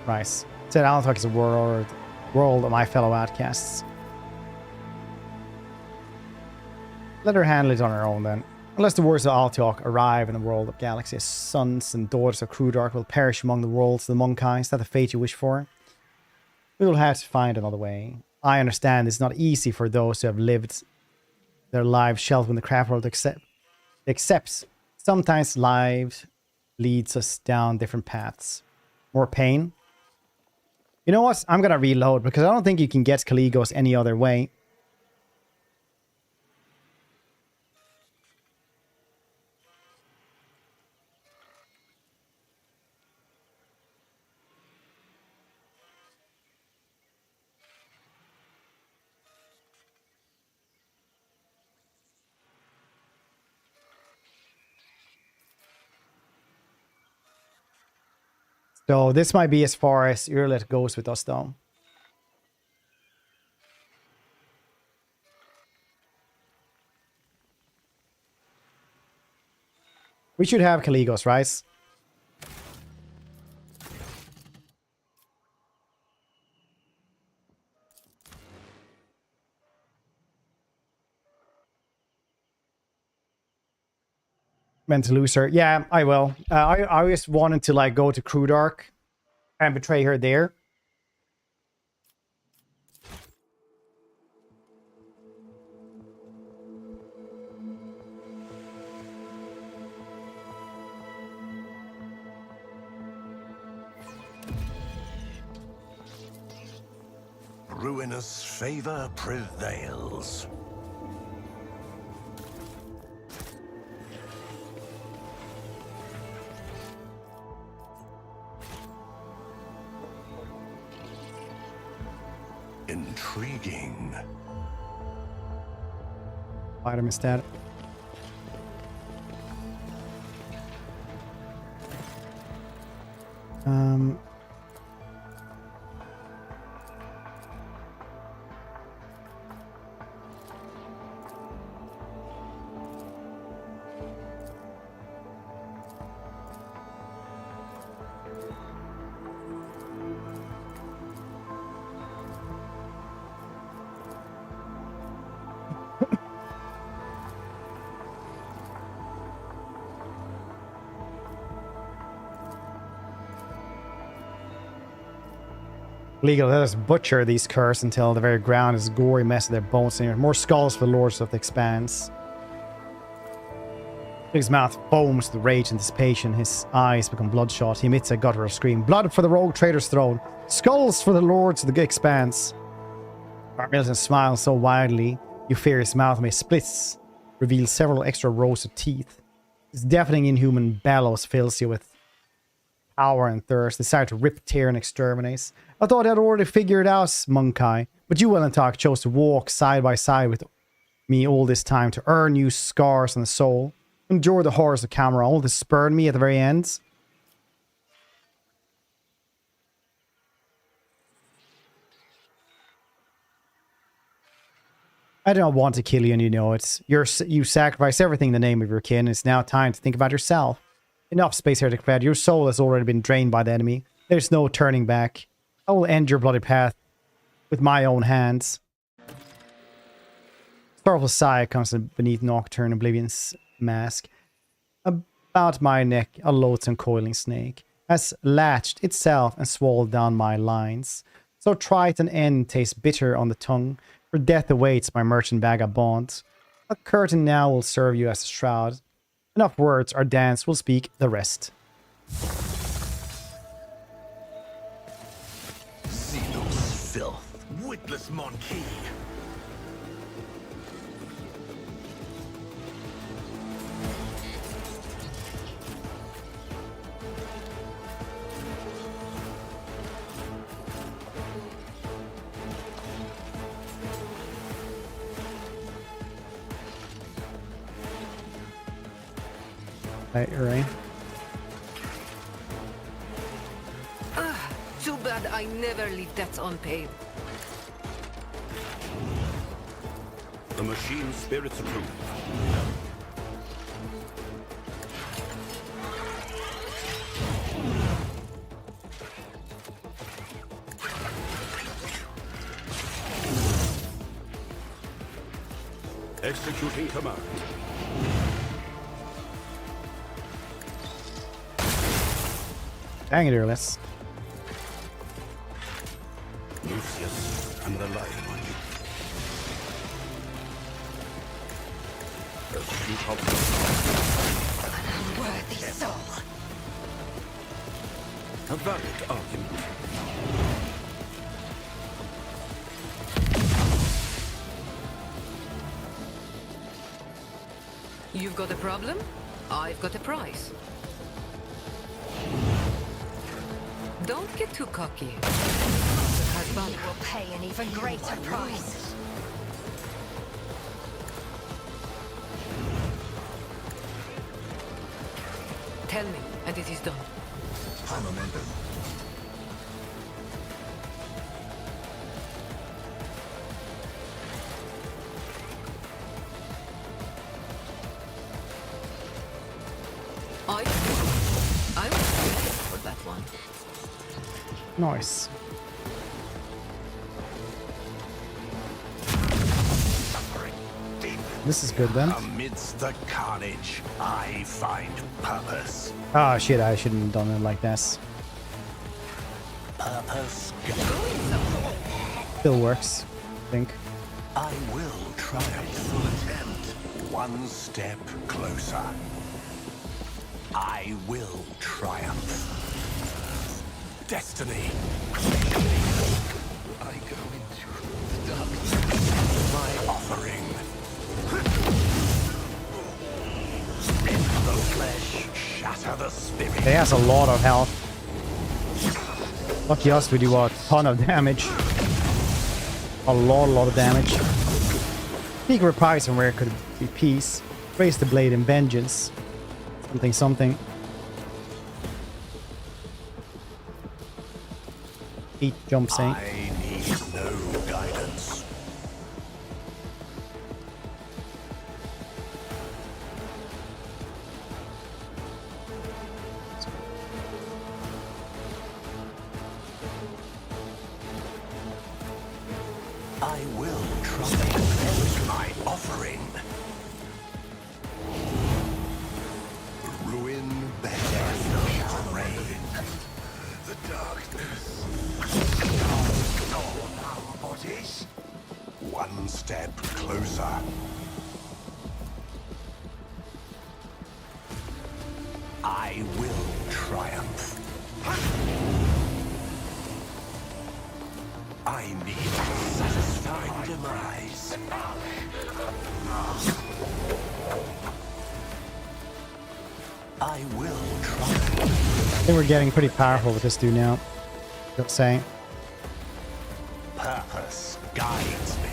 Nice. Said Alan is a world of my fellow outcasts. Let her handle it on her own then. Unless the words of Altiok arrive in the world of galaxies, sons and daughters of Crewdark will perish among the worlds of the Monkai. Is that the fate you wish for? We will have to find another way. I understand it's not easy for those who have lived their lives sheltered in the craft world to accept. Sometimes life leads us down different paths. More pain. You know what? I'm gonna reload because I don't think you can get Caligos any other way. So this might be as far as Urlet goes with us though. We should have Caligos, right? Mental loser. Yeah, I will. I always wanted to like go to Crewdark and betray her there. Ruinous favor prevails. Intriguing. Item instead. Legal, let us butcher these curs until the very ground is a gory mess of their bones. And more skulls for the lords of the Expanse. His mouth foams with rage and dissipation. His eyes become bloodshot. He emits a guttural scream. Blood for the rogue trader's throne. Skulls for the lords of the Expanse. Milton smiles so widely, you fear his mouth may split. Reveals several extra rows of teeth. His deafening inhuman bellows fills you with power and thirst, desire to rip, tear, and exterminate. I thought I'd already figured out, Monkai, but you, Wellentalk, chose to walk side by side with me all this time to earn you scars on the soul, endure the horrors of Cameron, to spurn me at the very end. I don't want to kill you, and you know it. You sacrifice everything in the name of your kin. It's now time to think about yourself. Enough, Space Heretic Fred. Your soul has already been drained by the enemy. There's no turning back. I will end your bloody path with my own hands. Sorrowful sigh comes beneath Nocturne Oblivion's mask. About my neck, a loathsome coiling snake has latched itself and swallowed down my lines. So trite an end tastes bitter on the tongue. For death awaits my merchant vagabond. A curtain now will serve you as a shroud. Enough words, our dance will speak the rest. Xenos filth. Witless monkey. Right, you're right. Too bad I never leave debts unpaid. The machine spirits approved. Executing command. Dang it, Earless. Lucius and the Lion One. Pursuit of An unworthy soul. a valid argument. You've got a problem? I've got a prize. Don't get too cocky. He will pay an even greater price. Tell me, and it is done. Momentum. I was ready for that one. Nice. This is good then. Amidst the carnage, I find purpose. Ah, shit, I shouldn't have done it like this. Purpose. Still works, I think. I will try a full attempt. One step closer. I will triumph. Destiny. I go into the darkness. My offering. In the flesh, shatter the spirit. He has a lot of health. Lucky us, we do a ton of damage. A lot of damage. Peak reprisal where it could be peace. Raise the blade in vengeance. Something. 8 jump sync. I need no guidance. I will try with my offering. Ruin better shall reign. The darkness. Our bodies. One step closer. I will triumph. I need a satisfying demise. I will try. I think we're getting pretty powerful with this dude now. Just saying. Purpose guides me.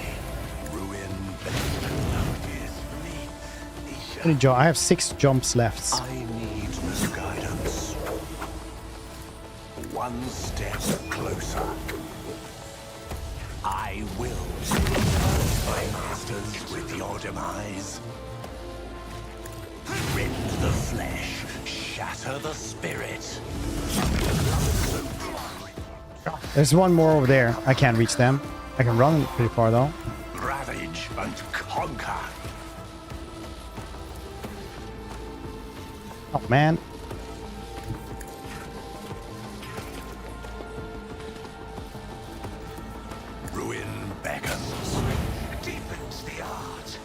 Ruin I have 6 jumps left. I need no guidance. One step closer. I will my masters with your demise. Rend the flesh, shatter the spirit. There's one more over there. I can't reach them. I can run pretty far though. Ravage and conquer. Oh man. Ruin beckons. start.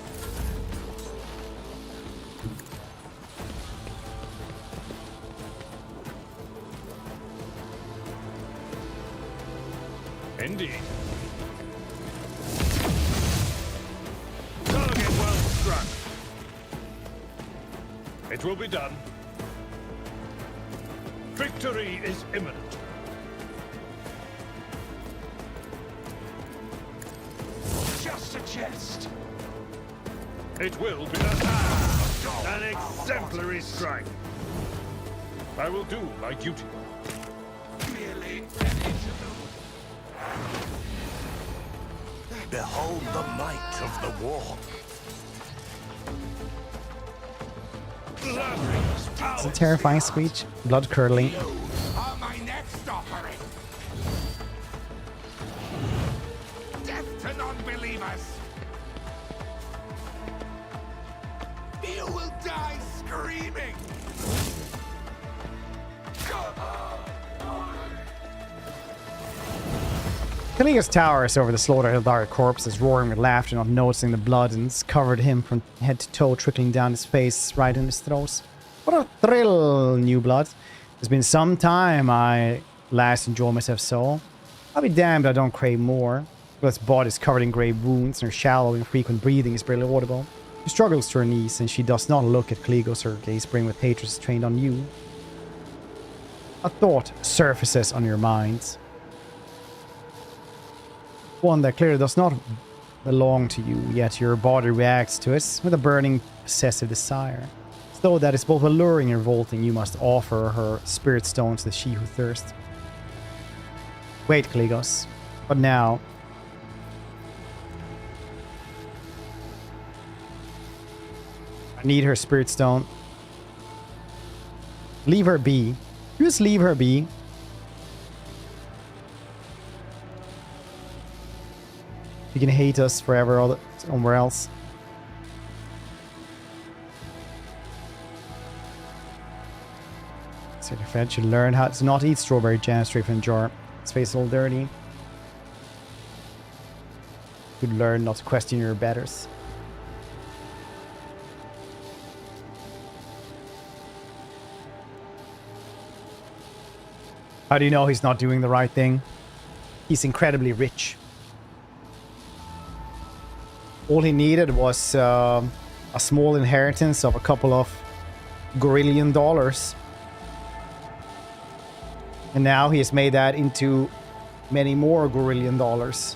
Indeed. Target well struck. It will be done. Victory is imminent. Just a jest. It will be an exemplary strike. I will do my duty. Merely inevitable. Behold the might of the war. It's a terrifying screech. Blood curdling. Are my next offering. Death to non-believers. You will die screaming. Caligula's towers over the slaughtered Eldari corpses, roaring with laughter, not noticing the blood, and it's covered him from head to toe, trickling down his face, right in his throat. What a thrill, new blood. It's been some time I last enjoyed myself so. I'll be damned I don't crave more. Blood's body is covered in grey wounds, and her shallow, infrequent breathing is barely audible. She struggles to her knees, and she does not look at Caligula, her gaze bring with hatred trained on you. A thought surfaces on your mind. One that clearly does not belong to you, yet your body reacts to it with a burning, possessive desire. So that is both alluring and revolting, you must offer her spirit stone to the she who thirsts. Wait, Caligos. But now... I need her spirit stone. Leave her be. Just leave her be. You can hate us forever somewhere else. So your friend should learn how to not eat strawberry jam straight from the jar. His face is all dirty. You should learn not to question your betters. How do you know he's not doing the right thing? He's incredibly rich. All he needed was a small inheritance of a couple of gorillion dollars. And now he has made that into many more gorillion dollars.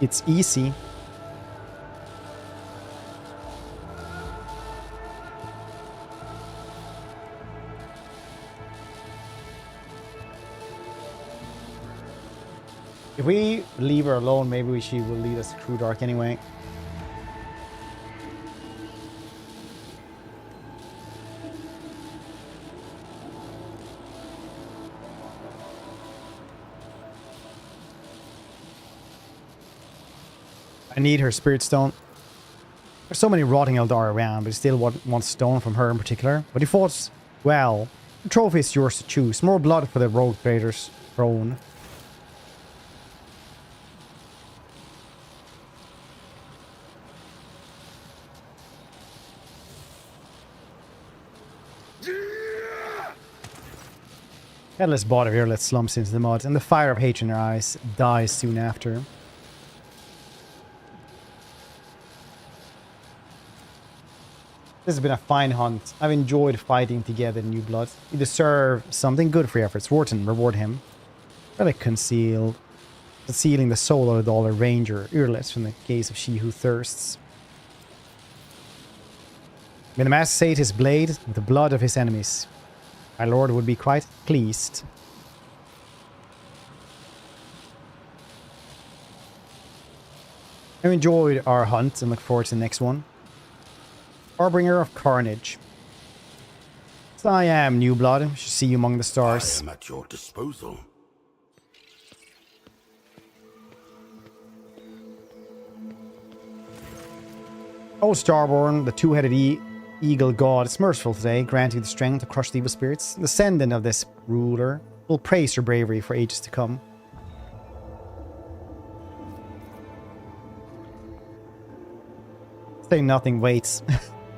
It's easy. If we leave her alone, maybe she will lead us through dark anyway. I need her spirit stone. There's so many rotting Eldar around, but he still wants stone from her in particular. But he fought well. The trophy is yours to choose. More blood for the rogue trader's throne. Headless body of Irlet slumps into the mud, and the fire of hatred in her eyes dies soon after. This has been a fine hunt. I've enjoyed fighting together in New Blood. You deserve something good for your efforts. Wharton, reward him. Relic concealed. Concealing the soul of the dollar ranger, Irlet from the gaze of she who thirsts. May the master sate his blade with the blood of his enemies. My lord would be quite pleased. I enjoyed our hunt and look forward to the next one. Harbinger of Carnage. So I am New Blood. I should see you among the stars. I am at your disposal. O Starborn, the two-headed eagle god, is merciful today, granting the strength to crush the evil spirits. The descendant of this ruler will praise your bravery for ages to come. Saying nothing waits.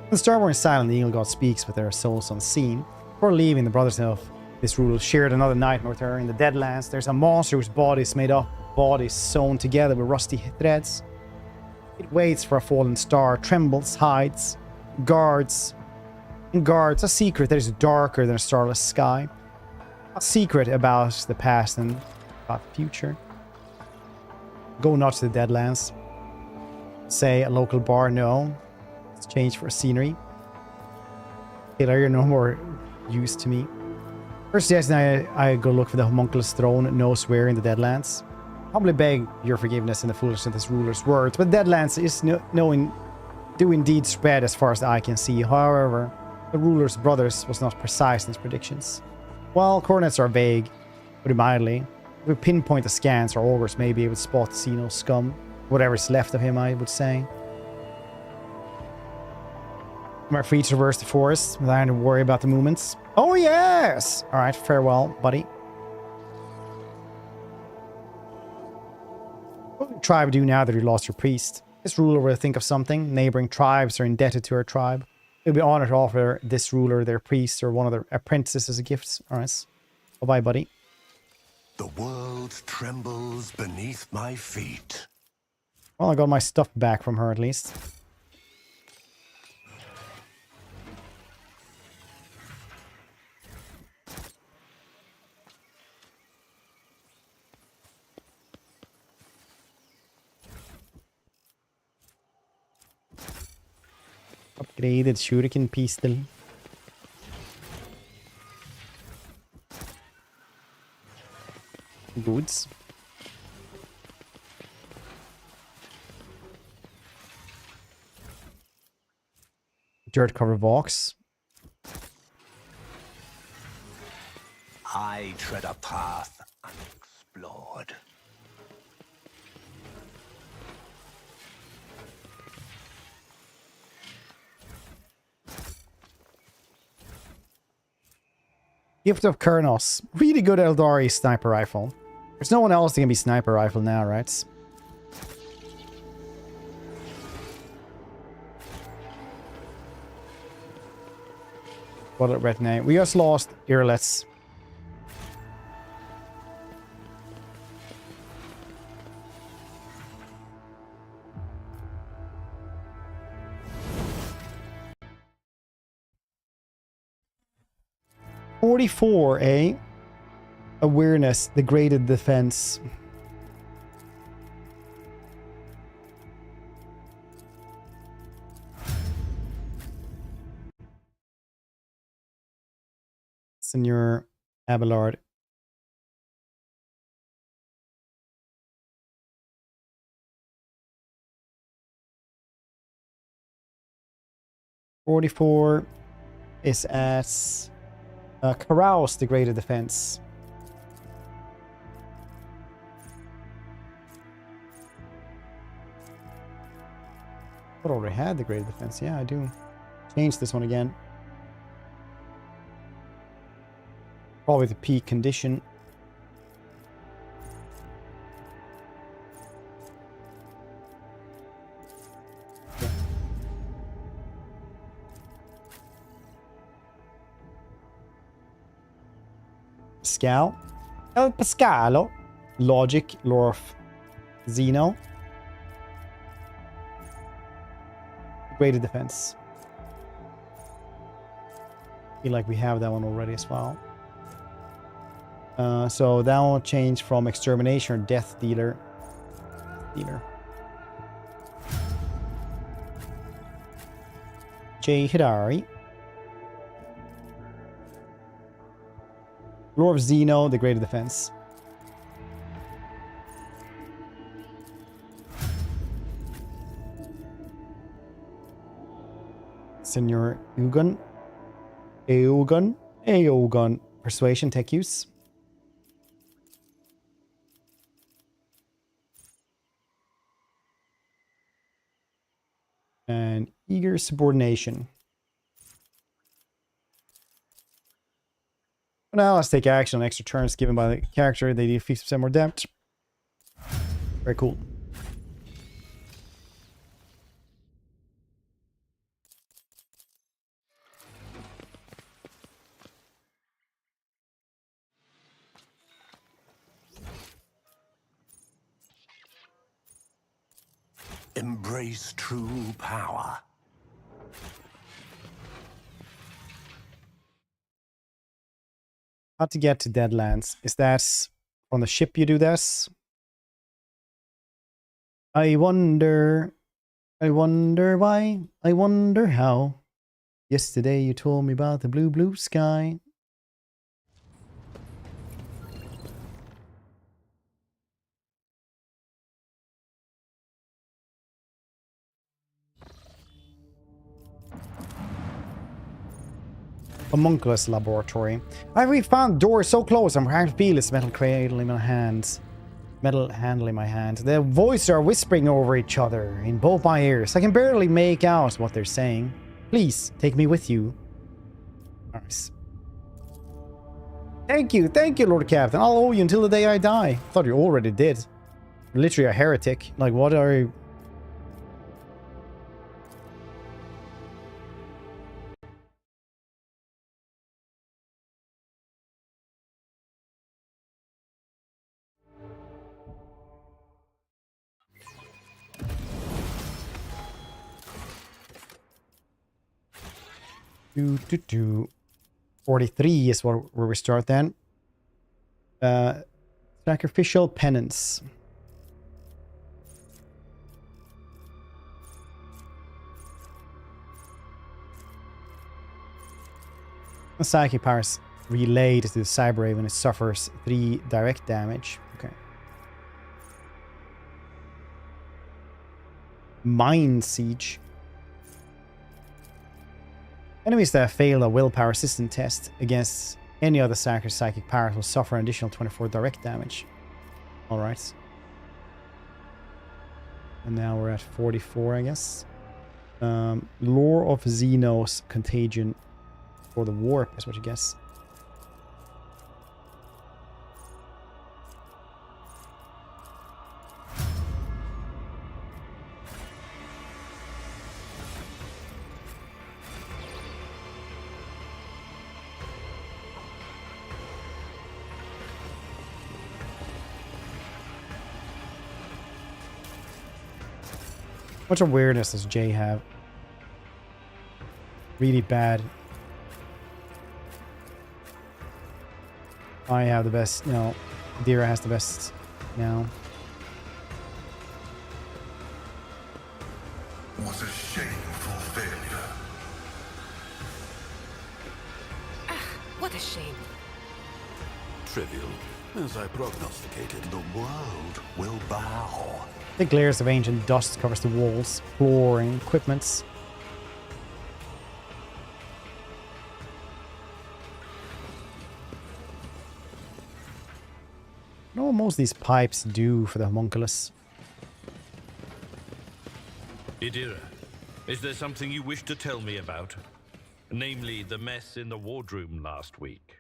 The starborn silent, the eagle god speaks with their souls unseen. Before leaving, the brothers of this rule shared another nightmare with her. In the Deadlands, there's a monster whose body is made up of bodies sewn together with rusty threads. It waits for a fallen star, trembles, hides, guards, and guards a secret that is darker than a starless sky. A secret about the past and about the future. Go not to the Deadlands. Say a local bar, no. It's changed for scenery. Taylor, you're no more use to me. First, yes, I go look for the homunculus throne, no swear in the Deadlands. Humbly beg your forgiveness in the foolishness of this ruler's words, but Deadlands is do indeed spread as far as the eye can see. However, the ruler's brothers was not precise in his predictions. While coordinates are vague, put it mildly, if we pinpoint the scans, our augurs may be able to spot the xenos scum. Whatever's left of him, I would say. Am I free to traverse the forest without having to worry about the movements? Oh yes! Alright, farewell, buddy. What would your tribe do now that you lost your priest? This ruler will think of something. Neighboring tribes are indebted to our tribe. It would be honored to offer this ruler their priest or one of their apprentices as a gift. Alright. Bye-bye, buddy. The world trembles beneath my feet. Well, I got my stuff back from her at least. Upgraded shuriken pistol. Goods. Dirt cover box. I tread a path unexplored. Gift of Koronus. Really good Eldari sniper rifle. There's no one else that can be sniper rifle now, right? What a retinue. We just lost Earlets. $44, eh? Awareness, degraded defense. Senor Abelard. $44 is at Carouse, degraded defense. I already had degraded defense. Yeah, I do. Change this one again. Probably the peak condition. Okay. Pascal. El Pascalo. Logic. Lore of Xeno. Graded defense. I feel like we have that one already as well. So that will change from extermination or death dealer. J. Hidari. Lore of Xeno, degraded defense. Senor Ugon. Eogun. Persuasion, tech use. And eager subordination. Now let's take action on extra turns given by the character. They do 50% more damage. Very cool. Embrace true power. How to get to Deadlands? Is that on the ship you do this? I wonder why, I wonder how. Yesterday you told me about the blue, blue sky. Homunculus laboratory. We found door so close. I'm trying to feel this metal cradle in my hands. Metal handle in my hands. Their voices are whispering over each other in both my ears. I can barely make out what they're saying. Please take me with you. Nice. Thank you, Lord Captain. I'll owe you until the day I die. I thought you already did. You're literally a heretic. Like, what are you? Do, do, do. 43 is where we start then. Sacrificial penance. The psychic powers relayed to the Cyber when it suffers 3 direct damage. Okay. Mind Siege. Enemies that fail a willpower system test against any other Psyker's psychic powers will suffer an additional 24 direct damage. Alright. And now we're at 44, I guess. Lore of Xenos Contagion for the warp is what you guess. How much awareness does Jay have? Really bad. I have the best, no. Dira has the best now. Was a shameful failure. What a shame. Trivial, as I prognosticated. The world will bow. Thick layers of ancient dust covers the walls, floor, and equipments. I don't know what most of these pipes do for the homunculus. Idira, is there something you wish to tell me about? Namely, the mess in the wardroom last week.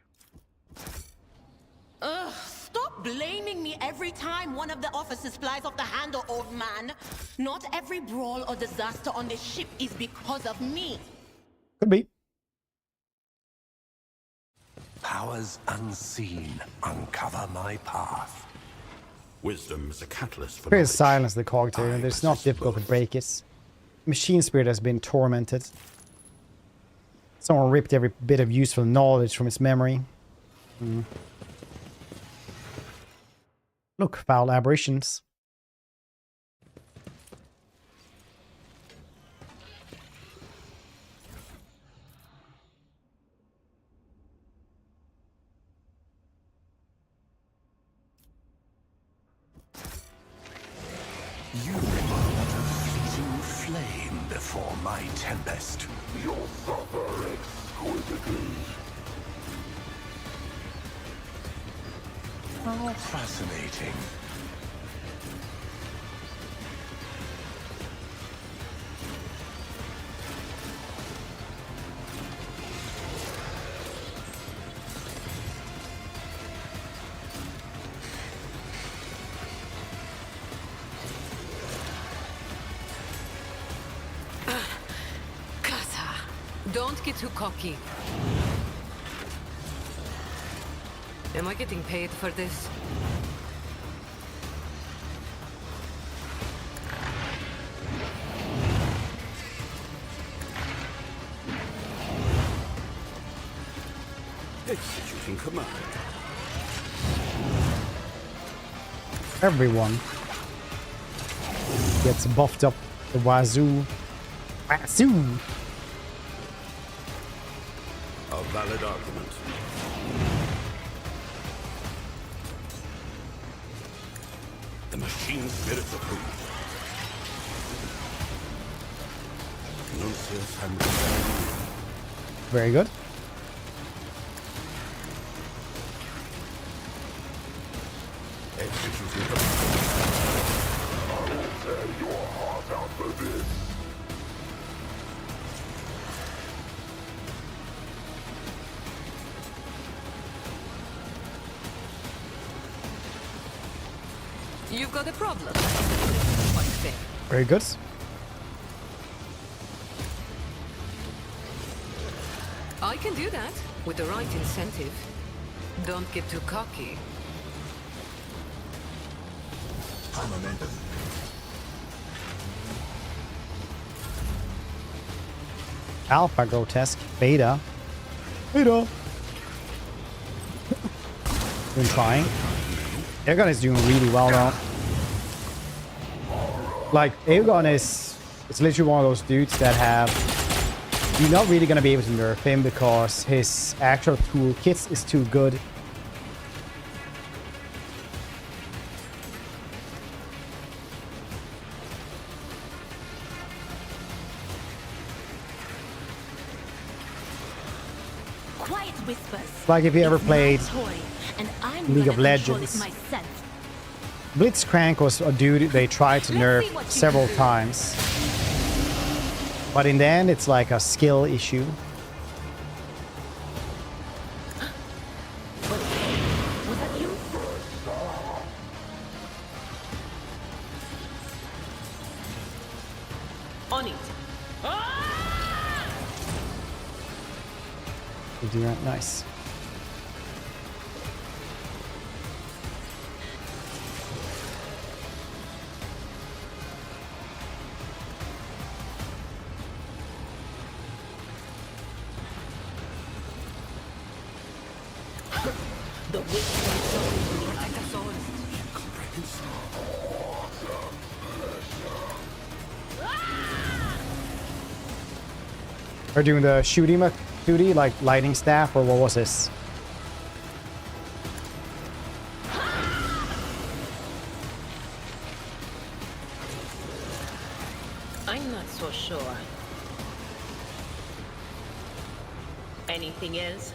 Ugh, stop blaming me every time one of the officers flies off the handle, old man. Not every brawl or disaster on the ship is because of me. Could be. Powers unseen uncover my path. Wisdom is a catalyst for Creates knowledge. silence the cogitator, and it's not difficult to break it. Machine spirit has been tormented. Someone ripped every bit of useful knowledge from its memory. Look, foul aberrations. You were but a fleeting flame before my tempest. You'll suffer exquisitely. How fascinating. Don't get too cocky. Am I getting paid for this? Executing command. Everyone gets buffed up the wazoo. Wazoo! A valid argument. The machine spirits approved. Nuncius and Very good. executing command. Tear your heart out for this. You've got a problem. Quite fair. Very good. I can do that with the right incentive. Don't get too cocky. High momentum. Alpha grotesque. Beta. Beta. Been trying. Aegon is doing really well though. Like Aegon is, it's literally one of those dudes that have, you're not really gonna be able to nerf him because his actual toolkit is too good. Quiet whispers. Like if you ever played And I'm League of gonna control Legends. it myself. Blitzcrank was a dude they tried to nerf several times. But in the end, it's like a skill issue. Was that you? On it. You do that. Nice. The witch Are doing the shooty duty, like lightning staff, or what was this? I'm not so sure. Anything else?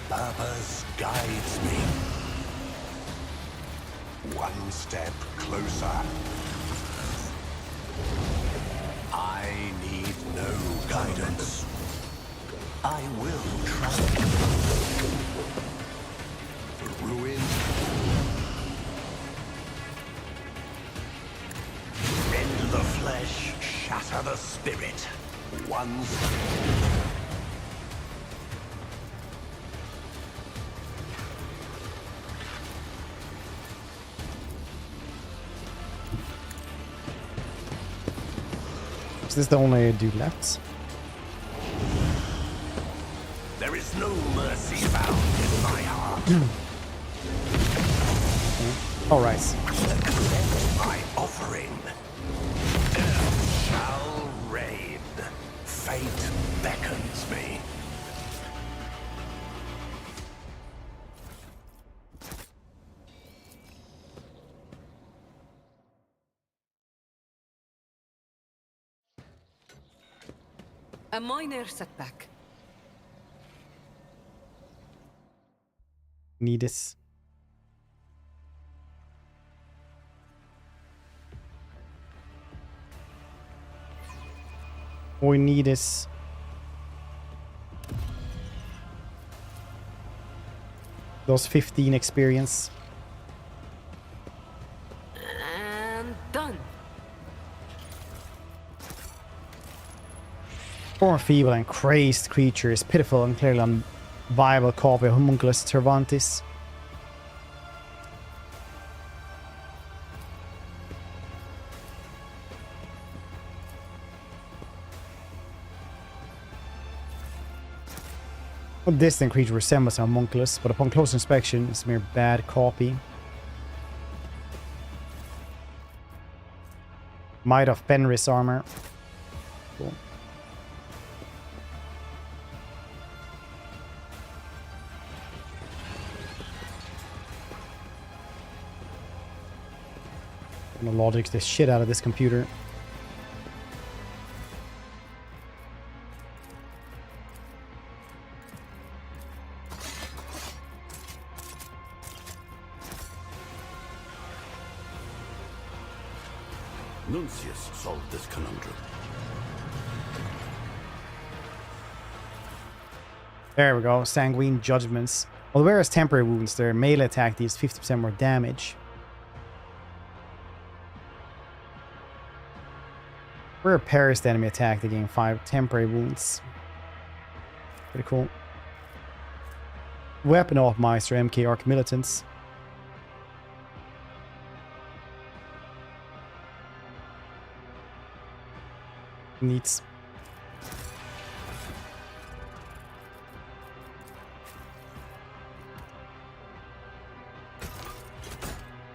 Purpose guides me. One step closer. I need no guidance. I will trust you. Ruin. Rend the flesh, shatter the spirit. One step. Is this the only dude left? There is no mercy found in my heart. All right. Accept my offering. Death shall reign. Fate beckons me. A minor setback. Need this. We need this. Those 15 experience. Poor, feeble, and crazed creature is pitiful and clearly unviable copy of Homunculus Cervantes. A distant creature resembles a homunculus, but upon close inspection, it's a mere bad copy. Might of Fenris armor. Cool. I'm gonna logic the shit out of this computer. Nuncius solved this conundrum. There we go. Sanguine Judgments. Although as temporary wounds, their melee attack deals 50% more damage. Where a parried enemy attack, they gain 5 temporary wounds. Pretty cool. Weapon Optimizer MK Arc Militants. Neats.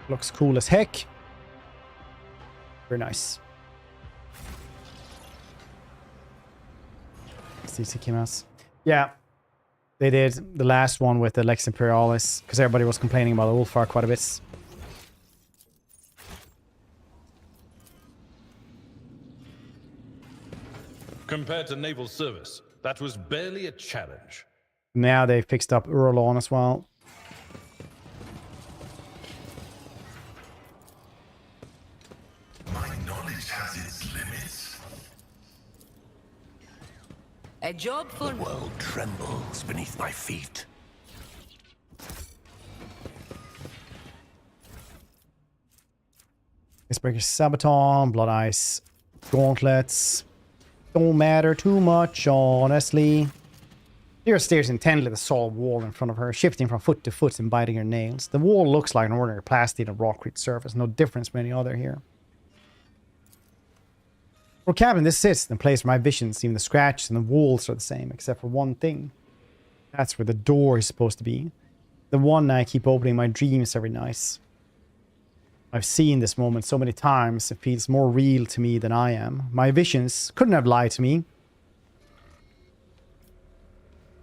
Looks cool as heck. Very nice. These Ikimas. Yeah. They did the last one with the Lex Imperialis because everybody was complaining about Ulfar quite a bit. Compared to naval service, that was barely a challenge. Now they fixed up Urlon as well. My knowledge has its limits. A job for... The world trembles beneath my feet. Icebreaker Sabaton, Blood Ice, Gauntlets. Don't matter too much, honestly. Lyra stares intently at the solid wall in front of her, shifting from foot to foot and biting her nails. The wall looks like an ordinary plastic and rockcrete surface, no difference from any other here. For cabin, this sits in the place where my visions, even the scratches and the walls are the same, except for one thing. That's where the door is supposed to be. The one I keep opening in my dreams every night. I've seen this moment so many times, it feels more real to me than I am. My visions couldn't have lied to me.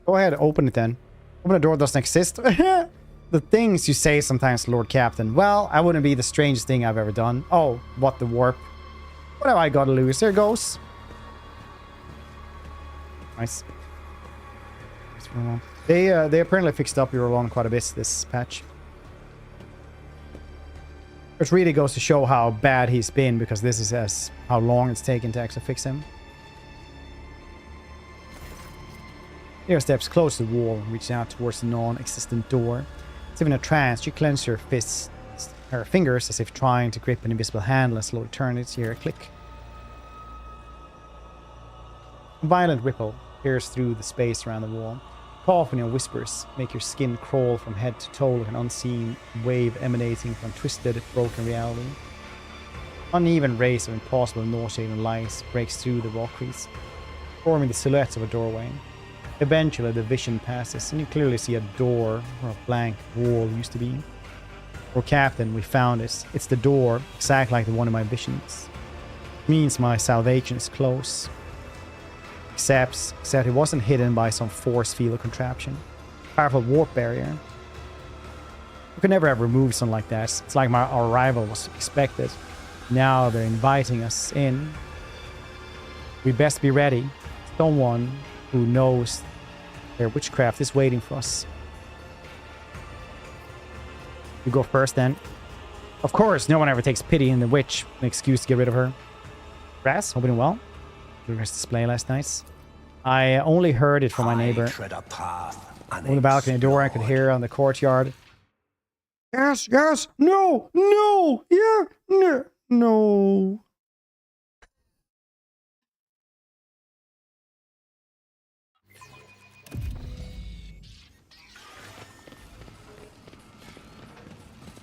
Go ahead, open it then. Open a door that doesn't exist. The things you say sometimes, Lord Captain. Well, I wouldn't be the strangest thing I've ever done. Oh, what the warp. What have I got to lose? There it goes. Nice. They apparently fixed up Eurolon quite a bit this patch. Which really goes to show how bad he's been, because this is how long it's taken to actually fix him. Lyra steps close to the wall, reaching out towards the non-existent door. As if in a trance, she clenches her fists, her fingers, as if trying to grip an invisible handle and slowly turn it. You hear a click. A violent ripple pierces through the space around the wall. Coughing and whispers make your skin crawl from head to toe like an unseen wave emanating from twisted, broken reality. Uneven rays of impossible, nauseating lights breaks through the rock crease, forming the silhouettes of a doorway. Eventually, the vision passes, and you clearly see a door where a blank wall used to be. For Captain, we found it. It's the door, exactly like the one in my visions. It means my salvation is close. Except it wasn't hidden by some force field contraption. Powerful warp barrier. We could never have removed something like that. It's like our arrival was expected. Now they're inviting us in. We best be ready. Someone who knows their witchcraft is waiting for us. You go first then. Of course, no one ever takes pity in the witch. An excuse to get rid of her. Brass, hoping well. Progress display last night. I only heard it from my neighbor. On the balcony door, I could hear on the courtyard. Yes, yes, no, no, yeah, no, no.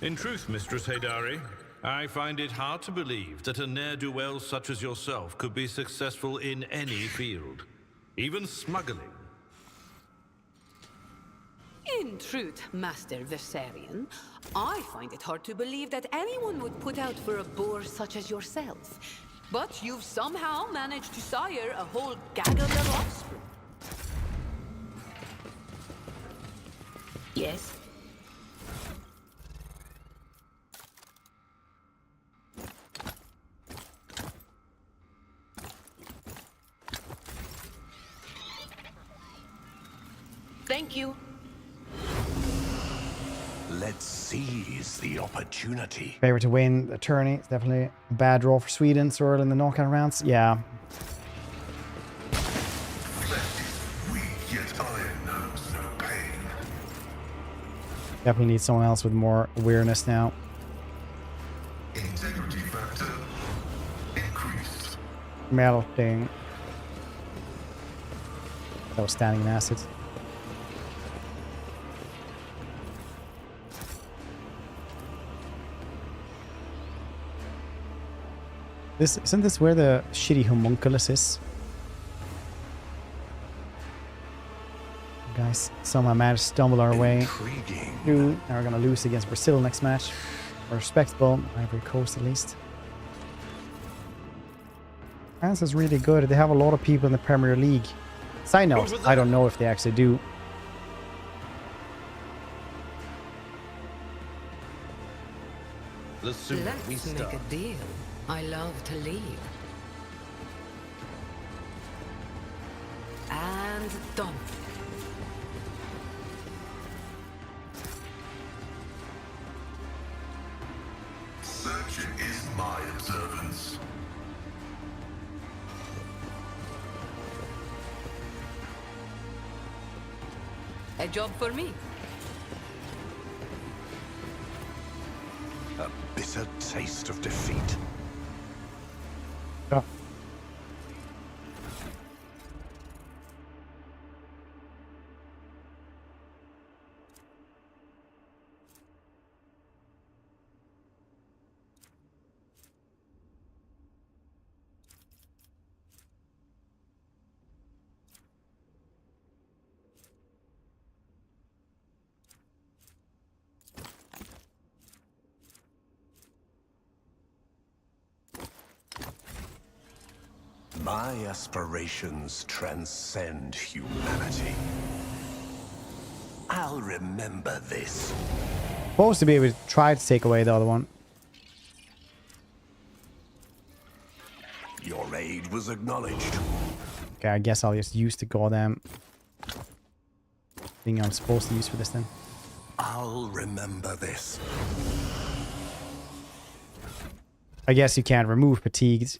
In truth, Mistress Haydari, I find it hard to believe that a ne'er-do-well such as yourself could be successful in any field, even smuggling. In truth, Master Viserion, I find it hard to believe that anyone would put out for a boar such as yourself. But you've somehow managed to sire a whole gaggle of offspring. Yes? Thank you. Let's seize the opportunity. Favorite to win the tourney. It's definitely a bad draw for Sweden so early in the knockout rounds. Yeah. Definitely need someone else with more awareness now. Integrity factor increased. Melting. That was standing in acid. Isn't this where the shitty homunculus is? Guys, somehow managed to stumble our way through. Now we're gonna lose against Brazil next match. Respectable, Ivory Coast at least. France is really good. They have a lot of people in the Premier League. Side note, I don't know if they actually do. Let's make a deal. I love to leave. And done. Searching is my observance. A job for me. A bitter taste of defeat. Yeah. My aspirations transcend humanity. I'll remember this. Supposed to be able to try to take away the other one. Your aid was acknowledged. Okay, I guess I'll just use the goddamn thing I'm supposed to use for this then. I'll remember this. I guess you can't remove fatigued.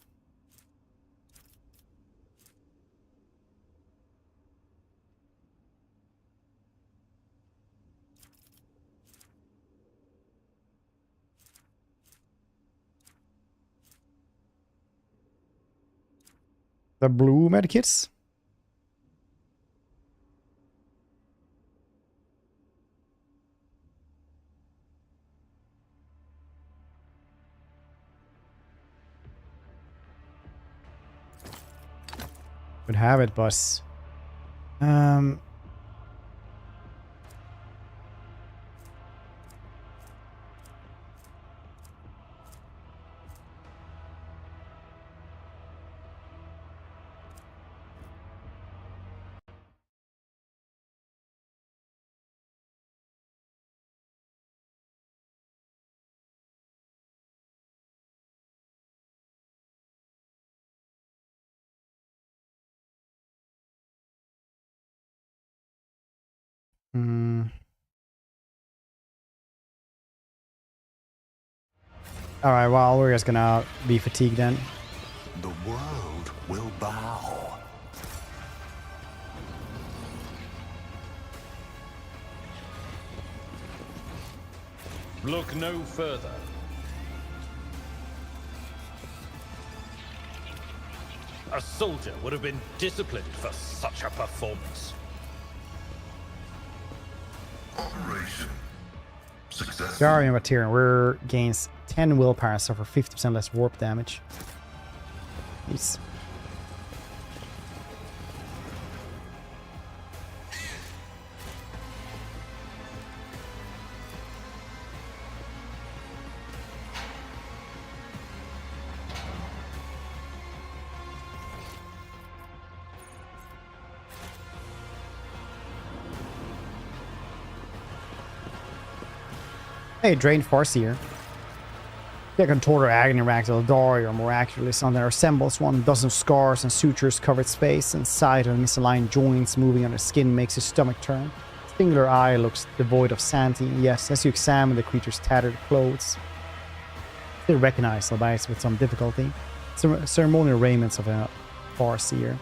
The blue medkits. Would have it, boss. Alright, well, we're just gonna be fatigued then. The world will bow. Look no further. A soldier would have been disciplined for such a performance. Operation success. Guardian Material. We're gains 10 willpower and suffer 50% less warp damage. Nice. Hey, Drained Farseer. The contorter agony rags Eldari, or more accurately, something that resembles one. Dozen scars and sutures covered space, and sight of misaligned joints moving on the skin makes his stomach turn. Singular eye looks devoid of sanity. Yes, as you examine the creature's tattered clothes, still recognize, albeit with some difficulty, ceremonial raiments of a Farseer.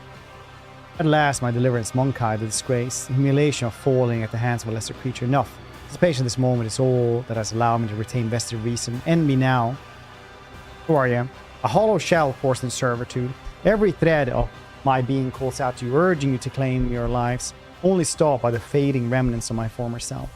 At last, my deliverance, Monkai, the disgrace, the humiliation of falling at the hands of a lesser creature. Enough. Anticipation of this moment is all that has allowed me to retain vested reason. End me now. Who are you? A hollow shell forced in servitude. Every thread of my being calls out to you, urging you to claim your lives, only stopped by the fading remnants of my former self.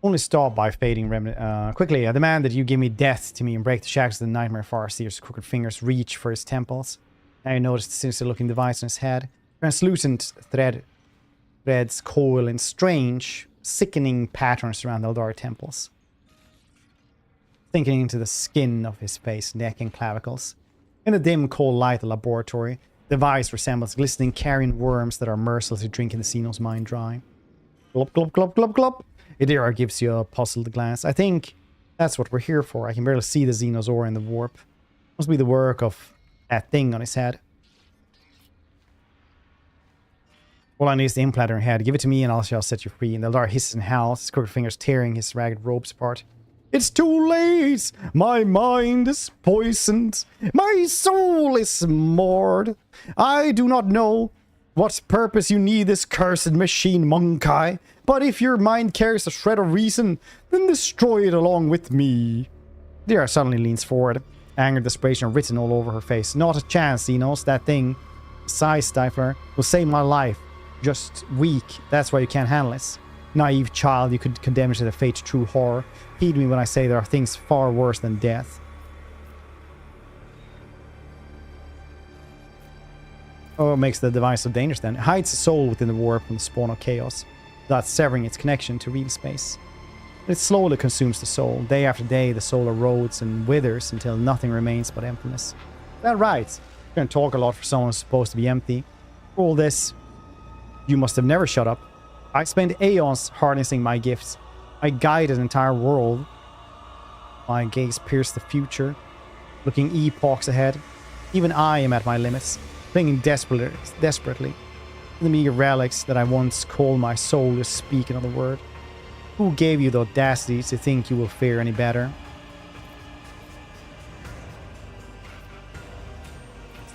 Only stopped by fading remnant. Quickly, I demand that you give me death to me and break the shackles of the nightmare Farseer's crooked fingers reach for his temples. Now you notice the sinister-looking device on his head. Translucent threads coil in strange, sickening patterns around the Eldari temples, sinking into the skin of his face, neck, and clavicles. In the dim, cold light of the laboratory, the device resembles glistening carrion worms that are mercilessly drinking the xenos' mind dry. Glop, glop, glop, glop, glop. Idira gives you a puzzled glance. I think that's what we're here for. I can barely see the Xenos aura in the warp. Must be the work of that thing on his head. All I need is the implant on your head. Give it to me and I shall set you free. And the Eldar hisses and howls, his crooked fingers tearing his ragged robes apart. It's too late! My mind is poisoned. My soul is marred. I do not know what purpose you need this cursed machine, Monkai. But if your mind carries a shred of reason, then destroy it along with me. Dira suddenly leans forward, anger and desperation written all over her face. Not a chance, Xenos. That thing, Psy Stifler, will save my life. Just weak. That's why you can't handle this. Naive child, you could condemn it to the fate's true horror. Heed me when I say there are things far worse than death. Oh, what makes the device so dangerous then? It hides the soul within the warp from the spawn of chaos, thus severing its connection to real space. It slowly consumes the soul. Day after day, the soul erodes and withers until nothing remains but emptiness. Is that right? You're gonna talk a lot for someone who's supposed to be empty. For all this, you must have never shut up. I spent aeons harnessing my gifts. I guided an entire world. My gaze pierced the future, looking epochs ahead. Even I am at my limits, clinging desperately to the meager relics that I once called my soul to speak another word. Who gave you the audacity to think you will fare any better?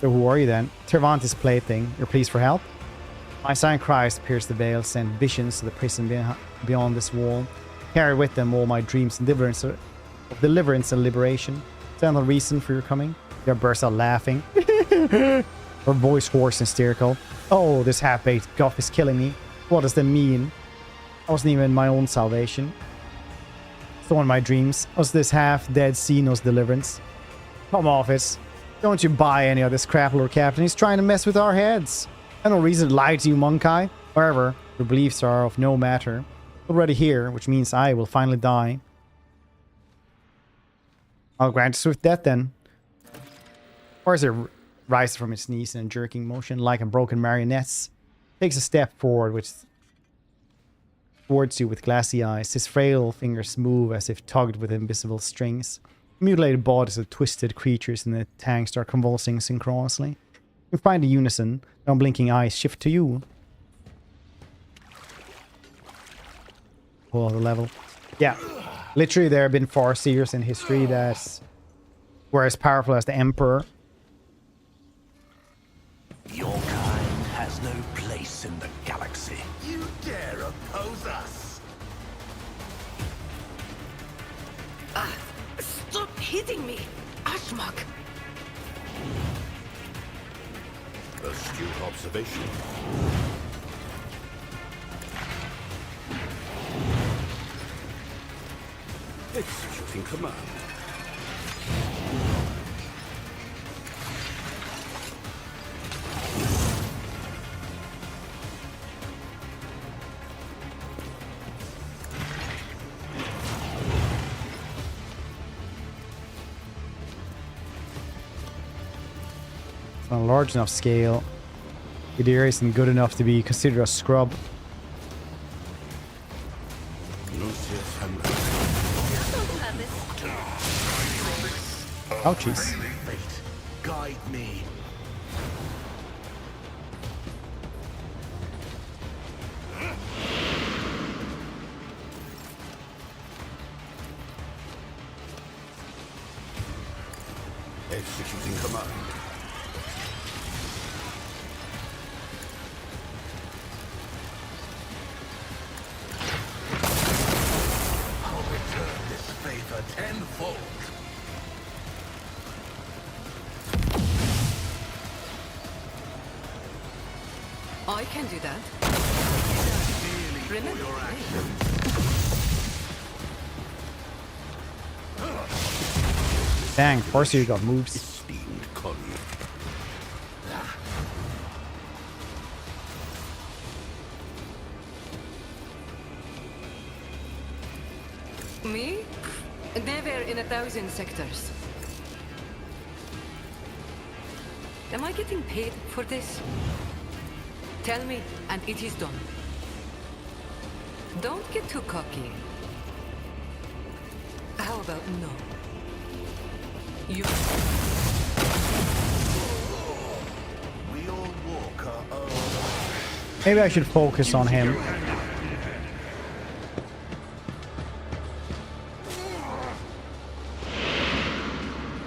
So who are you then? Tervantis plaything. You're pleased for help? My sign cries to pierce the veil, send visions to the prison beyond this wall. Carry with them all my dreams and deliverance and liberation. Is there no reason for your coming? Your bursts out laughing. Her voice hoarse and hysterical. Oh, this half-baked guff is killing me. What does that mean? I wasn't even my own salvation. It's the one of my dreams. Was this half-dead Xenos deliverance? Come off it. Don't you buy any of this crap, Lord Captain. He's trying to mess with our heads. I have no reason to lie to you, Monkai. However, your beliefs are of no matter. Already here, which means I will finally die. I'll grant a swift death then. Farseer rises from his knees in a jerking motion, like a broken marionette. Takes a step forward towards you with glassy eyes. His frail fingers move as if tugged with invisible strings. Mutilated bodies of twisted creatures in the tank start convulsing synchronously. You find a unison. The unblinking eyes shift to you. Oh, the level. Yeah. Literally, there have been Farseers in history that were as powerful as the Emperor. Your kind has no place in the galaxy. You dare oppose us? Stop kidding me? Ashmak! Astute observation. Executing command. On a large enough scale, Idea isn't good enough to be considered a scrub. Ouchies. Guide me. Executing command. I'll return this favor tenfold. I can do that. Remember Your me. actions. Dang, of course you got moves. Esteemed colleague. Me? Never in 1,000 sectors. Am I getting paid for this? Tell me, and it is done. Don't get too cocky. How about no? You... We all walk our own. Maybe I should focus on him.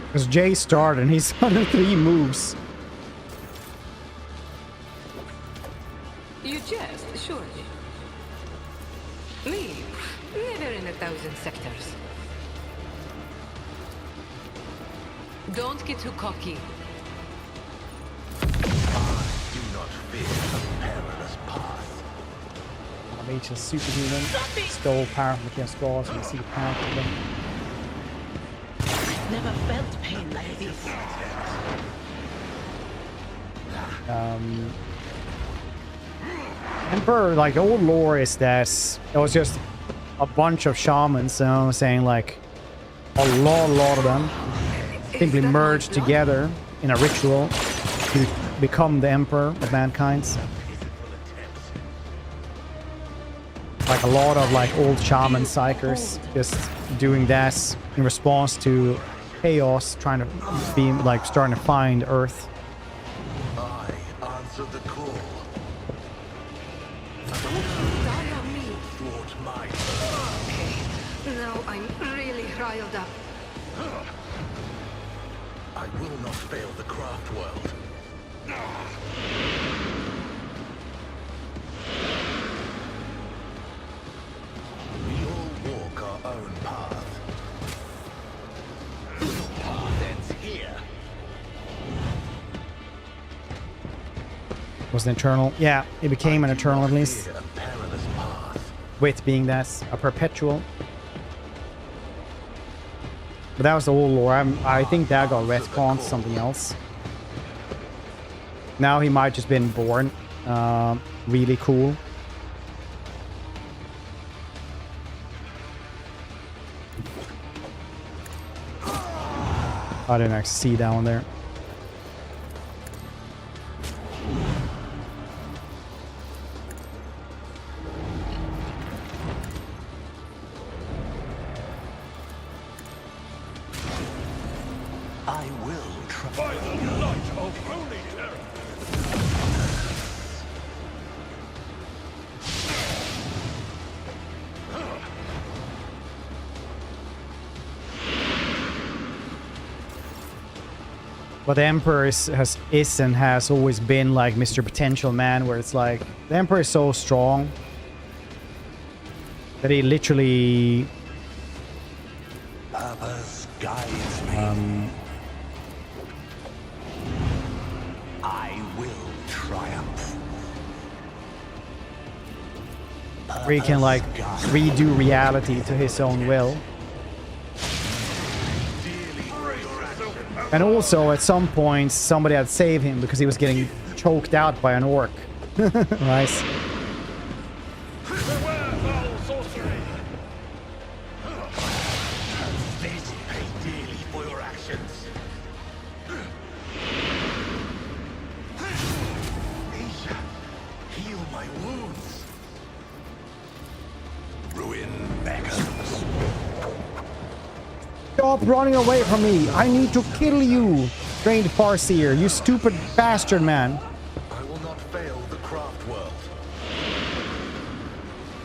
Because Jay started and he's under 3 moves. You jest, surely. Me? Never in 1,000 sectors. Don't get too cocky. Do not fear the perilous path. Mage is superhuman. Stole power from the Chaos Gods and you see the power from them. Never felt pain like this. Emperor, like the old lore is that it was just a bunch of shamans, you know what I'm saying, like a lot of them simply merged together in a ritual to become the emperor of mankind. Like a lot of like old shaman psykers just doing that in response to chaos, trying to be like starting to find Earth. I answer the call. Die on me. Thwart my Okay, now I'm really riled up. I will not fail the craft world. We all walk our own path. The path ends here. Was an eternal? Yeah, it became an eternal at least. A perilous path. With being that a perpetual. But that was the old lore. I think that got retconned to something else. Now he might just been born really cool. I didn't actually see that one there. I will try. By the light of holy terror! But the Emperor is and has always been like Mr. Potential Man, where it's like the Emperor is so strong that he literally guides me. I will triumph. Where he can like redo reality to his own will. And also at some point somebody had saved him because he was getting choked out by an orc. Nice. Stop running away from me! I need to kill you! Trained Farseer, you stupid bastard, man! I will not fail the craft world.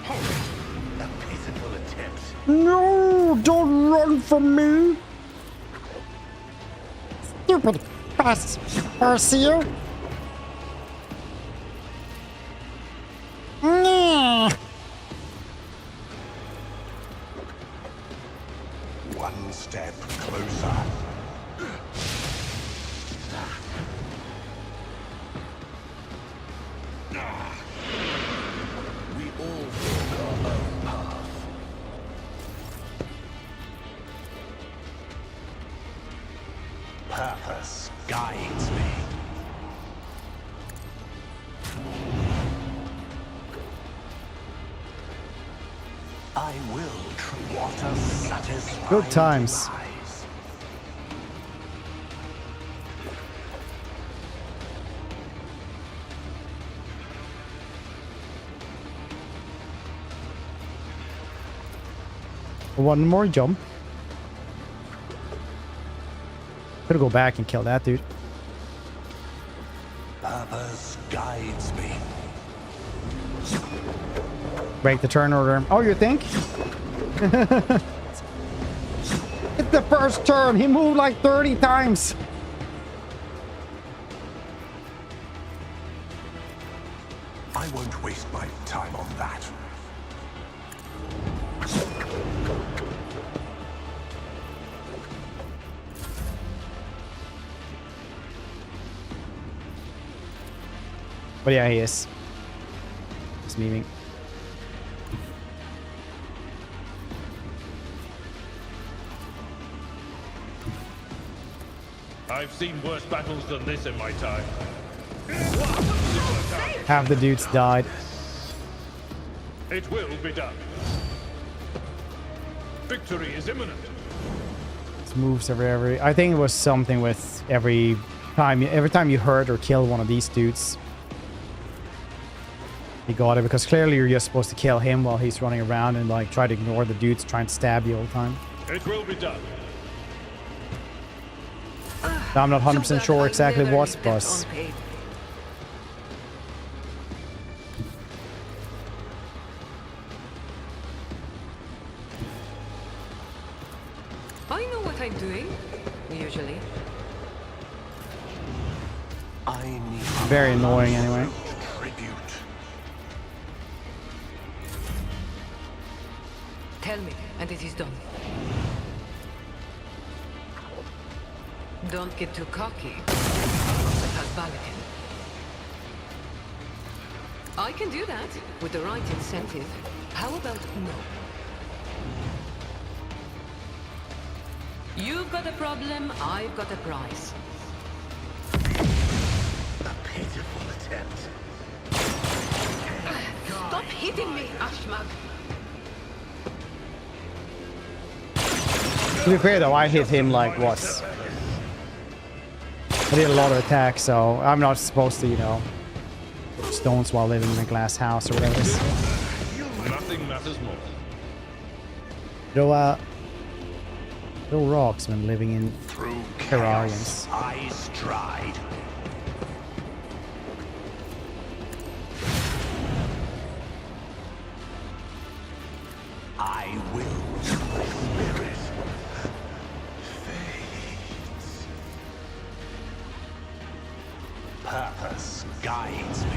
A pitiful attempt. No! Don't run from me! Stupid Farseer! One step closer. We all walk our own path. Purpose guides me. I will. What a satisfying Good times. demise. One more jump. Gotta go back and kill that dude. Purpose guides me. Break the turn order. Oh, you think? It's the first turn. He moved like 30 times. I won't waste my time on that. But yeah, he is. He's memeing. I've seen worse battles than this in my time. Half the dudes died. It will be done. Victory is imminent. It's moves every. I think it was something with every time you hurt or kill one of these dudes. He got it because clearly you're just supposed to kill him while he's running around and like try to ignore the dudes trying to stab you all the time. It will be done. I'm not 100% sure exactly what, but I know what I'm doing, usually. I need very annoying anyway. tribute. Tell me, and it is done. Don't get too cocky. I can do that with the right incentive. How about no? You've got a problem, I've got a prize. A pitiful attempt. Stop hitting me, Ashmag! To be fair though, I hit him like what? I did a lot of attacks, so I'm not supposed to, you know, put stones while living in a glass house or whatever it is. Nothing matters more. Throw rocks when living in terrariums. I stride. I will. My spirit fades. Purpose guides me.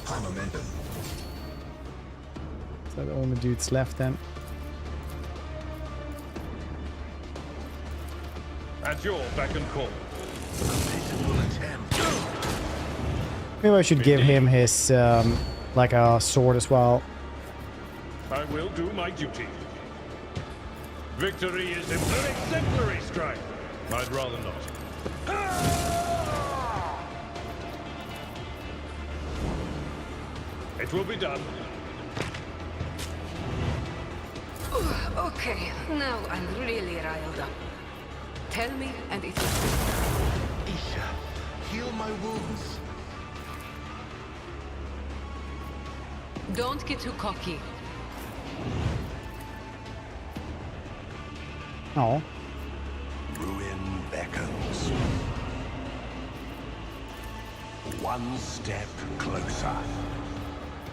I'm a man They're the only dudes left then. At your beck and call. Maybe I should give him his, like a sword as well. I will do my duty. Victory is an exemplary strike. I'd rather not. It will be done. Okay, now I'm really riled up. Tell me and it will... Isha, heal my wounds. Don't get too cocky. Oh. Ruin beckons. One step closer.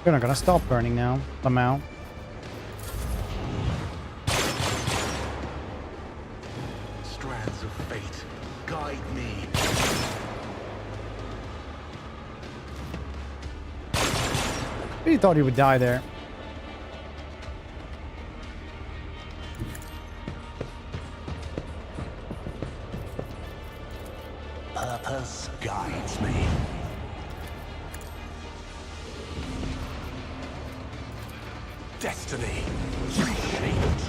You're not gonna stop burning now, somehow. Strands of fate, guide me. Really thought he would die there. Purpose guides me. Destiny reshaped.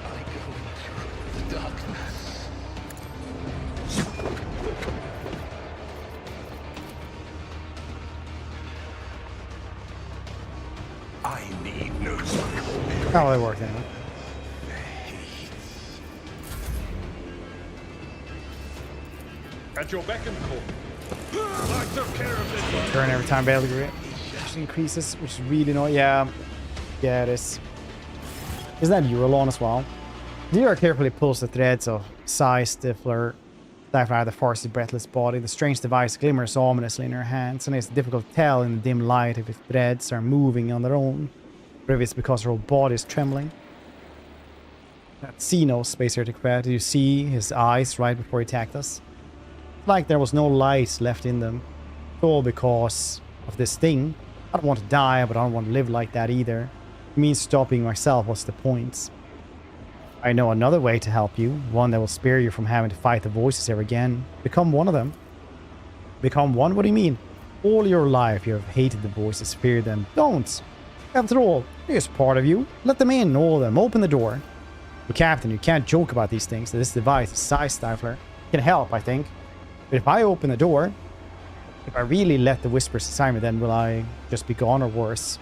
I go into the darkness. I need no support. Oh, it worked anyway. At your beck and call. I took care of this one. Turn every time battle degree increases, which is really annoying. Yeah. Yeah, it is. Isn't that Eurolon as well? Dira carefully pulls the threads of Stifler out of the force's breathless body. The strange device glimmers ominously in her hands, and it's difficult to tell in the dim light if its threads are moving on their own, or if it's because her whole body is trembling. That xenos, Space Heretic. Did you see his eyes right before he attacked us? It's like there was no light left in them. It's all because of this thing. I don't want to die, but I don't want to live like that either. It means stopping myself. What's the point? I know another way to help you. One that will spare you from having to fight the voices ever again. Become one of them. Become one? What do you mean? All your life you have hated the voices, feared them. Don't! After all, they're just part of you. Let them in, all of them. Open the door. But Captain, you can't joke about these things. This device, the Psy Stifler, can help, I think. But if I open the door, if I really let the Whispers inside me, then will I just be gone or worse?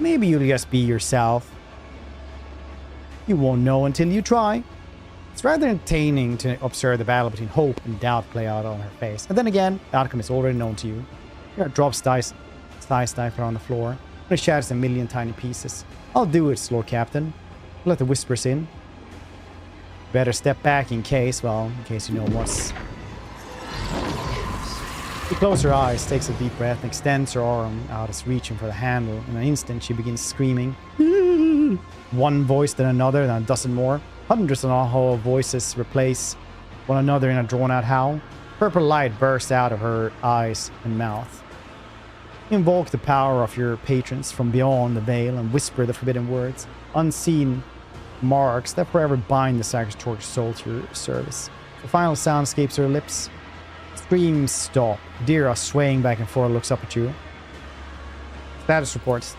Maybe you'll just be yourself. You won't know until you try. It's rather entertaining to observe the battle between hope and doubt play out on her face. And then again, the outcome is already known to you. Here drops Psy Stifler on the floor, and it shatters a million tiny pieces. I'll do it, Lord Captain. Let the Whispers in. Better step back in case you know what's... She closes her eyes, takes a deep breath, and extends her arm out as reaching for the handle. In an instant, she begins screaming. One voice, then another, then a dozen more. Hundreds of hollow voices replace one another in a drawn-out howl. Purple light bursts out of her eyes and mouth. Invoke the power of your patrons from beyond the veil and whisper the forbidden words. Unseen marks that forever bind the Psyker's tortured soul to your service. The final sound escapes her lips. Screams stop. Dira, swaying back and forth, looks up at you. Status reports.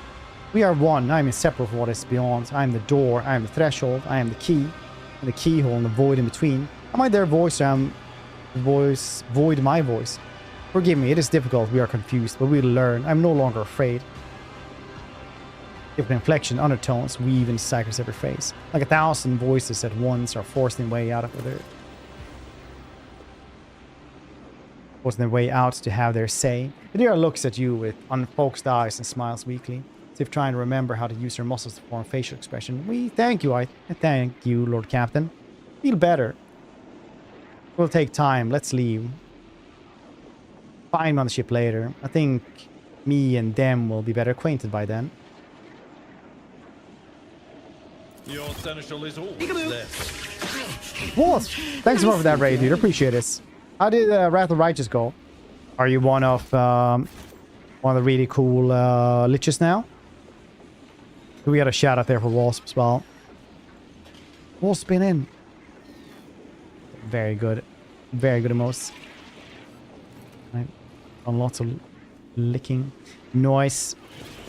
We are one. I am inseparable from what is beyond. I am the door. I am the threshold. I am the key. And the keyhole and the void in between. Am I their voice or am the voice void my voice? Forgive me, it is difficult. We are confused, but we'll learn. I'm no longer afraid. Different inflection, undertones weave in Psyker's every face. Like 1,000 voices at once are forcing their way out of their... forcing their way out to have their say. Adira looks at you with unfocused eyes and smiles weakly, as if trying to remember how to use her muscles to form facial expression. We thank you, I thank you, Lord Captain. Feel better. It will take time. Let's leave. Find me on the ship later. I think me and them will be better acquainted by then. Your seneschal is always there. What? Thanks more for that raid, dude. Appreciate it. How did Wrath of Righteous go? Are you one of the really cool liches now? We got a shout out there for Wasp as well. Wasp spin in. Very good. Very good emotes. Right. On lots of licking. Noise.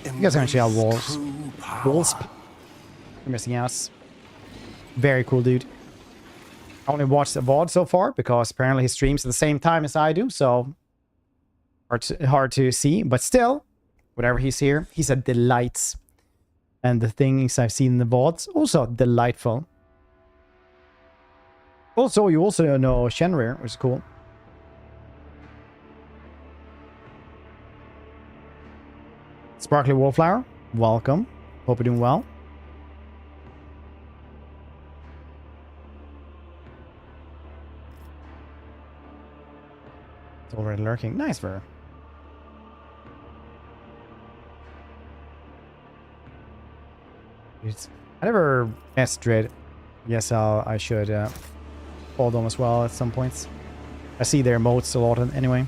You guys can actually have walls. Wasp. You're missing out. Very cool dude. I only watched the VOD so far because apparently he streams at the same time as I do, so hard to see. But still, whenever he's here, he's a delight. And the things I've seen in the VODs, also delightful. Also, you also know Shenrir, which is cool. Sparkly Wallflower, welcome. Hope you're doing well. It's already lurking. Nice, Ver. I never messed Dread. Guess I should follow them as well at some points. I see their emotes a lot anyway.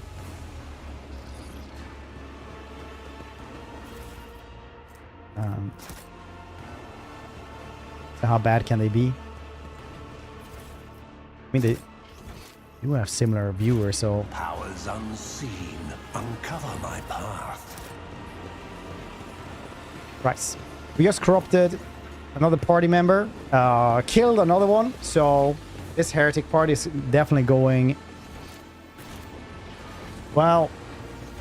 So how bad can they be? I mean, they do have similar viewers, so... Powers unseen, uncover my path. Right. We just corrupted another party member, killed another one, so this heretic party is definitely going... Well,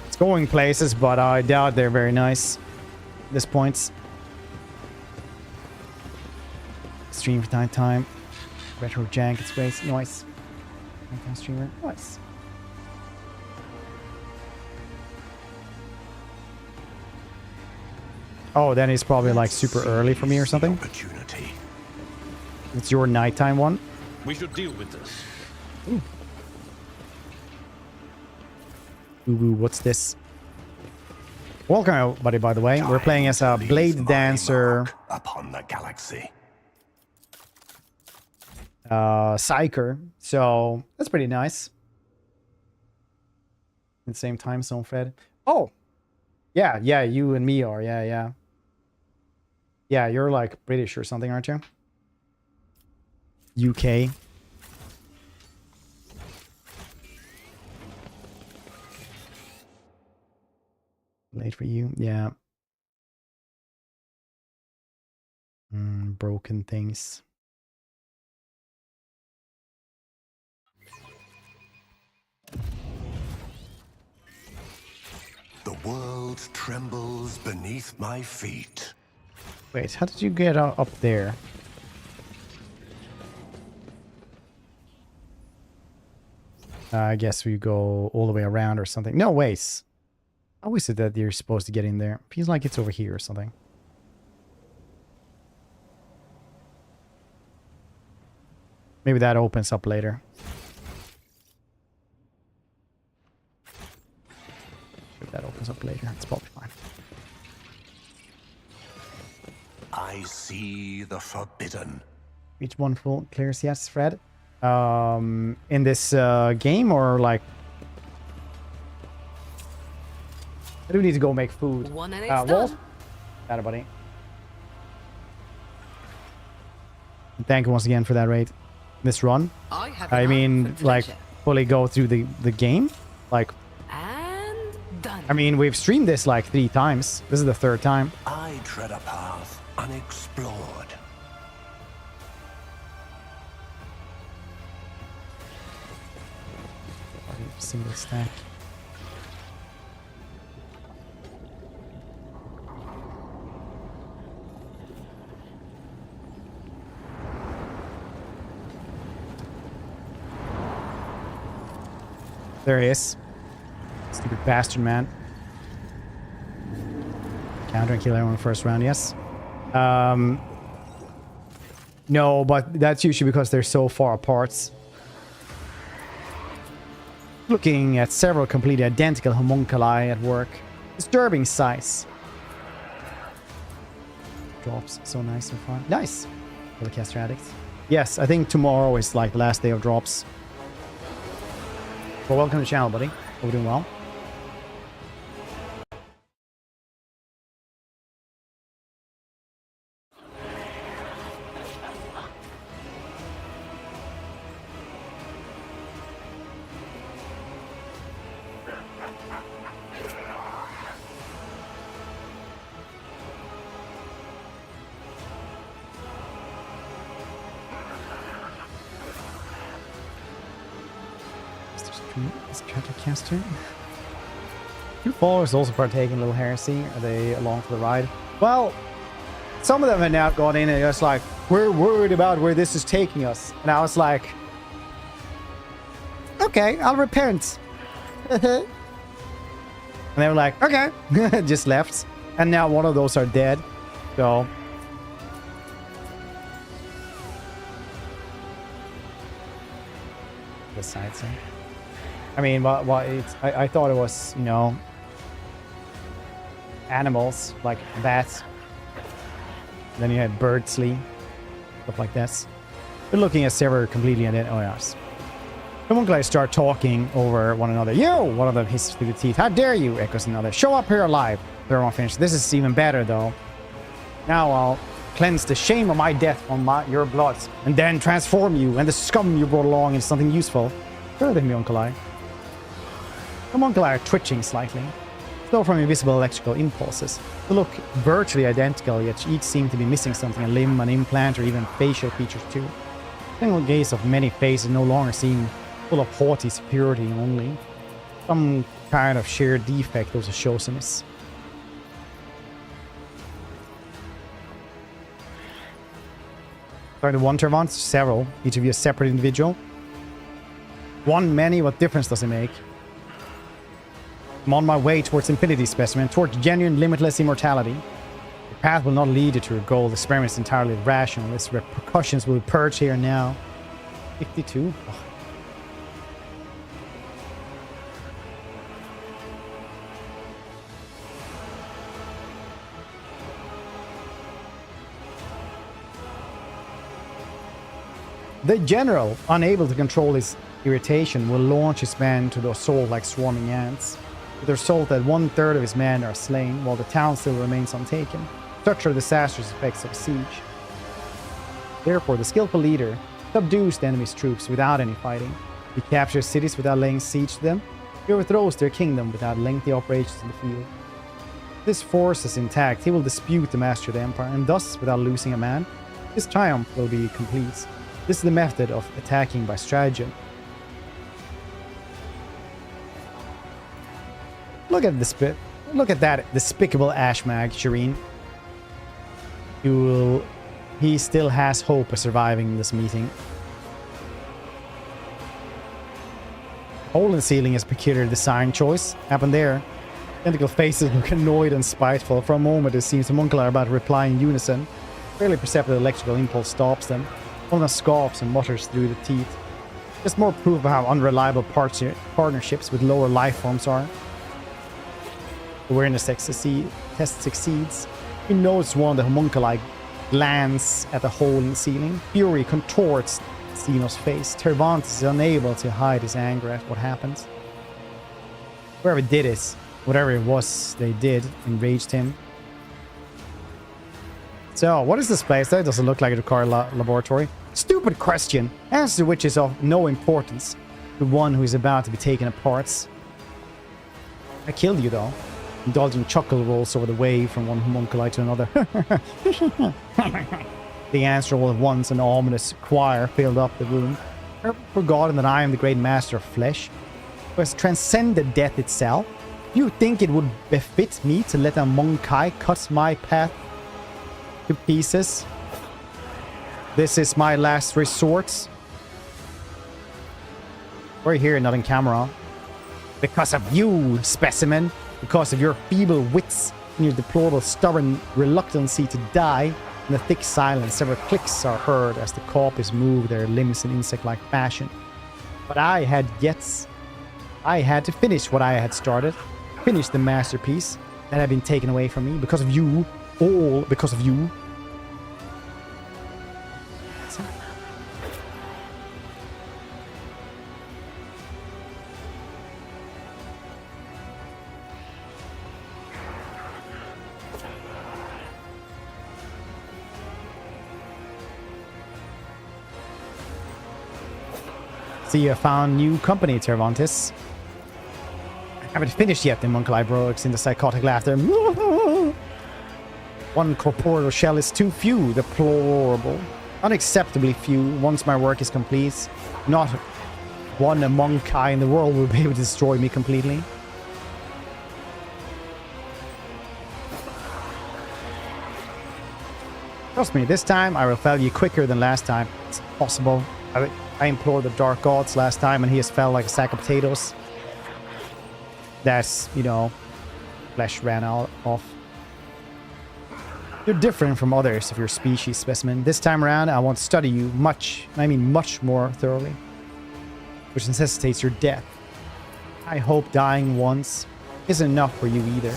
it's going places, but I doubt they're very nice at this point. Stream for time. Retro jank, it's great. Nice. Streamer. Nice. Oh, then it's probably like super early for me or something. It's your nighttime one. We should deal with this. Ooh. Ooh, what's this? Welcome, everybody, by the way. We're playing as a blade dancer. Upon the galaxy. Psyker. So that's pretty nice. In the same time zone, Fred. Oh, yeah, you and me are. Yeah, you're like British or something, aren't you? UK. Late for you, yeah. Broken things. The world trembles beneath my feet. Wait, how did you get up there? I guess we go all the way around or something. No, wait. How is it that you're supposed to get in there? Feels like it's over here or something. Maybe that opens up later. That opens up later. It's probably fine. I see the forbidden. Each one full clears, yes, Fred. In this game or like... I do need to go make food. One and it's done. Got it, buddy. Thank you once again for that raid. This run. I mean, like, fully go through the game. Like... Done. I mean, we've streamed this like 3 times. This is the 3rd time. I tread a path unexplored. Single stack. There he is. Stupid bastard, man. Counter and kill everyone first round, yes. No, but that's usually because they're so far apart. Looking at several completely identical homunculi at work. Disturbing size. Drops. So nice so far. Nice. For the caster addict. Yes, I think tomorrow is like the last day of drops. Well, welcome to the channel, buddy. Hope you're doing well. Stratocaster. Two followers also partake in Little Heresy. Are they along for the ride? Well, some of them had now gone in and just like, we're worried about where this is taking us. And I was like, okay, I'll repent. And they were like, okay, just left. And now one of those are dead. So the side thing. I mean, I thought it was, you know, animals like bats. Then you had birdsley, stuff like this. We're looking at several completely identical. Oh yes. The homunculi start talking over one another. You! One of them hisses through the teeth. How dare you? Echoes another. Show up here alive. They're all finished. This is even better though. Now I'll cleanse the shame of my death from your blood, and then transform you and the scum you brought along into something useful. Sure, the homunculi. The homunculi are twitching slightly, though from invisible electrical impulses. They look virtually identical, yet each seem to be missing something, a limb, an implant, or even facial features too. The single gaze of many faces no longer seem full of haughty superiority only. Some kind of shared defect of sociosiness. Sorry, the one Tervant? Several. Each of you a separate individual. One, many, what difference does it make? I'm on my way towards infinity, specimen, towards genuine, limitless immortality. The path will not lead you to your goal. The experiment is entirely rational. Its repercussions will be purged here and now. 52? Oh. The general, unable to control his irritation, will launch his men to the assault like swarming ants. With the result that 1/3 of his men are slain, while the town still remains untaken. Such are the disastrous effects of siege. Therefore, the skillful leader subdues the enemy's troops without any fighting. He captures cities without laying siege to them. He overthrows their kingdom without lengthy operations in the field. If this force is intact, he will dispute the mastery of the empire, and thus, without losing a man, his triumph will be complete. This is the method of attacking by stratagem. Look at that despicable Ashmag, Shireen. He still has hope of surviving this meeting. Hole in the ceiling is a peculiar design choice. Happened there. Identical faces look annoyed and spiteful. For a moment it seems the homunculi are about to reply in unison. Barely perceptible electrical impulse stops them. One of them scoffs and mutters through the teeth. Just more proof of how unreliable partnerships with lower life forms are. Awareness test succeeds. He notes one of the homunculi glance at the hole in the ceiling. Fury contorts Xenos' face. Tervant is unable to hide his anger at what happens. Whoever did it, whatever it was they did, enraged him. So, what is this place? That doesn't look like a car laboratory. Stupid question, answer to which is of no importance to one who is about to be taken apart. I killed you though. Indulgent chuckle rolls over the way from one homunculi to another. The answer all at once, an ominous choir filled up the room. Have you forgotten that I am the great master of flesh, who has transcended death itself? Do you think it would befit me to let a homunculi cut my path to pieces? This is my last resort. We're here, not in camera. Because of you, specimen. Because of your feeble wits and your deplorable, stubborn reluctancy to die. In the thick silence, several clicks are heard as the corpses move their limbs in insect-like fashion. But I had to finish what I had started. Finish the masterpiece that had been taken away from me. Because of you. All because of you. See, you found new company, Tervantis. I haven't finished yet, the homunculi breaks into psychotic laughter. One corporeal shell is too few, deplorable. Unacceptably few. Once my work is complete, not one monk guy in the world will be able to destroy me completely. Trust me, this time I will fell you quicker than last time. It's possible. I implored the dark gods last time and he just fell like a sack of potatoes. That's, you know, flesh ran out off. You're different from others of your species, specimen. This time around, I want to study you much more thoroughly. Which necessitates your death. I hope dying once isn't enough for you either.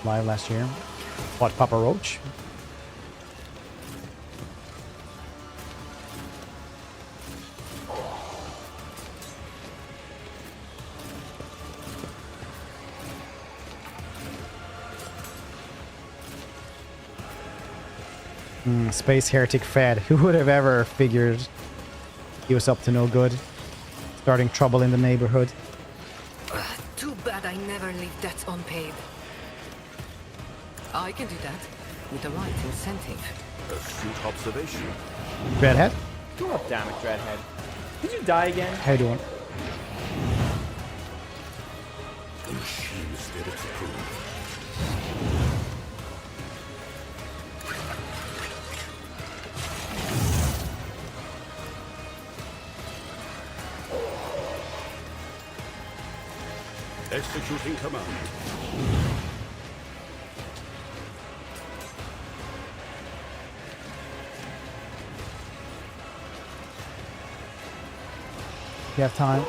Live last year. What, Papa Roach? Space Heretic Fed. Who would have ever figured he was up to no good? Starting trouble in the neighborhood. Too bad I never leave debts unpaid. I can do that with the right incentive. Astute observation. Redhead? Go up, damn it, Dreadhead. Did you die again? How you doing? The machine spirits approve. Executing command. You have time.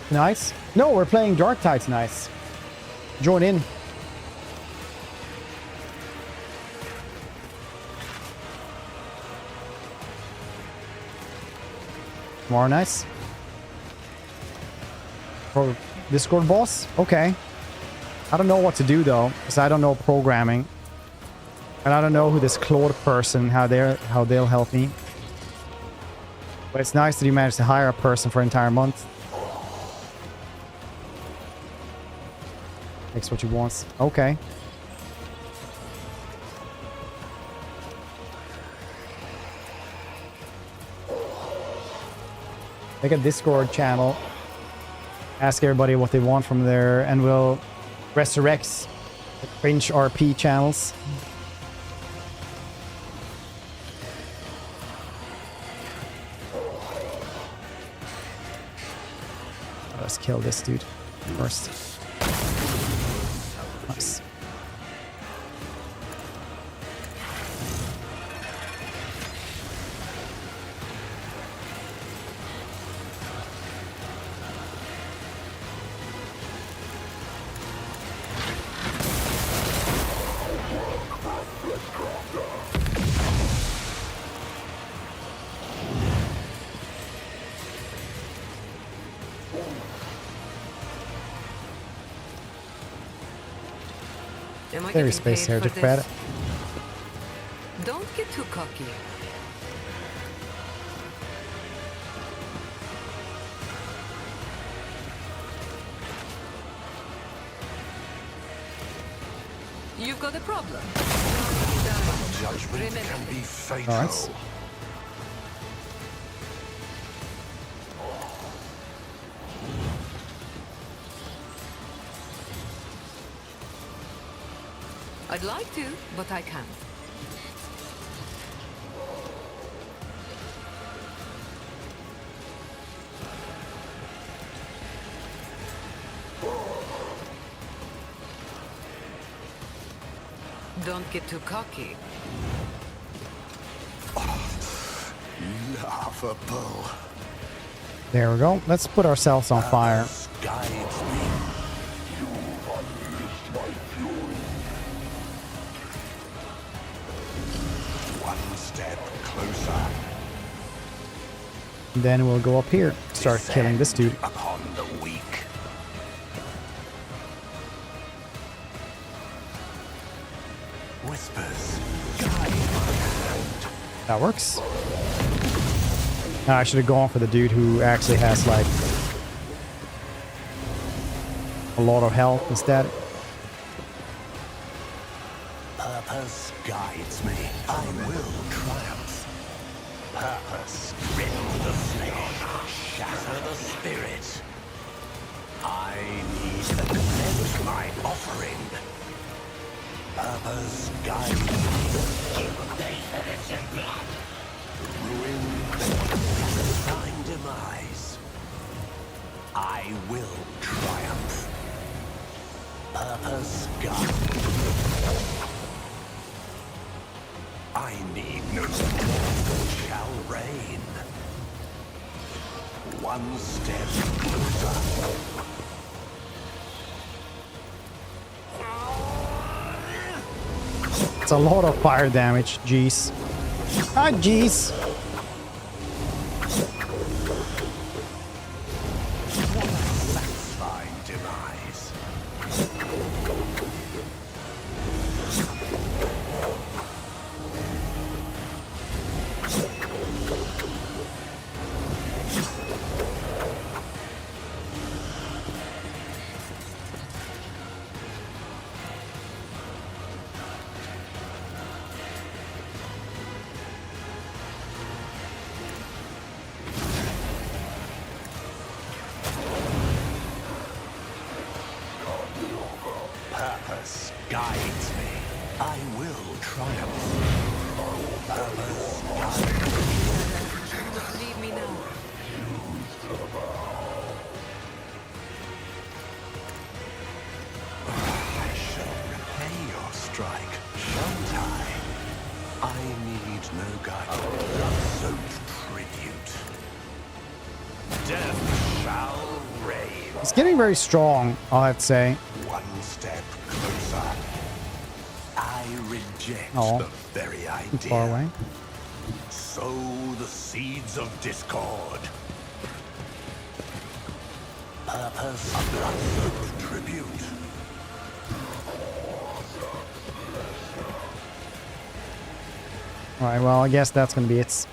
Nice. No, we're playing Dark Tide tonight. Join in. Tomorrow nights. Pro Discord boss? Okay. I don't know what to do though, because I don't know programming. And I don't know who this Claude person, how they'll help me. But it's nice that you managed to hire a person for an entire month. Takes what you want. Okay. Make a Discord channel. Ask everybody what they want from there, and we'll resurrect the cringe RP channels. Let's kill this dude first. Nice. Very space Heretic Fed. Don't get too cocky. You've got a problem. Judgment can be fatal. Nice. I'd like to, but I can't. Don't get too cocky. Laughable. There we go. Let's put ourselves on fire. Guides me. One step closer. Then we'll go up here. Start killing this dude. Upon the weak. Whispers guide my hand. That works. I should have gone for the dude who actually has like a lot of health instead. Purpose guides me. I will triumph. Purpose rend the flesh, shatter the spirit. I need to cleanse my offering. Purpose guides me. Give the innocent blood. Ruin, divine demise. I will triumph. Purpose guides. I need no more shall reign. One step closer. It's a lot of fire damage, jeez. Ah, jeez. Satisfying demise. Purpose guides me. I will triumph. Purpose guides me. Don't leave me now. I shall repay your strike, shan't I? I need no guide. Blood-soaked tribute. Death shall reign. It's getting very strong, I'll have to say. One step closer. I reject Oh, the very too idea. far away. Sow the seeds of discord. Purpose, a blood-soaked tribute. Alright, well, I guess that's gonna be it.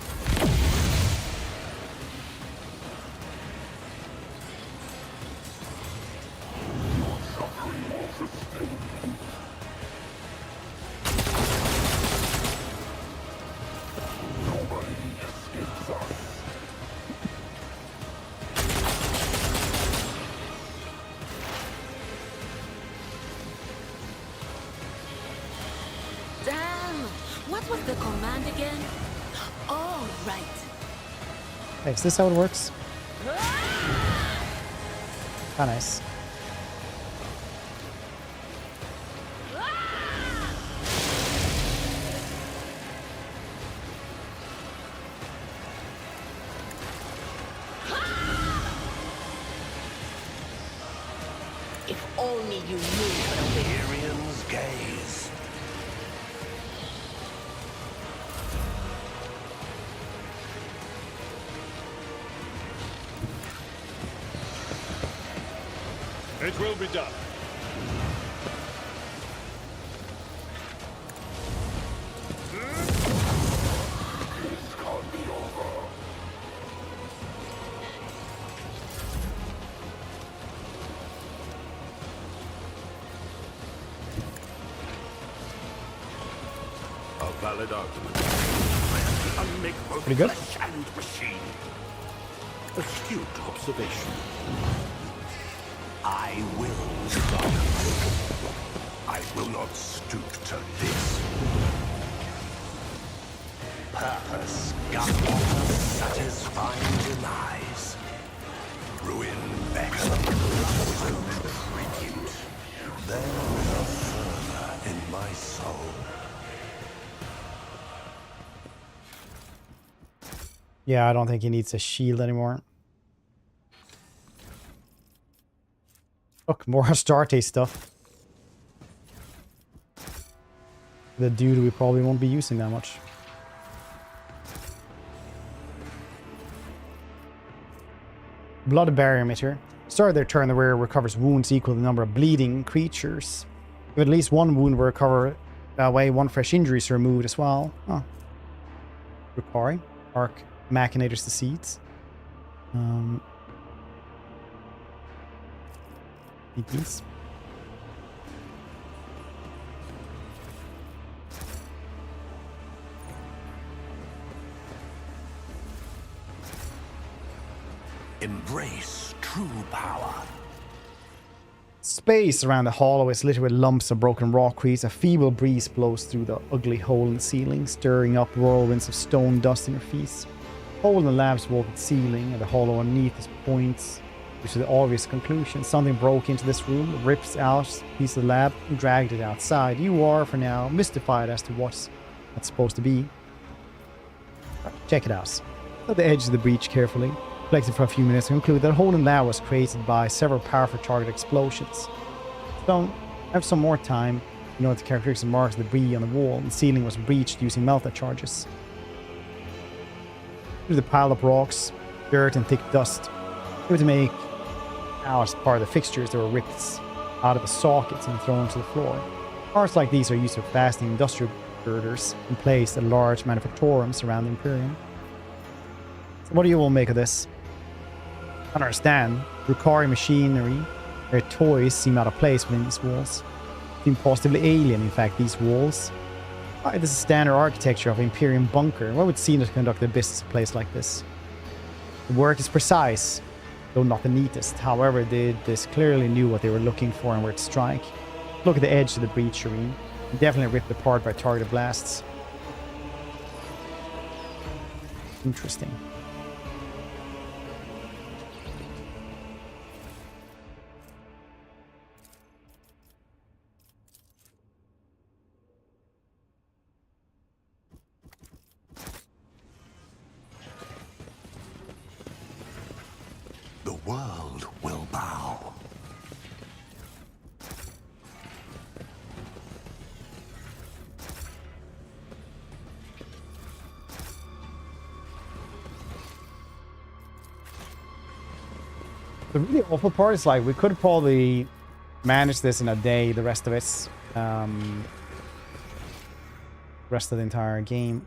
Damn! What was the command again? Oh, right. Hey, is this how it works? Ah, nice. If only you knew what a Imperium's gaze. It will be done. A valid argument. I am the unmakeable Pretty good. flesh and machine. Astute observation. I will triumph. I will not stoop to this. Purpose, backwater, satisfying demise. Ruin, beckon, blood-soaked tribute. There's a fervor in my soul. Yeah, I don't think he needs a shield anymore. Look, more Astarte stuff. The dude we probably won't be using that much. Blood barrier emitter. Start their turn, the wearer recovers wounds equal to the number of bleeding creatures. With at least one wound will recover that way, one fresh injury is removed as well. Oh. Rukari, Arc Machinator's Deceit. Need these. Embrace true power. Space around the hollow is littered with lumps of broken rockcrete. A feeble breeze blows through the ugly hole in the ceiling, stirring up whirlwinds of stone dust in your feet. Hole in the lab's vaulted ceiling, and the hollow underneath is points, which is the obvious conclusion. Something broke into this room, rips out a piece of the lab, and dragged it outside. You are, for now, mystified as to what that's supposed to be. Check it out. At the edge of the breach carefully. Reflected for a few minutes, and conclude that the hole in lava was created by several powerful target explosions. So, have some more time. You know the characteristic marks of the debris on the wall. The ceiling was breached using melta charges. Through the piled up rocks, dirt, and thick dust, able to make out as part of the fixtures that were ripped out of the sockets and thrown to the floor. Parts like these are used for fastening industrial girders and placed at large manufactorums around the Imperium. So, what do you all make of this? I don't understand. Rukari machinery, their toys seem out of place within these walls. Seem positively alien, in fact, these walls. Why, this is standard architecture of Imperium bunker. What would xenos conduct their business in a place like this? The work is precise, though not the neatest. However, this clearly knew what they were looking for and where to strike. Look at the edge of the breach arena. Definitely ripped apart by targeted blasts. Interesting. The world will bow. The really awful part is like we could probably manage this in a day, the rest of it. Rest of the entire game.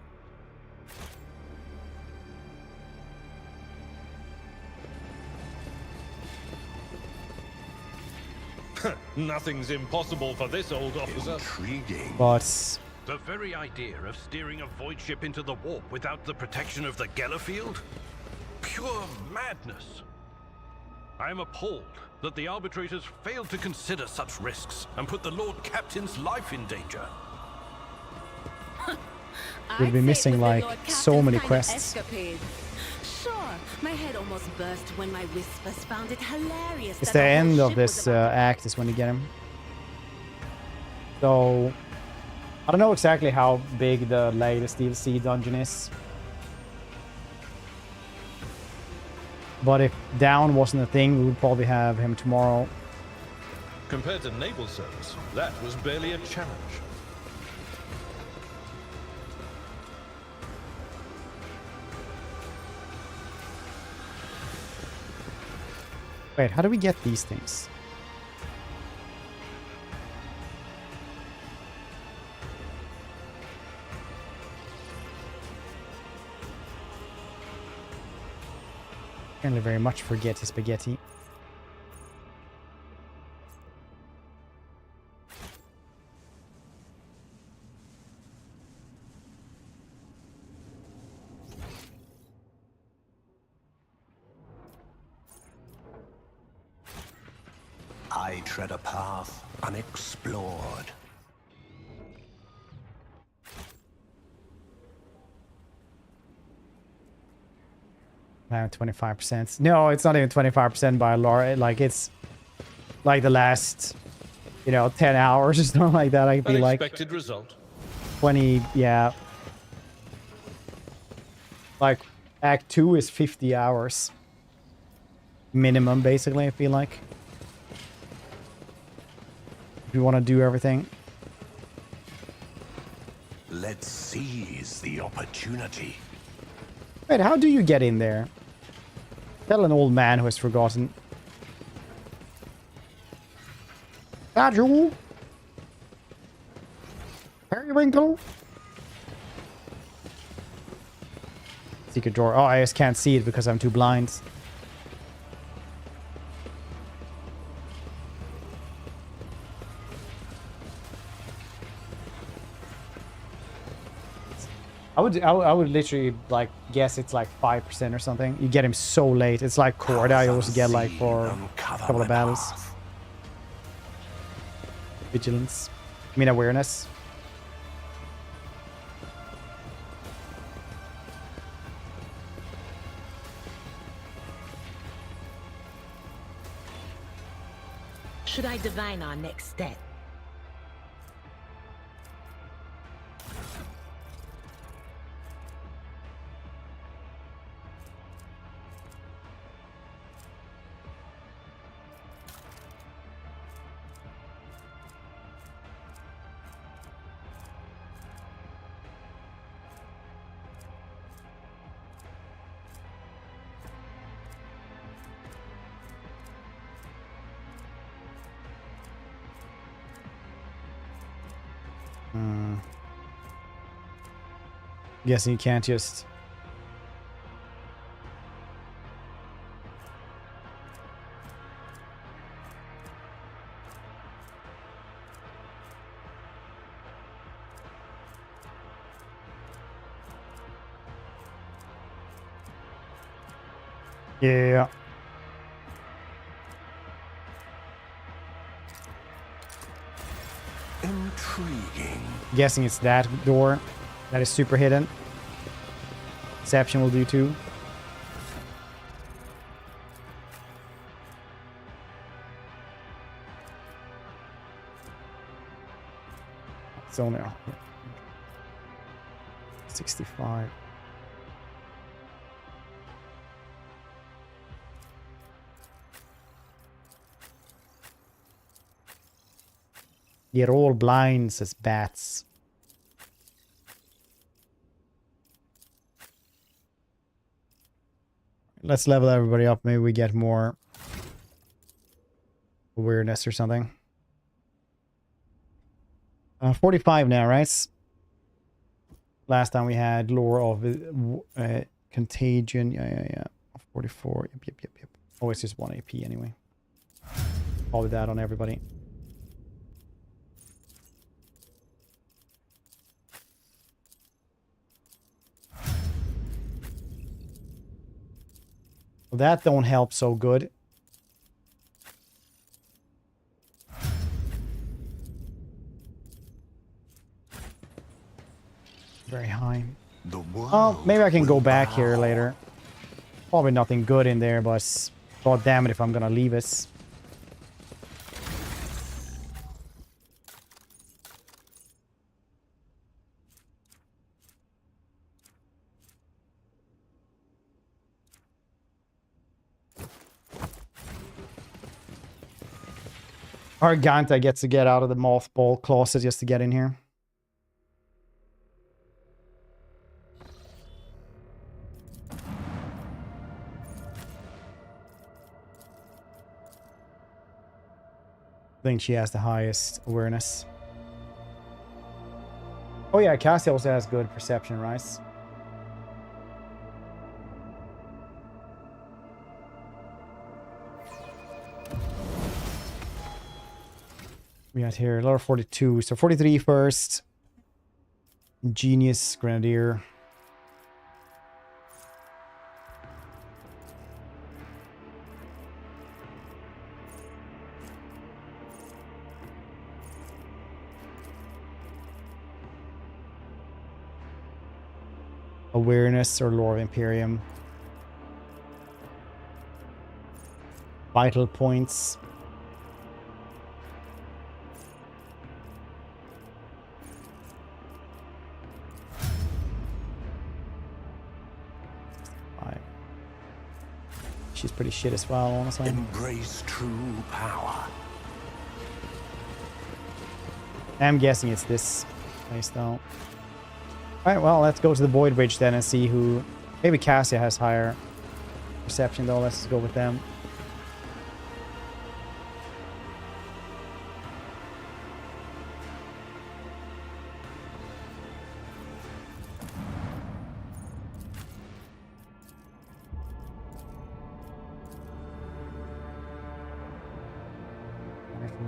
Nothing's impossible for this old officer. Intriguing. But The very idea of steering a voidship into the warp without the protection of the Gellerfield? Pure madness. I am appalled that the arbitrators failed to consider such risks and put the Lord Captain's life in danger. we'll be missing like so many quests. Sure, my head almost burst when my whispers found it hilarious. It's that the whole end of ship this was about act is when you get him. So I don't know exactly how big the latest DLC dungeon is. But if down wasn't a thing, we would probably have him tomorrow. Compared to naval service, that was barely a challenge. Wait, how do we get these things? Apparently very much forgetty spaghetti. I tread a path unexplored. Around 25%. No, it's not even 25% by Laura. Like it's like the last, 10 hours or something like that. I'd be like Unexpected result. 20, yeah. Like Act 2 is 50 hours. Minimum, basically, I feel like. If you want to do everything. Let's seize the opportunity. Wait, how do you get in there? Tell an old man who has forgotten. Badger? Periwinkle? Secret door. Oh, I just can't see it because I'm too blind. I would literally like guess it's like 5% or something. You get him so late. It's like Cord I always get like for a couple of battles. Vigilance. I mean awareness. Should I divine our next step? Guessing you can't just... Yeah. Intriguing. Guessing it's that door that is super hidden. Deception will do too. It's only 65. Get all blinds as bats. Let's level everybody up. Maybe we get more awareness or something. 45 now, right? Last time we had lore of contagion. Yeah. 44. Yep. Oh, it's just 1 AP anyway. Probably that on everybody. Well, that don't help so good. Very high. Oh, maybe I can go back here later. Probably nothing good in there, but god damn it if I'm gonna leave us. Arganta gets to get out of the mothball closet just to get in here. I think she has the highest awareness. Oh yeah, Cassie also has good perception, right? We got here level 42, so 43 first. Genius Grenadier. Awareness or lore of Imperium. Vital points. She's pretty shit as well, honestly. Embrace true power. I'm guessing it's this place, though. Alright, well, let's go to the Void Bridge then and see who... Maybe Cassia has higher perception, though. Let's go with them.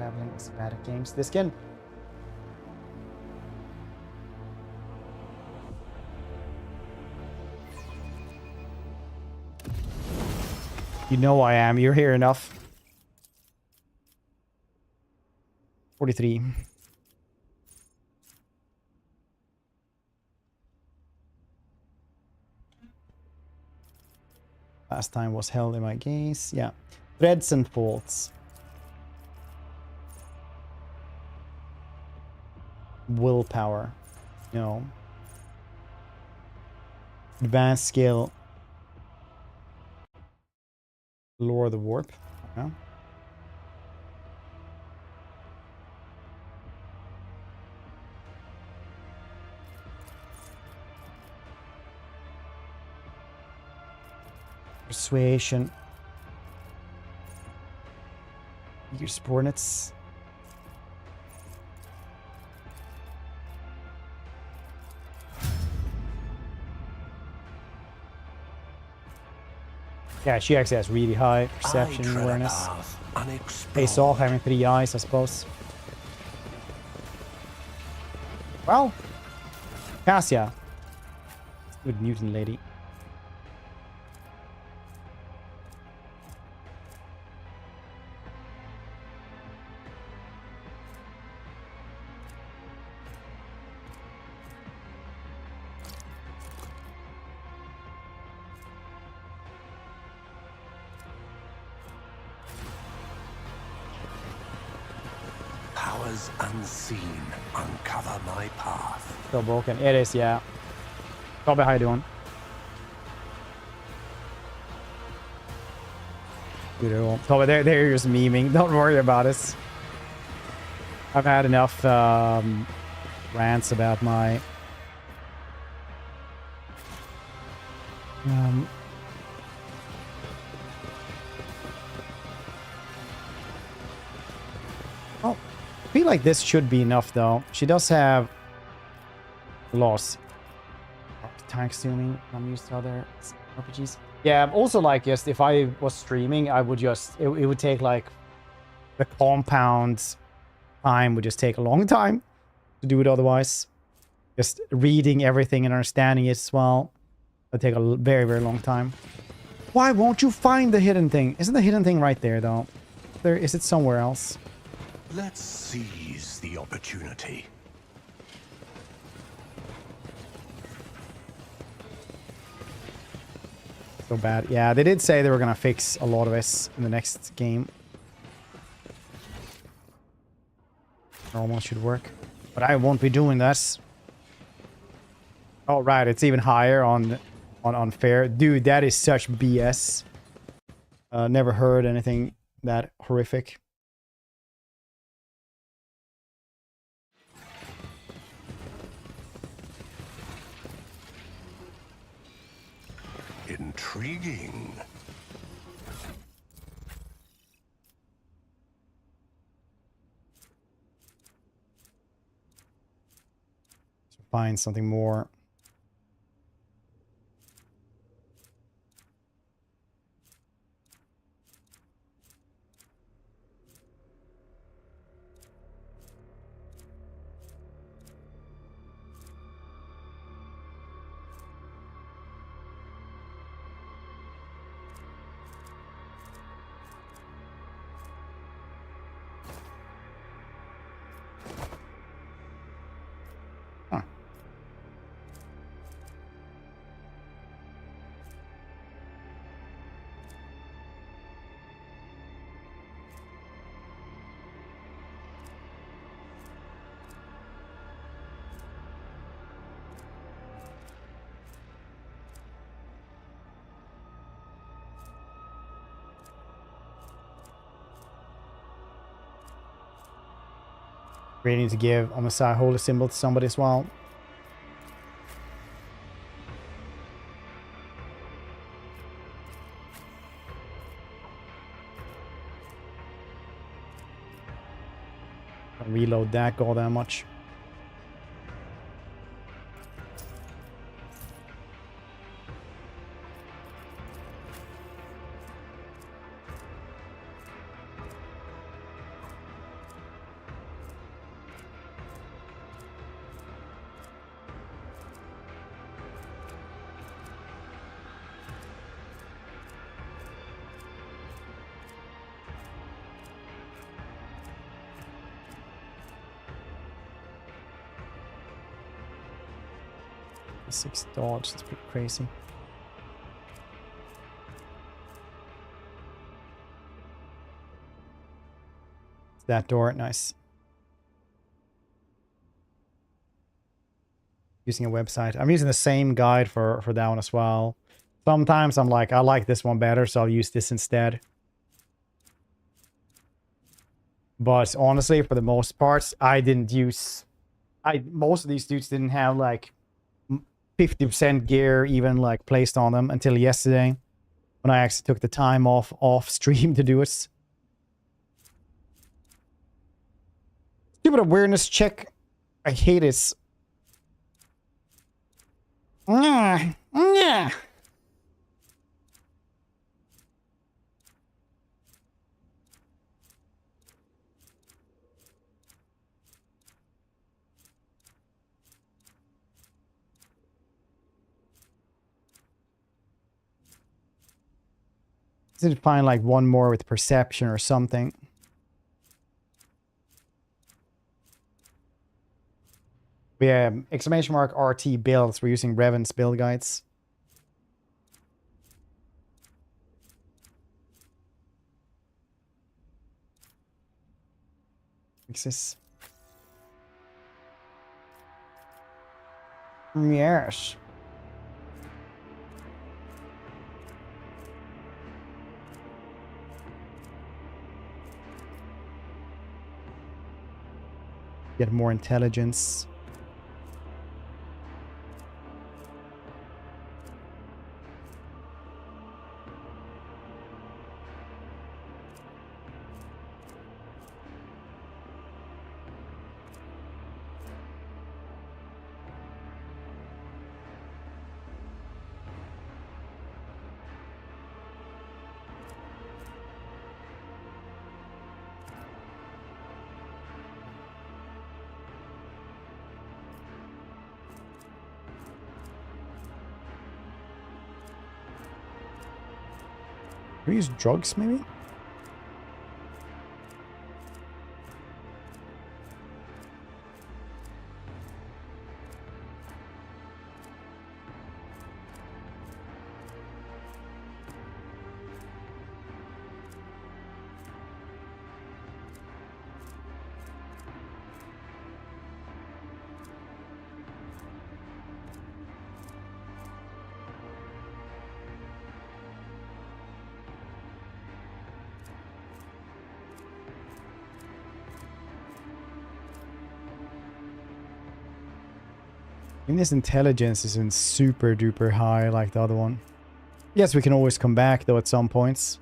traveling Expanse games. This can. You know I am. You're here enough. 43. Last time was held in my gaze. Yeah. Threads and faults. Willpower. No. Advanced skill. Lure the warp. Yeah. Persuasion. Your subordinates. Yeah, she actually has really high perception and awareness. Face off, having 3 eyes, I suppose. Well, Cassia. Good mutant lady. Powers unseen uncover my path. Still broken. It is, yeah. Toby, how you doing? Beautiful. Toby, they're just memeing. Don't worry about it. I've had enough rants about my oh, I feel like this should be enough though. She does have loss. Tank zooming. I'm used to other RPGs. Yeah, also like just if I was streaming, I would just it would take like the compound time would just take a long time to do it otherwise. Just reading everything and understanding it as well would take a very, very long time. Why won't you find the hidden thing? Isn't the hidden thing right there though? Is it somewhere else? Let's seize the opportunity. So bad. Yeah, they did say they were gonna fix a lot of this in the next game. Normal should work. But I won't be doing this. Oh, right. It's even higher on fair. Dude, that is such BS. Never heard anything that horrific. Intriguing. Find something more. Really need to give a Messiah holy symbol to somebody as well. Don't reload that goddamn much. 6 dodge, that's pretty crazy. That door, nice. Using a website. I'm using the same guide for that one as well. Sometimes I'm like, I like this one better, so I'll use this instead. But honestly, for the most part, I didn't use... most of these dudes didn't have like 50% gear even like placed on them until yesterday, when I actually took the time off stream to do it. Stupid awareness check. I hate it. Yeah. Did find like one more with perception or something. We have exclamation mark RT builds. We're using Revan's build guides. Fix this. Yes. Get more intelligence. We use drugs, maybe? I think this intelligence isn't super duper high like the other one. Yes, we can always come back though at some points.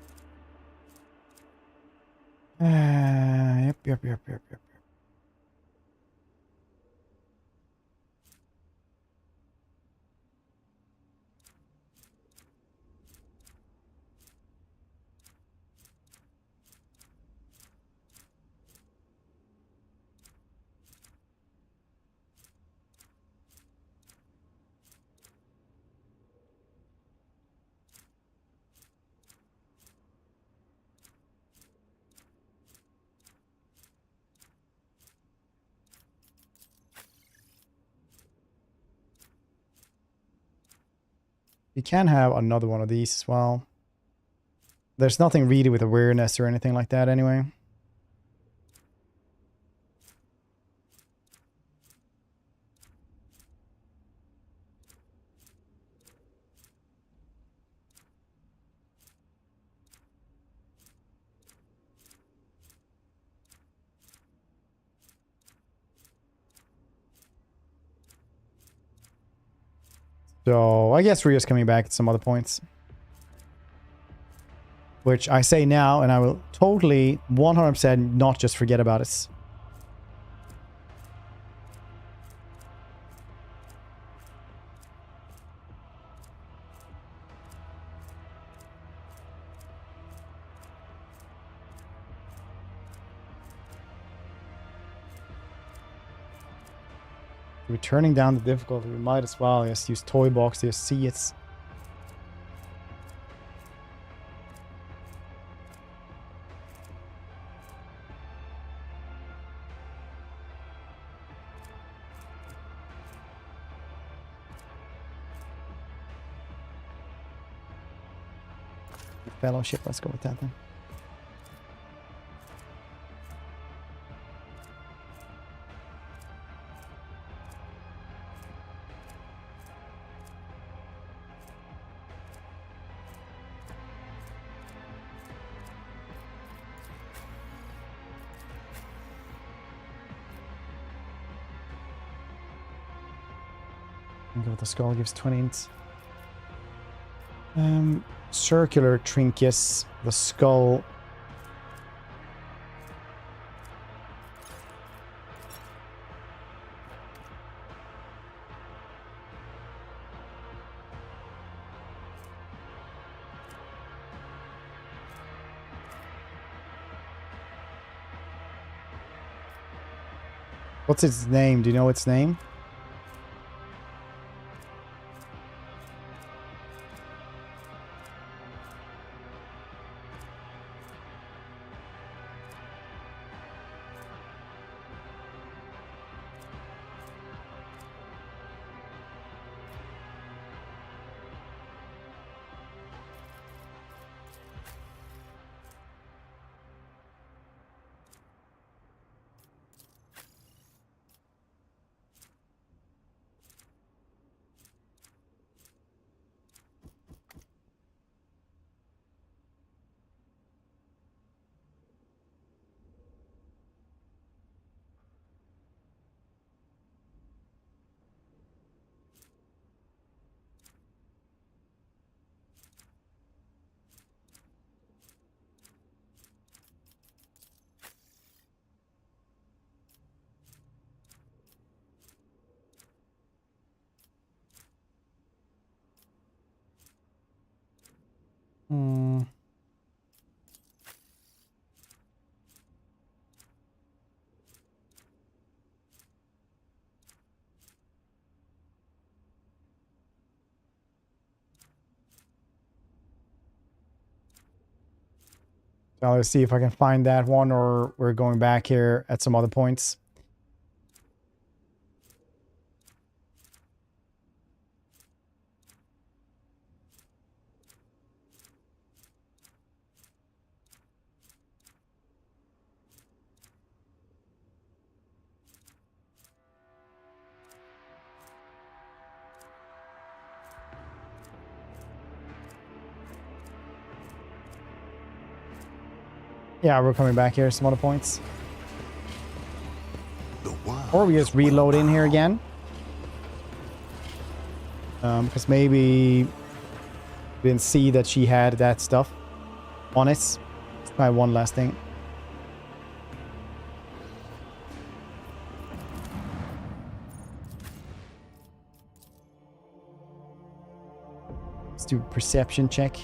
Yep. You can have another one of these as well. There's nothing really with awareness or anything like that anyway. So I guess Rio's coming back at some other points. Which I say now, and I will totally 100% not just forget about it. We're turning down the difficulty. We might as well just use Toy Box to just see it. Fellowship, let's go with that then. Go with the skull, gives 20. Circular trinkets, the skull. What's its name? Do you know its name? So let's see if I can find that one, or we're going back here at some other points. Yeah, we're coming back here, some other points. Or we just reload in here again. Because maybe we didn't see that she had that stuff on it. Let's try one last thing. Let's do a perception check.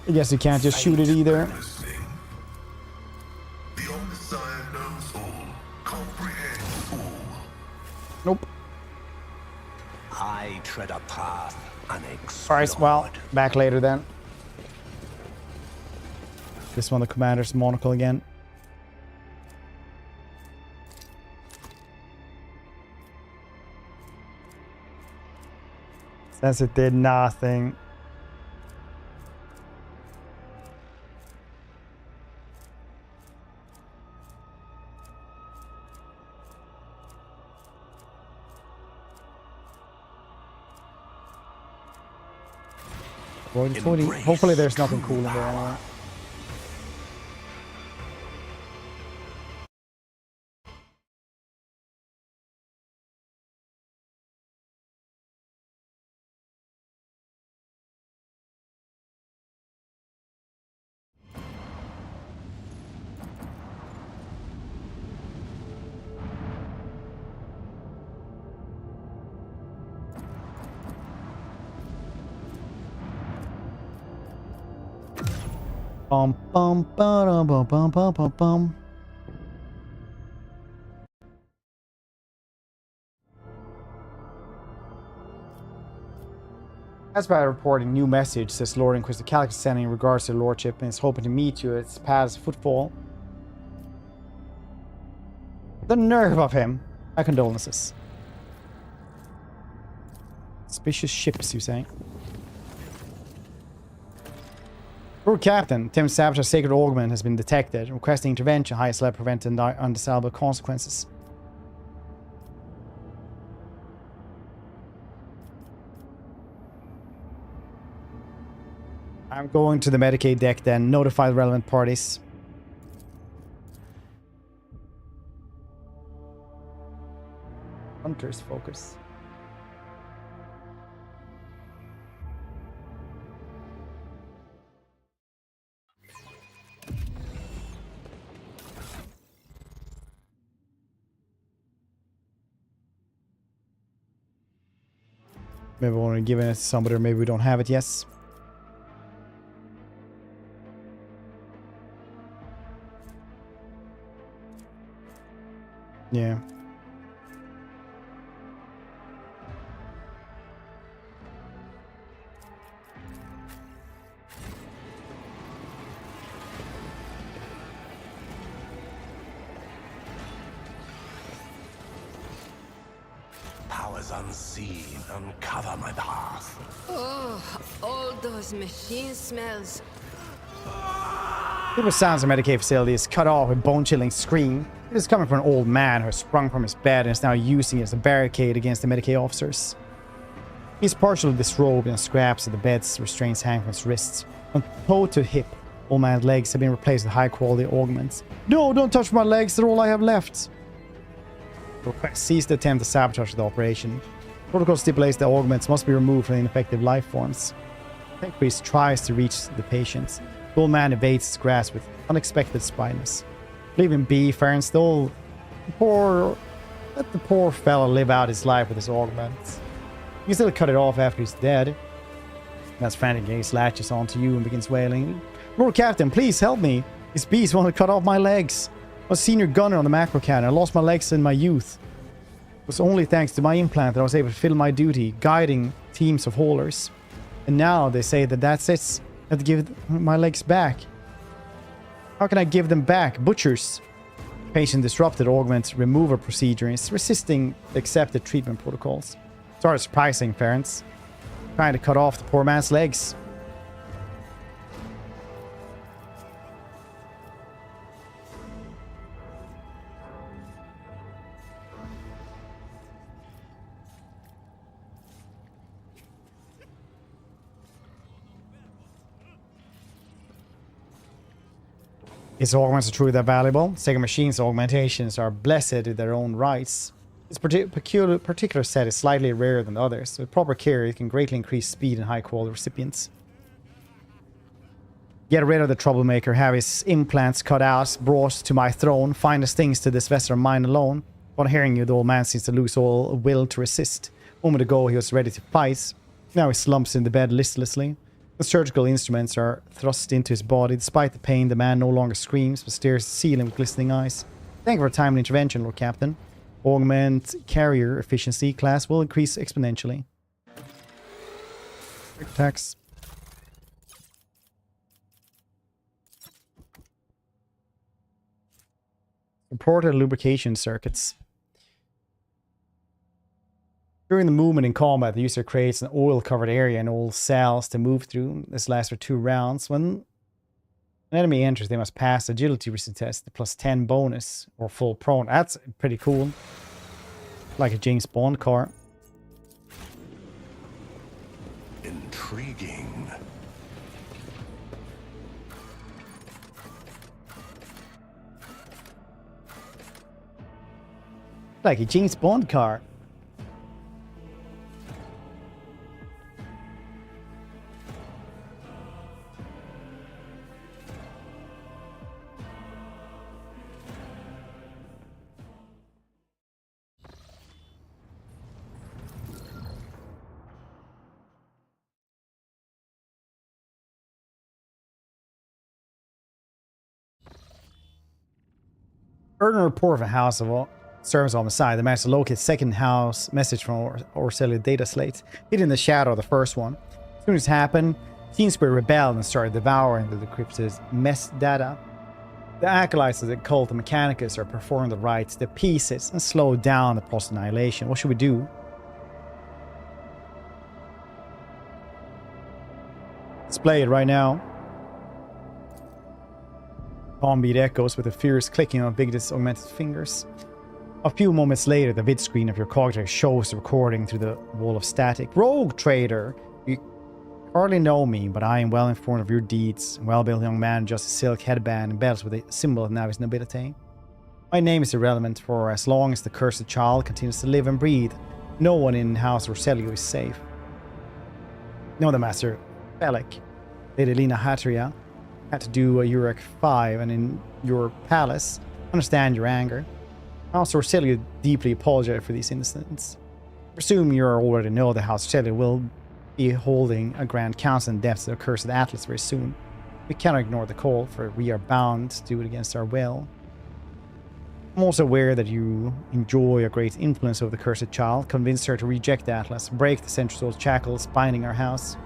I guess you can't just shoot it either. Nope. I tread a path unexplored. Alright, well, back later then. This one, the commander's monocle again. Since it did nothing. Hopefully there's nothing cool in there anyway. Bum bum ba bum bum bum bum bum. As by reporting, new message says Lord Inquisitor Calic is sending in regards to the Lordship and is hoping to meet you at its path's footfall. The nerve of him! My condolences. Suspicious ships, you say? Lord Captain, Tim's sabotage sacred augment has been detected. Requesting intervention, highest level prevent undesirable consequences. I'm going to the Medicaid deck then. Notify the relevant parties. Hunter's focus. Maybe we want to give it to somebody, or maybe we don't have it. Yes. Yeah. Powers unseen, uncover my path. Oh, all those machine smells. It was sounds of Medicaid facility is cut off with a bone-chilling scream. It is coming from an old man who has sprung from his bed and is now using it as a barricade against the Medicaid officers. He is partially disrobed and scraps of the bed's restraints hang from his wrists. From toe to hip, old man's legs have been replaced with high-quality augments. No, don't touch my legs, they're all I have left. Request cease the attempt to sabotage the operation. Protocol stipulates that augments must be removed from the ineffective life forms. The priest tries to reach the patient. The old man evades his grasp with unexpected spyness. Leave him be, Ferns. Let the poor fella live out his life with his augments. You can still cut it off after he's dead. That's frantically he latches onto you and begins wailing. Lord Captain, please help me. These beasts want to cut off my legs. I was senior gunner on the macro cannon. I lost my legs in my youth. It was only thanks to my implant that I was able to fulfill my duty, guiding teams of haulers. And now they say that that's it. I have to give my legs back. How can I give them back? Butchers. Patient disrupted augment removal procedure and is resisting the accepted treatment protocols. Sorry, surprising, parents. Trying to cut off the poor man's legs. His augments are truly that valuable. Sacred Machine's augmentations are blessed in their own rights. This particular set is slightly rarer than others. With proper care, it can greatly increase speed and high-quality recipients. Get rid of the troublemaker, have his implants cut out, brought to my throne, find the stings to this vessel of mine alone. Upon hearing you, the old man seems to lose all will to resist. A moment ago, he was ready to fight. Now he slumps in the bed listlessly. The surgical instruments are thrust into his body. Despite the pain, the man no longer screams, but stares at the ceiling with glistening eyes. Thank you for timely intervention, Lord Captain. Augment carrier efficiency class will increase exponentially. Attacks. Reported lubrication circuits. During the movement in combat, the user creates an oil-covered area in all cells to move through. This lasts for 2 rounds. When an enemy enters, they must pass the agility resistance test, the +10 bonus, or full prone. That's pretty cool. Like a James Bond car. Intriguing. Like a James Bond car. Heard a report of a house of servants on the side. They managed to locate second house message from Orcelia data slate, hidden in the shadow of the first one. As soon as it happened, Teen Spirit rebelled and started devouring the decrypted mess data. The acolytes of the cult and Mechanicus are performing the rites to pieces and slow down the process of annihilation. What should we do? Display it right now. Palm beat echoes with a fierce clicking of Vigdis' augmented fingers. A few moments later, the vid screen of your cogitator shows the recording through the wall of static. Rogue trader! You hardly know me, but I am well informed of your deeds. A well-built young man, just a silk headband and belts with a symbol of Navi's nobility. My name is irrelevant, for as long as the cursed child continues to live and breathe, no one in House Orcelio is safe. No, the Master Bellic, Lady Lena Hatria, had to do a Urek 5, and in your palace, understand your anger. House Orcelio deeply apologize for these incidents. Presume you already know that House Orcelio will be holding a grand council in depths of the cursed Atlas very soon. We cannot ignore the call, for we are bound to do it against our will. I'm also aware that you enjoy a great influence over the cursed child. Convince her to reject the Atlas, break the Central Soul's shackles binding our house.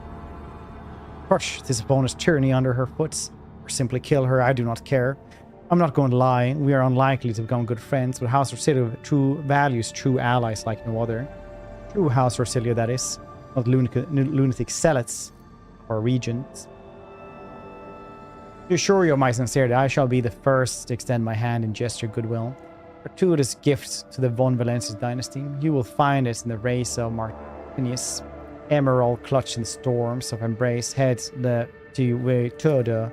Crush this opponent's tyranny under her foot, or simply kill her, I do not care. I'm not going to lie, we are unlikely to become good friends, but House Orcelio true values true allies like no other. True House Orcelio, that is, not lunatic zealots or regents. To assure you of my sincerity, I shall be the first to extend my hand in gesture of goodwill. Gratuitous gift to the von Valencius dynasty. You will find it in the race of Martinius. Emerald clutched in storms of embrace, head the to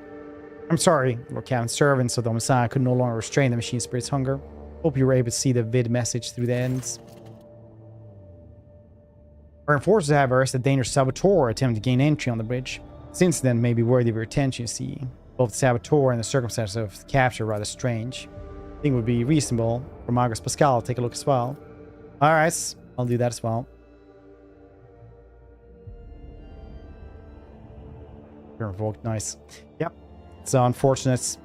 I'm sorry, Lord Captain. Servants of the Messiah could no longer restrain the machine spirit's hunger. Hope you were able to see the vid message through the ends. Our enforcers have arrested the dangerous saboteur attempting to gain entry on the bridge. This incident may be worthy of your attention, you see. Both the saboteur and the circumstances of the capture are rather strange. I think it would be reasonable for Magus Pascal to take a look as well. Alright, I'll do that as well. You're revoked, nice. Yep. It's unfortunate.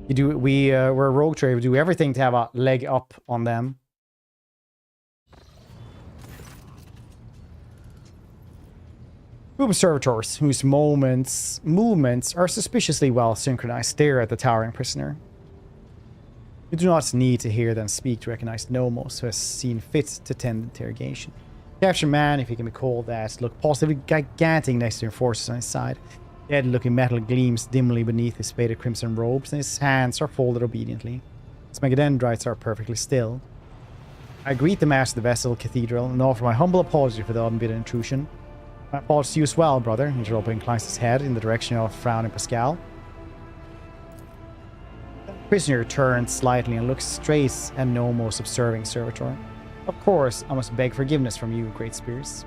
We're a rogue trader. We do everything to have a leg up on them. Group of servitors whose movements are suspiciously well synchronized stare at the towering prisoner. You do not need to hear them speak to recognize Nomos, who has seen fit to tend the interrogation. Captured man, if he can be called that, looked positively gigantic next to enforcers on his side. Dead-looking metal gleams dimly beneath his faded crimson robes, and his hands are folded obediently. His megadendrites are perfectly still. I greet the master of the Vessel Cathedral and offer my humble apology for the unbidden intrusion. My apologies to you as well, brother. Interloper inclines his head in the direction of frowning Pascal. The prisoner turns slightly and looks straight at Nomos' observing servitor. Of course, I must beg forgiveness from you, Great Spears.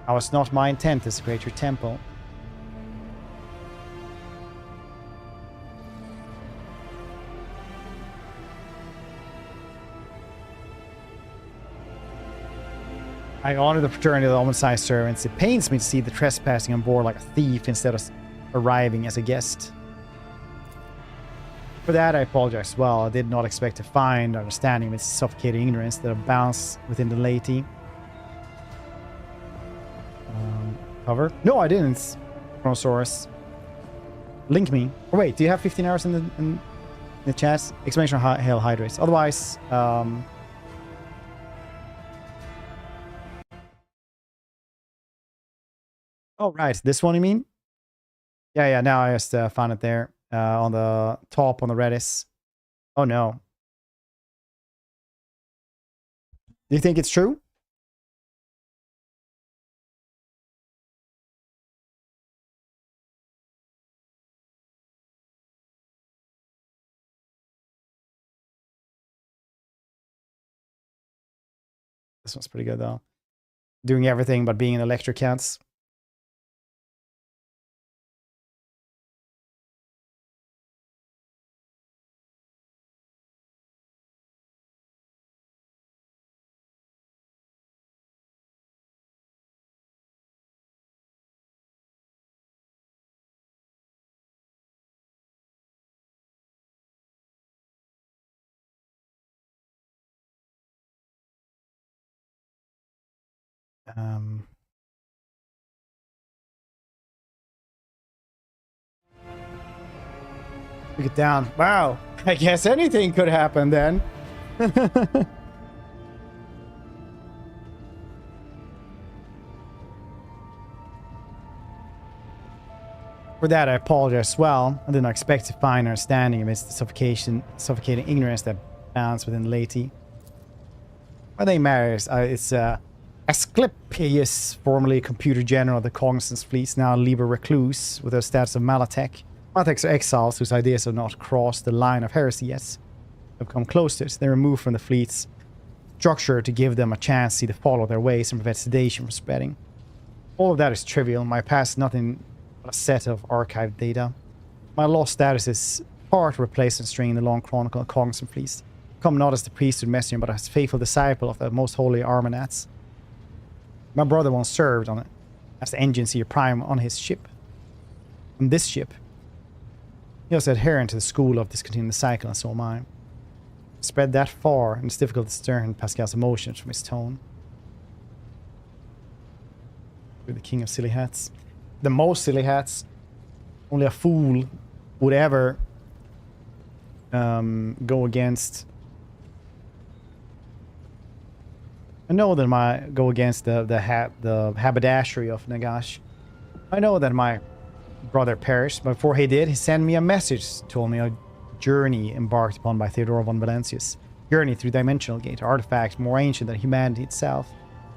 It was not my intent to desecrate your temple. I honor the fraternity of the almond-sized servants. It pains me to see the trespassing on board like a thief instead of arriving as a guest. For that, I apologize as well. I did not expect to find understanding of its suffocating ignorance that abounds within the laity. Cover? No, I didn't. Chronosaurus. Link me. Oh, wait, do you have 15 hours in the chat? Explanation of Hail Hydrates. Otherwise, oh, right. This one, you mean? Yeah, now I just found it there. On the top on the Redis. Oh, no. Do you think it's true? This one's pretty good, though. Doing everything but being an electric counts. Look it down. Wow. I guess anything could happen then. For that, I apologize as well. I did not expect to find understanding amidst the suffocating ignorance that bounds within laity. What they matters, it's Asclepius, formerly computer general of the Cognizance fleets, now Liber Recluse, with the status of Malatech. Malatechs are exiles whose ideas have not crossed the line of heresy yet. Have come close to it. They're removed from the fleet's structure to give them a chance to follow their ways and prevent sedation from spreading. All of that is trivial. My past is nothing but a set of archived data. My lost status is part replacement string in the long chronicle of Cognizant fleets. Come not as the priesthood messenger, but as faithful disciple of the most holy Armanats. My brother once served on it as the engine seer prime on his ship. On this ship. He was adherent to the school of discontinuing the cycle, and so am I. Spread that far, and it's difficult to discern Pascal's emotions from his tone. You're the king of silly hats. The most silly hats. Only a fool would ever go against. I know that go against the haberdashery of Nagash. I know that my brother perished, but before he did, he sent me a message, told me a journey embarked upon by Theodore von Valencius. Journey through Dimensional Gate, artifacts more ancient than humanity itself.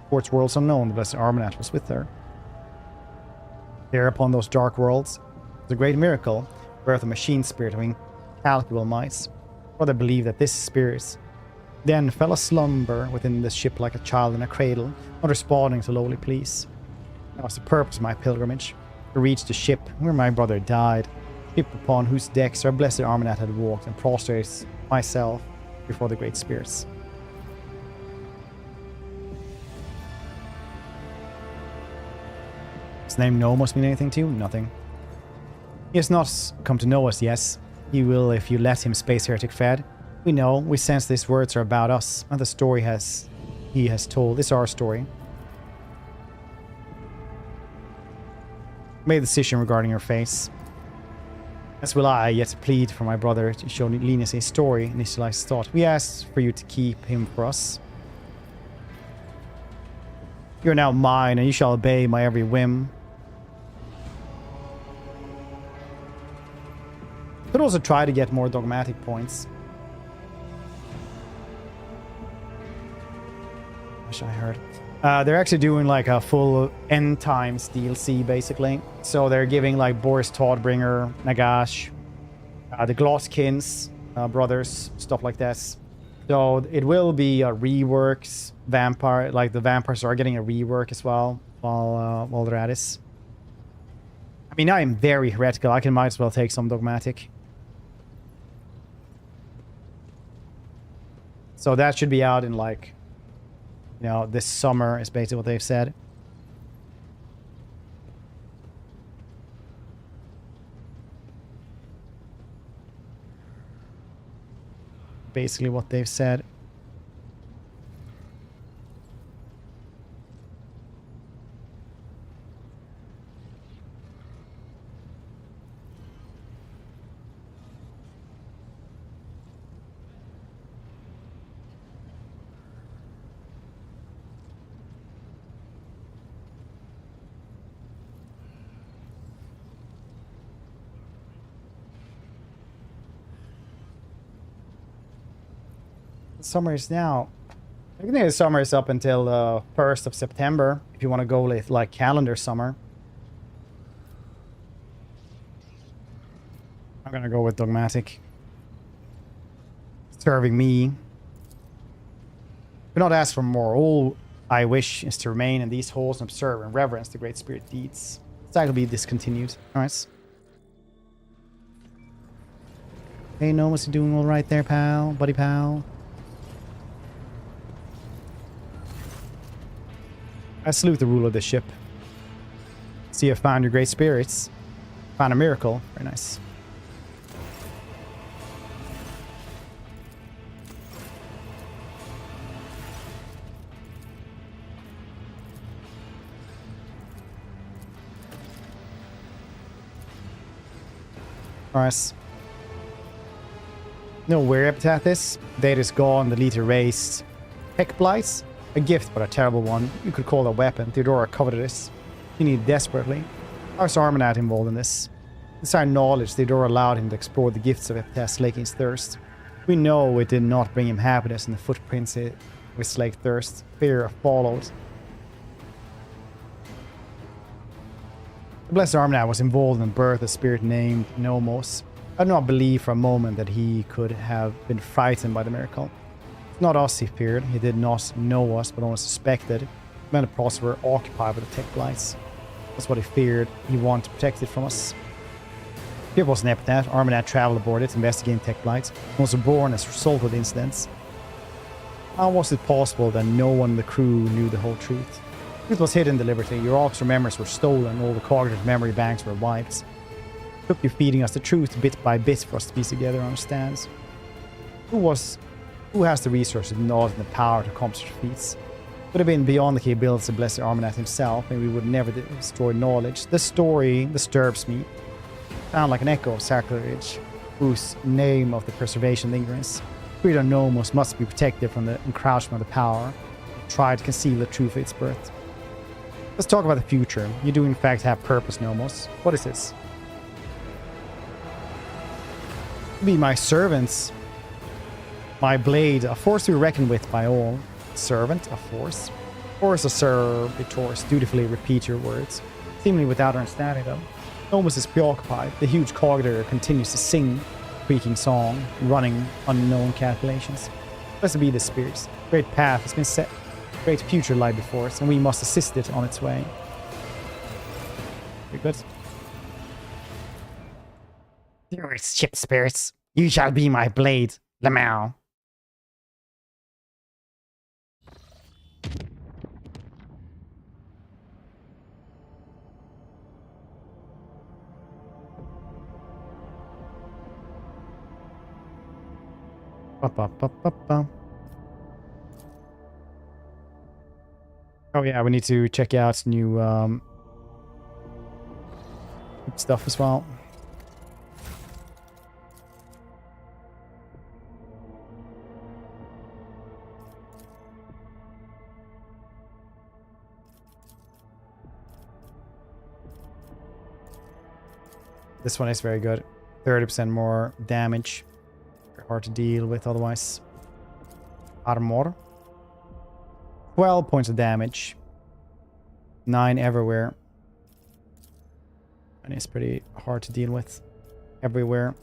Towards worlds unknown, the blessed Armanat was with her. There upon those dark worlds was a great miracle, birth of machine spirit of incalculable mights. Brother believed that this spirit then fell a-slumber within the ship like a child in a cradle, not responding to lowly pleas. That was the purpose of my pilgrimage, to reach the ship where my brother died, ship upon whose decks our blessed Armanat had walked, and prostrate myself before the great spirits. His name No must mean anything to you? Nothing. He has not come to know us, yes. He will if you let him, space heretic fed. We know, we sense these words are about us, and the story he has told is our story. Made a decision regarding your face. As will I, yet plead for my brother to show leniency. Story initialized thought. We asked for you to keep him for us. You are now mine, and you shall obey my every whim. Could also try to get more dogmatic points. Wish I heard. They're actually doing like a full end times DLC basically. So they're giving like Boris Todbringer, Nagash, the Glosskins brothers, stuff like that. So it will be a reworks vampire, like the vampires are getting a rework as well while they're at it. I mean, I am very heretical. I might as well take some dogmatic. So that should be out in like, you know, this summer is basically what they've said. Basically what they've said. Summer is now. I think the summer is up until 1st of September. If you want to go with like calendar summer. I'm gonna go with dogmatic. Serving me. Do not ask for more. All I wish is to remain in these halls and observe and reverence the great spirit deeds. That will be discontinued. Alright. Hey, no, what's you doing all right there, pal? Buddy pal? I salute the rule of this ship. See, you found your great spirits. Found a miracle. Very nice. Nice. No, where Epitaph is? Date is gone, the lead erased. Heck Blights? A gift, but a terrible one. You could call it a weapon. Theodora coveted this. He needed desperately. How's Armanat involved in this? It's our knowledge Theodora allowed him to explore the gifts of Epitaph slaking his thirst. We know it did not bring him happiness in the footprints of his slaked thirst. Fear followed. The Blessed Armanat was involved in the birth of a spirit named Nomos. I do not believe for a moment that he could have been frightened by the miracle. It's not us he feared. He did not know us, but only suspected. Men of Pross were occupied with the tech blights. That's what he feared. He wanted to protect it from us. Here was an epitaph. Armanat traveled aboard it, investigating tech blights, and was born as a result of the incidents. How was it possible that no one in the crew knew the whole truth? Truth was hidden deliberately. Your orchestra memories were stolen. All the cognitive memory banks were wiped. It took you feeding us the truth bit by bit for us to piece together understands. Who has the resources, the knowledge, and the power to accomplish feats? Would have been beyond the capabilities of Blessed Armanat himself, and we would never destroy knowledge. This story disturbs me. Sound like an echo of sacrilege, whose name of the preservation of ignorance. Creed Nomos must be protected from the encroachment of the power. Try to conceal the truth of its birth. Let's talk about the future. You do in fact have purpose, Nomos. What is this? Be my servants. My blade, a force to be reckoned with by all. Servant, a force. Force a servitors, dutifully repeat your words. Seemingly without understanding them. Nomos is preoccupied. The huge cognitor continues to sing, creaking song, running unknown calculations. Blessed be the spirits. Great path has been set. Great future lie before us, and we must assist it on its way. Very good. Dear ship spirits, you shall be my blade, Lamau. Oh yeah, we need to check out new stuff as well. This one is very good. 30% more damage. Hard to deal with otherwise. Armor. 12 points of damage. 9 everywhere. And it's pretty hard to deal with everywhere.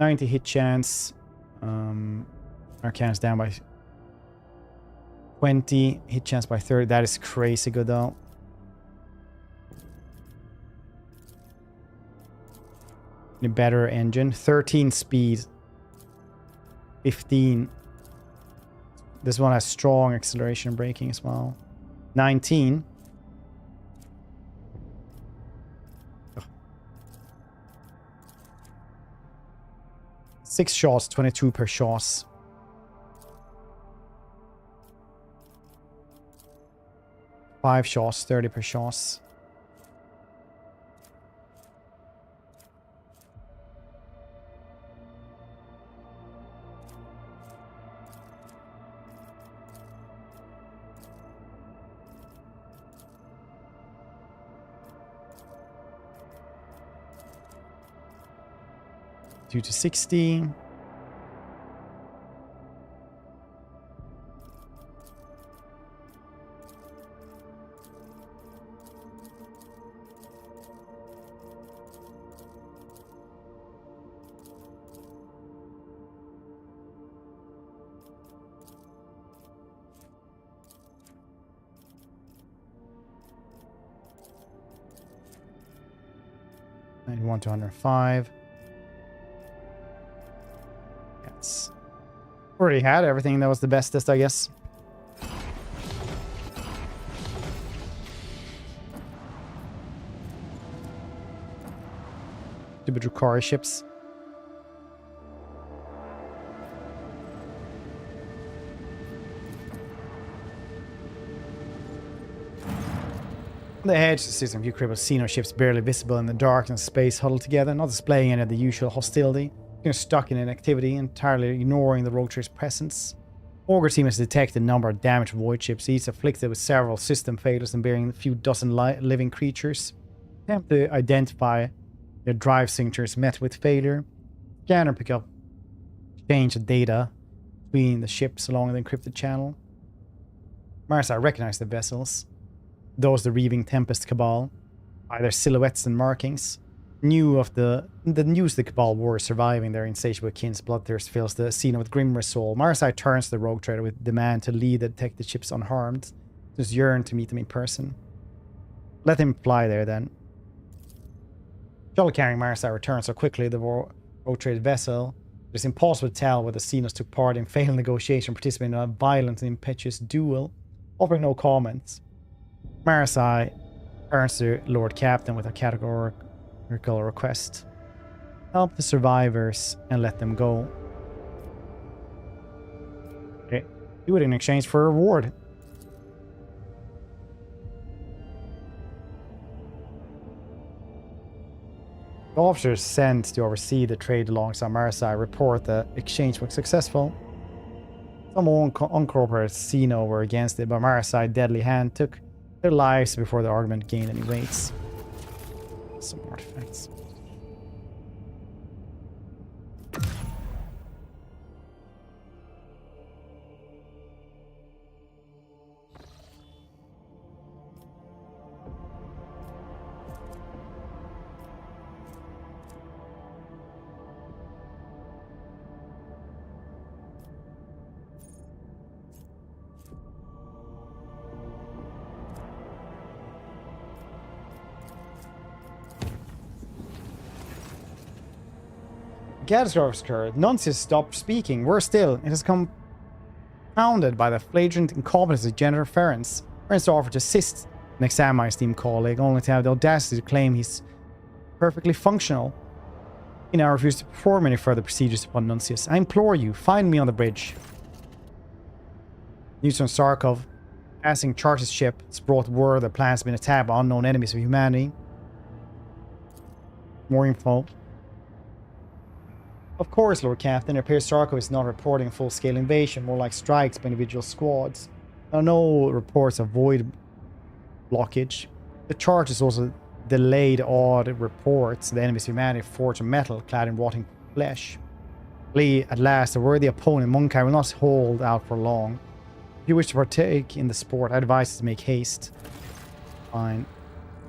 90 hit chance. Arcana's down by 20. Hit chance by 30. That is crazy good though. A better engine. 13 speed. 15. This one has strong acceleration and braking as well. 19. Ugh. 6 shots, 22 per shot. Five shots, 30 per shot. Due to 60. $91 to $105. Yes. Already had everything that was the bestest, I guess. Stupid Drukari ships. On the edge, the system view crippled xeno ships barely visible in the darkness, space huddled together, not displaying any of the usual hostility. They're stuck in inactivity, entirely ignoring the rogue trader's presence. Augur team has detected a number of damaged void ships, each afflicted with several system failures and bearing a few dozen living creatures. Attempt to identify their drive signatures met with failure. Scanner pick up exchange of data between the ships along the encrypted channel. Marsa recognized the vessels, those the Reaving Tempest Cabal, by their silhouettes and markings. Knew of the news the Cabal were surviving their insatiable kin's bloodthirst fills the scene with grim resolve. Marsai turns to the rogue trader with demand to lead the detected ships unharmed. Just yearn to meet them in person. Let him fly there then. Shuttle carrying Marsai returns so quickly the rogue trader vessel. It is impossible to tell whether xenos took part in failed negotiation, participating in a violent and impetuous duel, offering no comments. Marsai turns to Lord Captain with a categorical request. Help the survivors and let them go. Okay. Do it in exchange for a reward. The officers sent to oversee the trade alongside Marsai report the exchange was successful. Some uncorporated xeno were against it, but Marsai's deadly hand took their lives before the argument gained any weights. Some artifacts. Catastrophe. Nuntius stopped speaking. Worse still, it has compounded by the flagrant incompetence of General Ferenc. Ferenc offered to assist and examine my esteemed colleague, only to have the audacity to claim he's perfectly functional. He now refused to perform any further procedures upon Nuntius. I implore you, find me on the bridge. News from Sarkov. Passing Chartist ship has brought word that plans have been attacked by unknown enemies of humanity. More info. Of course, Lord Captain, it appears Sarkov is not reporting a full-scale invasion, more like strikes by individual squads. There are no reports of void blockage. The charge is also delayed odd reports the enemies of humanity forged in metal clad in rotting flesh. Lee, at last, a worthy opponent, Monkai will not hold out for long. If you wish to partake in the sport, I advise you to make haste. Fine.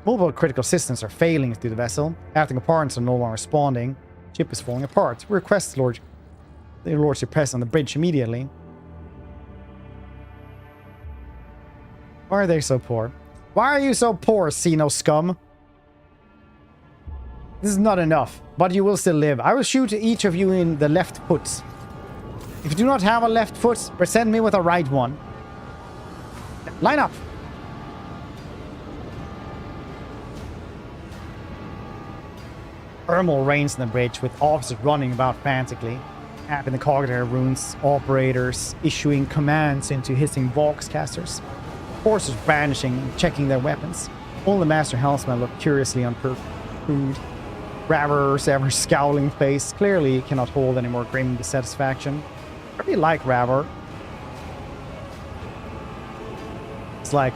Multiple critical systems are failing through the vessel. Acting compartments are no longer responding. Ship is falling apart. We request the Lordship press on the bridge immediately. Why are they so poor? Why are you so poor, xeno scum? This is not enough, but you will still live. I will shoot each of you in the left foot. If you do not have a left foot, present me with a right one. Line up. Thermal reigns on the bridge, with officers running about frantically, tapping the cognitive runes, operators issuing commands into hissing vox casters, forces brandishing and checking their weapons. All the master helmsmen look curiously unperturbed. Raver's ever scowling face clearly cannot hold any more grim dissatisfaction. I really like Raver. It's like,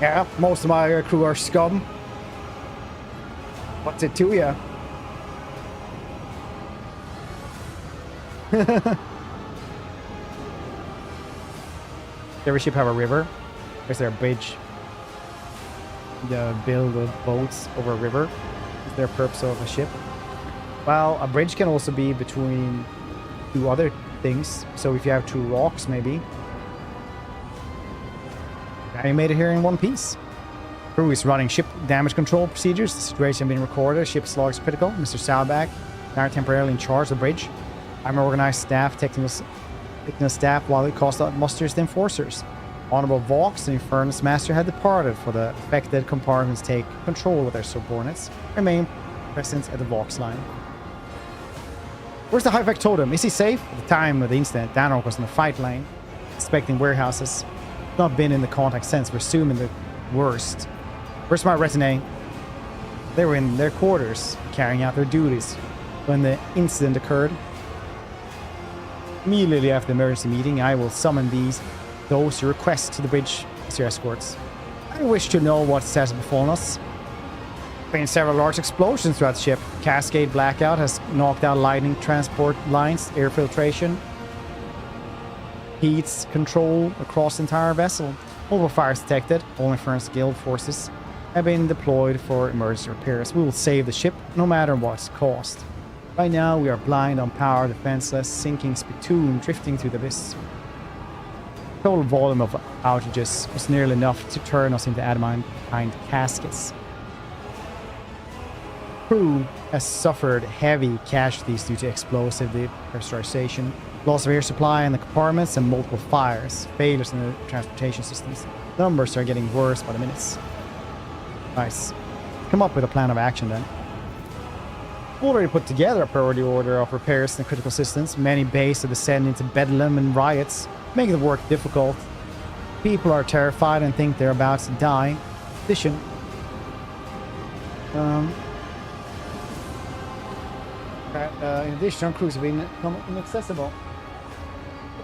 yeah, most of my crew are scum. What's it to ya? Every ship have a river? Or is there a bridge? The build of boats over a river? Is there a purpose of a ship? Well, a bridge can also be between two other things. So if you have two rocks, maybe. I made it here in one piece. Crew is running ship damage control procedures. The situation being recorded. Ship's log is critical. Mr. Salback, now temporarily in charge of the bridge. I'm organized staff, technical staff, while it costs musters the enforcers. Honorable Vox and Infernus Master had departed for the affected compartments take control of their subordinates. Remain present at the Vox line. Where's the high-fact totem? Is he safe? At the time of the incident, Danok was in the fight lane, inspecting warehouses. Not been in the contact since, presuming the worst. Where's my retinue? They were in their quarters, carrying out their duties, when the incident occurred. Immediately after the emergency meeting, I will summon those who request to the bridge as your escorts. I wish to know what has befallen us. There have been several large explosions throughout the ship. Cascade blackout has knocked out lightning transport lines, air filtration, heats control across the entire vessel. Multiple fires detected. All Inference Guild forces have been deployed for emergency repairs. We will save the ship no matter what's cost. Right now, we are blind, unpowered, defenseless, sinking spittoon drifting through the abyss. Total volume of outages was nearly enough to turn us into adamantine caskets. Crew has suffered heavy casualties due to explosive depressurization, loss of air supply in the compartments, and multiple fires, failures in the transportation systems. Numbers are getting worse by the minutes. Nice. Come up with a plan of action then. Already put together a priority order of repairs in critical systems. Many bases have descended into bedlam and riots, making the work difficult. People are terrified and think they're about to die. Addition. In addition, crews have become inaccessible.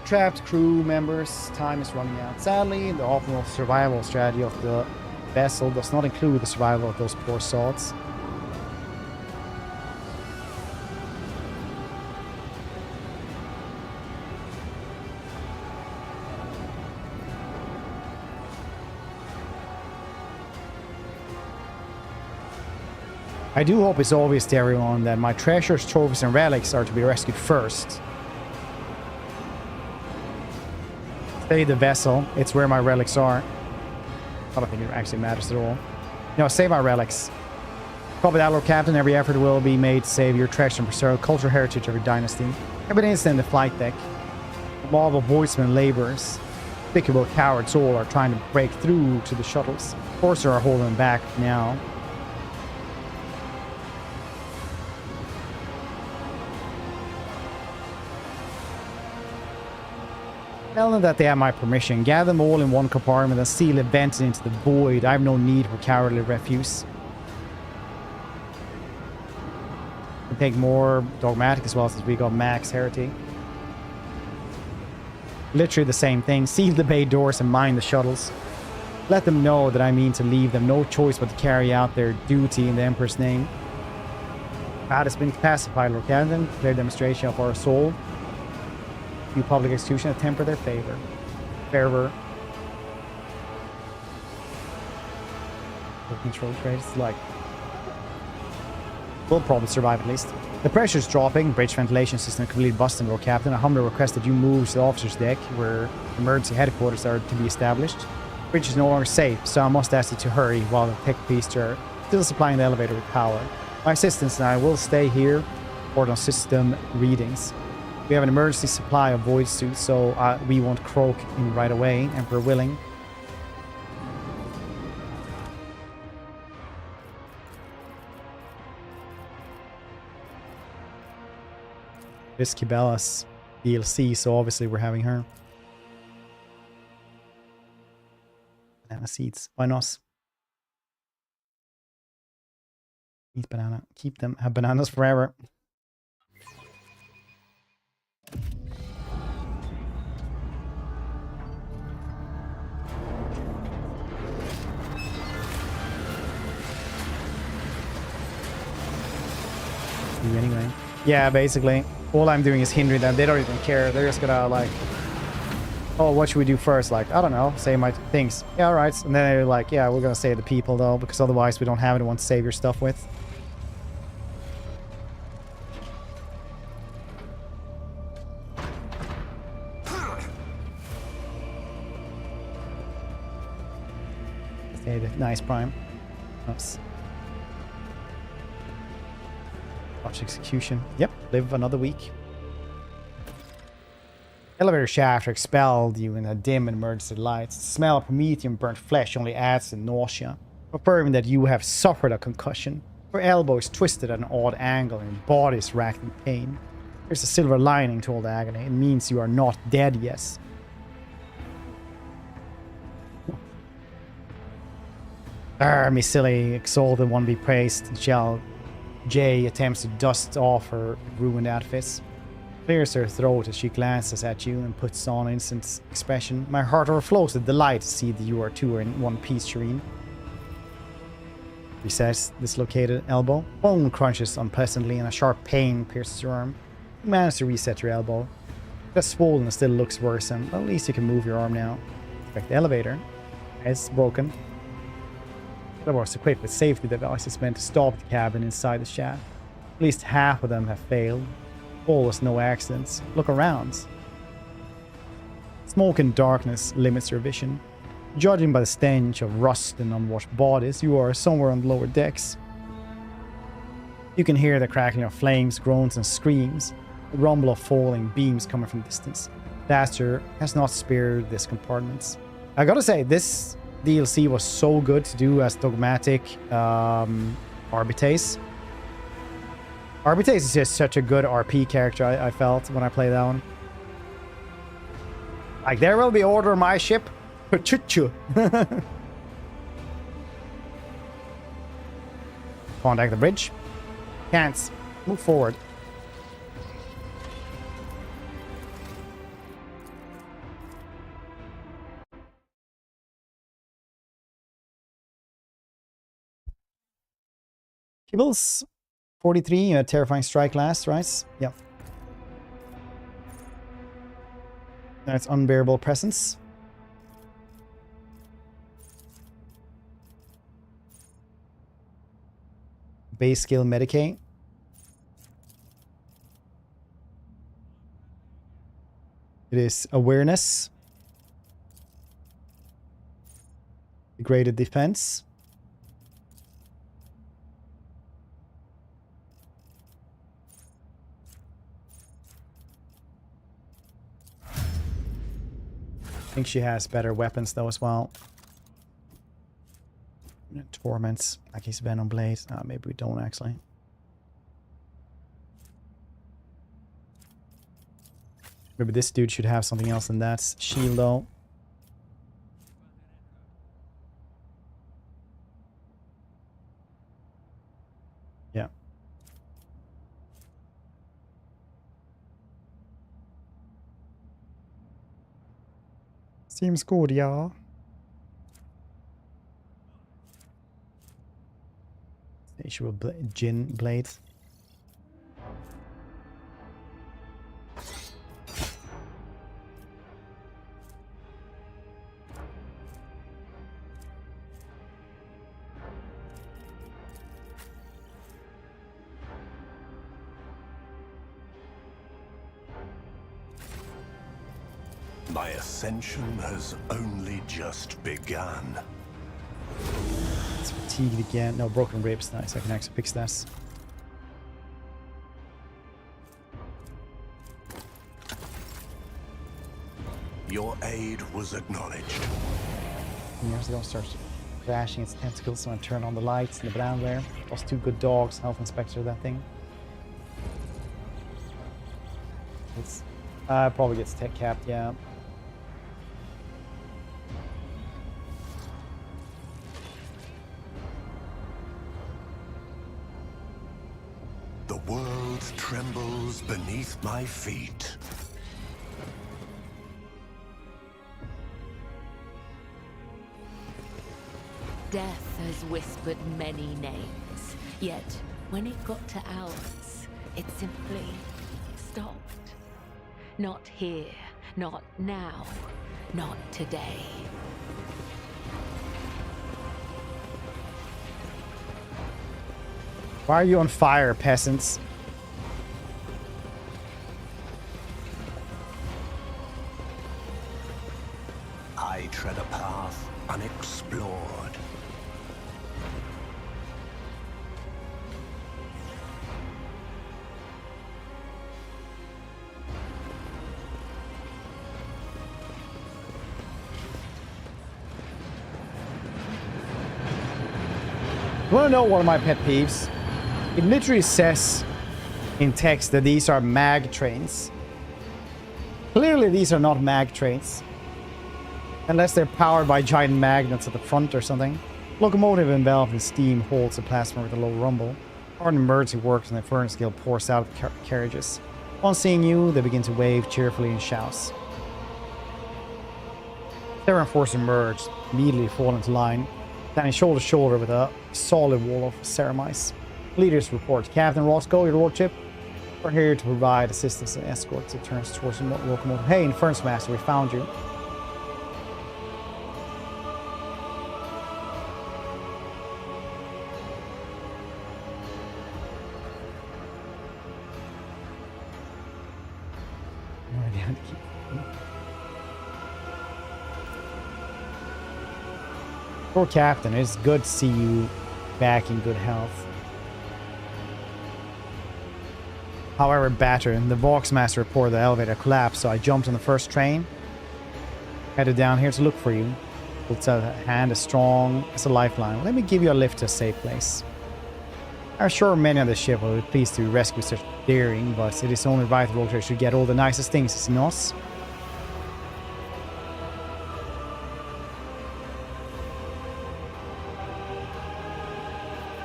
Trapped crew members' time is running out. Sadly, the optimal survival strategy of the vessel does not include the survival of those poor souls. I do hope it's obvious to everyone that my treasures, trophies, and relics are to be rescued first. Stay the vessel. It's where my relics are. I don't think it actually matters at all. No, save my relics. Copy that, Lord Captain. Every effort will be made to save your treasure and preserve the cultural heritage of your dynasty. Every instant in the flight deck. A mob of voidsmen laborers. Despicable cowards all are trying to break through to the shuttles. Forces are holding them back now. Tell them that they have my permission. Gather them all in one compartment and seal it vented into the void. I have no need for cowardly refuse. We take more dogmatic as well, since we got max Heretic. Literally the same thing. Seal the bay doors and mind the shuttles. Let them know that I mean to leave them no choice but to carry out their duty in the Emperor's name. God has been pacified, Lord Captain. Clear demonstration of our soul. New public execution to temper their fervor. Control trades like we'll probably survive at least. The pressure's dropping. Bridge ventilation system completely busted, Lord Captain. I humbly request that you move to the officer's deck where emergency headquarters are to be established. Bridge is no longer safe, so I must ask you to hurry while the tech beasts are still supplying the elevator with power. My assistants and I will stay here for on system readings. We have an emergency supply of void suits, so we won't croak in right away, and we're willing. This Cabela's DLC, so obviously we're having her. Banana seeds. Why not? Eat banana. Keep them. Have bananas forever. Anyway, yeah, basically all I'm doing is hindering them. They don't even care. They're just gonna like, oh, what should we do first? Like, I don't know, say my things. Yeah, all right. And then they're like, yeah, we're gonna save the people though, because otherwise we don't have anyone to save your stuff with. Nice, Prime. Oops. Watch execution. Yep, live another week. Elevator shaft expelled you in a dim and emergency lights. The smell of promethium burnt flesh only adds to nausea, confirming that you have suffered a concussion. Your elbow is twisted at an odd angle and your body is racked in pain. There's a silver lining to all the agony. It means you are not dead yet. Me silly, exalted one be praised. Shall Jay attempts to dust off her ruined outfits. Clears her throat as she glances at you and puts on an instant expression. My heart overflows with delight to see that you are two are in one piece, Shireen. Resets dislocated elbow. Bone crunches unpleasantly and a sharp pain pierces your arm. You manage to reset your elbow. It's swollen and still looks worse, and at least you can move your arm now. Inspect the elevator. It's broken. The was equipped with safety devices meant to stop the cabin inside the shaft. At least half of them have failed. Almost no accidents. Look around. Smoke and darkness limits your vision. Judging by the stench of rust and unwashed bodies, you are somewhere on the lower decks. You can hear the crackling of flames, groans and screams. The rumble of falling beams coming from distance. Disaster has not spared this compartment. I gotta say, this DLC was so good to do as dogmatic Arbitrace. Arbitrace is just such a good RP character, I felt when I played that one. Like, there will be order on my ship. Choo-choo. Contact the bridge. Can't. Move forward. Kibbles. 43, terrifying strike last, right? Yeah. That's unbearable presence. Base skill Medicaid. It is awareness. Degraded defense. I think she has better weapons though as well. Torments, like his Venom Blade. Maybe we don't actually. Maybe this dude should have something else than that. Shield though. Yeah. Seems good, yeah. Issue Jin Blade. My ascension has only just begun. It's fatigued again. No, broken ribs. Nice, I can actually fix this. Your aid was acknowledged. Here's the starts crashing its tentacles, so I turn on the lights in the brown there. Lost two good dogs, health inspector, that thing. It's probably gets tech capped, yeah. The world trembles beneath my feet. Death has whispered many names, yet when it got to ours, it simply stopped. Not here, not now, not today. Why are you on fire, peasants? I tread a path unexplored. You want to know one of my pet peeves? It literally says in text that these are mag trains. Clearly these are not mag trains. Unless they're powered by giant magnets at the front or something. Locomotive enveloped in steam holds the platform with a low rumble. Hard emergency works and the furnace guild pours out of carriages. On seeing you, they begin to wave cheerfully and shouts. Terran force emerged, immediately fall into line, standing shoulder to shoulder with a solid wall of ceramice. Leaders report, Captain Roscoe, your lordship, we're here to provide assistance and escorts. It turns towards the locomotive. Hey, Furnace Master, we found you. Poor Captain, it's good to see you back in good health. However, battered, the Voxmaster reported the elevator collapsed, so I jumped on the first train. Headed down here to look for you. Puts out a hand as strong as a lifeline. Let me give you a lift to a safe place. I'm sure many on the ship will be pleased to rescue such daring, but it is only right the rotor should get all the nicest things, xenos.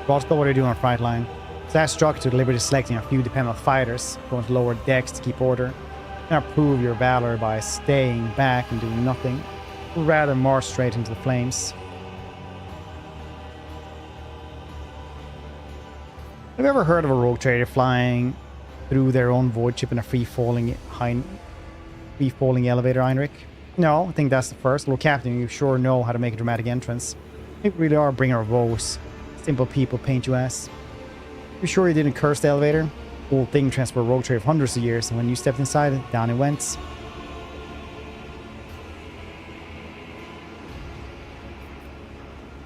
Roscoe, what are you doing on Fright Line? Staff struck to deliberately selecting a few dependent fighters, going to lower decks to keep order. Now prove your valor by staying back and doing nothing, or rather march straight into the flames. Have you ever heard of a rogue trader flying through their own void ship in a free-falling elevator, Heinrich? No, I think that's the first. Lord Captain, you sure know how to make a dramatic entrance. You really are a bringer of woes. Simple people paint you as. You sure you didn't curse the elevator? Old thing transport rogue trader for hundreds of years, and when you stepped inside it, down it went.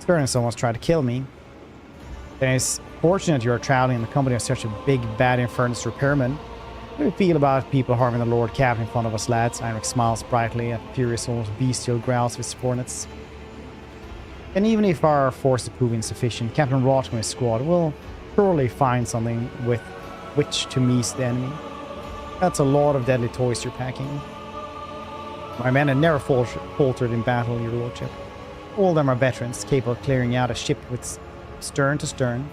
Skirting someone's tried to kill me. Then it's fortunate you are traveling in the company of such a big bad infernus repairman. How do you feel about people harming the Lord Captain in front of us, lads? Heinrich smiles brightly at the furious, almost bestial growls of his subordinates. And even if our forces prove insufficient, Captain Roth and his squad will surely find something with which to meet the enemy. That's a lot of deadly toys you're packing. My men have never faltered in battle, your lordship. All of them are veterans, capable of clearing out a ship with stern to stern.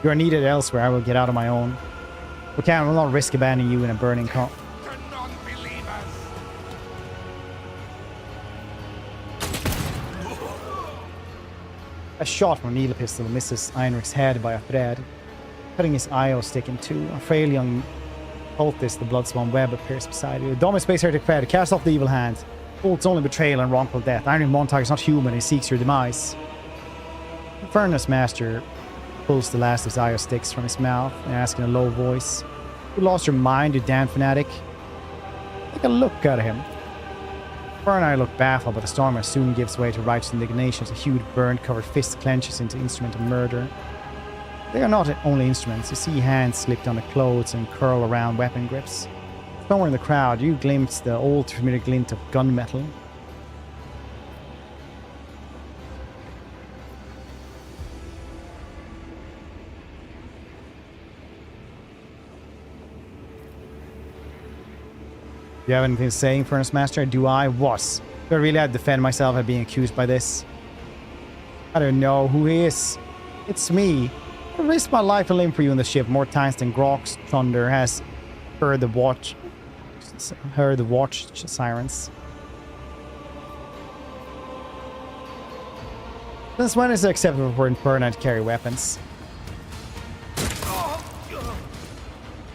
You are needed elsewhere, I will get out on my own. We will not risk abandoning you in a burning A shot from a needle pistol misses Heinrich's head by a thread, cutting his IO stick in two. A frail young cultist, the blood-swan web appears beside you. Dominant Space Heretic Fed, cast off the evil hand. Bolt's only betrayal and wrongful death. Heinrich Montag is not human, he seeks your demise. The Furnace Master pulls the last of his IO sticks from his mouth and asks in a low voice, "You lost your mind, you damn fanatic?" Take a look at him. Fur and I look baffled, but the stormer soon gives way to righteous indignation as a huge burn-covered fist clenches into instrument of murder. They are not only instruments. You see hands slipped under clothes and curl around weapon grips. Somewhere in the crowd, you glimpse the old familiar glint of gunmetal. Do you have anything to say, Furnace Master? Do I? What? Do I really have to defend myself at being accused by this? I don't know who he is. It's me. I risked my life to limb for you in the ship more times than Grok's thunder has heard the watch sirens. Since when is it acceptable for Inferno to carry weapons?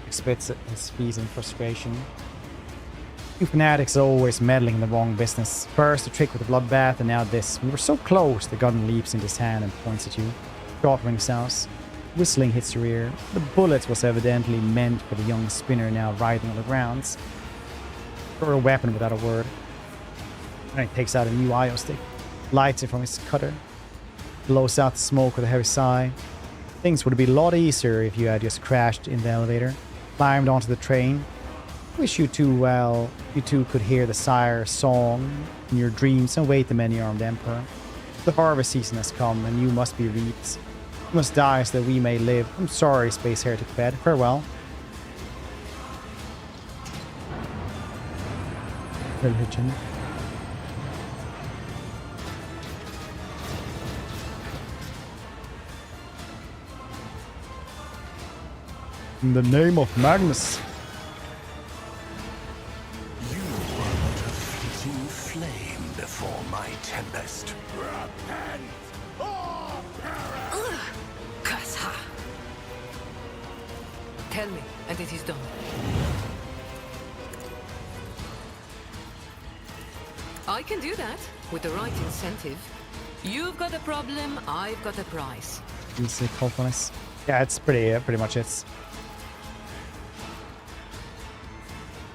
He spits at his feet in frustration. You fanatics are always meddling in the wrong business. First the trick with the bloodbath, and now this. We were so close. The gun leaps into his hand and points at you. Shot rings out. Whistling hits your ear. The bullet was evidently meant for the young spinner now writhing on the grounds. Throw a weapon without a word. And he takes out a new IO stick. Lights it from his cutter. Blows out the smoke with a heavy sigh. Things would be a lot easier if you had just crashed in the elevator. Climbed onto the train. Wish you two, well, you two could hear the sire's song in your dreams and wait the many-armed emperor. The harvest season has come, and you must be reaped. You must die so that we may live. I'm sorry, Space Heretic Fed. Farewell. Religion. In the name of Magnus. You were but a fleeting flame before my tempest. Repent! Kasa. Tell me, and it is done. I can do that with the right incentive. You've got a problem, I've got a prize. You say Koronus. Yeah, it's pretty much it.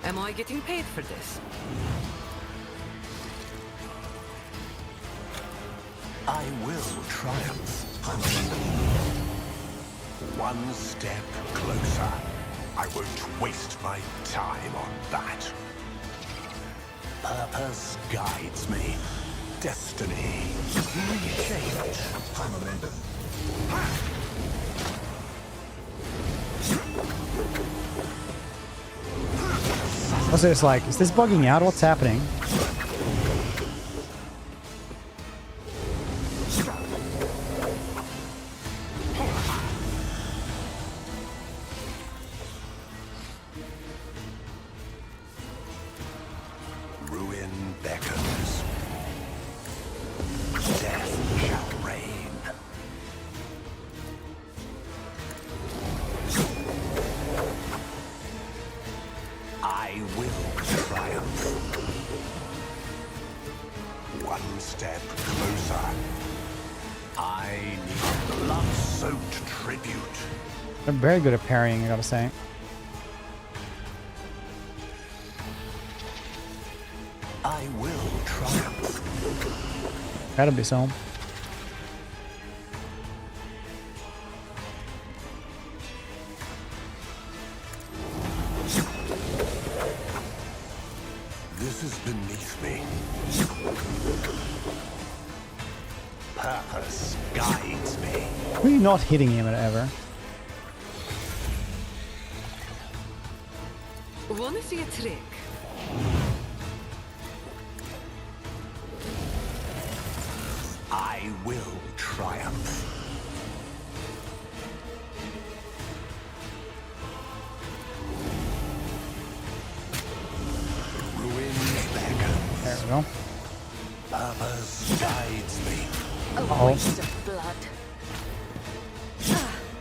Am I getting paid for this? I will triumph. One step closer. I won't waste my time on that. Purpose guides me. Destiny reshaped. Also, it's like, is this bugging out? What's happening? Ruin beckons. Death shall reign. I will triumph. One step closer. I need blood-soaked tribute. I'm very good at parrying, I gotta say. I will triumph. Gotta be so. This is beneath me. Purpose guides me. We're not hitting him ever. Wanna see a trick? I will triumph. Ruin beckons. There we go. Purpose guides me. A waste of blood.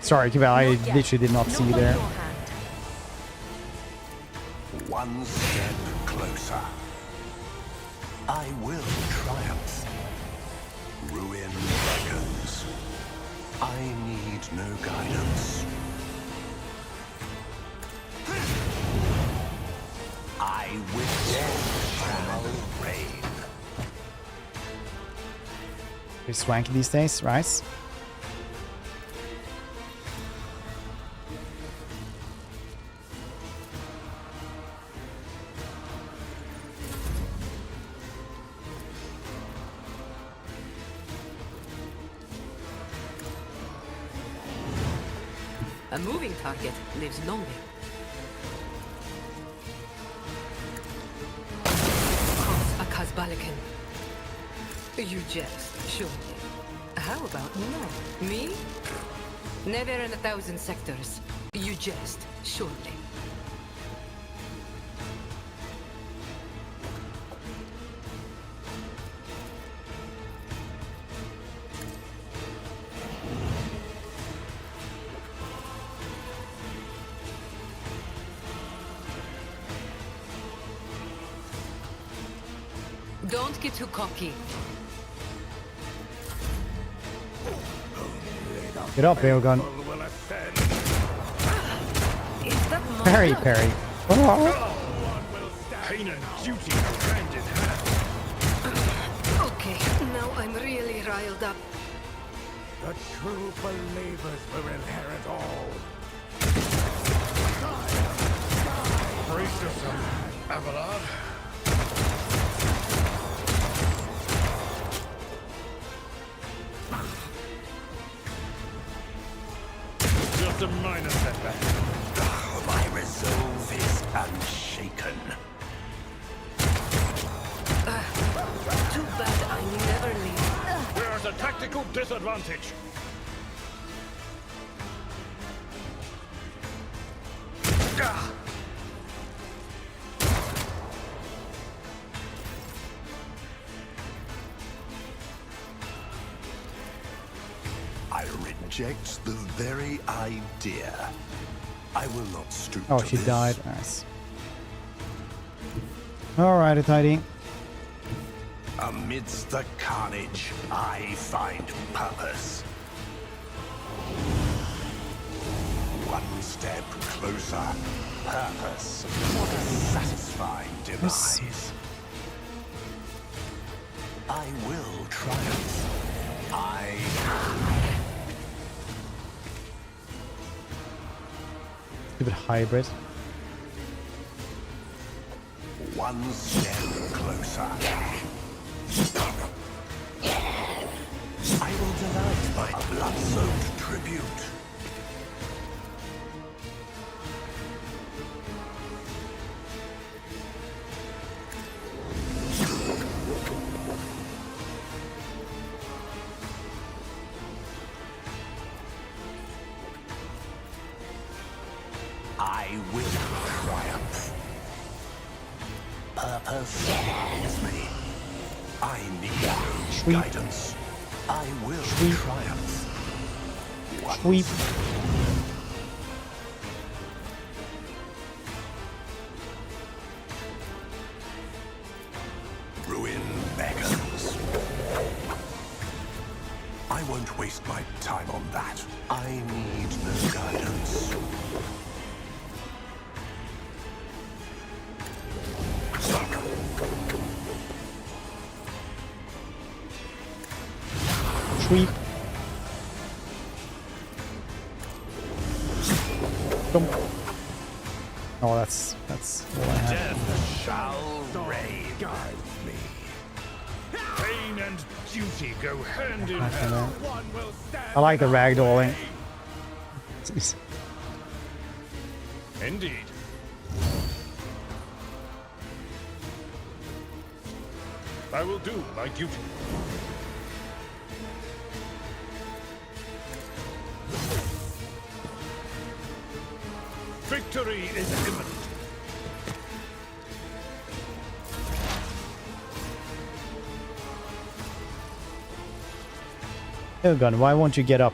Sorry, Kival, I literally did not see you there. One step closer. I will triumph. Ruin beckons. I need no guidance. I with death shall reign. Pretty swanky these days, right? A moving target lives longer. Cross a Kazbalikan. You jest, surely. How about no? Me? Never in 1,000 sectors. You jest, surely. Don't get too cocky. Get up, Bailgun. Parry, parry. Oh. Pain and duty go hand in hand. Okay, now I'm really riled up. The true believers will inherit all. Brace yourself, Abelard. Just a minor setback. My resolve is unshaken. Too bad I never leave. We're at a tactical disadvantage. I reject the very idea. I will not stoop Oh, to she this. died. Nice. Alrighty, tidy. Amidst the carnage, I find purpose. One step closer. Purpose. What a satisfying demise. I will triumph. Stupid hybrid. One step closer. I will delight by a blood-soaked tribute. I will triumph. Purpose guides me. I need no guidance. I will triumph. Sweep. Ruin beckons. I won't waste my time on that. I need no guidance. Sweep. Come. Oh, that's all I have. Death shall reign. Guide me. Pain and duty go hand in hand. One will stand. I like the ragdolling. Jeez. Indeed. I will do my duty. Victory is imminent. Hilgun, why won't you get up?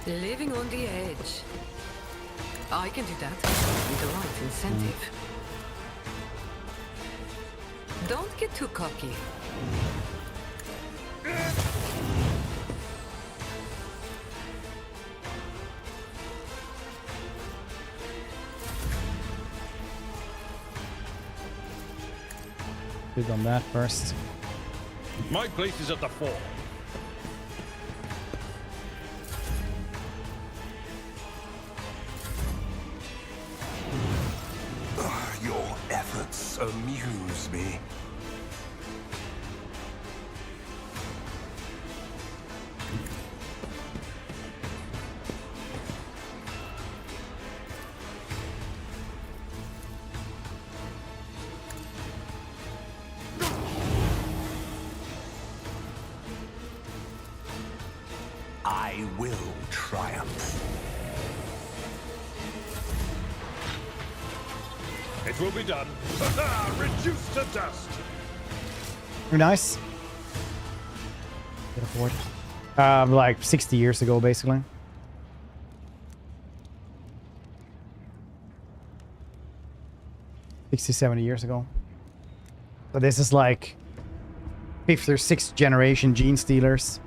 Living on the edge. I can do that with the right incentive. Don't get too cocky. Good on that first. My place is at the fore. Your efforts amuse me. I will triumph. It will be done. Reduced to dust. Very nice. Get aboard. Like 60 years ago, basically. $60-70 years ago. So this is like 5th or 6th generation gene stealers.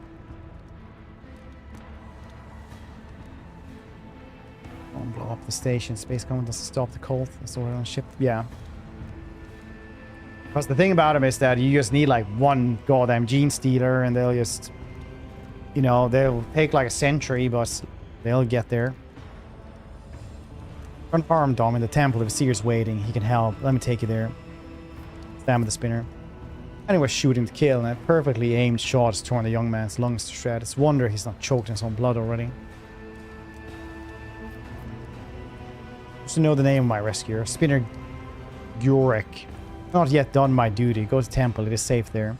Don't blow up the station. Space Command doesn't stop the cult. That's all on ship. Yeah. Because the thing about them is that you just need like one goddamn gene stealer and they'll just, you know, they'll take like a century, but they'll get there. Confirm Dom in the temple. If Seer's waiting, he can help. Let me take you there. Stand with the spinner. And he was shooting to kill, and a perfectly aimed shot has torn the young man's lungs to shreds. It's a wonder he's not choked in his own blood already. Just to know the name of my rescuer, Spinner Gurek. Not yet done my duty. Go to temple. It is safe there.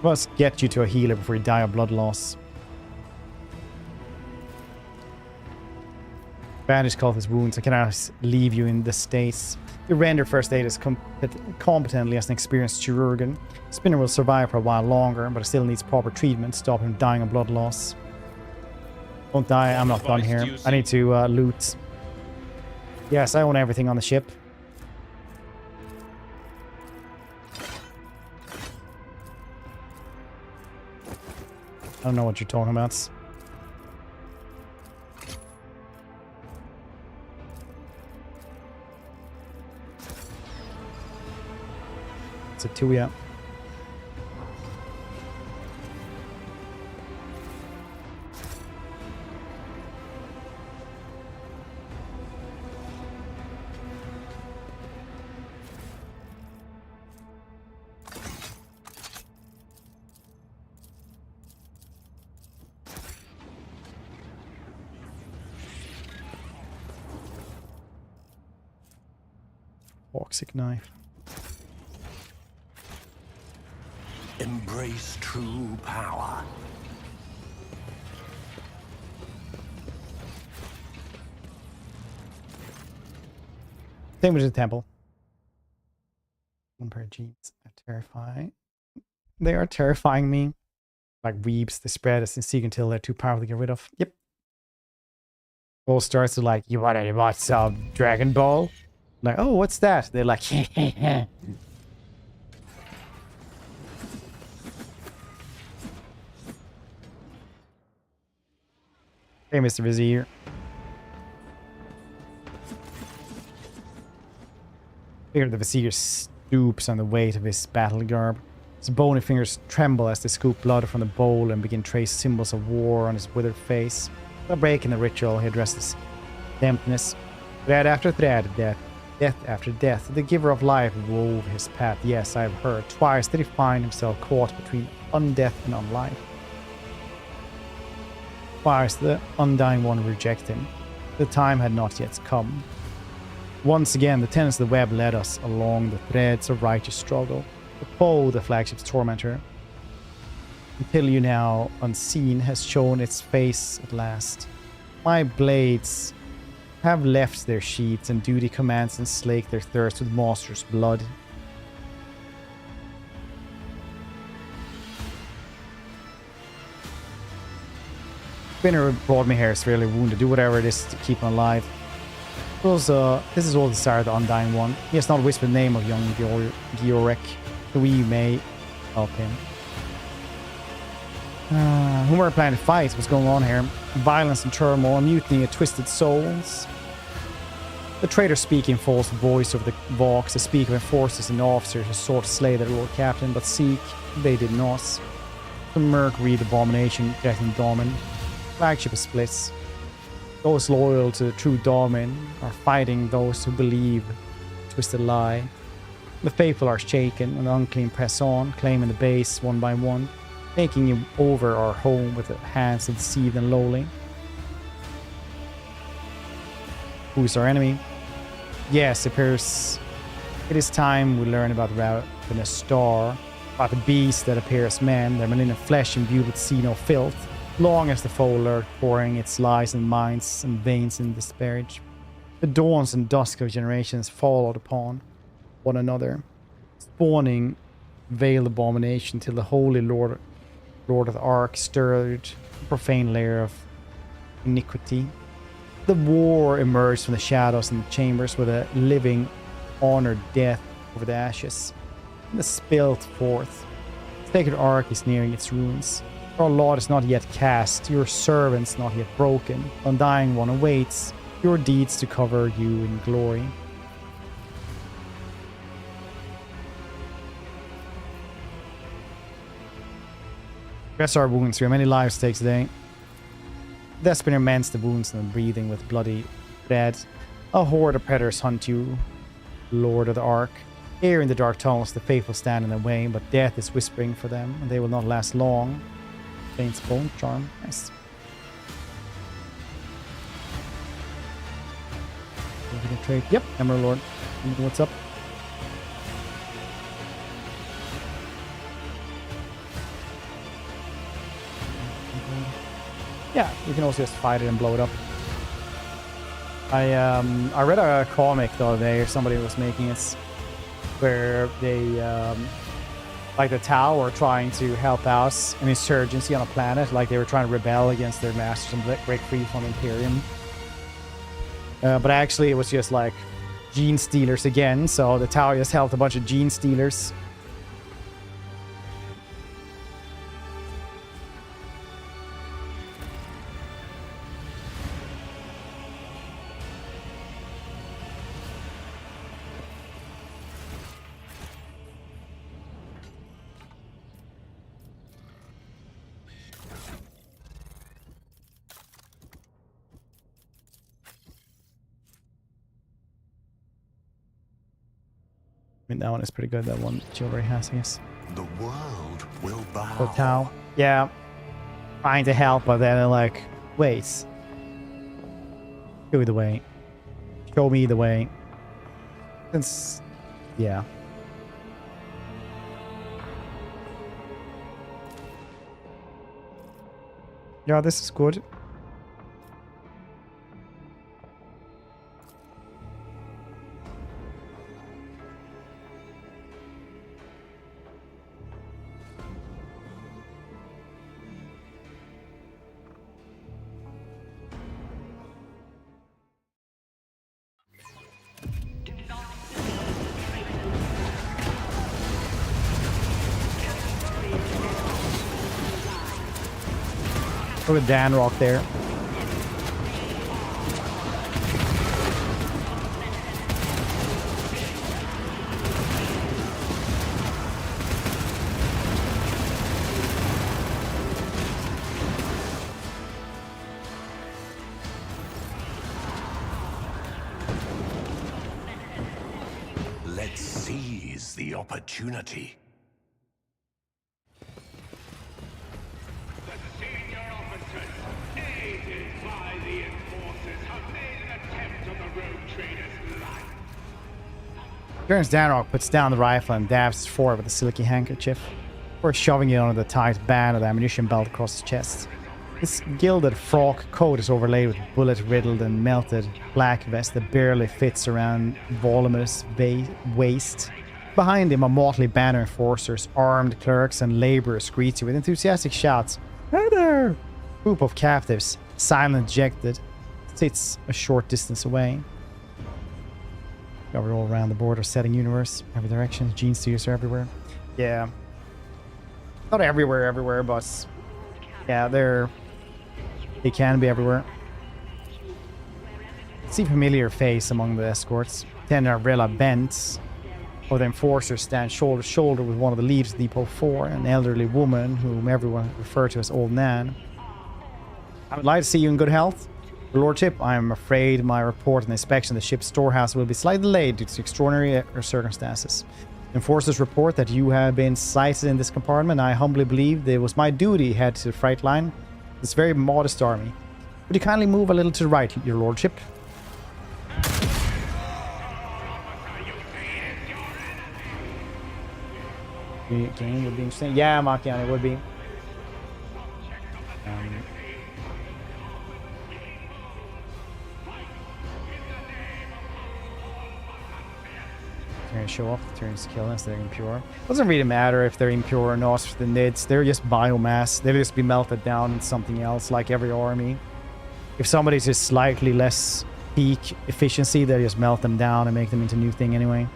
Must get you to a healer before you die of blood loss. Bandage cultist wounds. I cannot leave you in this state. You render first aid as competently as an experienced chirurgeon. Spinner will survive for a while longer, but it still needs proper treatment to stop him dying of blood loss. Don't die, I'm not done here. I need to loot. Yes, I own everything on the ship. I don't know what you're talking about. It's a 2, yeah. Toxic knife. Embrace true power. Same with the temple. One pair of jeans are terrifying. They are terrifying me. Like weeps, they spread as in seek until they're too powerful to get rid of. Yep. All starts to like, you want to watch some Dragon Ball? Like, oh, what's that? They're like, hey, Mr. Vizier. Figure the Vizier stoops on the weight of his battle garb. His bony fingers tremble as they scoop blood from the bowl and begin to trace symbols of war on his withered face. Without breaking the ritual, he addresses emptiness. Thread after thread, death after death. The giver of life wove his path. Yes, I have heard. Twice did he find himself caught between undeath and unlife. Twice the Undying One rejected him. The time had not yet come. Once again, the tenets of the web led us along the threads of righteous struggle. The foe, the flagship's tormentor, until you now, unseen, has shown its face at last. My blades have left their sheaths, and duty commands and slake their thirst with monstrous blood. Spinner brought me here severely wounded. Do whatever it is to keep him alive. This is all the desire of the Undying One. He has not whispered the name of young Georek. We may help him. Whom are planning to fight? What's going on here? Violence and turmoil, mutiny of twisted souls. The traitor speak in false voice over the Vox. They speak of enforcers and officers who sought to slay their Lord Captain, but seek they did not. The Merc read abomination, threatening Domin. Flagship splits. Those loyal to the true Domin are fighting those who believe twisted lie. The faithful are shaken, and the unclean press on, claiming the base one by one, taking over our home with the hands of deceived and lowly. Who is our enemy? Yes, it appears it is time we learn about Ravenous Star, about the beast that appear as men, their malign flesh imbued with see no filth, long as the foe lurk, pouring its lies and minds and veins in disparage. The dawns and dusk of generations followed upon one another, spawning veiled abomination till the holy Lord of the Ark stirred a profane layer of iniquity. The war emerged from the shadows and the chambers where the living honored death over the ashes. And the spilt forth. The sacred Ark is nearing its ruins. Your lot is not yet cast, your servants not yet broken. Undying One awaits your deeds to cover you in glory. Rest our wounds. We have many lives to take today. Despiner mends the wounds and the breathing with bloody thread. A horde of predators hunt you, Lord of the Ark. Here in the dark tunnels, the faithful stand in their way, but death is whispering for them, and they will not last long. Saint's Bone Charm. Nice. Trade. Yep, Emerald Lord. What's up? Yeah, you can also just fight it and blow it up. I read a comic the other day, or somebody was making it, where they, like the Tau were trying to help out an insurgency on a planet, like they were trying to rebel against their masters and break free from Imperium. But actually it was just like gene stealers again, so the Tau just helped a bunch of gene stealers. I mean, that one is pretty good, that one Chivalry has, I guess. The world will bow. So Tau, yeah, trying to help, but then like, wait. Show me the way. Show me the way. It's, yeah. Yeah, this is good. Look at Dan Rock there. Let's seize the opportunity. Turns Danrock puts down the rifle and dabs his forehead with a silky handkerchief, before shoving it onto the tight band of the ammunition belt across his chest. This gilded frock coat is overlaid with bullet-riddled and melted black vest that barely fits around voluminous waist. Behind him, a motley band of enforcers, armed clerks and laborers greet you with enthusiastic shouts. Hey there! A group of captives, silent ejected, sits a short distance away. Covered all around the border setting universe, every direction, gene steers are everywhere. Yeah. Not everywhere, but yeah, they can be everywhere. See familiar face among the escorts. Tenarella Bent, or the enforcers, stand shoulder to shoulder with one of the leads of Depot 4, an elderly woman whom everyone referred to as Old Nan. I would like to see you in good health. Your Lordship, I am afraid my report and inspection of the ship's storehouse will be slightly delayed due to extraordinary circumstances. Enforcers report that you have been sighted in this compartment. I humbly believe that it was my duty to head to the freight line. This very modest army. Would you kindly move a little to the right, Your Lordship? Game would be interesting. Yeah, Makian, it would be. They're gonna show off the turns to kill us. They're impure. Doesn't really matter if they're impure or not. The nids, they're just biomass. They'll just be melted down into something else, like every army. If somebody's just slightly less peak efficiency, they just melt them down and make them into a new thing anyway.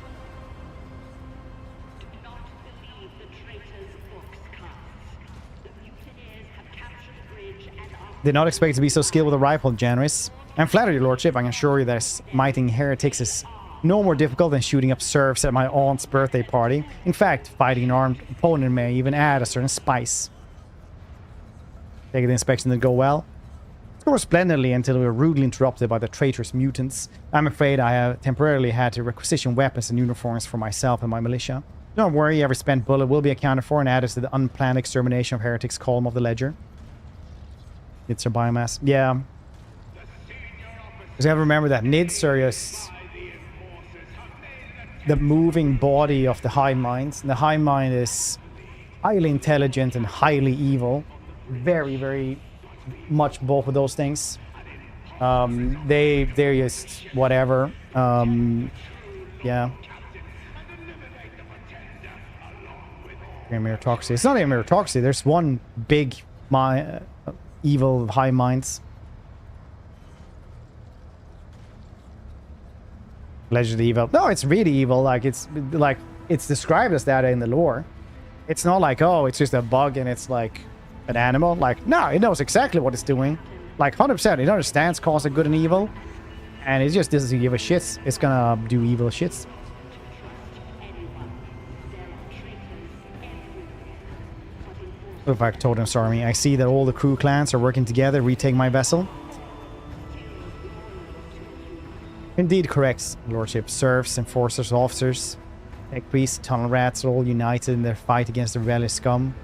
Did not expect to be so skilled with a rifle, Janris. I'm flattered, Your Lordship. I can assure you that smiting heretics is no more difficult than shooting up serfs at my aunt's birthday party. In fact, fighting an armed opponent may even add a certain spice. Take the inspection didn't go well. It goes splendidly until we were rudely interrupted by the traitorous mutants. I'm afraid I have temporarily had to requisition weapons and uniforms for myself and my militia. Don't worry, every spent bullet will be accounted for and added to the unplanned extermination of heretics column of the ledger. It's a biomass. Yeah. Because you have to remember that nids are just the moving body of the hive mind. And the hive mind is highly intelligent and highly evil. Very, very much both of those things. They're just whatever. Yeah. Meritocracy. It's not a meritocracy. There's one big evil of high minds. Allegedly evil. No, it's really evil. Like it's described as that in the lore. It's not like, oh, it's just a bug and it's like an animal. Like, no, it knows exactly what it's doing. Like 100%. It understands cause of good and evil. And it just doesn't give a shit. It's gonna do evil shits. Look back, Totem's army. I see that all the crew clans are working together, retake my vessel. Indeed correct, Lordship. Serfs, enforcers, officers, tech priests, tunnel rats are all united in their fight against the rebellious scum.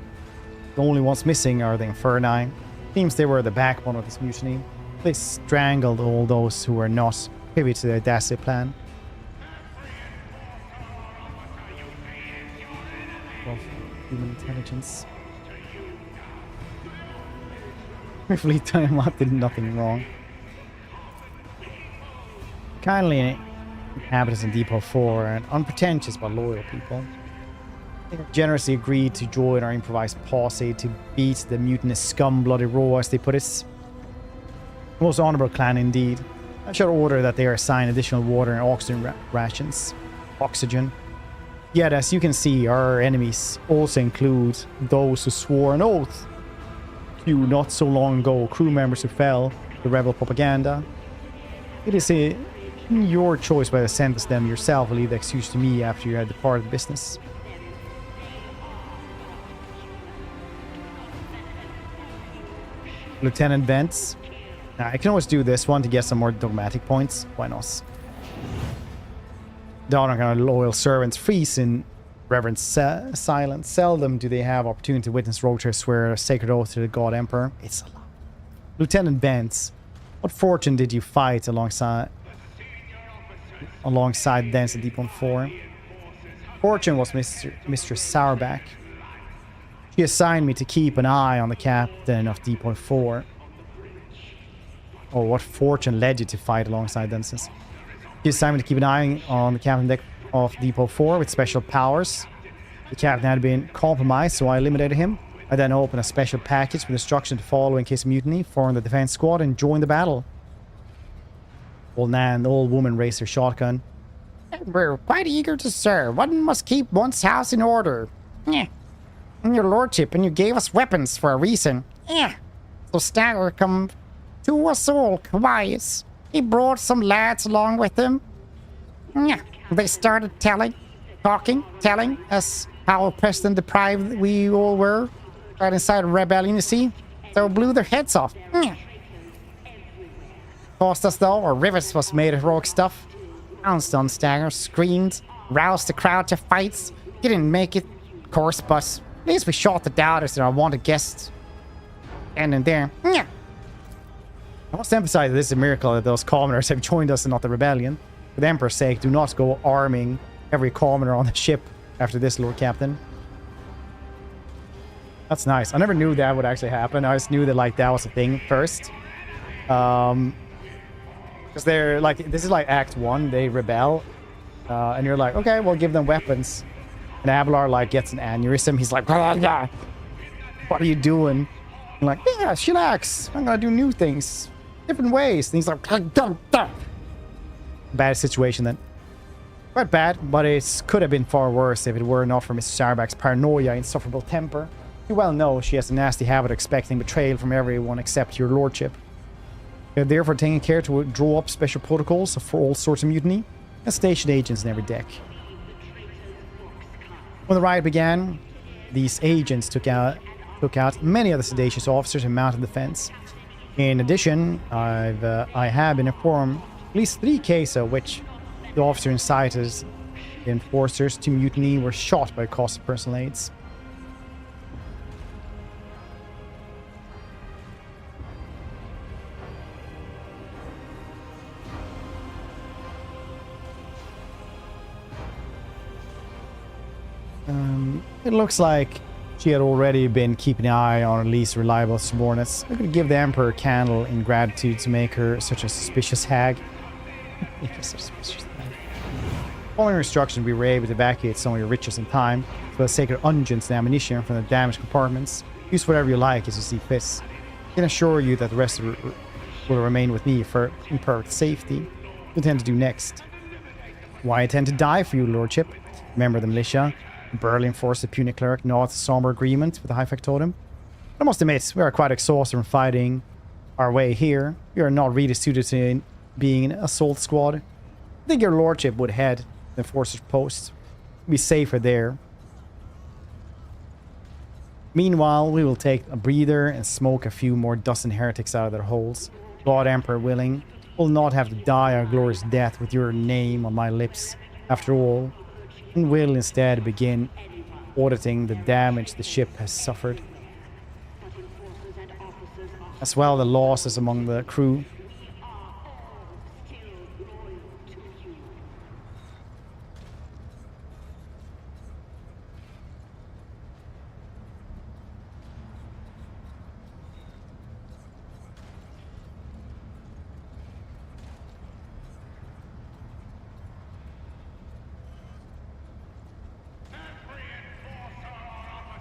The only ones missing are the Inferni. Seems they were the backbone of this mutiny. They strangled all those who were not privy to their dastardly plan. Of human intelligence. Fleet time up did nothing wrong. Kindly inhabitants in Depot 4 and unpretentious but loyal people. They have generously agreed to join our improvised posse to beat the mutinous scum bloody raw, as they put it. Most honorable clan indeed. I shall order that they are assigned additional water and oxygen rations. Yet, as you can see, our enemies also include those who swore an oath to not so long ago, crew members who fell to rebel propaganda. It is your choice whether to sentence them yourself or leave the excuse to me after you had departed the business. Lieutenant Vents. Now, I can always do this one to get some more dogmatic points. Why not? The honor kind of loyal servants freeze in reverent silence. Seldom do they have opportunity to witness Roger swear a sacred oath to the God Emperor. It's a lot. Lieutenant Vents, what fortune did you fight alongside Dance at Deepon 4? Fortune was Mistress Sourback. She assigned me to keep an eye on the captain of Deepon 4. Oh, what fortune led you to fight alongside Dances? She assigned me to keep an eye on the captain deck of Depot 4 with special powers. The captain had been compromised, so I eliminated him. I then opened a special package with instruction to follow in case of mutiny, form the defense squad, and join the battle. Old man, the old woman raised her shotgun. We're quite eager to serve. One must keep one's house in order. Yeah. And your lordship, and you gave us weapons for a reason. Yeah. So Stagger come to us all quiet. He brought some lads along with him. Yeah. They started telling us how oppressed and deprived we all were right inside of rebellion, you see. So blew their heads off. Yeah. Cost us though, our rivets was made of heroic stuff. Pounced on Stagger, screamed, roused the crowd to fights. Didn't make it, of course, but at least we shot the doubters and our wanted guests. And in there. Yeah. I must emphasize that this is a miracle that those commoners have joined us and not the rebellion. For the Emperor's sake, do not go arming every commoner on the ship after this, Lord Captain. That's nice. I never knew that would actually happen. I just knew that, like, that was a thing first. Because they're, like, this is like Act 1. They rebel. And you're like, okay, we'll give them weapons. And Abelard, like, gets an aneurysm. He's like, what are you doing? I'm like, yeah, chillax. I'm gonna do new things. Different ways. And he's like, bad situation then. Quite bad, but it could have been far worse if it were not for Mrs. Sourback's paranoia and insufferable temper. You well know she has a nasty habit of expecting betrayal from everyone except your lordship. They're therefore taking care to draw up special protocols for all sorts of mutiny and station agents in every deck. When the riot began, these agents took out many of the seditious officers and mounted the fence. In addition, I have been informed at least 3 cases of which the officer incited the enforcers to mutiny were shot by cost of personal aids. It looks like She had already been keeping an eye on her least reliable subordinates. I could give the Emperor a candle in gratitude to make her such a suspicious hag. Following instructions, we were able to evacuate some of your riches in time, so as sacred unguents and ammunition from the damaged compartments. Use whatever you like as you see fit. I can assure you that the rest will remain with me for in perfect safety. What do you intend to do next? Why I intend to die for you, Lordship. Member of the militia, Berlin force the Punic cleric, not a somber agreement with the High Factotum. I must admit, we are quite exhausted from fighting our way here. We are not really suited to being an assault squad. I think your Lordship would head the enforcer's post. Be safer there. Meanwhile, we will take a breather and smoke a few more dozen heretics out of their holes. God Emperor willing, will not have to die a glorious death with your name on my lips. After all, and will instead begin auditing the damage the ship has suffered, as well the losses among the crew.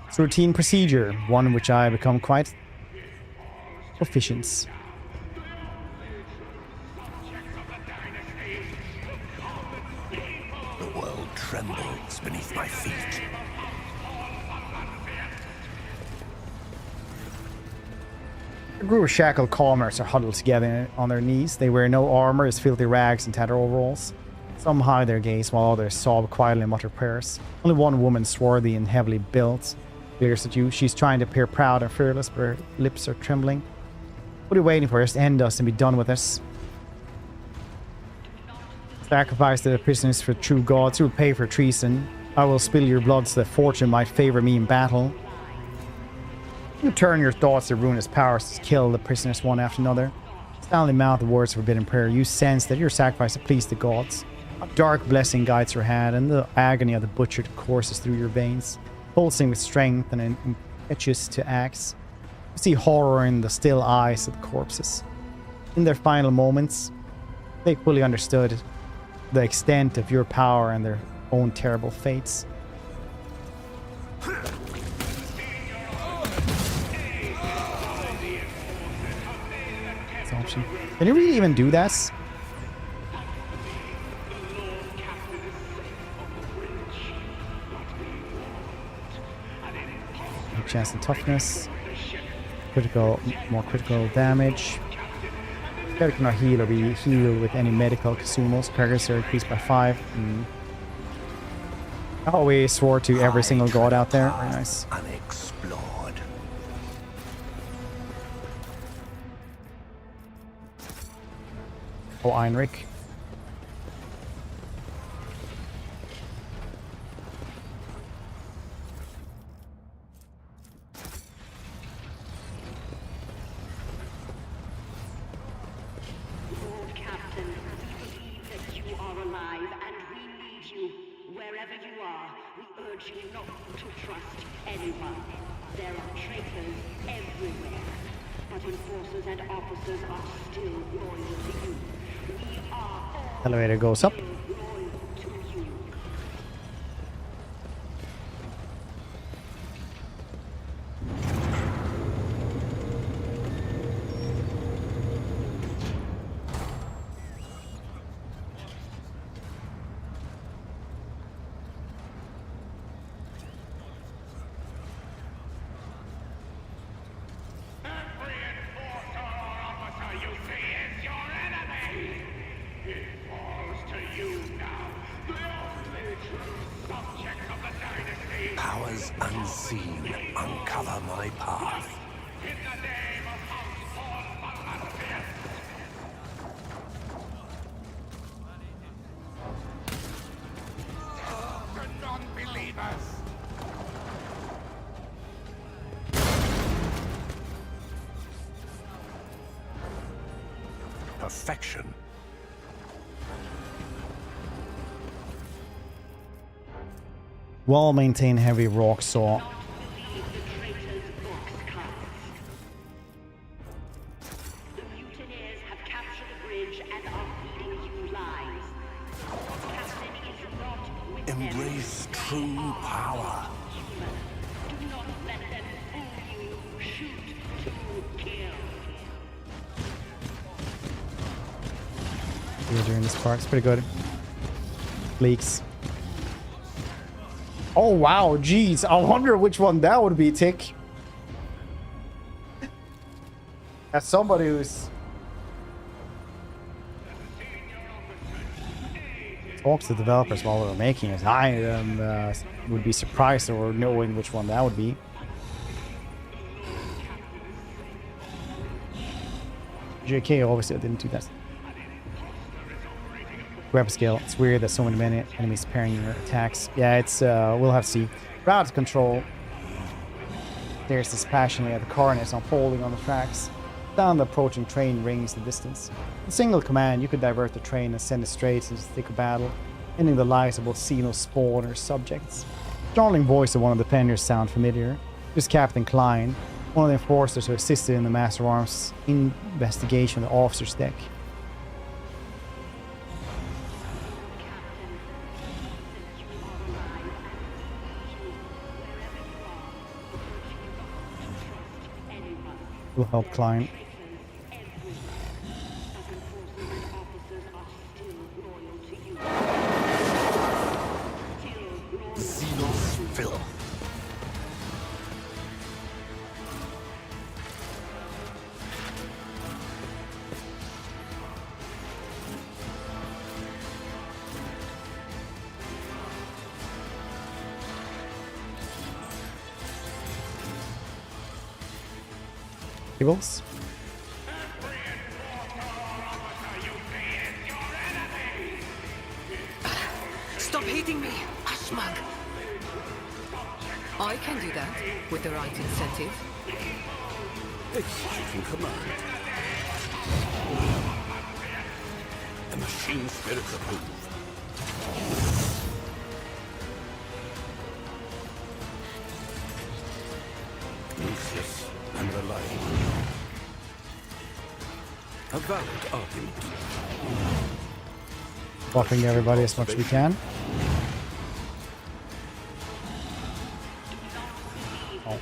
It's a routine procedure, one in which I have become quite proficient. The world trembles beneath my feet. A group of shackled commoners are huddled together on their knees. They wear no armor, as filthy rags and tattered overalls. Some hide their gaze while others sob quietly and mutter prayers. Only one woman, swarthy and heavily built, glares at you. She's trying to appear proud and fearless, but her lips are trembling. What are you waiting for? Just end us and be done with us. Sacrifice the prisoners for true gods who will pay for treason. I will spill your blood so that fortune might favor me in battle. You turn your thoughts to ruinous powers to kill the prisoners one after another. Silently mouth the words of forbidden prayer. You sense that your sacrifice will please the gods. A dark blessing guides your hand, and the agony of the butchered courses through your veins, pulsing with strength and impetuous to axe. You see horror in the still eyes of the corpses. In their final moments, they fully understood the extent of your power and their own terrible fates. Can you really even do that? Chance and toughness. More critical damage. Heretic cannot heal or be healed with any medical consumables. Psykers are increased by 5. I always swore to every single god out there. Very nice. Unexplored. Oh, Heinrich. Elevator goes up. Powers unseen uncover my path. The non-believers! Perfection. Well-maintained heavy rock saw. true power. During this part, it's pretty good. Leaks. Oh wow, jeez. I wonder which one that would be, Tick. As somebody who's talks to developers while they're making it, I would be surprised or knowing which one that would be. JK, obviously I didn't do that. Weapon scale. It's weird that so many enemies pairing your attacks. Yeah, it's we'll have to see. Route control. There's this passionately at the Koronus unfolding on the tracks. Down the approaching train rings the distance. In single command, you could divert the train and send it straight into the thick of battle, ending the lives of both xenos spawn or subjects. The drawling voice of one of the defenders sound familiar. It was Captain Klein, one of the enforcers who assisted in the Master of Arms investigation of the officer's deck. Will help Klein. Xenos filth. Cables. Stop hitting me, Ashmag. I can do that with the right incentive. Executing command. The machine spirits approve. Useless and reliable. A valid argument. Buffing everybody as much as we can. Oh.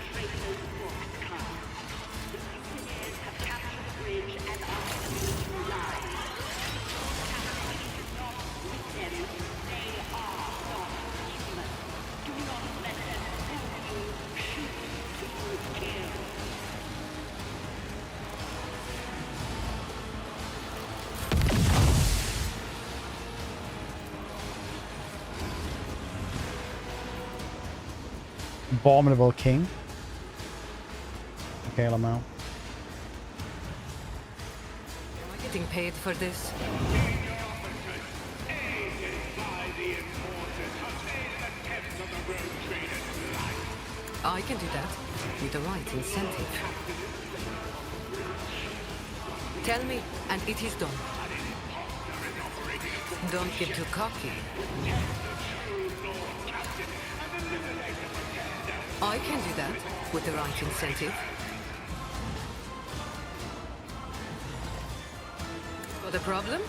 Abominable King. Okay, I'm out. Am I getting paid for this? I can do that with the right incentive. Tell me, and it is done. Don't get too cocky. I can do that with the right incentive. Got a problem?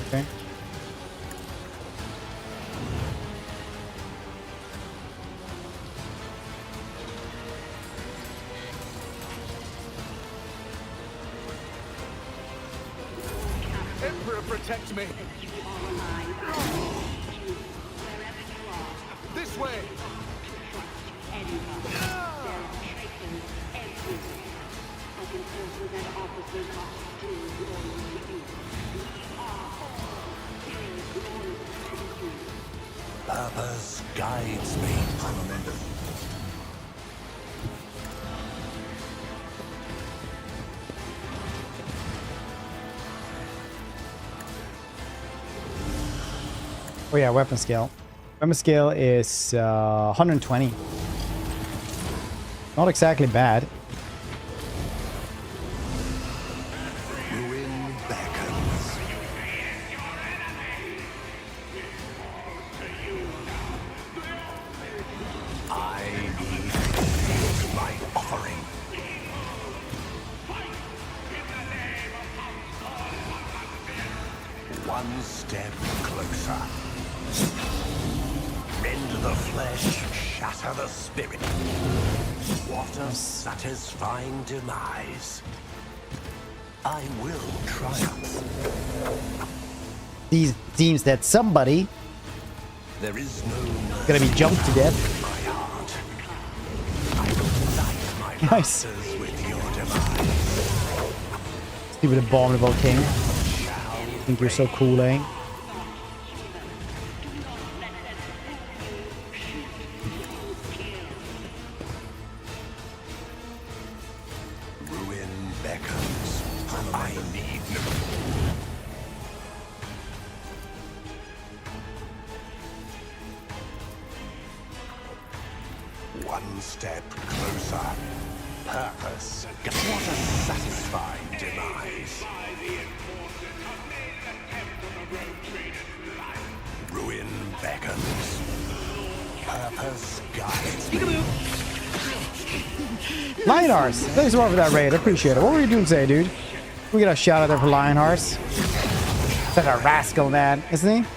Okay. Emperor, protect me! This way! Purpose guides me. Oh yeah, weapon scale. Weapon scale is 120. Not exactly bad. Ruin beckons. I need my offering. One step closer. flesh, shatter the spirit. What a satisfying demise. I will triumph. These seems that somebody There is no gonna be jumped to death. my heart. I will light my Nice. lances with your demise. Stupid abominable king. Think you're so cool, eh? Ruin beckons. I need no. One step closer. Purpose. What a satisfying demise. Ruin beckons. Purpose guides me. Lionhearts, thanks a lot for that raid. I appreciate it. What were you doing today, dude? We get a shout out there for Lionhearts. Such a rascal, man, isn't he?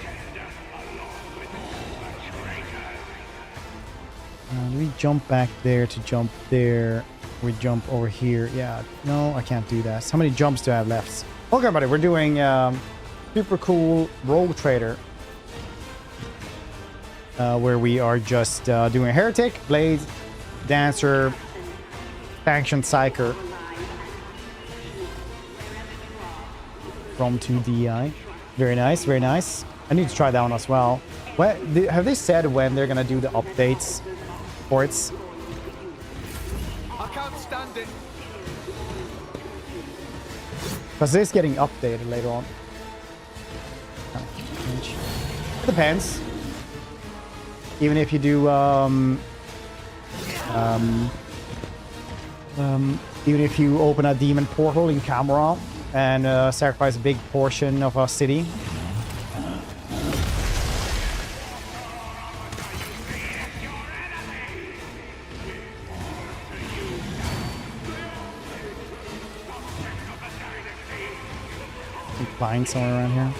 We jump back there to jump there. We jump over here. Yeah, no, I can't do that. How many jumps do I have left? Okay, everybody, we're doing super cool rogue trader. Where we are just doing a Heretic, Blade, Dancer, Faction Psyker from 2DI. Very nice, very nice. I need to try that one as well. Have they said when they're gonna do the updates for it? I can't stand it. Because it's getting updated later on. It depends. Even if you do even if you open a demon portal in camera and sacrifice a big portion of a city. Keep flying somewhere around here.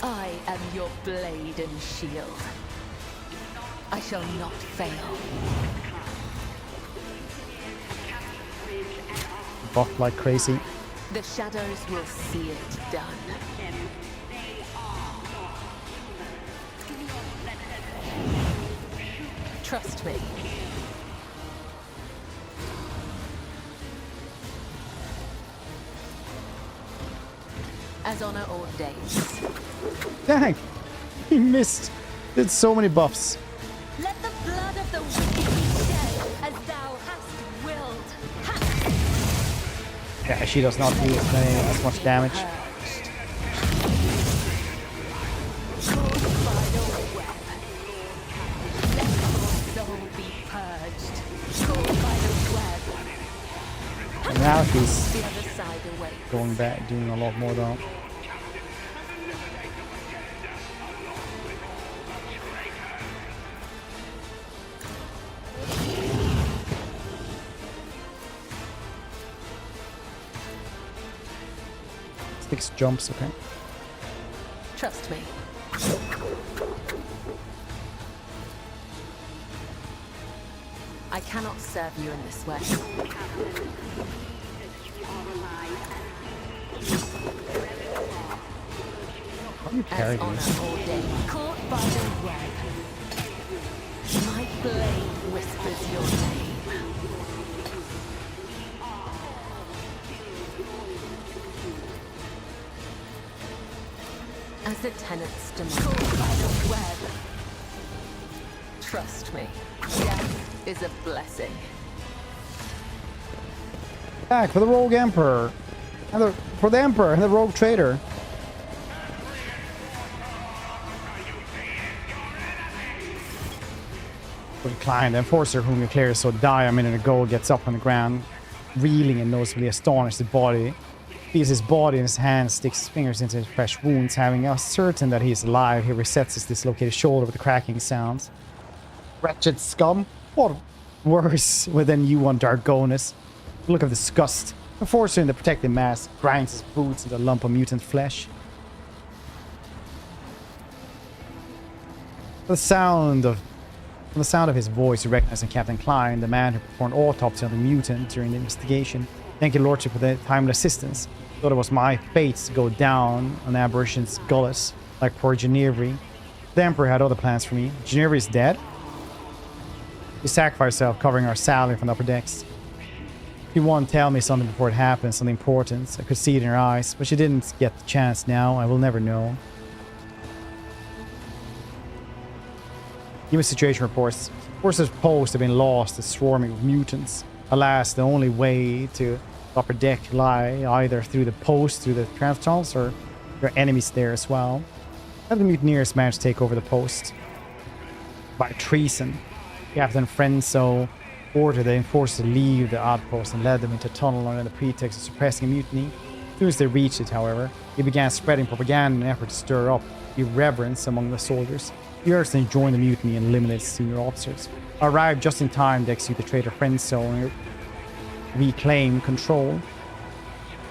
I am your blade and shield. I shall not fail. Buff like crazy. The shadows will see it done. Trust me. As honor ordains. Dang! He missed. Did so many buffs. Let the blood of the wicked be shed as thou hast willed. Yeah, she does not do as much damage. And now he's going back, doing a lot more though. Six jumps, okay. Trust me. I cannot serve you in this way. How do you carry these? Caught by the web. My blade whispers your name. As the tenants demand. Caught by the web. Trust me. Death is a blessing. Back for the Rogue Emperor. And for the Emperor and the Rogue Trader. For the client, the Enforcer whom you clear so die a minute ago gets up on the ground, reeling and noticeably astonished the body Feels his body in his hand, sticks his fingers into his fresh wounds, having us certain that he is alive. He resets his dislocated shoulder with a cracking sound. Wretched scum! What worse than you on Dargonus? A look of disgust. Unfortunately, the protective mask grinds his boots into a lump of mutant flesh. The sound of his voice, you recognize Captain Klein, the man who performed autopsy on the mutant during the investigation. Thank you, Lordship, for the timely assistance. Thought it was my fate to go down on Aberration's gullet, like poor Ginevri. The Emperor had other plans for me. Ginevri is dead? She sacrificed herself, covering our salary from the upper decks. She wanted to tell me something before it happened, something important. I could see it in her eyes, but she didn't get the chance now. I will never know. Human situation reports. Forces post have been lost as swarming with mutants. Alas, the only way to the upper deck lie either through the post, through the transtunnels, or there are enemies there as well. How the mutineers managed to take over the post? By treason. Captain Frenzo ordered the enforcers to leave the outpost and led them into a tunnel under the pretext of suppressing a mutiny. As soon as they reached it, however, he began spreading propaganda in an effort to stir up irreverence among the soldiers. He urged them to join the mutiny and eliminate senior officers. I arrived just in time to execute the traitor Frenzo and reclaim control.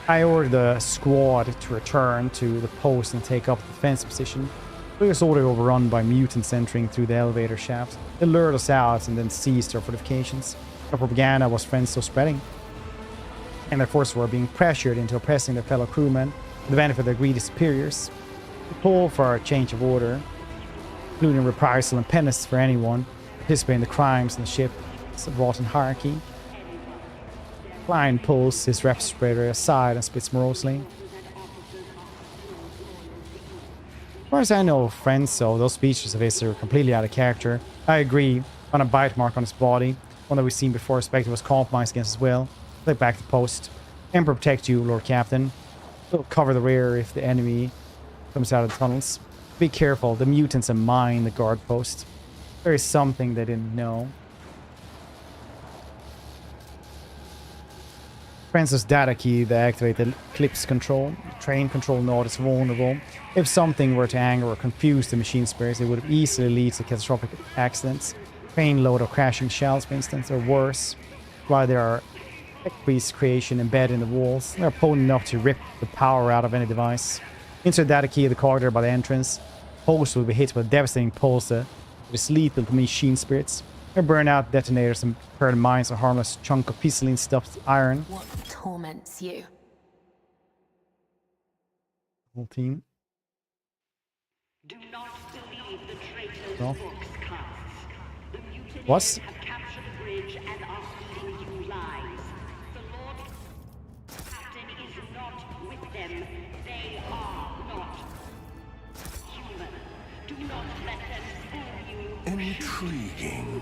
I ordered the squad to return to the post and take up the defense position. We were sort of overrun by mutants entering through the elevator shaft. They lured us out and then seized our fortifications. Our propaganda was Frenzo spreading, and their forces were being pressured into oppressing their fellow crewmen for the benefit of their greedy superiors. We called for a change of order, including reprisal and penance for anyone participating in the crimes in the ship. It's a rotten hierarchy. Klein pulls his respirator aside and spits morosely. As far as I know, Frenzo, those speeches of his are completely out of character. I agree. On a bite mark on his body, one that we've seen before, Spectre was compromised against his will. Click back to post. Emperor protect you, Lord Captain. We'll cover the rear if the enemy comes out of the tunnels. Be careful, the mutants are mine the guard post. There is something they didn't know. Frenzo's data key that activated Eclipse control. Train control node is vulnerable. If something were to anger or confuse the machine spirits, it would easily lead to catastrophic accidents. Train load or crashing shells, for instance, or worse. While there are Equi's creation embedded in the walls, they're potent enough to rip the power out of any device. Insert data key of the corridor by the entrance. Post will be hit with a devastating pulse that is lethal to machine spirits. Their burnout detonators and permanent mines a harmless chunk of pieceline stuffed iron. What torments you? Whole team. Do not believe the traitor's No. books, class. The mutineers What? have captured the bridge and are feeding you lies. The Lord Captain is not with them. They are not human. Do not let them fool you. Intriguing.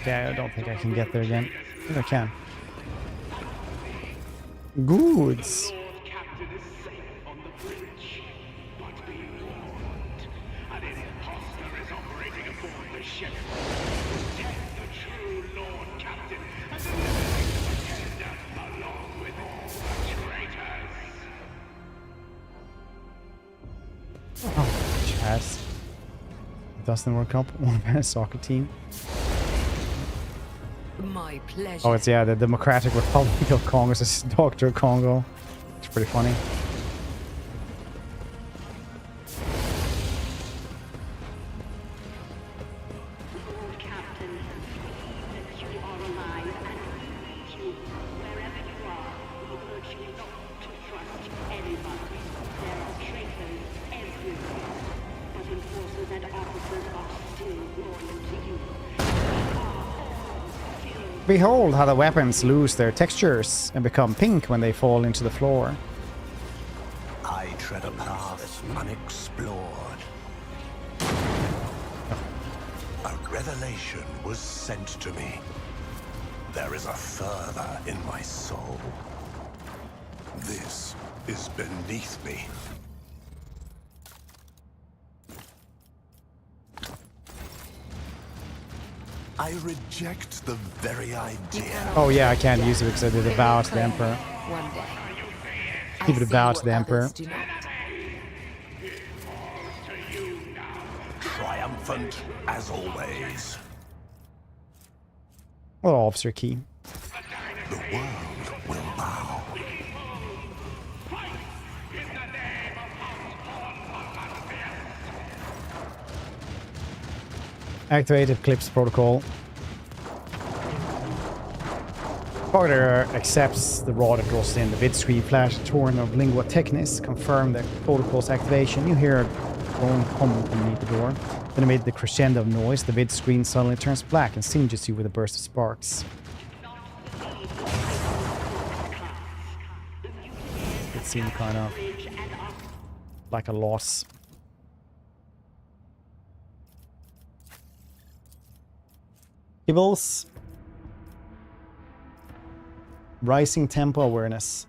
Okay, I don't think I can get there again. I think I can. Goods. Oh, chess. Dustin World Cup, one soccer team. My pleasure. Oh, it's, yeah, the Democratic Republic of Congo. It's Dr. Congo. It's pretty funny. Lord Captain, that you are alive and we need you. Wherever you are, we urge you not to trust anybody. There are traitors everywhere, but enforcers and officers are still loyal to you. Behold how the weapons lose their textures and become pink when they fall into the floor. I tread a path unexplored. A revelation was sent to me. There is a fervor in my soul. This is beneath me. I reject the very idea. Oh yeah, I can't use it because I did a vow to the Emperor. One day. Give it a vow to the Emperor. Triumphant as always. Well, officer key. The world will bow. Activate Eclipse Protocol. Backwater accepts the raw that draws in. The vidscreen flash torn of lingua technis confirm the protocol's activation. You hear a groan coming from beneath the door. Then amid the crescendo of noise, the vidscreen suddenly turns black and singes you with a burst of sparks. It seemed kind of like a loss. Kibbles. Rising tempo awareness.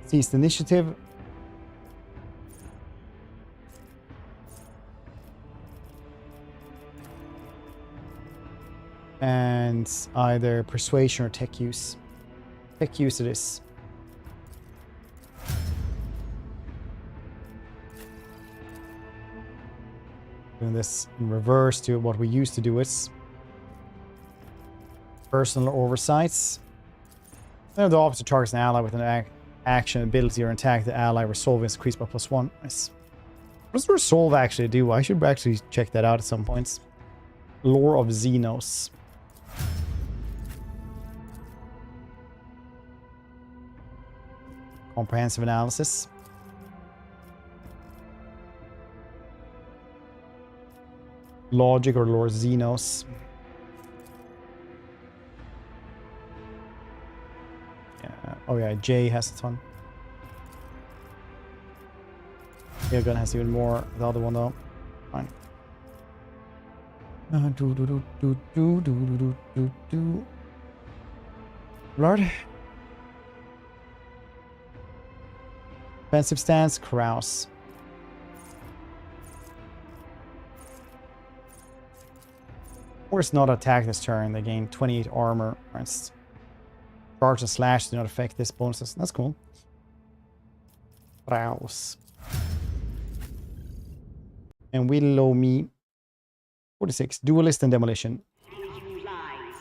Seized initiative. And either persuasion or tech use. Tech use it is. Doing this in reverse to what we used to do is personal oversights. Now the officer targets an ally with an action ability or an attack. The ally resolve is increased by +1. Nice. What does resolve actually do? I should actually check that out at some points. Lore of Xenos. Comprehensive analysis. Logic or lore Xenos. Yeah. Oh yeah, J has a ton. Airgun has even more. The other one though. Fine. Lord. Defensive stance, carouse. Force not attack this turn. They gain 28 armor. Charge and slash do not affect this bonuses. That's cool. Carouse. And Willow me. 46. Duelist and demolition. You lies.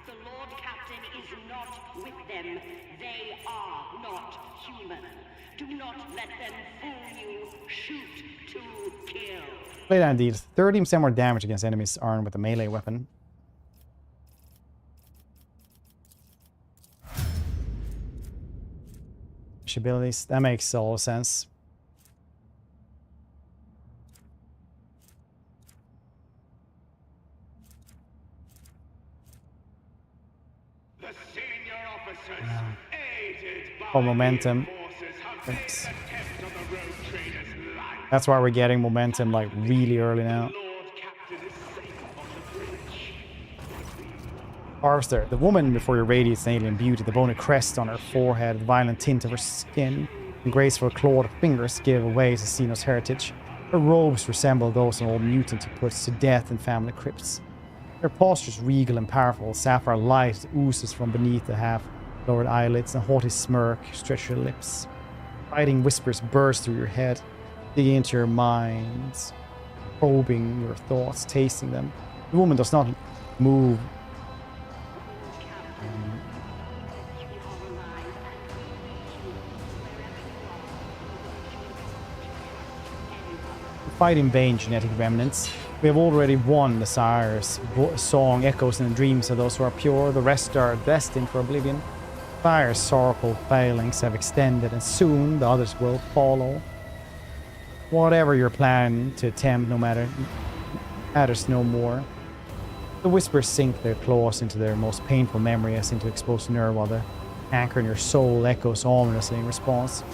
The Lord Captain is not with them. They are not human. Do not let them fool you. Shoot to kill. Playdown deals 30% more damage against enemies armed with a melee weapon. Abilities. That makes all sense. The senior officers, aided by For momentum. Thanks. That's why we're getting momentum like really early now. Harvester. The woman before you radiates an alien beauty. The bony crest on her forehead, the violent tint of her skin, and graceful clawed fingers give away to xenos heritage. Her robes resemble those of an old mutant who puts to death in family crypts. Her posture is regal and powerful. Sapphire light oozes from beneath the half-lowered eyelids, and a haughty smirk stretches her lips. Biting whispers burst through your head, digging into your mind, probing your thoughts, tasting them. The woman does not move. Fight in vain, genetic remnants. We have already won. The Sire's song echoes in the dreams of those who are pure. The rest are destined for oblivion. Fire's sorrowful failings have extended, and soon the others will follow. Whatever your plan to attempt, matters no more. The whispers sink their claws into their most painful memory as into exposed nerve, while the anchor in your soul echoes ominously in response.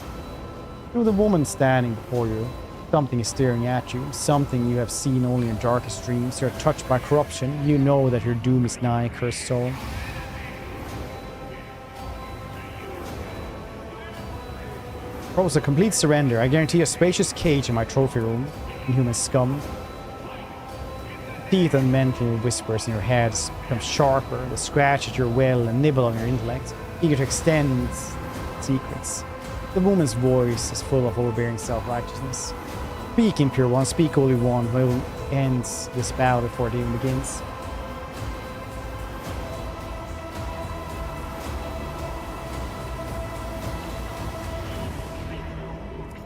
You're the woman standing before you. Something is staring at you, something you have seen only in darkest dreams. You're touched by corruption. You know that your doom is nigh, cursed soul. Propose a complete surrender. I guarantee a spacious cage in my trophy room. Inhuman scum. Teeth and mental whispers in your head become sharper. They scratch at your will and nibble on your intellect, eager to extend secrets. The woman's voice is full of overbearing self-righteousness. Speak, impure one, speak, holy one, who ends this battle before it even begins.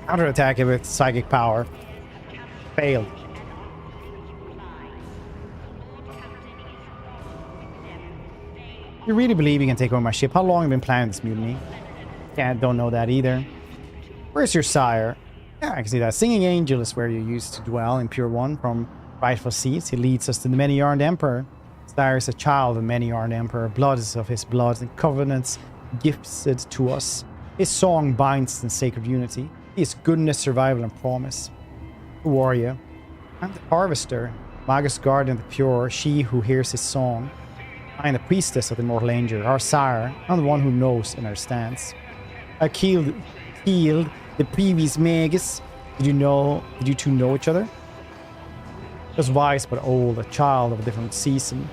Counterattack it with psychic power. Failed. You really believe you can take over my ship? How long have you been planning this mutiny? Yeah, don't know that either. Where's your sire? Yeah, I can see that. Singing Angel is where you used to dwell, Impure One, from rightful seats. He leads us to the many-armed Emperor. Sire is a child of the many-armed Emperor. Blood is of his blood, and covenants gifted to us. His song binds in sacred unity. He is goodness, survival, and promise. Who are you? I'm the Harvester, Magus Guardian of the Pure, she who hears his song. I am the priestess of the immortal angel, our sire. I'm the one who knows and understands. I killed the previous Magus. Did you two know each other? He was wise but old, a child of a different season.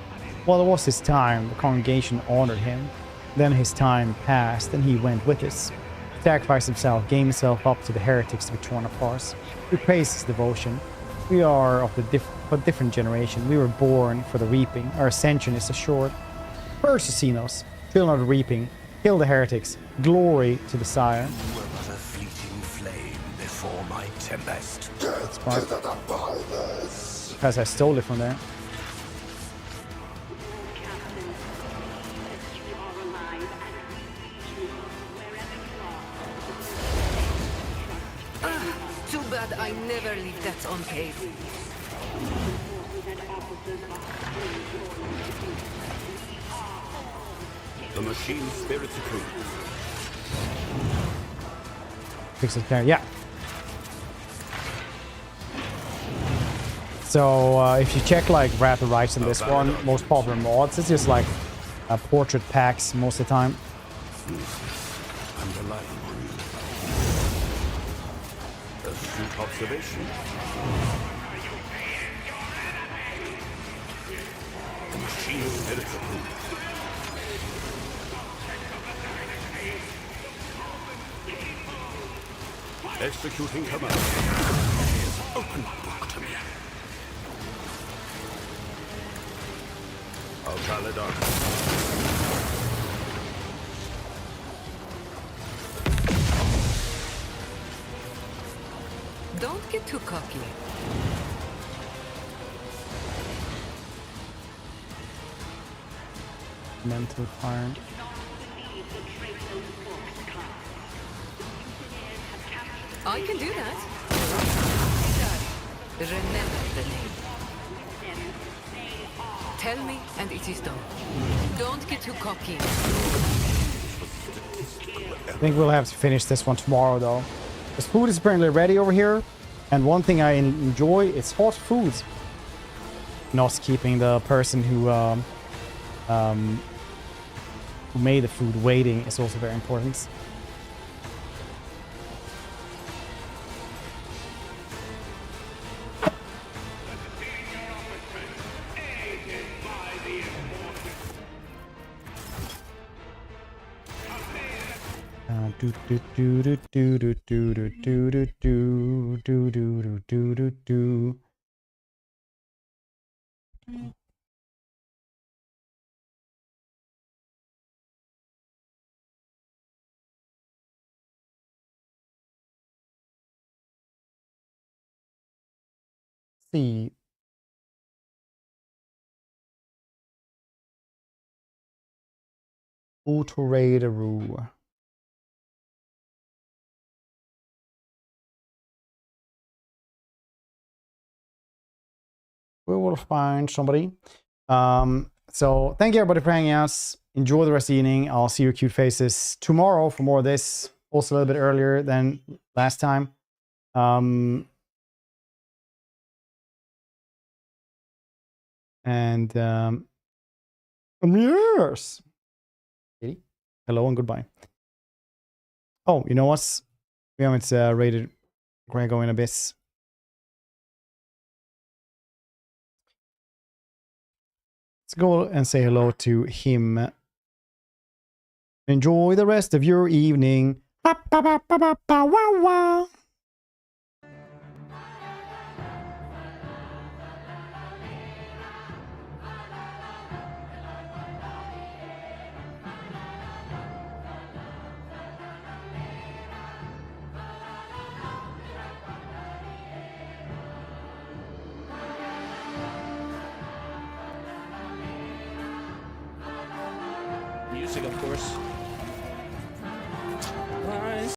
While it was his time, the congregation honored him. Then his time passed, and he went with us. He sacrificed himself, gave himself up to the heretics to be torn apart. We praise his devotion. We are of a different generation. We were born for the reaping. Our ascension is assured. Purge the xenos, children of the reaping. Kill the heretics. Glory to the sire. You were but a fleeting flame before my tempest. That's smart. Because I stole it from there. Too bad I never leave that unpaid. The machine spirit's approved. Fix it there, yeah. So if you check like Wrath of Rights in this one, most popular mods, it's just like portrait packs most of the time. Underlying. Astute observation. The machine spirit's approved. Executing command. Open book to me. Al-Khalidar. Don't get too cocky. Mental fire. I can do that. Remember the name. Tell me and it is done. Don't get too cocky. I think we'll have to finish this one tomorrow though. Because food is apparently ready over here. And one thing I enjoy is hot foods. Not keeping the person who made the food waiting is also very important. Do do do do do do do do do do do do do do do. See. Autoradaroo. We will find somebody. So thank you everybody for hanging out. Enjoy the rest of the evening. I'll see your cute faces tomorrow for more of this. Also a little bit earlier than last time. Yes. Hello and goodbye. Oh, you know what? We haven't rated Grego in Abyss. Let's go and say hello to him. Enjoy the rest of your evening. Ba, ba, ba, ba, ba, ba, wah, wah. Music, of course.